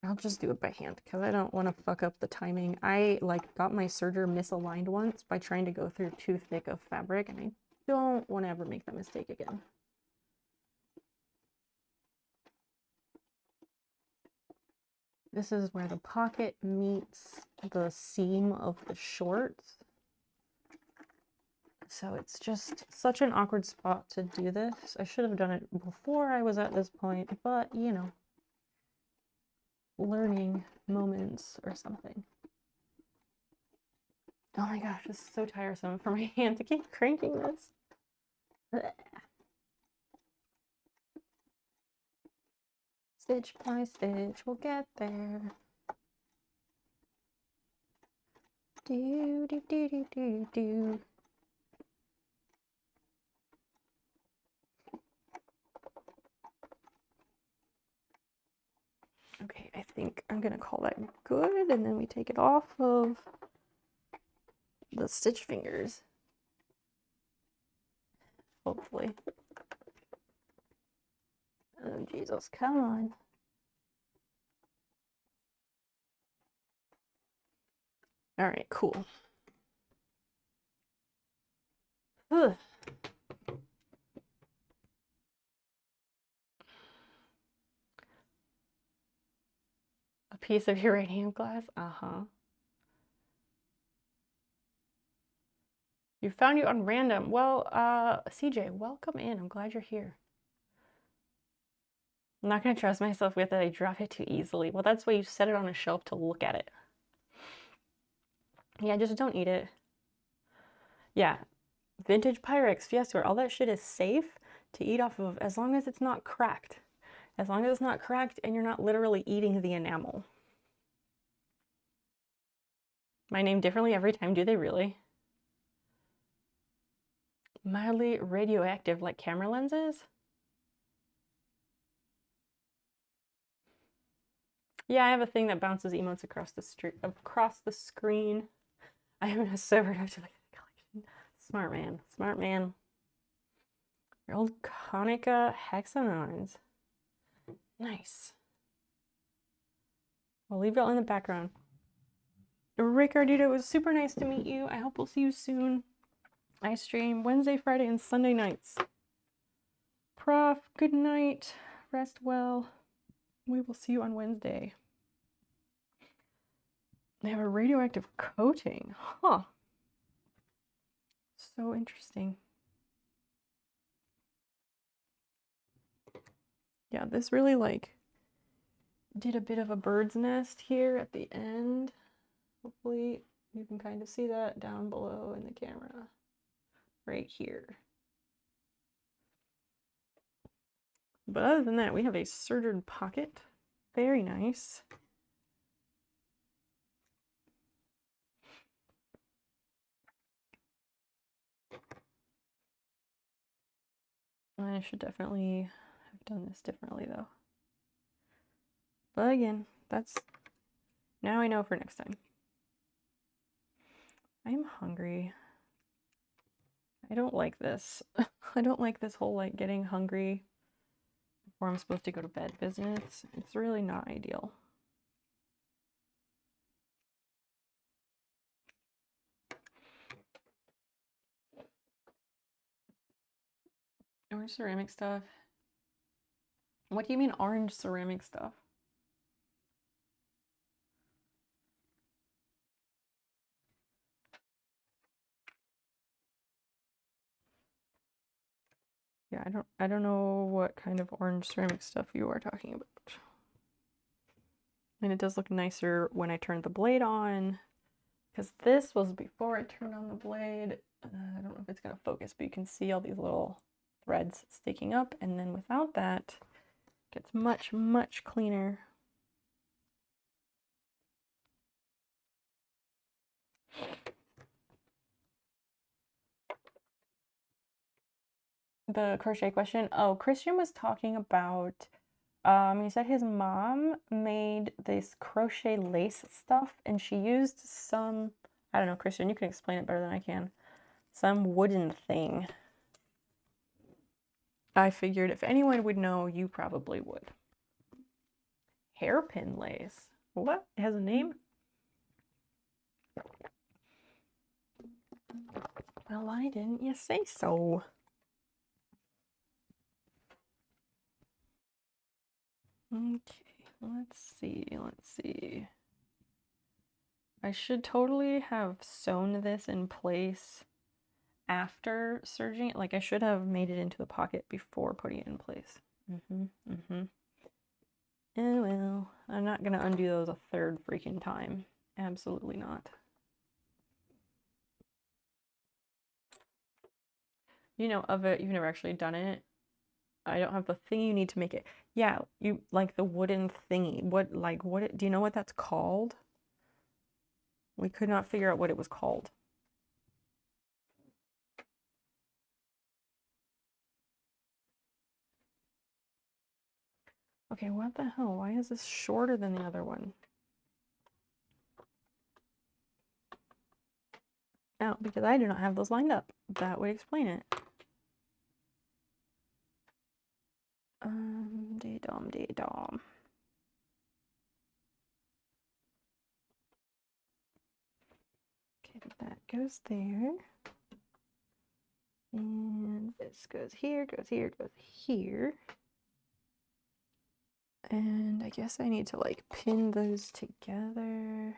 I'll just do it by hand because I don't want to fuck up the timing. I got my serger misaligned once by trying to go through too thick of fabric, and I don't want to ever make that mistake again. This is where the pocket meets the seam of the shorts. So it's just such an awkward spot to do this. I should have done it before I was at this point, but you know, learning moments or something. Oh my gosh, this is so tiresome for my hand to keep cranking this. Blech. Stitch by stitch, we'll get there. Do, do, do, do, do, do. Okay, I think I'm gonna call that good, and then we take it off of the stitch fingers. Hopefully. Oh, Jesus, come on. All right, cool. Ugh. A piece of uranium glass? Uh-huh. You found you on random. Well, CJ, welcome in. I'm glad you're here. I'm not going to trust myself with it. I drop it too easily. Well, that's why you set it on a shelf to look at it. Yeah, just don't eat it. Yeah, vintage Pyrex, Fiesta, all that shit is safe to eat off of as long as it's not cracked. As long as it's not cracked and you're not literally eating the enamel. My name differently every time, do they really? Mildly radioactive like camera lenses? Yeah, I have a thing that bounces emotes across the screen. I am a server to look at the collection. Smart man, smart man. Your old Konica hexagons. Nice. I'll leave y'all in the background. Rick Ardito, it was super nice to meet you. I hope we'll see you soon. I stream Wednesday, Friday, and Sunday nights. Prof, good night. Rest well. We will see you on Wednesday. They have a radioactive coating. Huh. So interesting. Yeah, this really did a bit of a bird's nest here at the end. Hopefully you can kind of see that down below in the camera. Right here. But other than that, we have a sergered pocket. Very nice. I should definitely have done this differently though. But again, that's now I know for next time. I'm hungry. I don't like this. I don't like this whole getting hungry before I'm supposed to go to bed business. It's really not ideal. Orange ceramic stuff. What do you mean orange ceramic stuff? Yeah, I don't know what kind of orange ceramic stuff you are talking about. And it does look nicer when I turned the blade on, because this was before I turned on the blade. I don't know if it's gonna focus, but you can see all these little threads sticking up, and then without that, it gets much, much cleaner. The crochet question. Oh, Christian was talking about, he said his mom made this crochet lace stuff and she used some, I don't know, Christian, you can explain it better than I can. Some wooden thing. I figured if anyone would know, you probably would. Hairpin lace. What? It has a name? Well, why didn't you say so? Okay, let's see. I should totally have sewn this in place after serging it. Like I should have made it into the pocket before putting it in place. Oh well, I'm not gonna undo those a third freaking time. Absolutely not. You know, of it, you've never actually done it. I don't have the thing you need to make it. Yeah, you like the wooden thingy. Do you know what that's called? We could not figure out what it was called. Okay, what the hell? Why is this shorter than the other one? Oh, because I do not have those lined up. That would explain it. Dee-dom. Okay, that goes there. And this goes here, goes here, goes here. And I guess I need to like pin those together.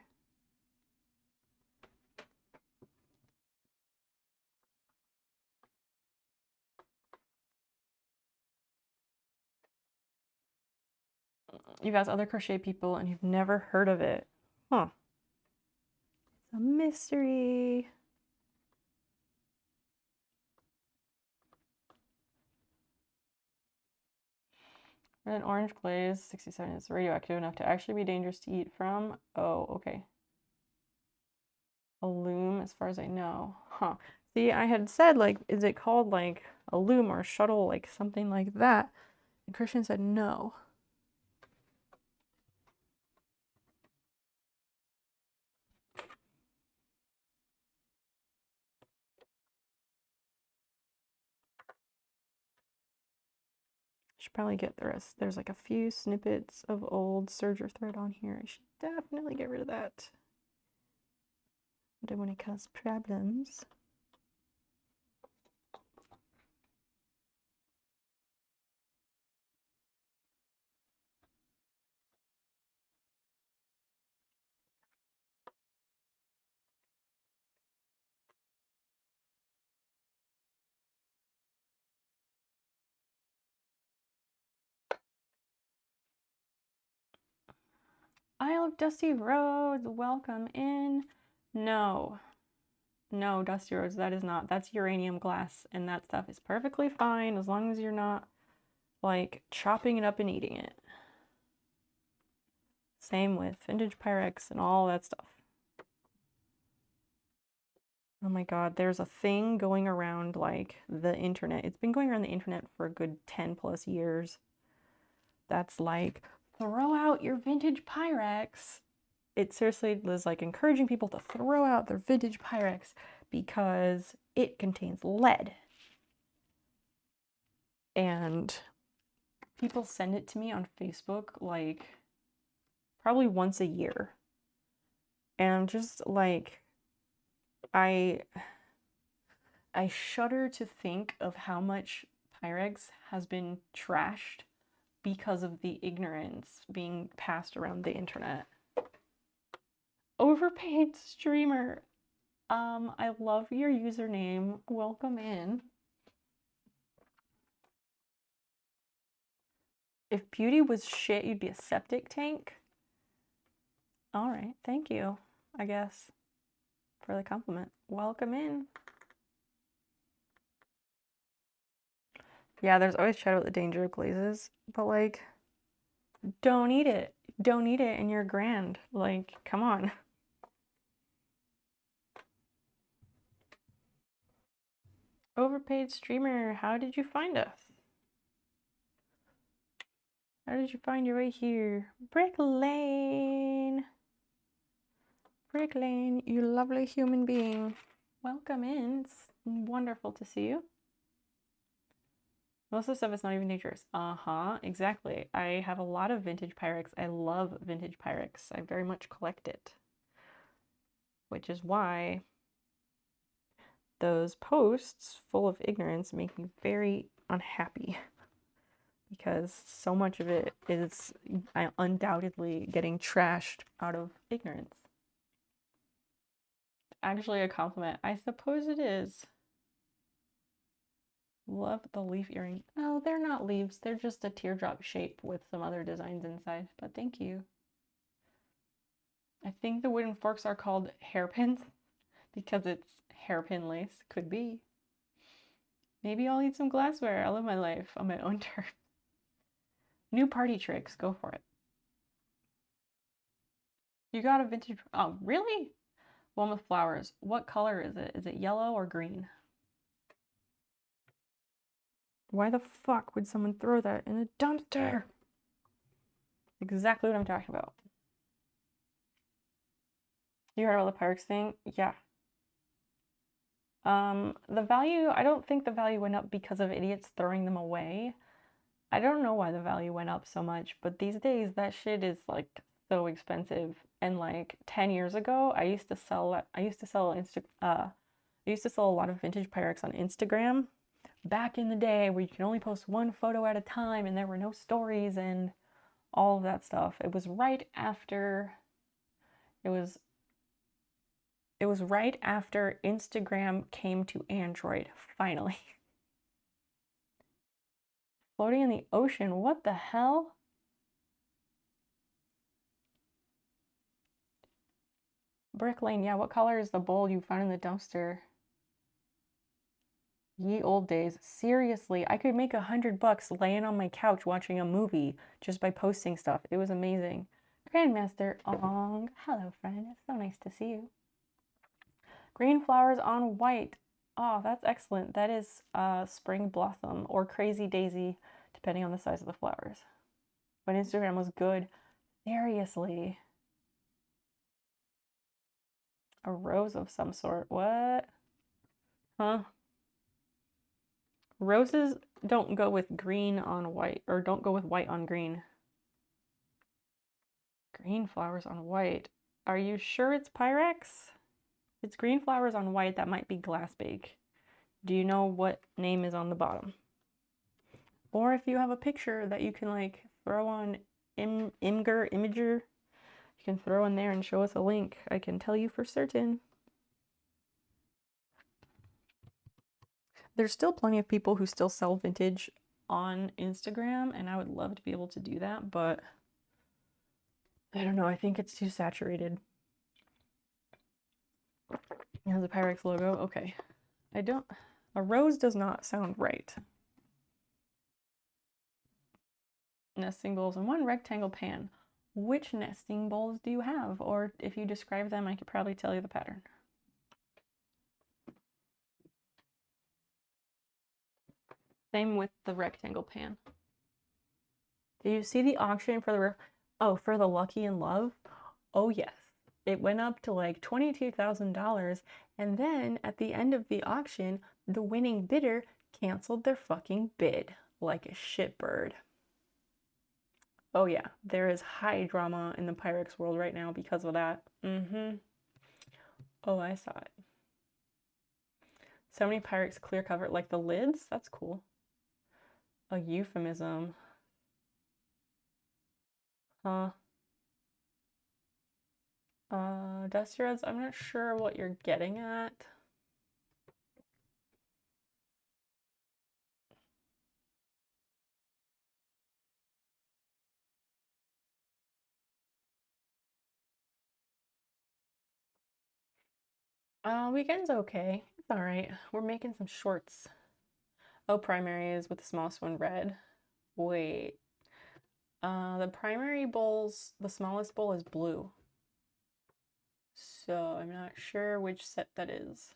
You've asked other crochet people and you've never heard of it. Huh. It's a mystery. Red and orange glaze, 67 is radioactive enough to actually be dangerous to eat from. Oh, okay. A loom, as far as I know. Huh. See, I had said, like, is it called, like, a loom or a shuttle, like, something like that? And Christian said no. Should probably get the rest. There's, like, a few snippets of old serger thread on here. I should definitely get rid of that. I don't want to cause problems. Isle of Dusty Roads, welcome in. No, Dusty Roads, that is not. That's uranium glass, and that stuff is perfectly fine as long as you're not, like, chopping it up and eating it. Same with vintage Pyrex and all that stuff. Oh my god, there's a thing going around, like, the internet. It's been going around the internet for a good 10 plus years. That's like, throw out your vintage Pyrex. It seriously was like encouraging people to throw out their vintage Pyrex because it contains lead. And people send it to me on Facebook like probably once a year. And just like I shudder to think of how much Pyrex has been trashed because of the ignorance being passed around the internet. Overpaid streamer. I love your username. Welcome in. If beauty was shit, you'd be a septic tank. All right, thank you, I guess, for the compliment. Welcome in. Yeah, there's always chat about the danger of glazes, but like, don't eat it. Don't eat it and you're grand. Like, come on. Overpaid streamer, how did you find us? How did you find your way here? Brick Lane! Brick Lane, you lovely human being. Welcome in. It's wonderful to see you. Most of the stuff is not even dangerous. Exactly. I have a lot of vintage Pyrex. I love vintage Pyrex. I very much collect it. Which is why those posts full of ignorance make me very unhappy. Because so much of it is undoubtedly getting trashed out of ignorance. Actually a compliment. I suppose it is. Love the leaf earring. Oh, they're not leaves. They're just a teardrop shape with some other designs inside. But thank you. I think the wooden forks are called hairpins because it's hairpin lace. Could be. Maybe I'll eat some glassware. I live my life on my own terms. New party tricks. Go for it. You got a vintage... Oh, really? One with flowers. What color is it? Is it yellow or green? Why the fuck would someone throw that in a dumpster? Exactly what I'm talking about. You heard about the Pyrex thing? Yeah. The value, I don't think the value went up because of idiots throwing them away. I don't know why the value went up so much, but these days that shit is like so expensive. And like 10 years ago, I used to sell a lot of vintage Pyrex on Instagram. Back in the day where you can only post one photo at a time and there were no stories and all of that stuff. It was right after Instagram came to Android, finally. Floating in the ocean, what the hell? Brick Lane, yeah, what color is the bowl you found in the dumpster? Ye old days. Seriously, I could make $100 laying on my couch watching a movie just by posting stuff. It was amazing. Grandmaster Ong, hello friend, it's so nice to see you. Green flowers on white. Oh, that's excellent. That is spring blossom or crazy daisy, depending on the size of the flowers. But Instagram was good. Seriously. A rose of some sort. What? Huh? Roses don't go with green on white, or don't go with white on green. Green flowers on white. Are you sure it's Pyrex? It's green flowers on white. That might be glass bake. Do you know what name is on the bottom? Or if you have a picture that you can like throw on Imager, you can throw in there and show us a link. I can tell you for certain. There's still plenty of people who still sell vintage on Instagram, and I would love to be able to do that, but I don't know. I think it's too saturated. It has a Pyrex logo. Okay. A rose does not sound right. Nesting bowls and one rectangle pan. Which nesting bowls do you have? Or if you describe them, I could probably tell you the pattern. Same with the rectangle pan. Did you see the auction for for the Lucky in Love? Oh yes. It went up to like $22,000, and then at the end of the auction, the winning bidder canceled their fucking bid like a shitbird. Oh yeah, there is high drama in the Pyrex world right now because of that. Oh, I saw it. So many Pyrex clear cover, like the lids? That's cool. A euphemism. Huh. Dusty Reds, I'm not sure what you're getting at. Weekend's okay. It's all right. We're making some shorts. Oh, primary is with the smallest one red. Wait. The primary bowls, the smallest bowl is blue. So I'm not sure which set that is.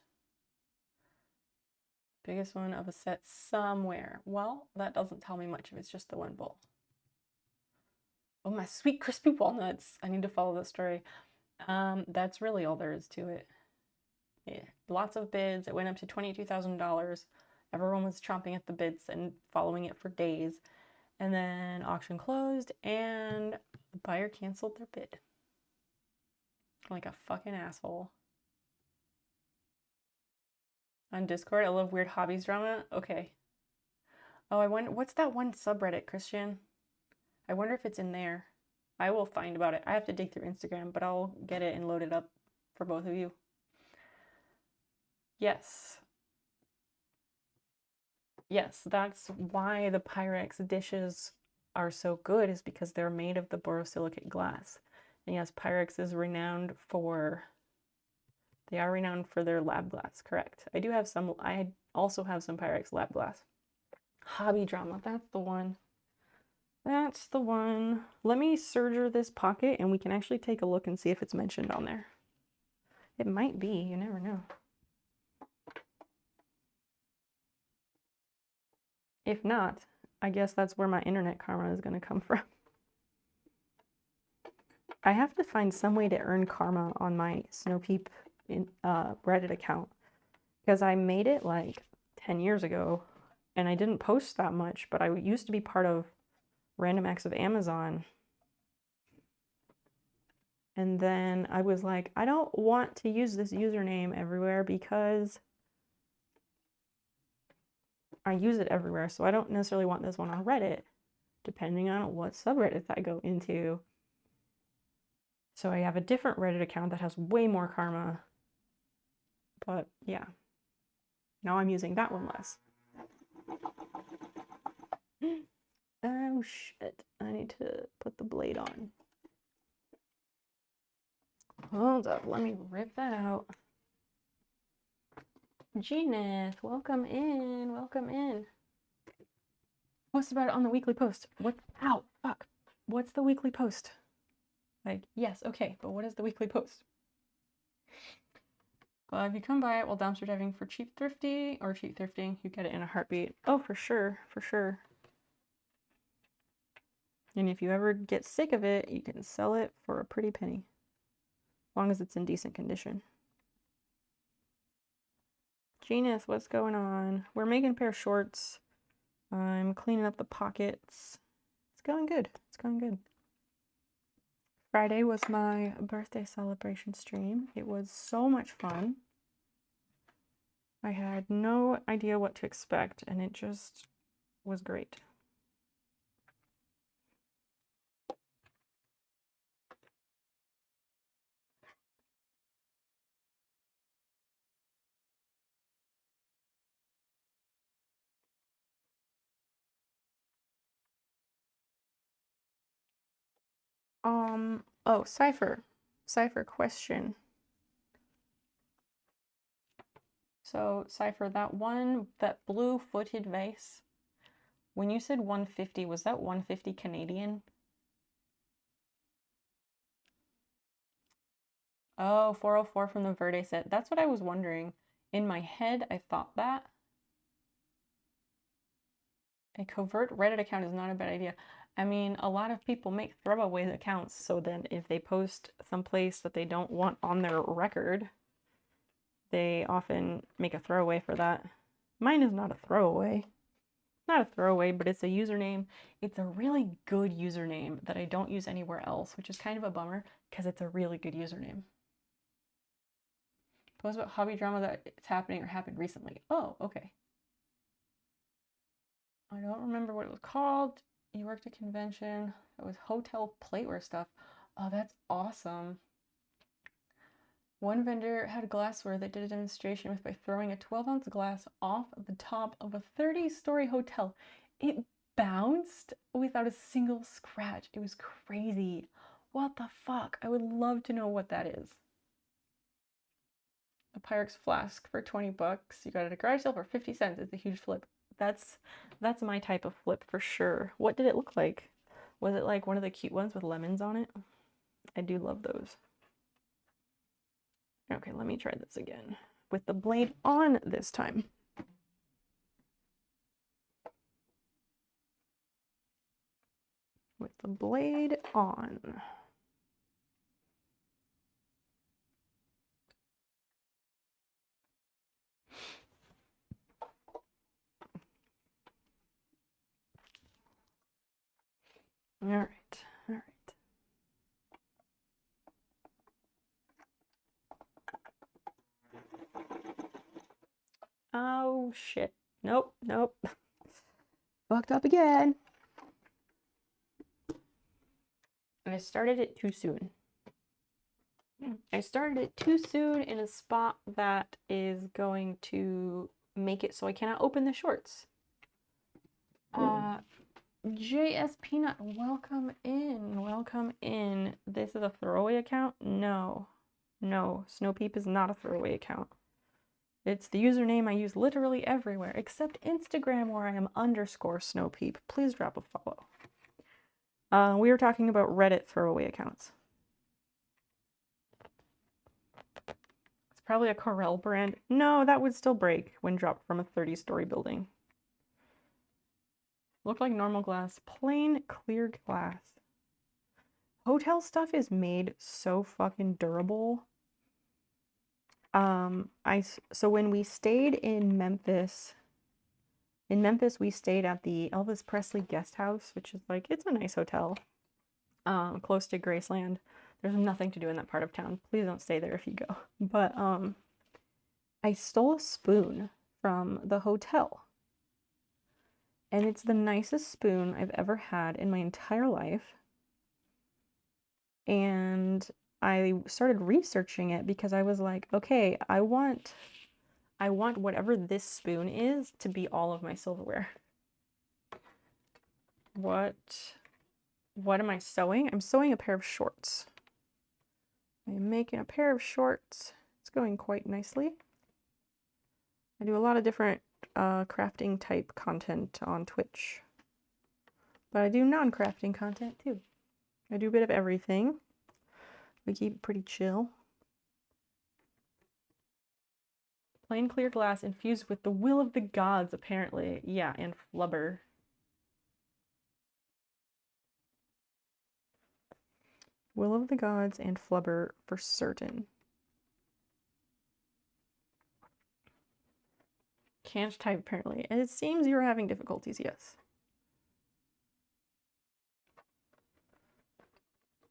Biggest one of a set somewhere. Well, that doesn't tell me much if it's just the one bowl. Oh, my sweet crispy walnuts. I need to follow the story. That's really all there is to it. Yeah, lots of bids. It went up to $22,000. Everyone was chomping at the bits and following it for days. And then auction closed and the buyer canceled their bid. Like a fucking asshole. On Discord, I love weird hobbies drama. Okay. Oh, I wonder, what's that one subreddit, Christian? I wonder if it's in there. I will find about it. I have to dig through Instagram, but I'll get it and load it up for both of you. Yes. Yes, that's why the Pyrex dishes are so good, is because they're made of the borosilicate glass. And yes, Pyrex is renowned for, they are renowned for their lab glass, correct. I also have some Pyrex lab glass. Hobby drama, that's the one. That's the one. Let me serger this pocket and we can actually take a look and see if it's mentioned on there. It might be, you never know. If not, I guess that's where my internet karma is going to come from. I have to find some way to earn karma on my Snowpeep Reddit account, because I made it like 10 years ago and I didn't post that much, but I used to be part of Random Acts of Amazon. And then I was like, I don't want to use this username everywhere because I use it everywhere. So I don't necessarily want this one on Reddit, depending on what subreddits I go into. So I have a different Reddit account that has way more karma. But yeah, now I'm using that one less. Oh shit, I need to put the blade on. Hold up, let me rip that out. Geneth, welcome in, welcome in. Post about it on the weekly post. What? Ow, fuck. What's the weekly post? Like, yes, okay, but what is the weekly post? If you come by it while dumpster diving for cheap thrifting, you get it in a heartbeat. Oh, for sure, for sure. And if you ever get sick of it, you can sell it for a pretty penny. As long as it's in decent condition. Genus, what's going on? We're making a pair of shorts. I'm cleaning up the pockets. It's going good. It's going good. Friday was my birthday celebration stream. It was so much fun. I had no idea what to expect, and it just was great. Oh, Cypher question. So, Cypher, that blue-footed vase, when you said 150, was that 150 Canadian? Oh, 404 from the Verde set. That's what I was wondering. In my head, I thought that. A covert Reddit account is not a bad idea. I mean, a lot of people make throwaway accounts, so then if they post someplace that they don't want on their record, they often make a throwaway for that. Mine is not a throwaway. Not a throwaway, but it's a username. It's a really good username that I don't use anywhere else, which is kind of a bummer because it's a really good username. Post about hobby drama that it's happening or happened recently. Oh, okay. I don't remember what it was called. You worked at a convention. It was hotel plateware stuff. Oh, that's awesome. One vendor had glassware that did a demonstration with by throwing a 12-ounce glass off the top of a 30-story hotel. It bounced without a single scratch. It was crazy. What the fuck? I would love to know what that is. A Pyrex flask for 20 bucks. You got it at a garage sale for 50 cents. It's a huge flip. That's my type of flip for sure. What did it look like? Was it like one of the cute ones with lemons on it? I do love those. Okay, let me try this again with the blade on this time. with the blade on. All right, all right. Oh shit. Nope, nope. Fucked up again. I started it too soon. I started it too soon in a spot that is going to make it so I cannot open the shorts. JS Peanut, welcome in. Welcome in. This is a throwaway account? No. No, Snowpeep is not a throwaway account. It's the username I use literally everywhere, except Instagram where I am _Snowpeep. Please drop a follow. We were talking about Reddit throwaway accounts. It's probably a Corel brand. No, that would still break when dropped from a 30-story building. Look like normal glass. Plain clear glass. Hotel stuff is made so fucking durable. So when we stayed in Memphis, we stayed at the Elvis Presley guest house, which is like, it's a nice hotel, close to Graceland. There's nothing to do in that part of town. Please don't stay there if you go. But I stole a spoon from the hotel. And it's the nicest spoon I've ever had in my entire life. And I started researching it because I was like, okay, I want whatever this spoon is to be all of my silverware. What am I sewing? I'm sewing a pair of shorts. I'm making a pair of shorts. It's going quite nicely. I do a lot of different crafting type content on Twitch. But I do non-crafting content too. I do a bit of everything. We keep it pretty chill. Plain clear glass infused with the will of the gods, apparently. Yeah, and flubber. Will of the gods and flubber for certain. Can't type, apparently. And it seems you're having difficulties, yes.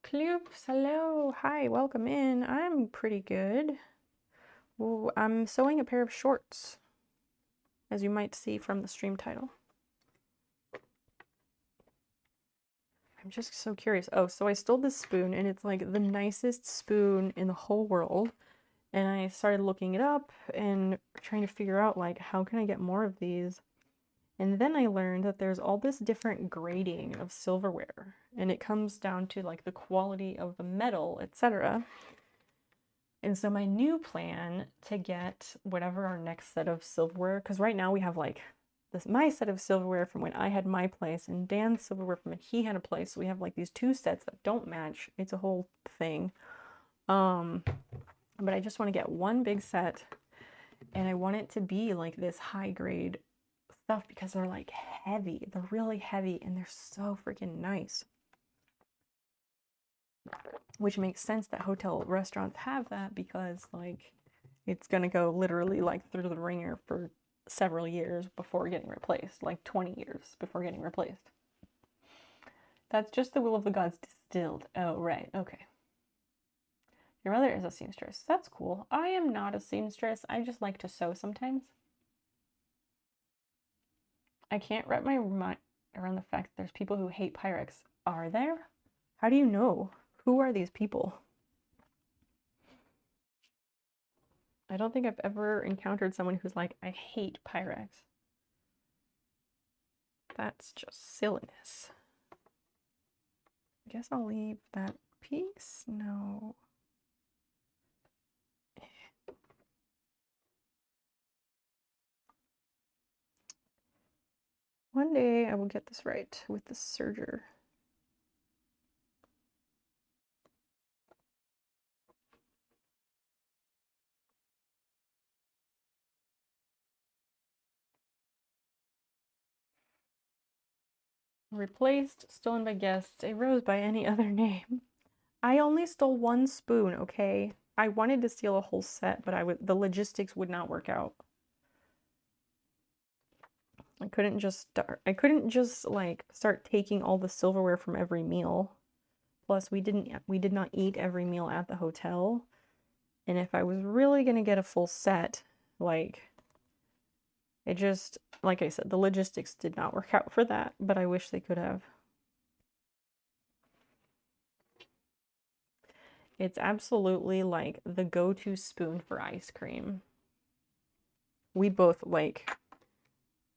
Kloops, hello. Hi, welcome in. I'm pretty good. Well, I'm sewing a pair of shorts, as you might see from the stream title. I'm just so curious. Oh, so I stole this spoon, and it's like the nicest spoon in the whole world. And I started looking it up and trying to figure out, like, how can I get more of these? And then I learned that there's all this different grading of silverware, and it comes down to like the quality of the metal, etc. And so my new plan to get whatever our next set of silverware, because right now we have like my set of silverware from when I had my place and Dan's silverware from when he had a place. So we have like these two sets that don't match. It's a whole thing. But I just want to get one big set, and I want it to be like this high grade stuff because they're like heavy. They're really heavy and they're so freaking nice. Which makes sense that hotel restaurants have that because like it's gonna go literally like through the ringer for several years before getting replaced, like 20 years before getting replaced. That's just the will of the gods distilled. Oh, right, okay. Your mother is a seamstress. That's cool. I am not a seamstress. I just like to sew sometimes. I can't wrap my mind around the fact that there's people who hate Pyrex. Are there? How do you know? Who are these people? I don't think I've ever encountered someone who's like, I hate Pyrex. That's just silliness. I guess I'll leave that piece. No. One day I will get this right with the serger. Replaced, stolen by guests, a rose by any other name. I only stole one spoon, okay? I wanted to steal a whole set, but the logistics would not work out. I couldn't just like start taking all the silverware from every meal. Plus we did not eat every meal at the hotel. And if I was really gonna get a full set, like it just, like I said, the logistics did not work out for that, but I wish they could have. It's absolutely like the go-to spoon for ice cream. We both like,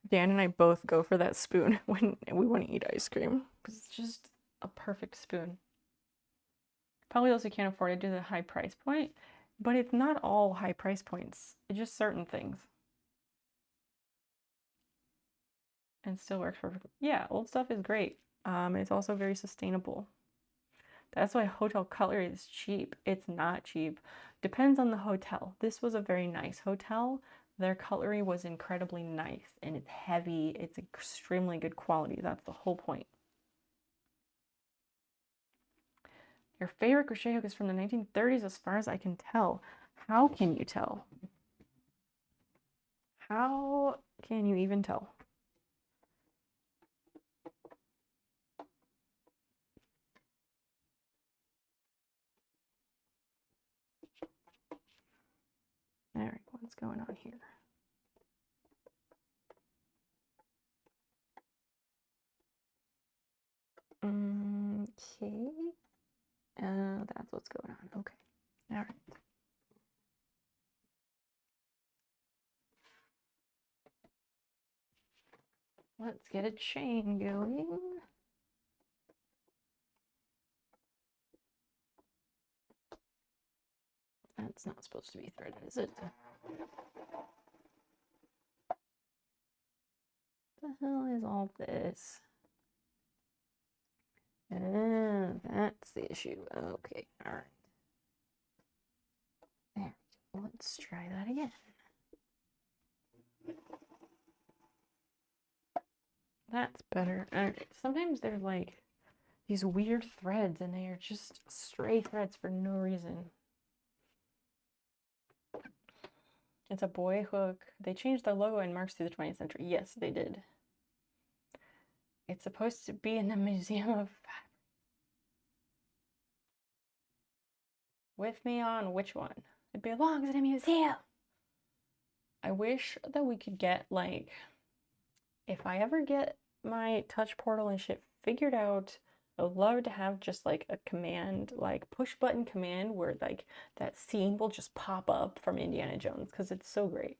Dan and I both go for that spoon when we want to eat ice cream because it's just a perfect spoon. Probably also can't afford it due to the high price point, but it's not all high price points. It's just certain things. And still works perfectly. Yeah, old stuff is great. It's also very sustainable. That's why hotel cutlery is cheap. It's not cheap. Depends on the hotel. This was a very nice hotel. Their cutlery was incredibly nice and it's heavy. It's extremely good quality. That's the whole point. Your favorite crochet hook is from the 1930s, as far as I can tell. How can you tell? How can you even tell? All right, what's going on here? Okay. That's what's going on. Okay. All right. Let's get a chain going. That's not supposed to be threaded, is it? What the hell is all this? That's the issue. Okay, all right. There. Let's try that again. That's better. All right. Sometimes they're like these weird threads and they are just stray threads for no reason. It's a boy hook. They changed the logo and marks through the 20th century. Yes, they did. It's supposed to be in the Museum of Fabric. With me on which one? It belongs in a museum. I wish that we could get like, if I ever get my touch portal and shit figured out, I would love to have just like a command, like push button command where like that scene will just pop up from Indiana Jones because it's so great.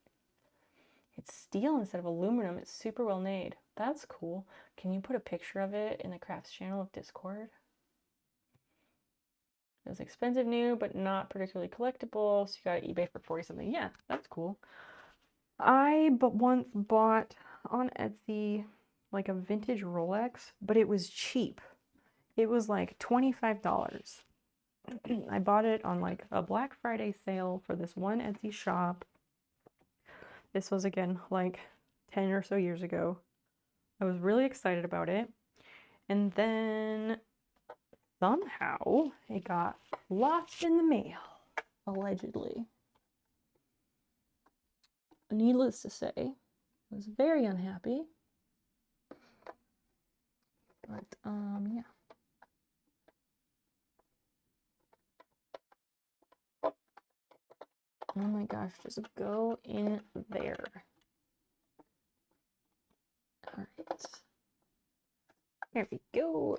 It's steel instead of aluminum. It's super well made. That's cool. Can you put a picture of it in the crafts channel of Discord? It was expensive new, but not particularly collectible. So you got it eBay for 40 something. Yeah, that's cool. I once bought on Etsy like a vintage Rolex, but it was cheap. It was like $25. I bought it on like a Black Friday sale for this one Etsy shop. This was again like 10 or so years ago. I was really excited about it. And then somehow it got lost in the mail, allegedly. Needless to say, I was very unhappy. But yeah. Oh my gosh, just go in there. All right. There we go.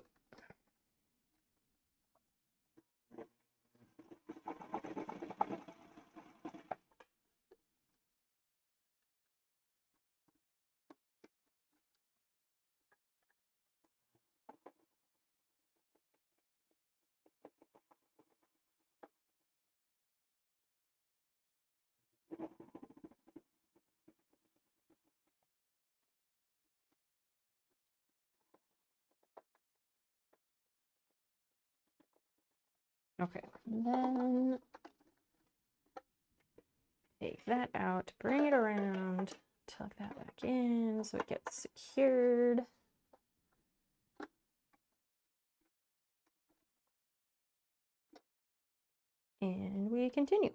Okay, and then take that out, bring it around, tuck that back in so it gets secured. And we continue.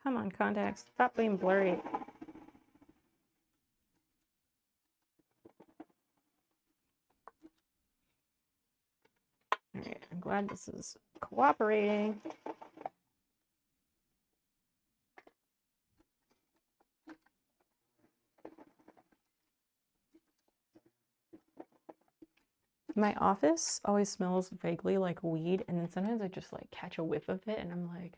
Come on, contacts, stop being blurry. All right, I'm glad this is cooperating. My office always smells vaguely like weed, and then sometimes I just like catch a whiff of it and I'm like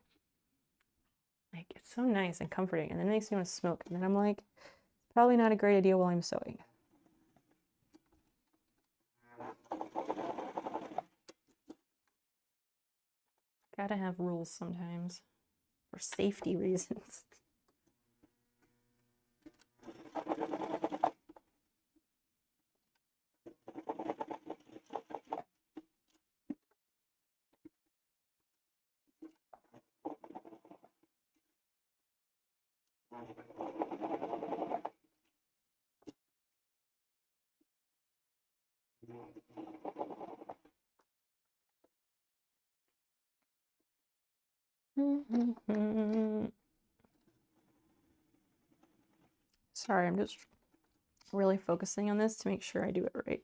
it's so nice and comforting, and then it makes me want to smoke, and then I'm like, probably not a great idea while I'm sewing. Gotta have rules sometimes for safety reasons. Sorry, I'm just really focusing on this to make sure I do it right.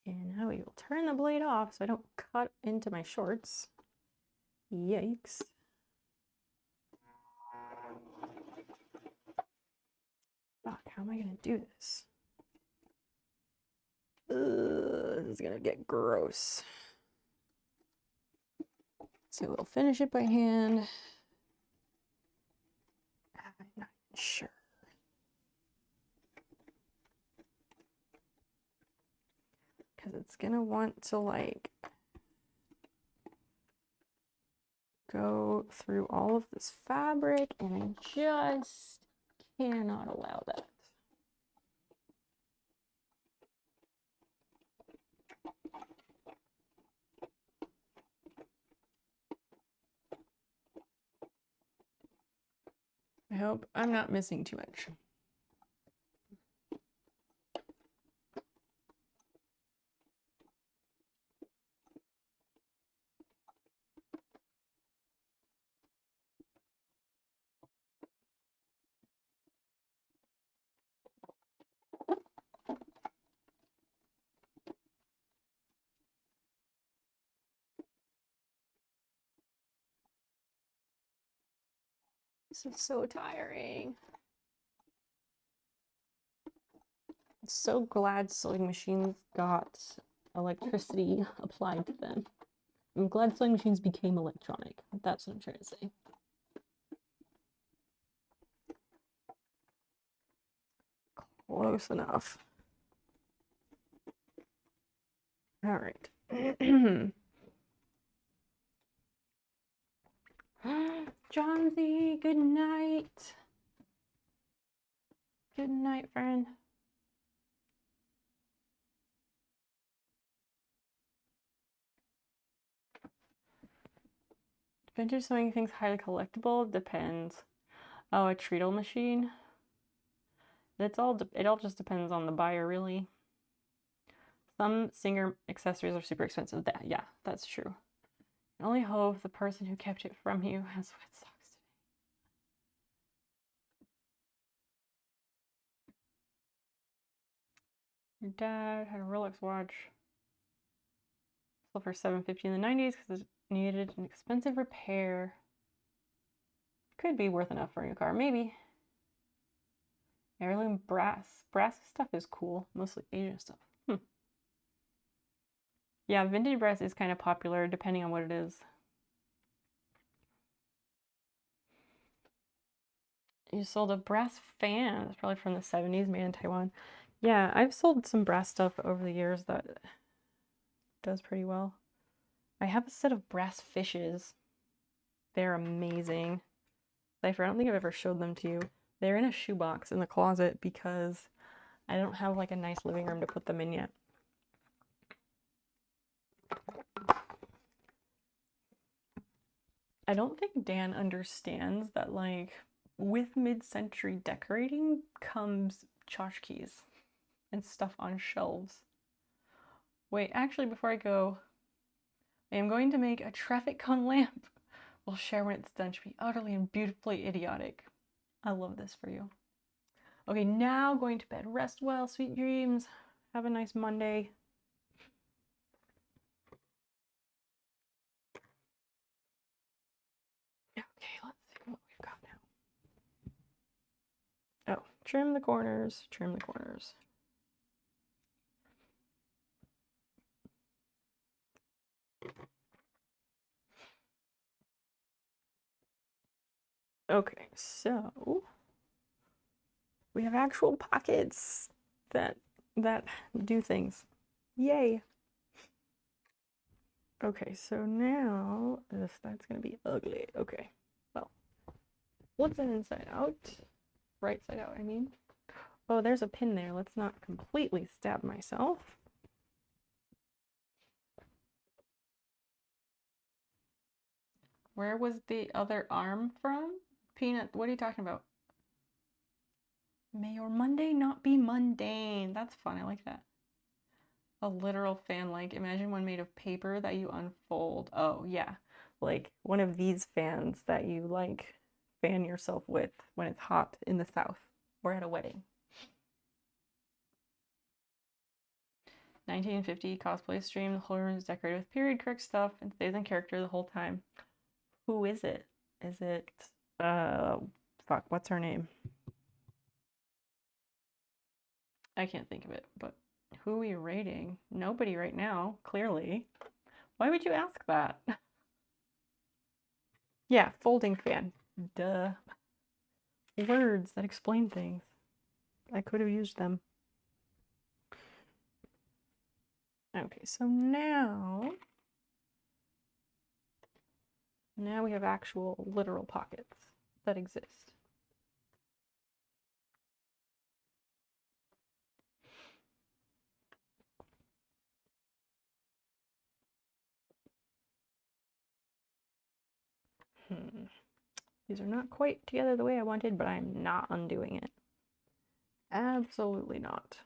And now we will turn the blade off so I don't cut into my shorts. Yikes. Fuck, how am I gonna do this? This is gonna get gross. So we'll finish it by hand. I'm not sure. Because it's gonna want to like go through all of this fabric, and I just cannot allow that. I hope I'm not missing too much. This is so tiring. I'm so glad sewing machines got electricity applied to them. I'm glad sewing machines became electronic. That's what I'm trying to say. Close enough. All right. Johnsy, good night. Good night, friend. Vintage sewing things highly collectible? Depends. Oh, a treadle machine? It all just depends on the buyer, really. Some Singer accessories are super expensive. Yeah, that's true. I only hope the person who kept it from you has wet socks today. Your dad had a Rolex watch. Sold for $750 in the 90s because it needed an expensive repair. Could be worth enough for a new car, maybe. Heirloom brass. Brass stuff is cool, mostly Asian stuff. Yeah, vintage brass is kind of popular depending on what it is. You sold a brass fan. It's probably from the 70s, made in Taiwan. Yeah, I've sold some brass stuff over the years that does pretty well. I have a set of brass fishes. They're amazing. Cypher, I don't think I've ever showed them to you. They're in a shoebox in the closet because I don't have like a nice living room to put them in yet. I don't think Dan understands that like with mid-century decorating comes tchotchkes and stuff on shelves. Wait, actually before I go, I am going to make a traffic cone lamp. We'll share when it's done. Should be utterly and beautifully idiotic. I love this for you. Okay, now going to bed. Rest well, sweet dreams. Have a nice Monday. Okay, let's see what we've got now. Oh, trim the corners, trim the corners. Okay, so we have actual pockets that do things. Yay. Okay, so now that's gonna be ugly. Okay, well, what's an inside out? Right side out, I mean. Oh, there's a pin there. Let's not completely stab myself. Where was the other arm from? Peanut, what are you talking about? May your Monday not be mundane. That's fun. I like that. A literal fan, like imagine one made of paper that you unfold. Oh, yeah. Like one of these fans that you like fan yourself with when it's hot in the south or at a wedding. 1950 cosplay stream. The whole room is decorated with period correct stuff and stays in character the whole time. Who is it? Is it fuck, what's her name? I can't think of it, but who are we rating? Nobody right now, clearly. Why would you ask that? Yeah, folding fan. Duh. Words that explain things. I could have used them. Okay, so now we have actual literal pockets that exist. These are not quite together the way I wanted, but I'm not undoing it. Absolutely not.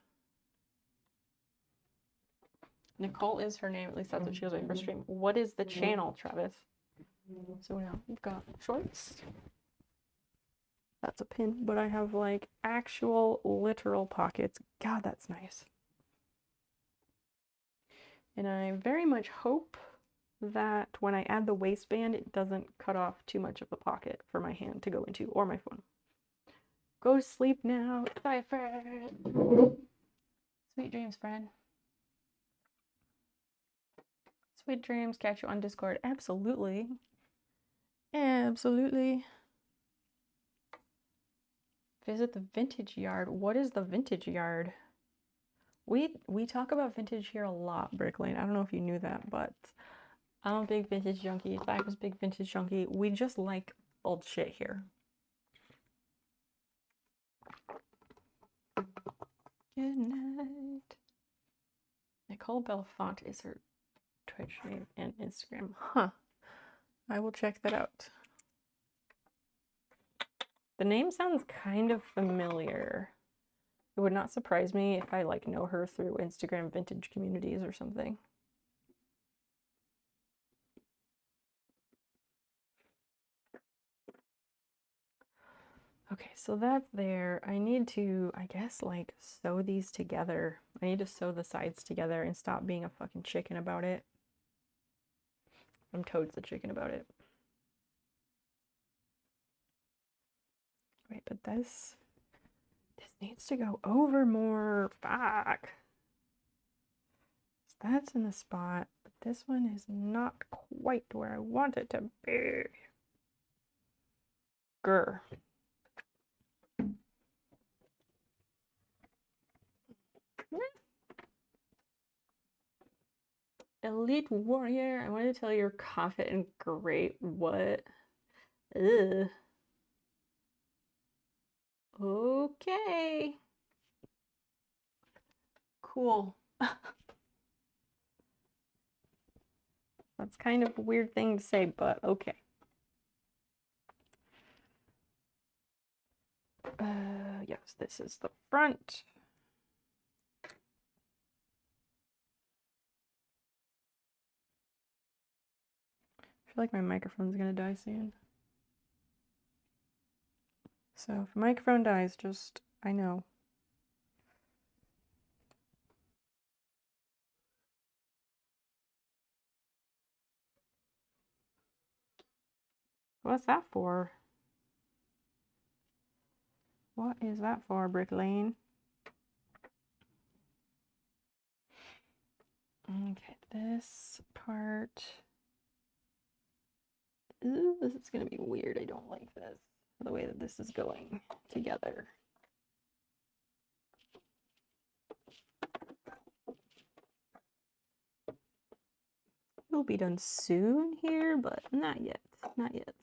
Nicole is her name, at least that's what she was waiting for stream. What is the channel, Travis? So now we've got shorts. That's a pin, but I have like actual literal pockets. God, that's nice. And I very much hope that when I add the waistband, it doesn't cut off too much of a pocket for my hand to go into, or my phone. Go to sleep now, Cypher. Sweet dreams, friend. Sweet dreams. Catch you on Discord. Absolutely. Absolutely. Visit the vintage yard. What is the vintage yard? We talk about vintage here a lot, Brick Lane. I don't know if you knew that, but I'm a big vintage junkie. Cypher's big vintage junkie. We just like old shit here. Good night. Nicole Belfont is her Twitch name and Instagram. Huh. I will check that out. The name sounds kind of familiar. It would not surprise me if I like know her through Instagram vintage communities or something. Okay, so that's there. I need to, I guess, like sew these together. I need to sew the sides together and stop being a fucking chicken about it. I'm toads the chicken about it. Wait, but this needs to go over more. Fuck. That's in the spot, but this one is not quite where I want it to be. Grr. Elite Warrior, I wanted to tell you you're confident and great. What? Ugh. Okay. Cool. That's kind of a weird thing to say, but okay. Yes, this is the front. I feel like my microphone's gonna die soon. So if the microphone dies, just, I know. What's that for? What is that for, Brick Lane? Okay, this part. Ooh, this is gonna be weird. I don't like this. The way that this is going together. It'll be done soon here, but not yet. Not yet.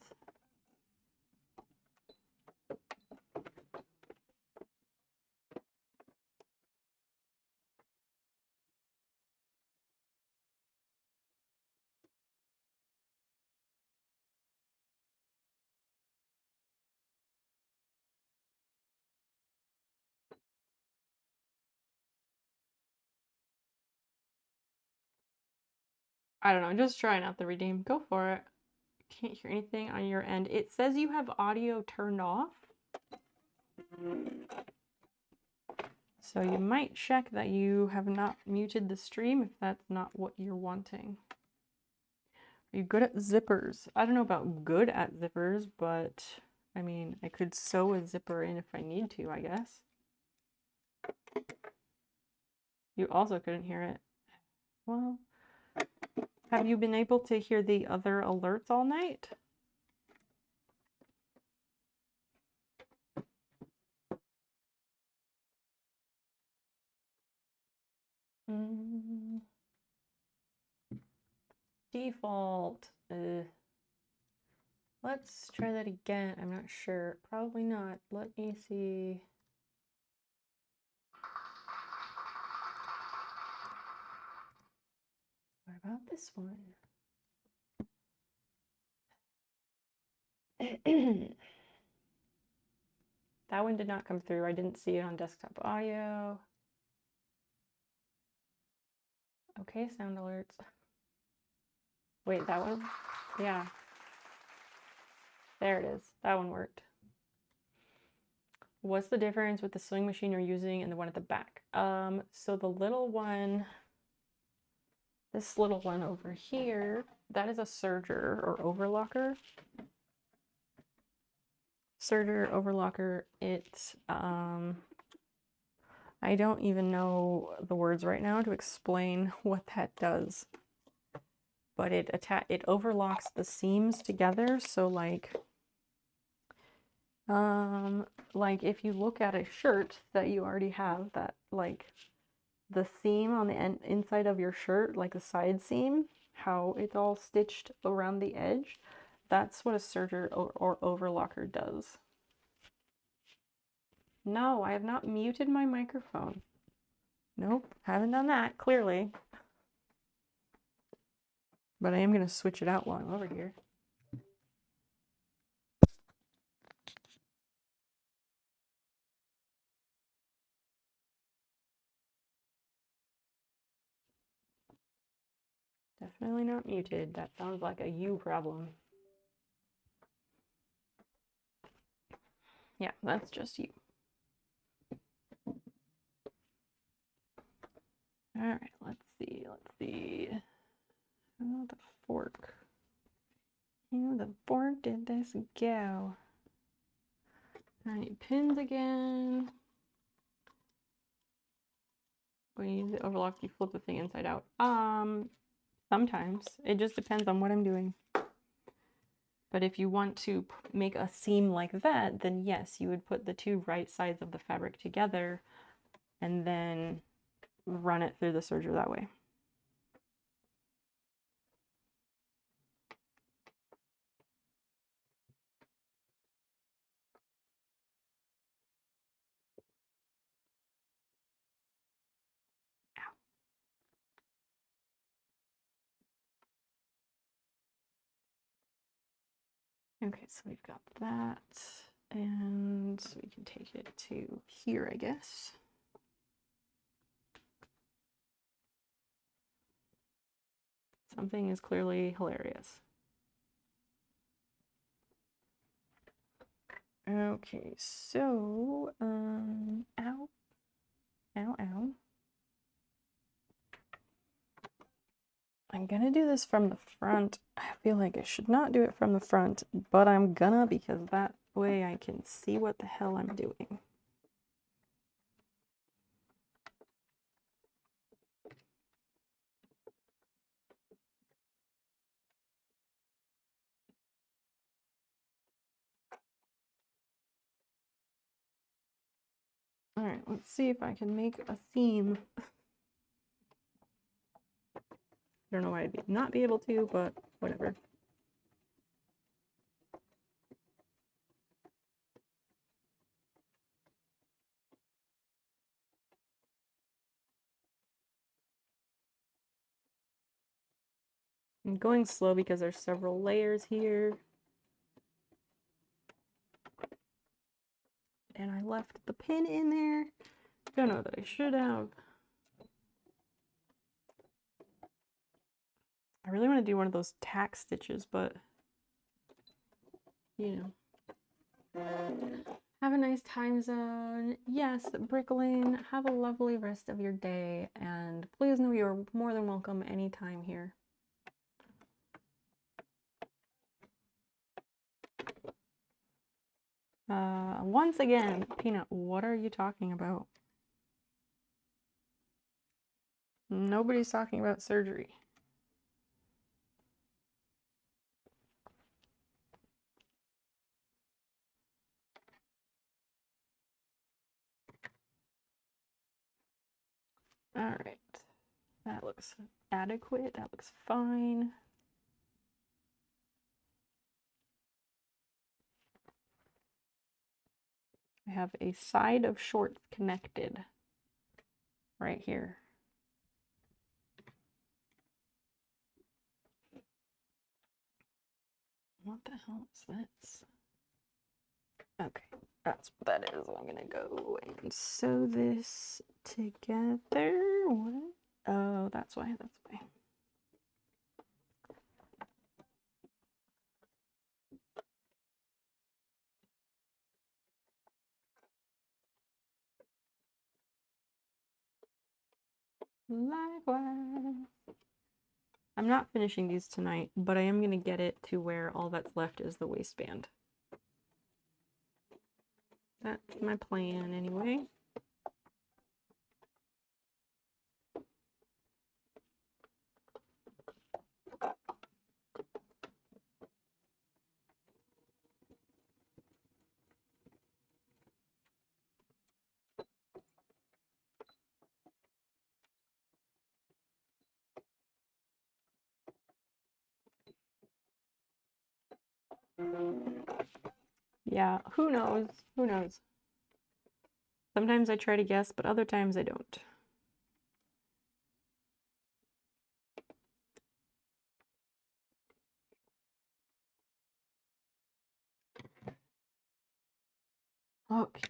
I don't know, just trying out the redeem. Go for it. Can't hear anything on your end. It says you have audio turned off. So you might check that you have not muted the stream if that's not what you're wanting. Are you good at zippers? I don't know about good at zippers, but I mean, I could sew a zipper in if I need to, I guess. You also couldn't hear it. Well, have you been able to hear the other alerts all night? Default. Let's try that again. I'm not sure. Probably not. Let me see. What about this one? That one did not come through. I didn't see it on desktop audio. Okay, sound alerts. Wait, that one? Yeah. There it is. That one worked. What's the difference with the sewing machine you're using and the one at the back? So the little one, this little one over here, that is a serger or overlocker. Serger, overlocker, it's, I don't even know the words right now to explain what that does. But it overlocks the seams together, so like if you look at a shirt that you already have, that like the seam on the inside of your shirt, like the side seam, how it's all stitched around the edge, that's what a serger or overlocker does. No, I have not muted my microphone. Nope, haven't done that, clearly. But I am going to switch it out while I'm over here. Definitely not muted. That sounds like a you problem. Yeah, that's just you. All right, let's see. Oh, the fork. How the fork did this go? I need pins again. When you use the overlock, you flip the thing inside out. Sometimes. It just depends on what I'm doing. But if you want to make a seam like that, then yes, you would put the two right sides of the fabric together and then run it through the serger that way. Okay, so we've got that, and we can take it to here, I guess. Something is clearly hilarious. Okay, so, ow, ow, ow. I'm gonna do this from the front. I feel like I should not do it from the front, but I'm gonna because that way I can see what the hell I'm doing. All right, let's see if I can make a theme. I don't know why I'd not be able to, but whatever. I'm going slow because there's several layers here. And I left the pin in there. Don't know that I should have. I really want to do one of those tack stitches, but you know. Have a nice time zone. Yes, Bricklane, have a lovely rest of your day, and please know you're more than welcome anytime here. Once again, Peanut, what are you talking about? Nobody's talking about surgery. All right, that looks adequate. That looks fine. I have a side of shorts connected right here. What the hell is this? Okay, that's what that is. I'm gonna go and sew this together. What? Oh, that's why. That's why. Likewise. I'm not finishing these tonight, but I am gonna get it to where all that's left is the waistband. That's my plan anyway. Yeah, who knows? Who knows? Sometimes I try to guess, but other times I don't. Okay.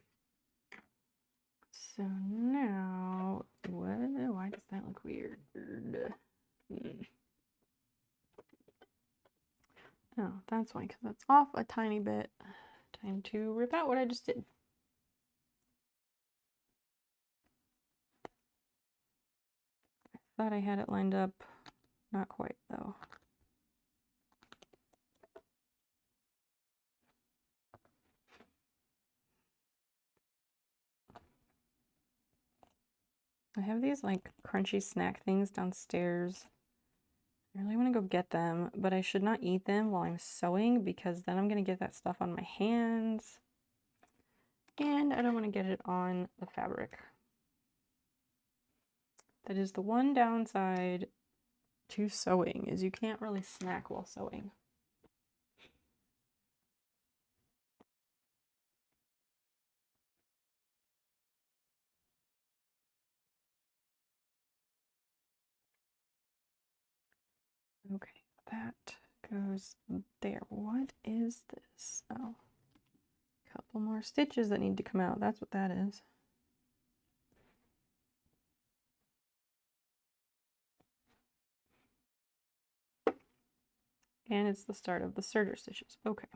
So now, what? Why does that look weird? Oh, that's why, because that's off a tiny bit. Time to rip out what I just did. Thought I had it lined up. Not quite, though. I have these like crunchy snack things downstairs. I really want to go get them, but I should not eat them while I'm sewing because then I'm going to get that stuff on my hands. And I don't want to get it on the fabric. That is the one downside to sewing, is you can't really snack while sewing. Okay, that goes there. What is this? Oh, couple more stitches that need to come out. That's what that is. And it's the start of the serger stitches. Okay.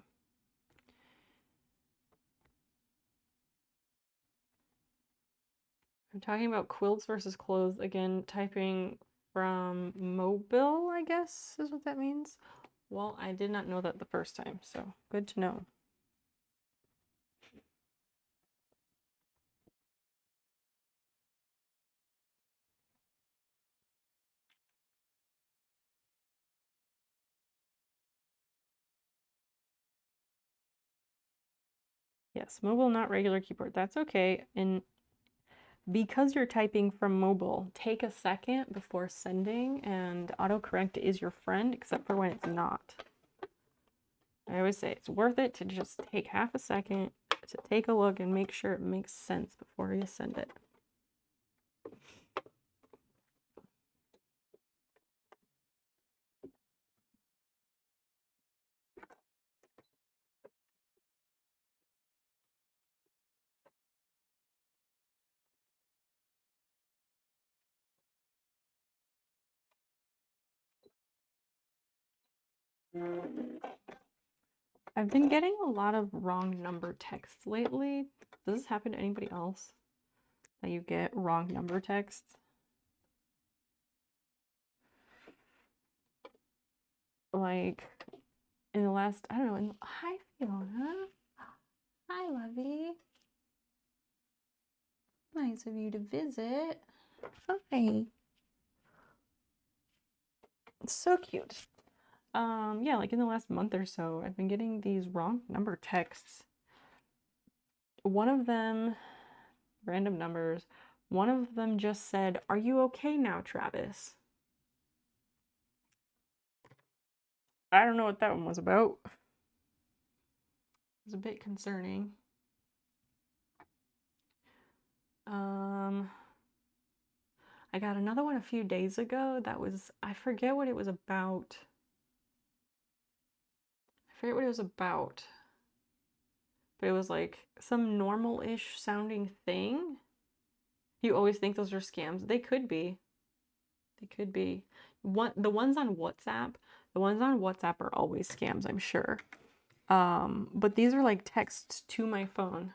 I'm talking about quilts versus clothes again, typing from mobile, I guess is what that means. Well, I did not know that the first time, so good to know. Yes, mobile, not regular keyboard. That's okay. And because you're typing from mobile, take a second before sending, and autocorrect is your friend, except for when it's not. I always say it's worth it to just take half a second to take a look and make sure it makes sense before you send it. I've been getting a lot of wrong number texts lately. Does this happen to anybody else? That you get wrong number texts? Like in the last, I don't know, hi Fiona. Hi Lovey. Nice of you to visit. Hi. It's so cute. Yeah, like in the last month or so, I've been getting these wrong number texts. One of them, random numbers, one of them just said, "Are you okay now, Travis?" I don't know what that one was about. It was a bit concerning. I got another one a few days ago that was, I forget what it was about. But it was like some normal-ish sounding thing. You always think those are scams. They could be. They could be. The ones on WhatsApp are always scams, I'm sure. But these are like texts to my phone.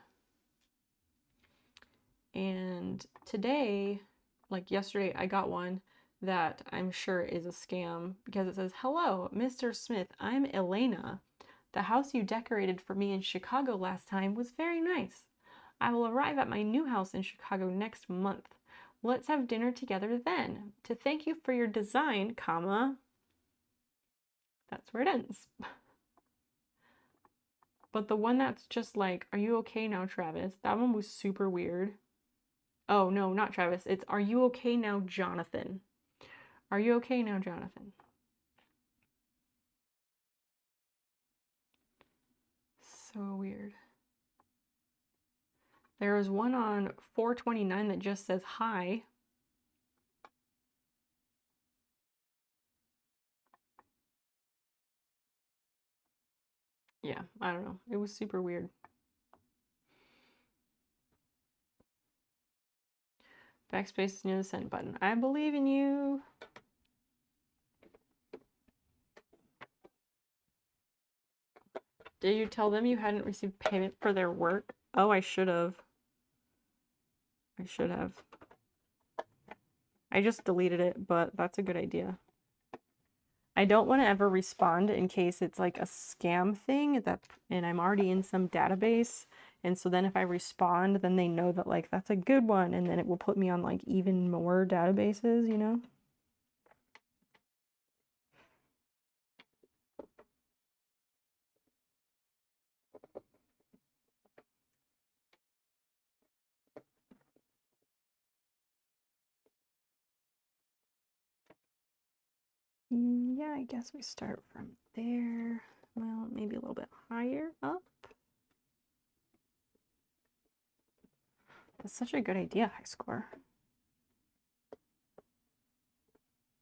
And today, like yesterday, I got one that I'm sure is a scam because it says, "Hello, Mr. Smith, I'm Elena. The house you decorated for me in Chicago last time was very nice. I will arrive at my new house in Chicago next month. Let's have dinner together then. To thank you for your design, comma." That's where it ends. But the one that's just like, "Are you okay now, Travis?" That one was super weird. Oh, no, not Travis. It's, "Are you okay now, Jonathan?" Are you okay now, Jonathan? So weird. There is one on 429 that just says hi. Yeah, I don't know. It was super weird. Backspace is near the send button. I believe in you. Did you tell them you hadn't received payment for their work? Oh, I should have. I should have. I just deleted it, but that's a good idea. I don't want to ever respond in case it's like a scam thing and I'm already in some database. And so then if I respond, then they know that like that's a good one, and then it will put me on like even more databases, you know? Yeah, I guess we start from there. Well, maybe a little bit higher up. That's such a good idea, high score.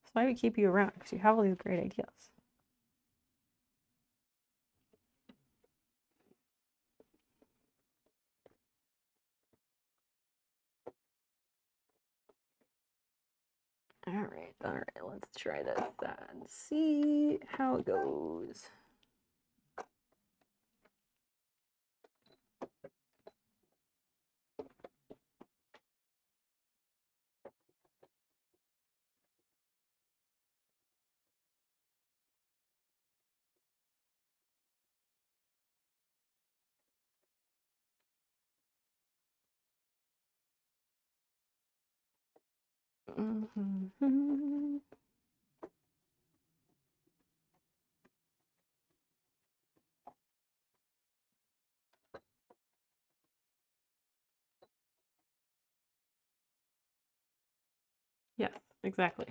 That's why we keep you around, because you have all these great ideas. right, let's try this and see how it goes. Mm-hmm. Yes, exactly.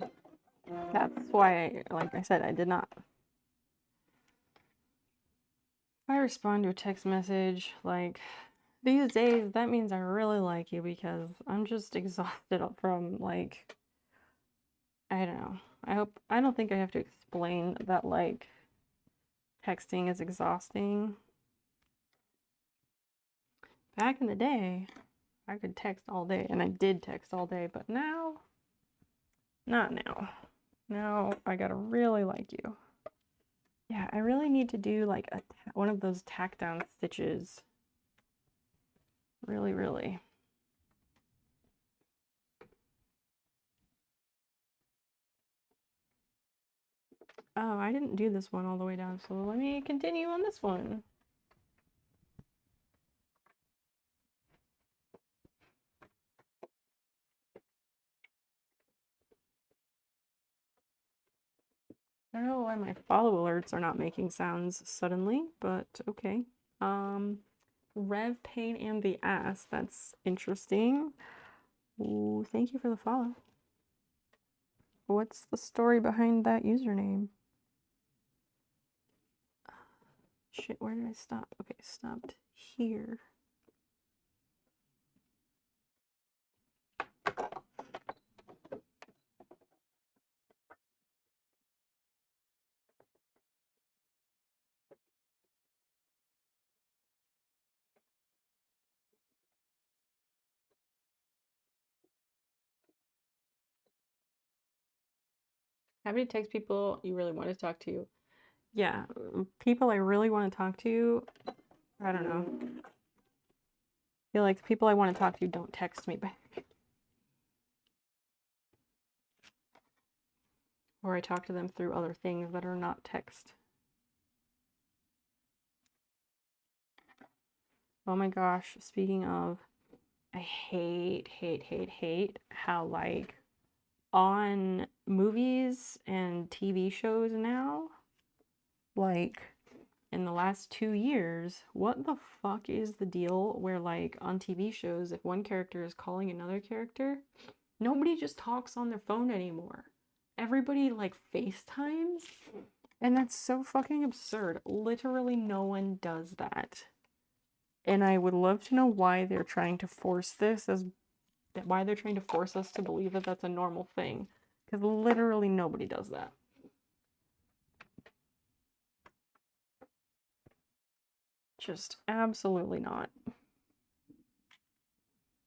That's why, like I said, I did not. If I respond to a text message, like these days, that means I really like you because I'm just exhausted from, like, I don't know. I don't think I have to explain that, like, texting is exhausting. Back in the day, I could text all day, and I did text all day, but now, not now. Now I gotta really like you. Yeah, I really need to do like one of those tack down stitches. Really, really. Oh, I didn't do this one all the way down, so let me continue on this one. I don't know why my follow alerts are not making sounds suddenly, but okay. Rev Pain and the Ass. That's interesting. Ooh, thank you for the follow. What's the story behind that username? Shit, where did I stop? Okay, stopped here. How many text people you really want to talk to? Yeah, people I really want to talk to, I don't know. I feel like the people I want to talk to don't text me back. Or I talk to them through other things that are not text. Oh my gosh, speaking of, I hate how, like, on movies and TV shows now, like, in the last 2 years, what the fuck is the deal where, like, on TV shows, if one character is calling another character, nobody just talks on their phone anymore. Everybody, like, FaceTimes, and that's so fucking absurd. Literally no one does that. And I would love to know why they're trying to force this as why they're trying to force us to believe that that's a normal thing, because literally nobody does that. Just absolutely not.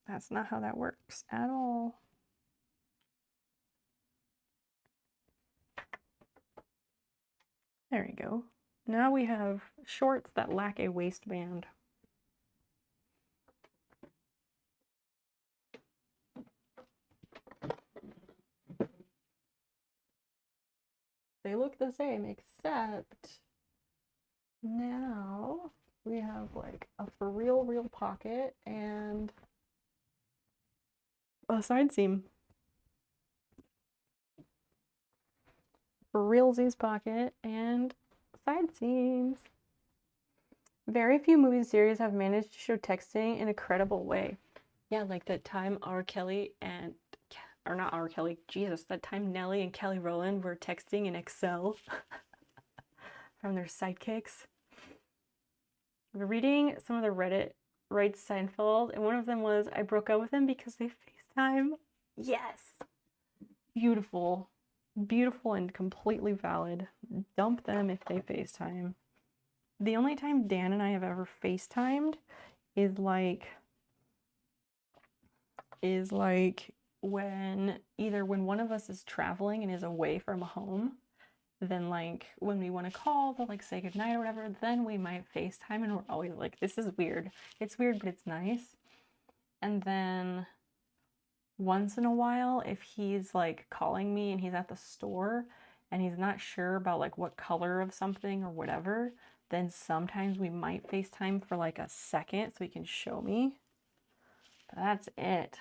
That's not how that works at all. There you go. Now we have shorts that lack a waistband. They look the same, except now we have like a for real pocket and a side seam. For realsies pocket and side seams. Very few movie series have managed to show texting in a credible way. Yeah, like that time R. Kelly and, or not R. Kelly, Jesus, that time Nelly and Kelly Rowland were texting in Excel from their sidekicks. We're reading some of the Reddit writes Seinfeld, and one of them was, I broke up with him because they FaceTime. Yes! Beautiful. Beautiful and completely valid. Dump them if they FaceTime. The only time Dan and I have ever FaceTimed is like when one of us is traveling and is away from home, then like when we want to call to like say goodnight or whatever, then we might FaceTime, and we're always like, this is weird. It's weird, but it's nice. And then once in a while, if he's like calling me and he's at the store and he's not sure about like what color of something or whatever, then sometimes we might FaceTime for like a second so he can show me. But that's it.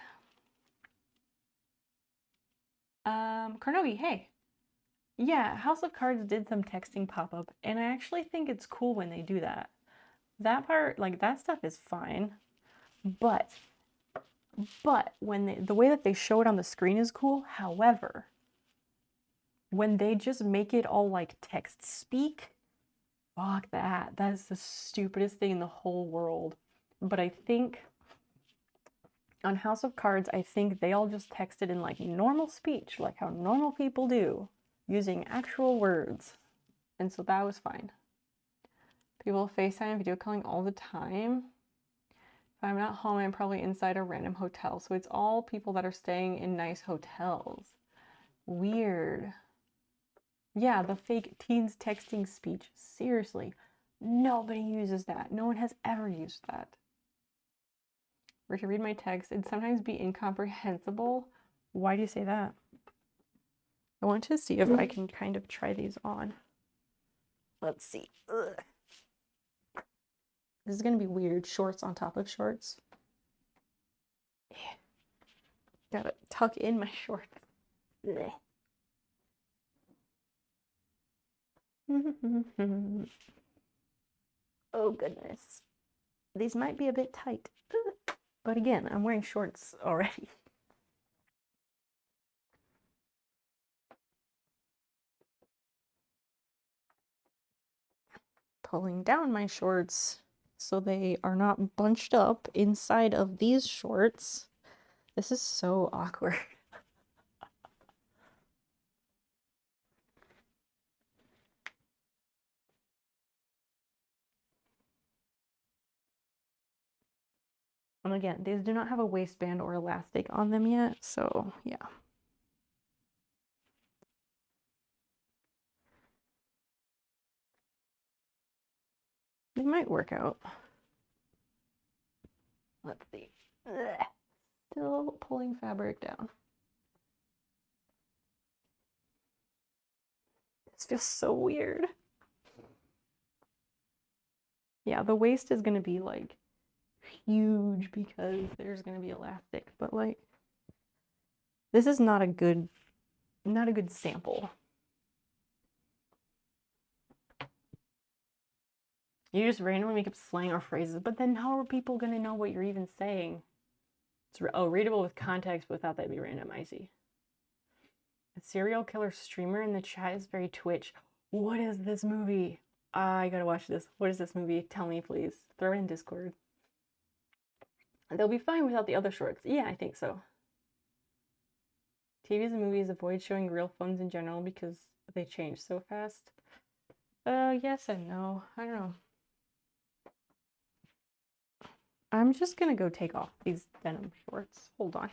Carnogi, hey. Yeah, House of Cards did some texting pop-up, and I actually think it's cool when they do that. That part, like that stuff is fine. But when the way that they show it on the screen is cool. However, when they just make it all like text speak, fuck that. That is the stupidest thing in the whole world. But I think on House of Cards, I think they all just texted in like normal speech, like how normal people do, using actual words. And so that was fine. People FaceTime video calling all the time. If I'm not home, I'm probably inside a random hotel. So it's all people that are staying in nice hotels. Weird. Yeah, the fake teens texting speech. Seriously. Nobody uses that. No one has ever used that. Were to read my text, it'd sometimes be incomprehensible. Why do you say that? I want to see if I can kind of try these on. Let's see. Ugh. This is going to be weird. Shorts on top of shorts. Gotta tuck in my shorts. Oh goodness. These might be a bit tight. But again, I'm wearing shorts already. Pulling down my shorts so they are not bunched up inside of these shorts. This is so awkward. And again, these do not have a waistband or elastic on them yet, so yeah. They might work out. Let's see. Ugh. Still pulling fabric down. This feels so weird. Yeah, the waist is gonna be like huge because there's gonna be elastic, but like this is not a good sample. You just randomly make up slang or phrases, but then how are people gonna know what you're even saying? It's readable with context, but without that be random. I see. A serial killer streamer in the chat is very Twitch. What is this movie? I gotta watch this. What is this movie? Tell me, please. Throw it in Discord. They'll be fine without the other shorts. Yeah, I think so. TVs and movies avoid showing real phones in general because they change so fast. Yes and no. I don't know. I'm just gonna go take off these denim shorts. Hold on.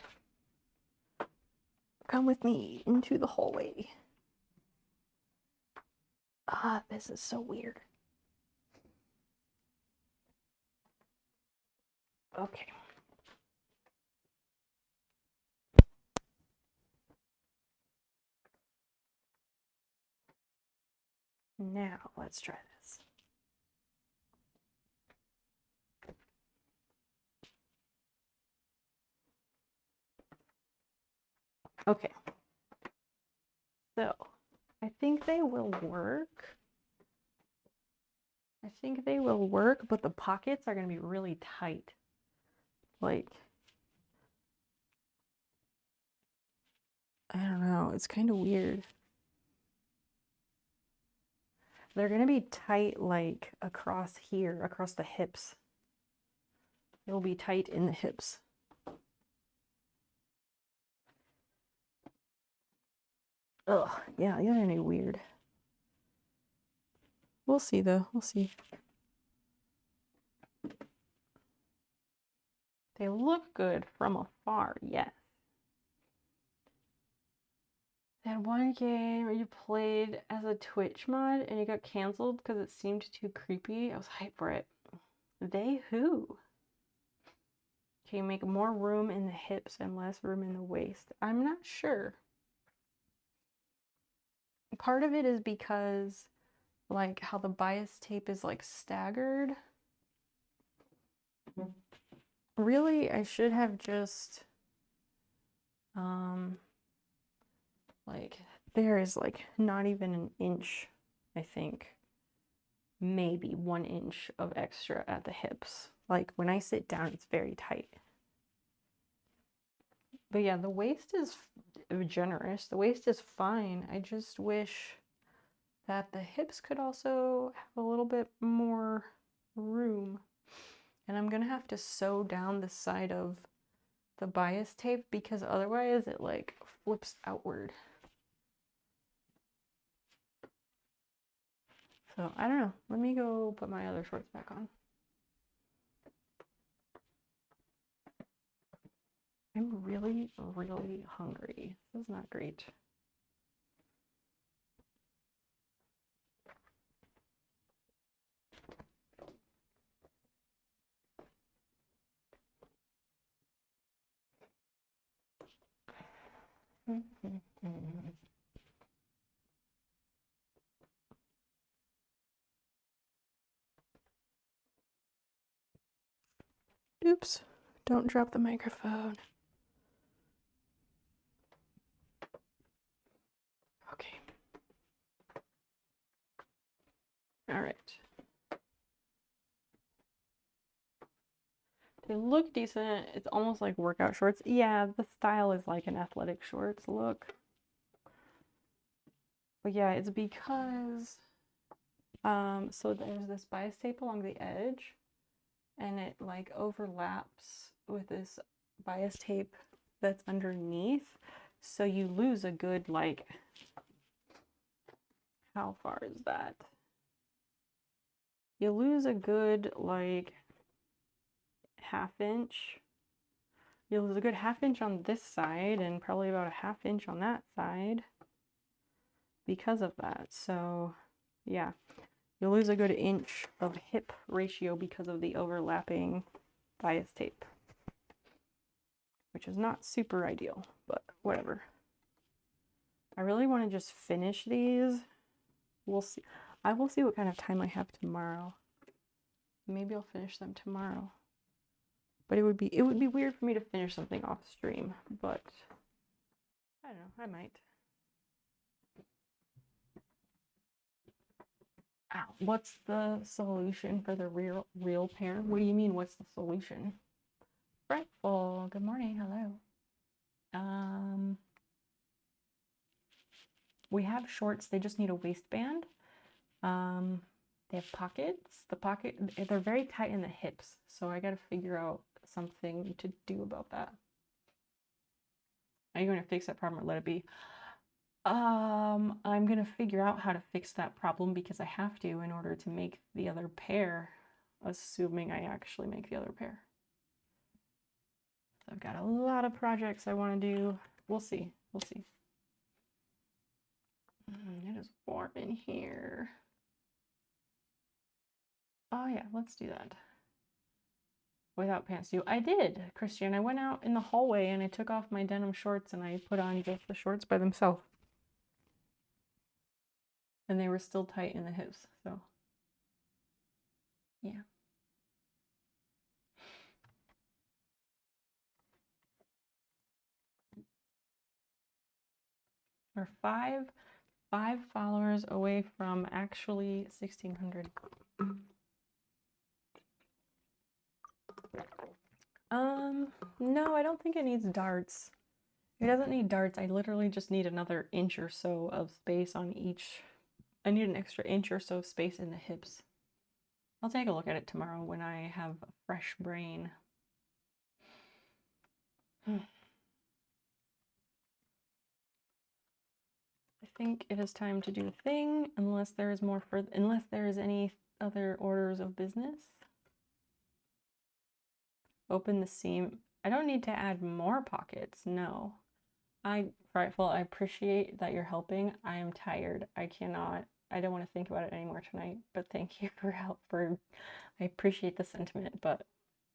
Come with me into the hallway. Ah, this is so weird. Okay. Now, let's try this. Okay. So, I think they will work. I think they will work, but the pockets are going to be really tight. Like, I don't know. It's kind of weird. They're going to be tight, like, across here, across the hips. They'll be tight in the hips. Ugh, yeah, these are going to be weird. We'll see, though. We'll see. They look good from afar, yes. That one game where you played as a Twitch mod and it got canceled because it seemed too creepy. I was hyped for it. They who? Can you make more room in the hips and less room in the waist? I'm not sure. Part of it is because like how the bias tape is like staggered. Really, I should have just like there is like not even an inch, I think. Maybe 1 inch of extra at the hips. Like when I sit down, it's very tight. But yeah, the waist is generous. The waist is fine. I just wish that the hips could also have a little bit more room. And I'm gonna have to sew down the side of the bias tape because otherwise it like flips outward. So I don't know. Let me go put my other shorts back on. I'm really, really hungry. This is not great. Oops, don't drop the microphone. Okay. All right. They look decent. It's almost like workout shorts. Yeah, the style is like an athletic shorts look. But yeah, it's because so there's this bias tape along the edge and it like overlaps with this bias tape that's underneath. So you lose a good like, how far is that? You lose a good like ½ inch. You'll lose a good ½ inch on this side and probably about a ½ inch on that side because of that. So yeah, you'll lose a good inch of hip ratio because of the overlapping bias tape, which is not super ideal, but whatever. I really want to just finish these. We'll see. I will see what kind of time I have tomorrow. Maybe I'll finish them tomorrow. But it would be weird for me to finish something off stream, but I don't know, I might. Ow. What's the solution for the real pair? What do you mean, what's the solution? Fretful, good morning, hello. We have shorts, they just need a waistband. They have pockets. They're very tight in the hips, so I gotta figure out something to do about that. Are you gonna fix that problem or let it be? I'm gonna figure out how to fix that problem because I have to in order to make the other pair, assuming I actually make the other pair. So I've got a lot of projects I want to do. We'll see. We'll see. It is warm in here. Oh yeah, let's do that. Without pants too. I did, Christian. I went out in the hallway and I took off my denim shorts and I put on just the shorts by themselves. And they were still tight in the hips, so yeah. We're five followers away from actually 1,600. No, I don't think it needs darts. It doesn't need darts. I literally just need another inch or so of space on each. I need an extra inch or so of space in the hips. I'll take a look at it tomorrow when I have a fresh brain. I think it is time to do the thing, unless there is unless there is any other orders of business. Open the seam. I don't need to add more pockets, no. Frightful, I appreciate that you're helping. I am tired. I don't want to think about it anymore tonight, but thank you for I appreciate the sentiment, but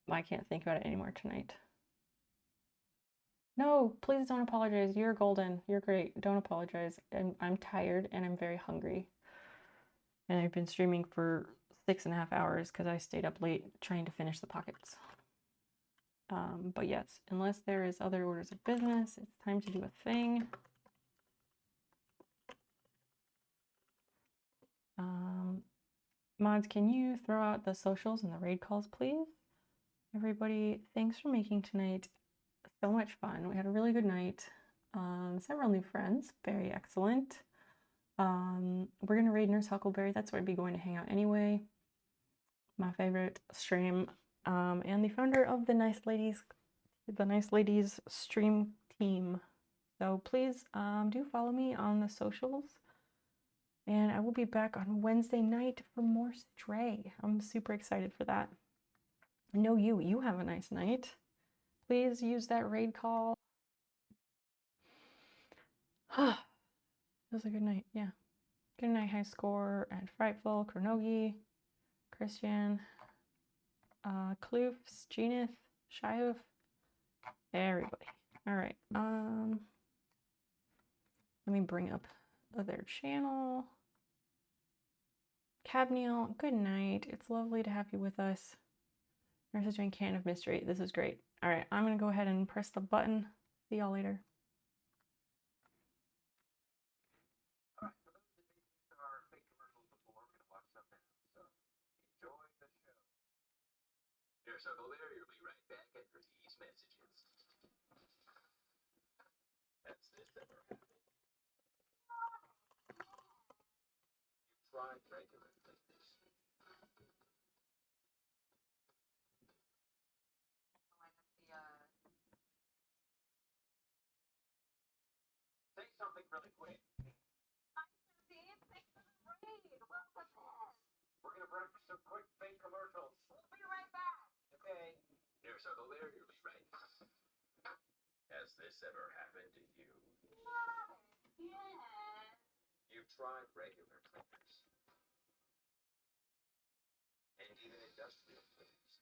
I can't think about it anymore tonight. No, please don't apologize. You're golden. You're great. Don't apologize. I'm tired and I'm very hungry. And I've been streaming for 6.5 hours because I stayed up late trying to finish the pockets. But yes, unless there is other orders of business, it's time to do a thing. Mods, can you throw out the socials and the raid calls, please? Everybody, thanks for making tonight so much fun. We had a really good night. Several new friends, very excellent. We're gonna raid Nurse Huckleberry. That's where I'd be going to hang out anyway. My favorite stream, and the founder of the Nice Ladies stream team. So please do follow me on the socials. And I will be back on Wednesday night for more Stray. I'm super excited for that. No, you have a nice night. Please use that raid call. It was a good night, yeah. Good night, High Score, and Frightful, Kronogi, Christian, Kloofs, Geneth, Shayuf, everybody. All right, let me bring up their channel. Cabneil, good night. It's lovely to have you with us. Nurses doing Can of Mystery. This is great. All right, I'm gonna go ahead and press the button. See y'all later. All right, for those that didn't use our fake commercials before, we're gonna watch some now. So enjoy the show. Here's Uncle Larry. Will be right back after these messages. Has this ever happened? You tried regular things. Say something really quick. We're gonna break some quick fake commercials. We'll be right back. Okay. Here's Uncle Larry. Will be right back. Has this ever happened to you? Yeah. You've tried regular cleaners. And even industrial cleaners.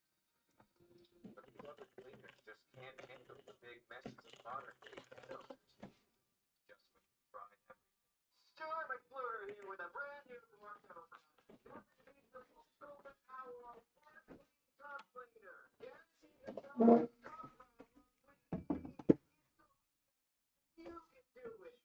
But these other cleaners just can't handle the big messes of modern day pet owners. Just when you try everything. Stuart McFluter here with a brand new workover. Underneath the full power of top cleaner. Guaranteed to go you can do it.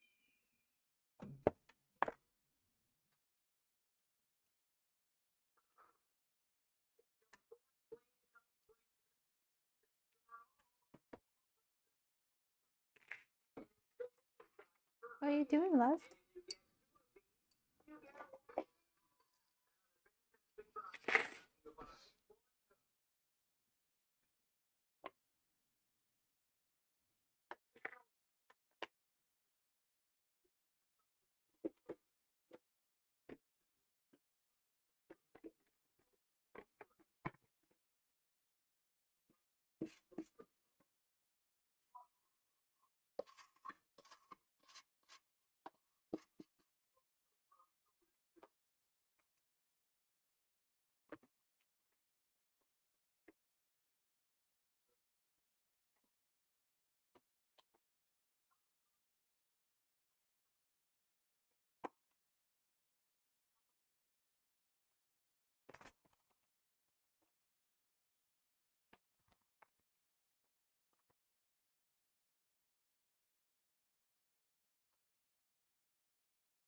What are you doing, love?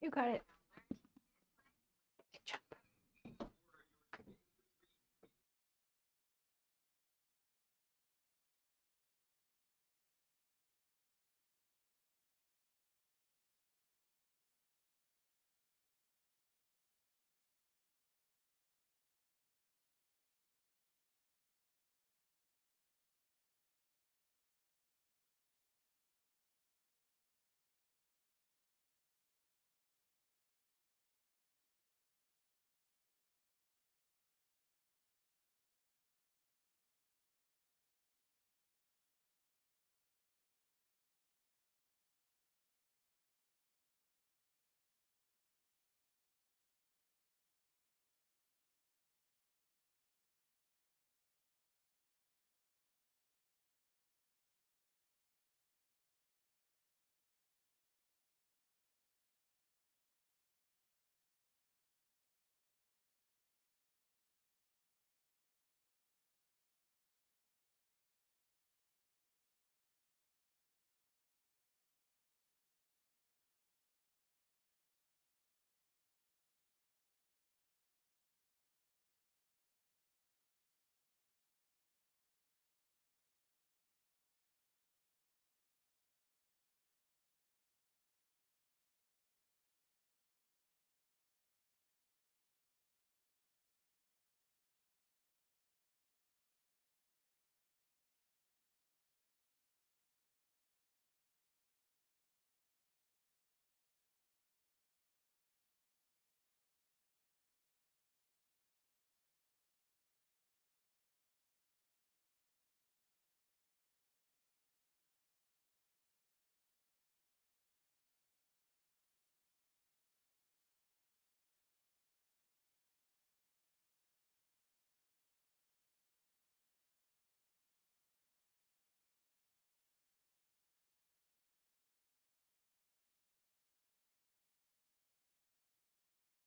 You got it.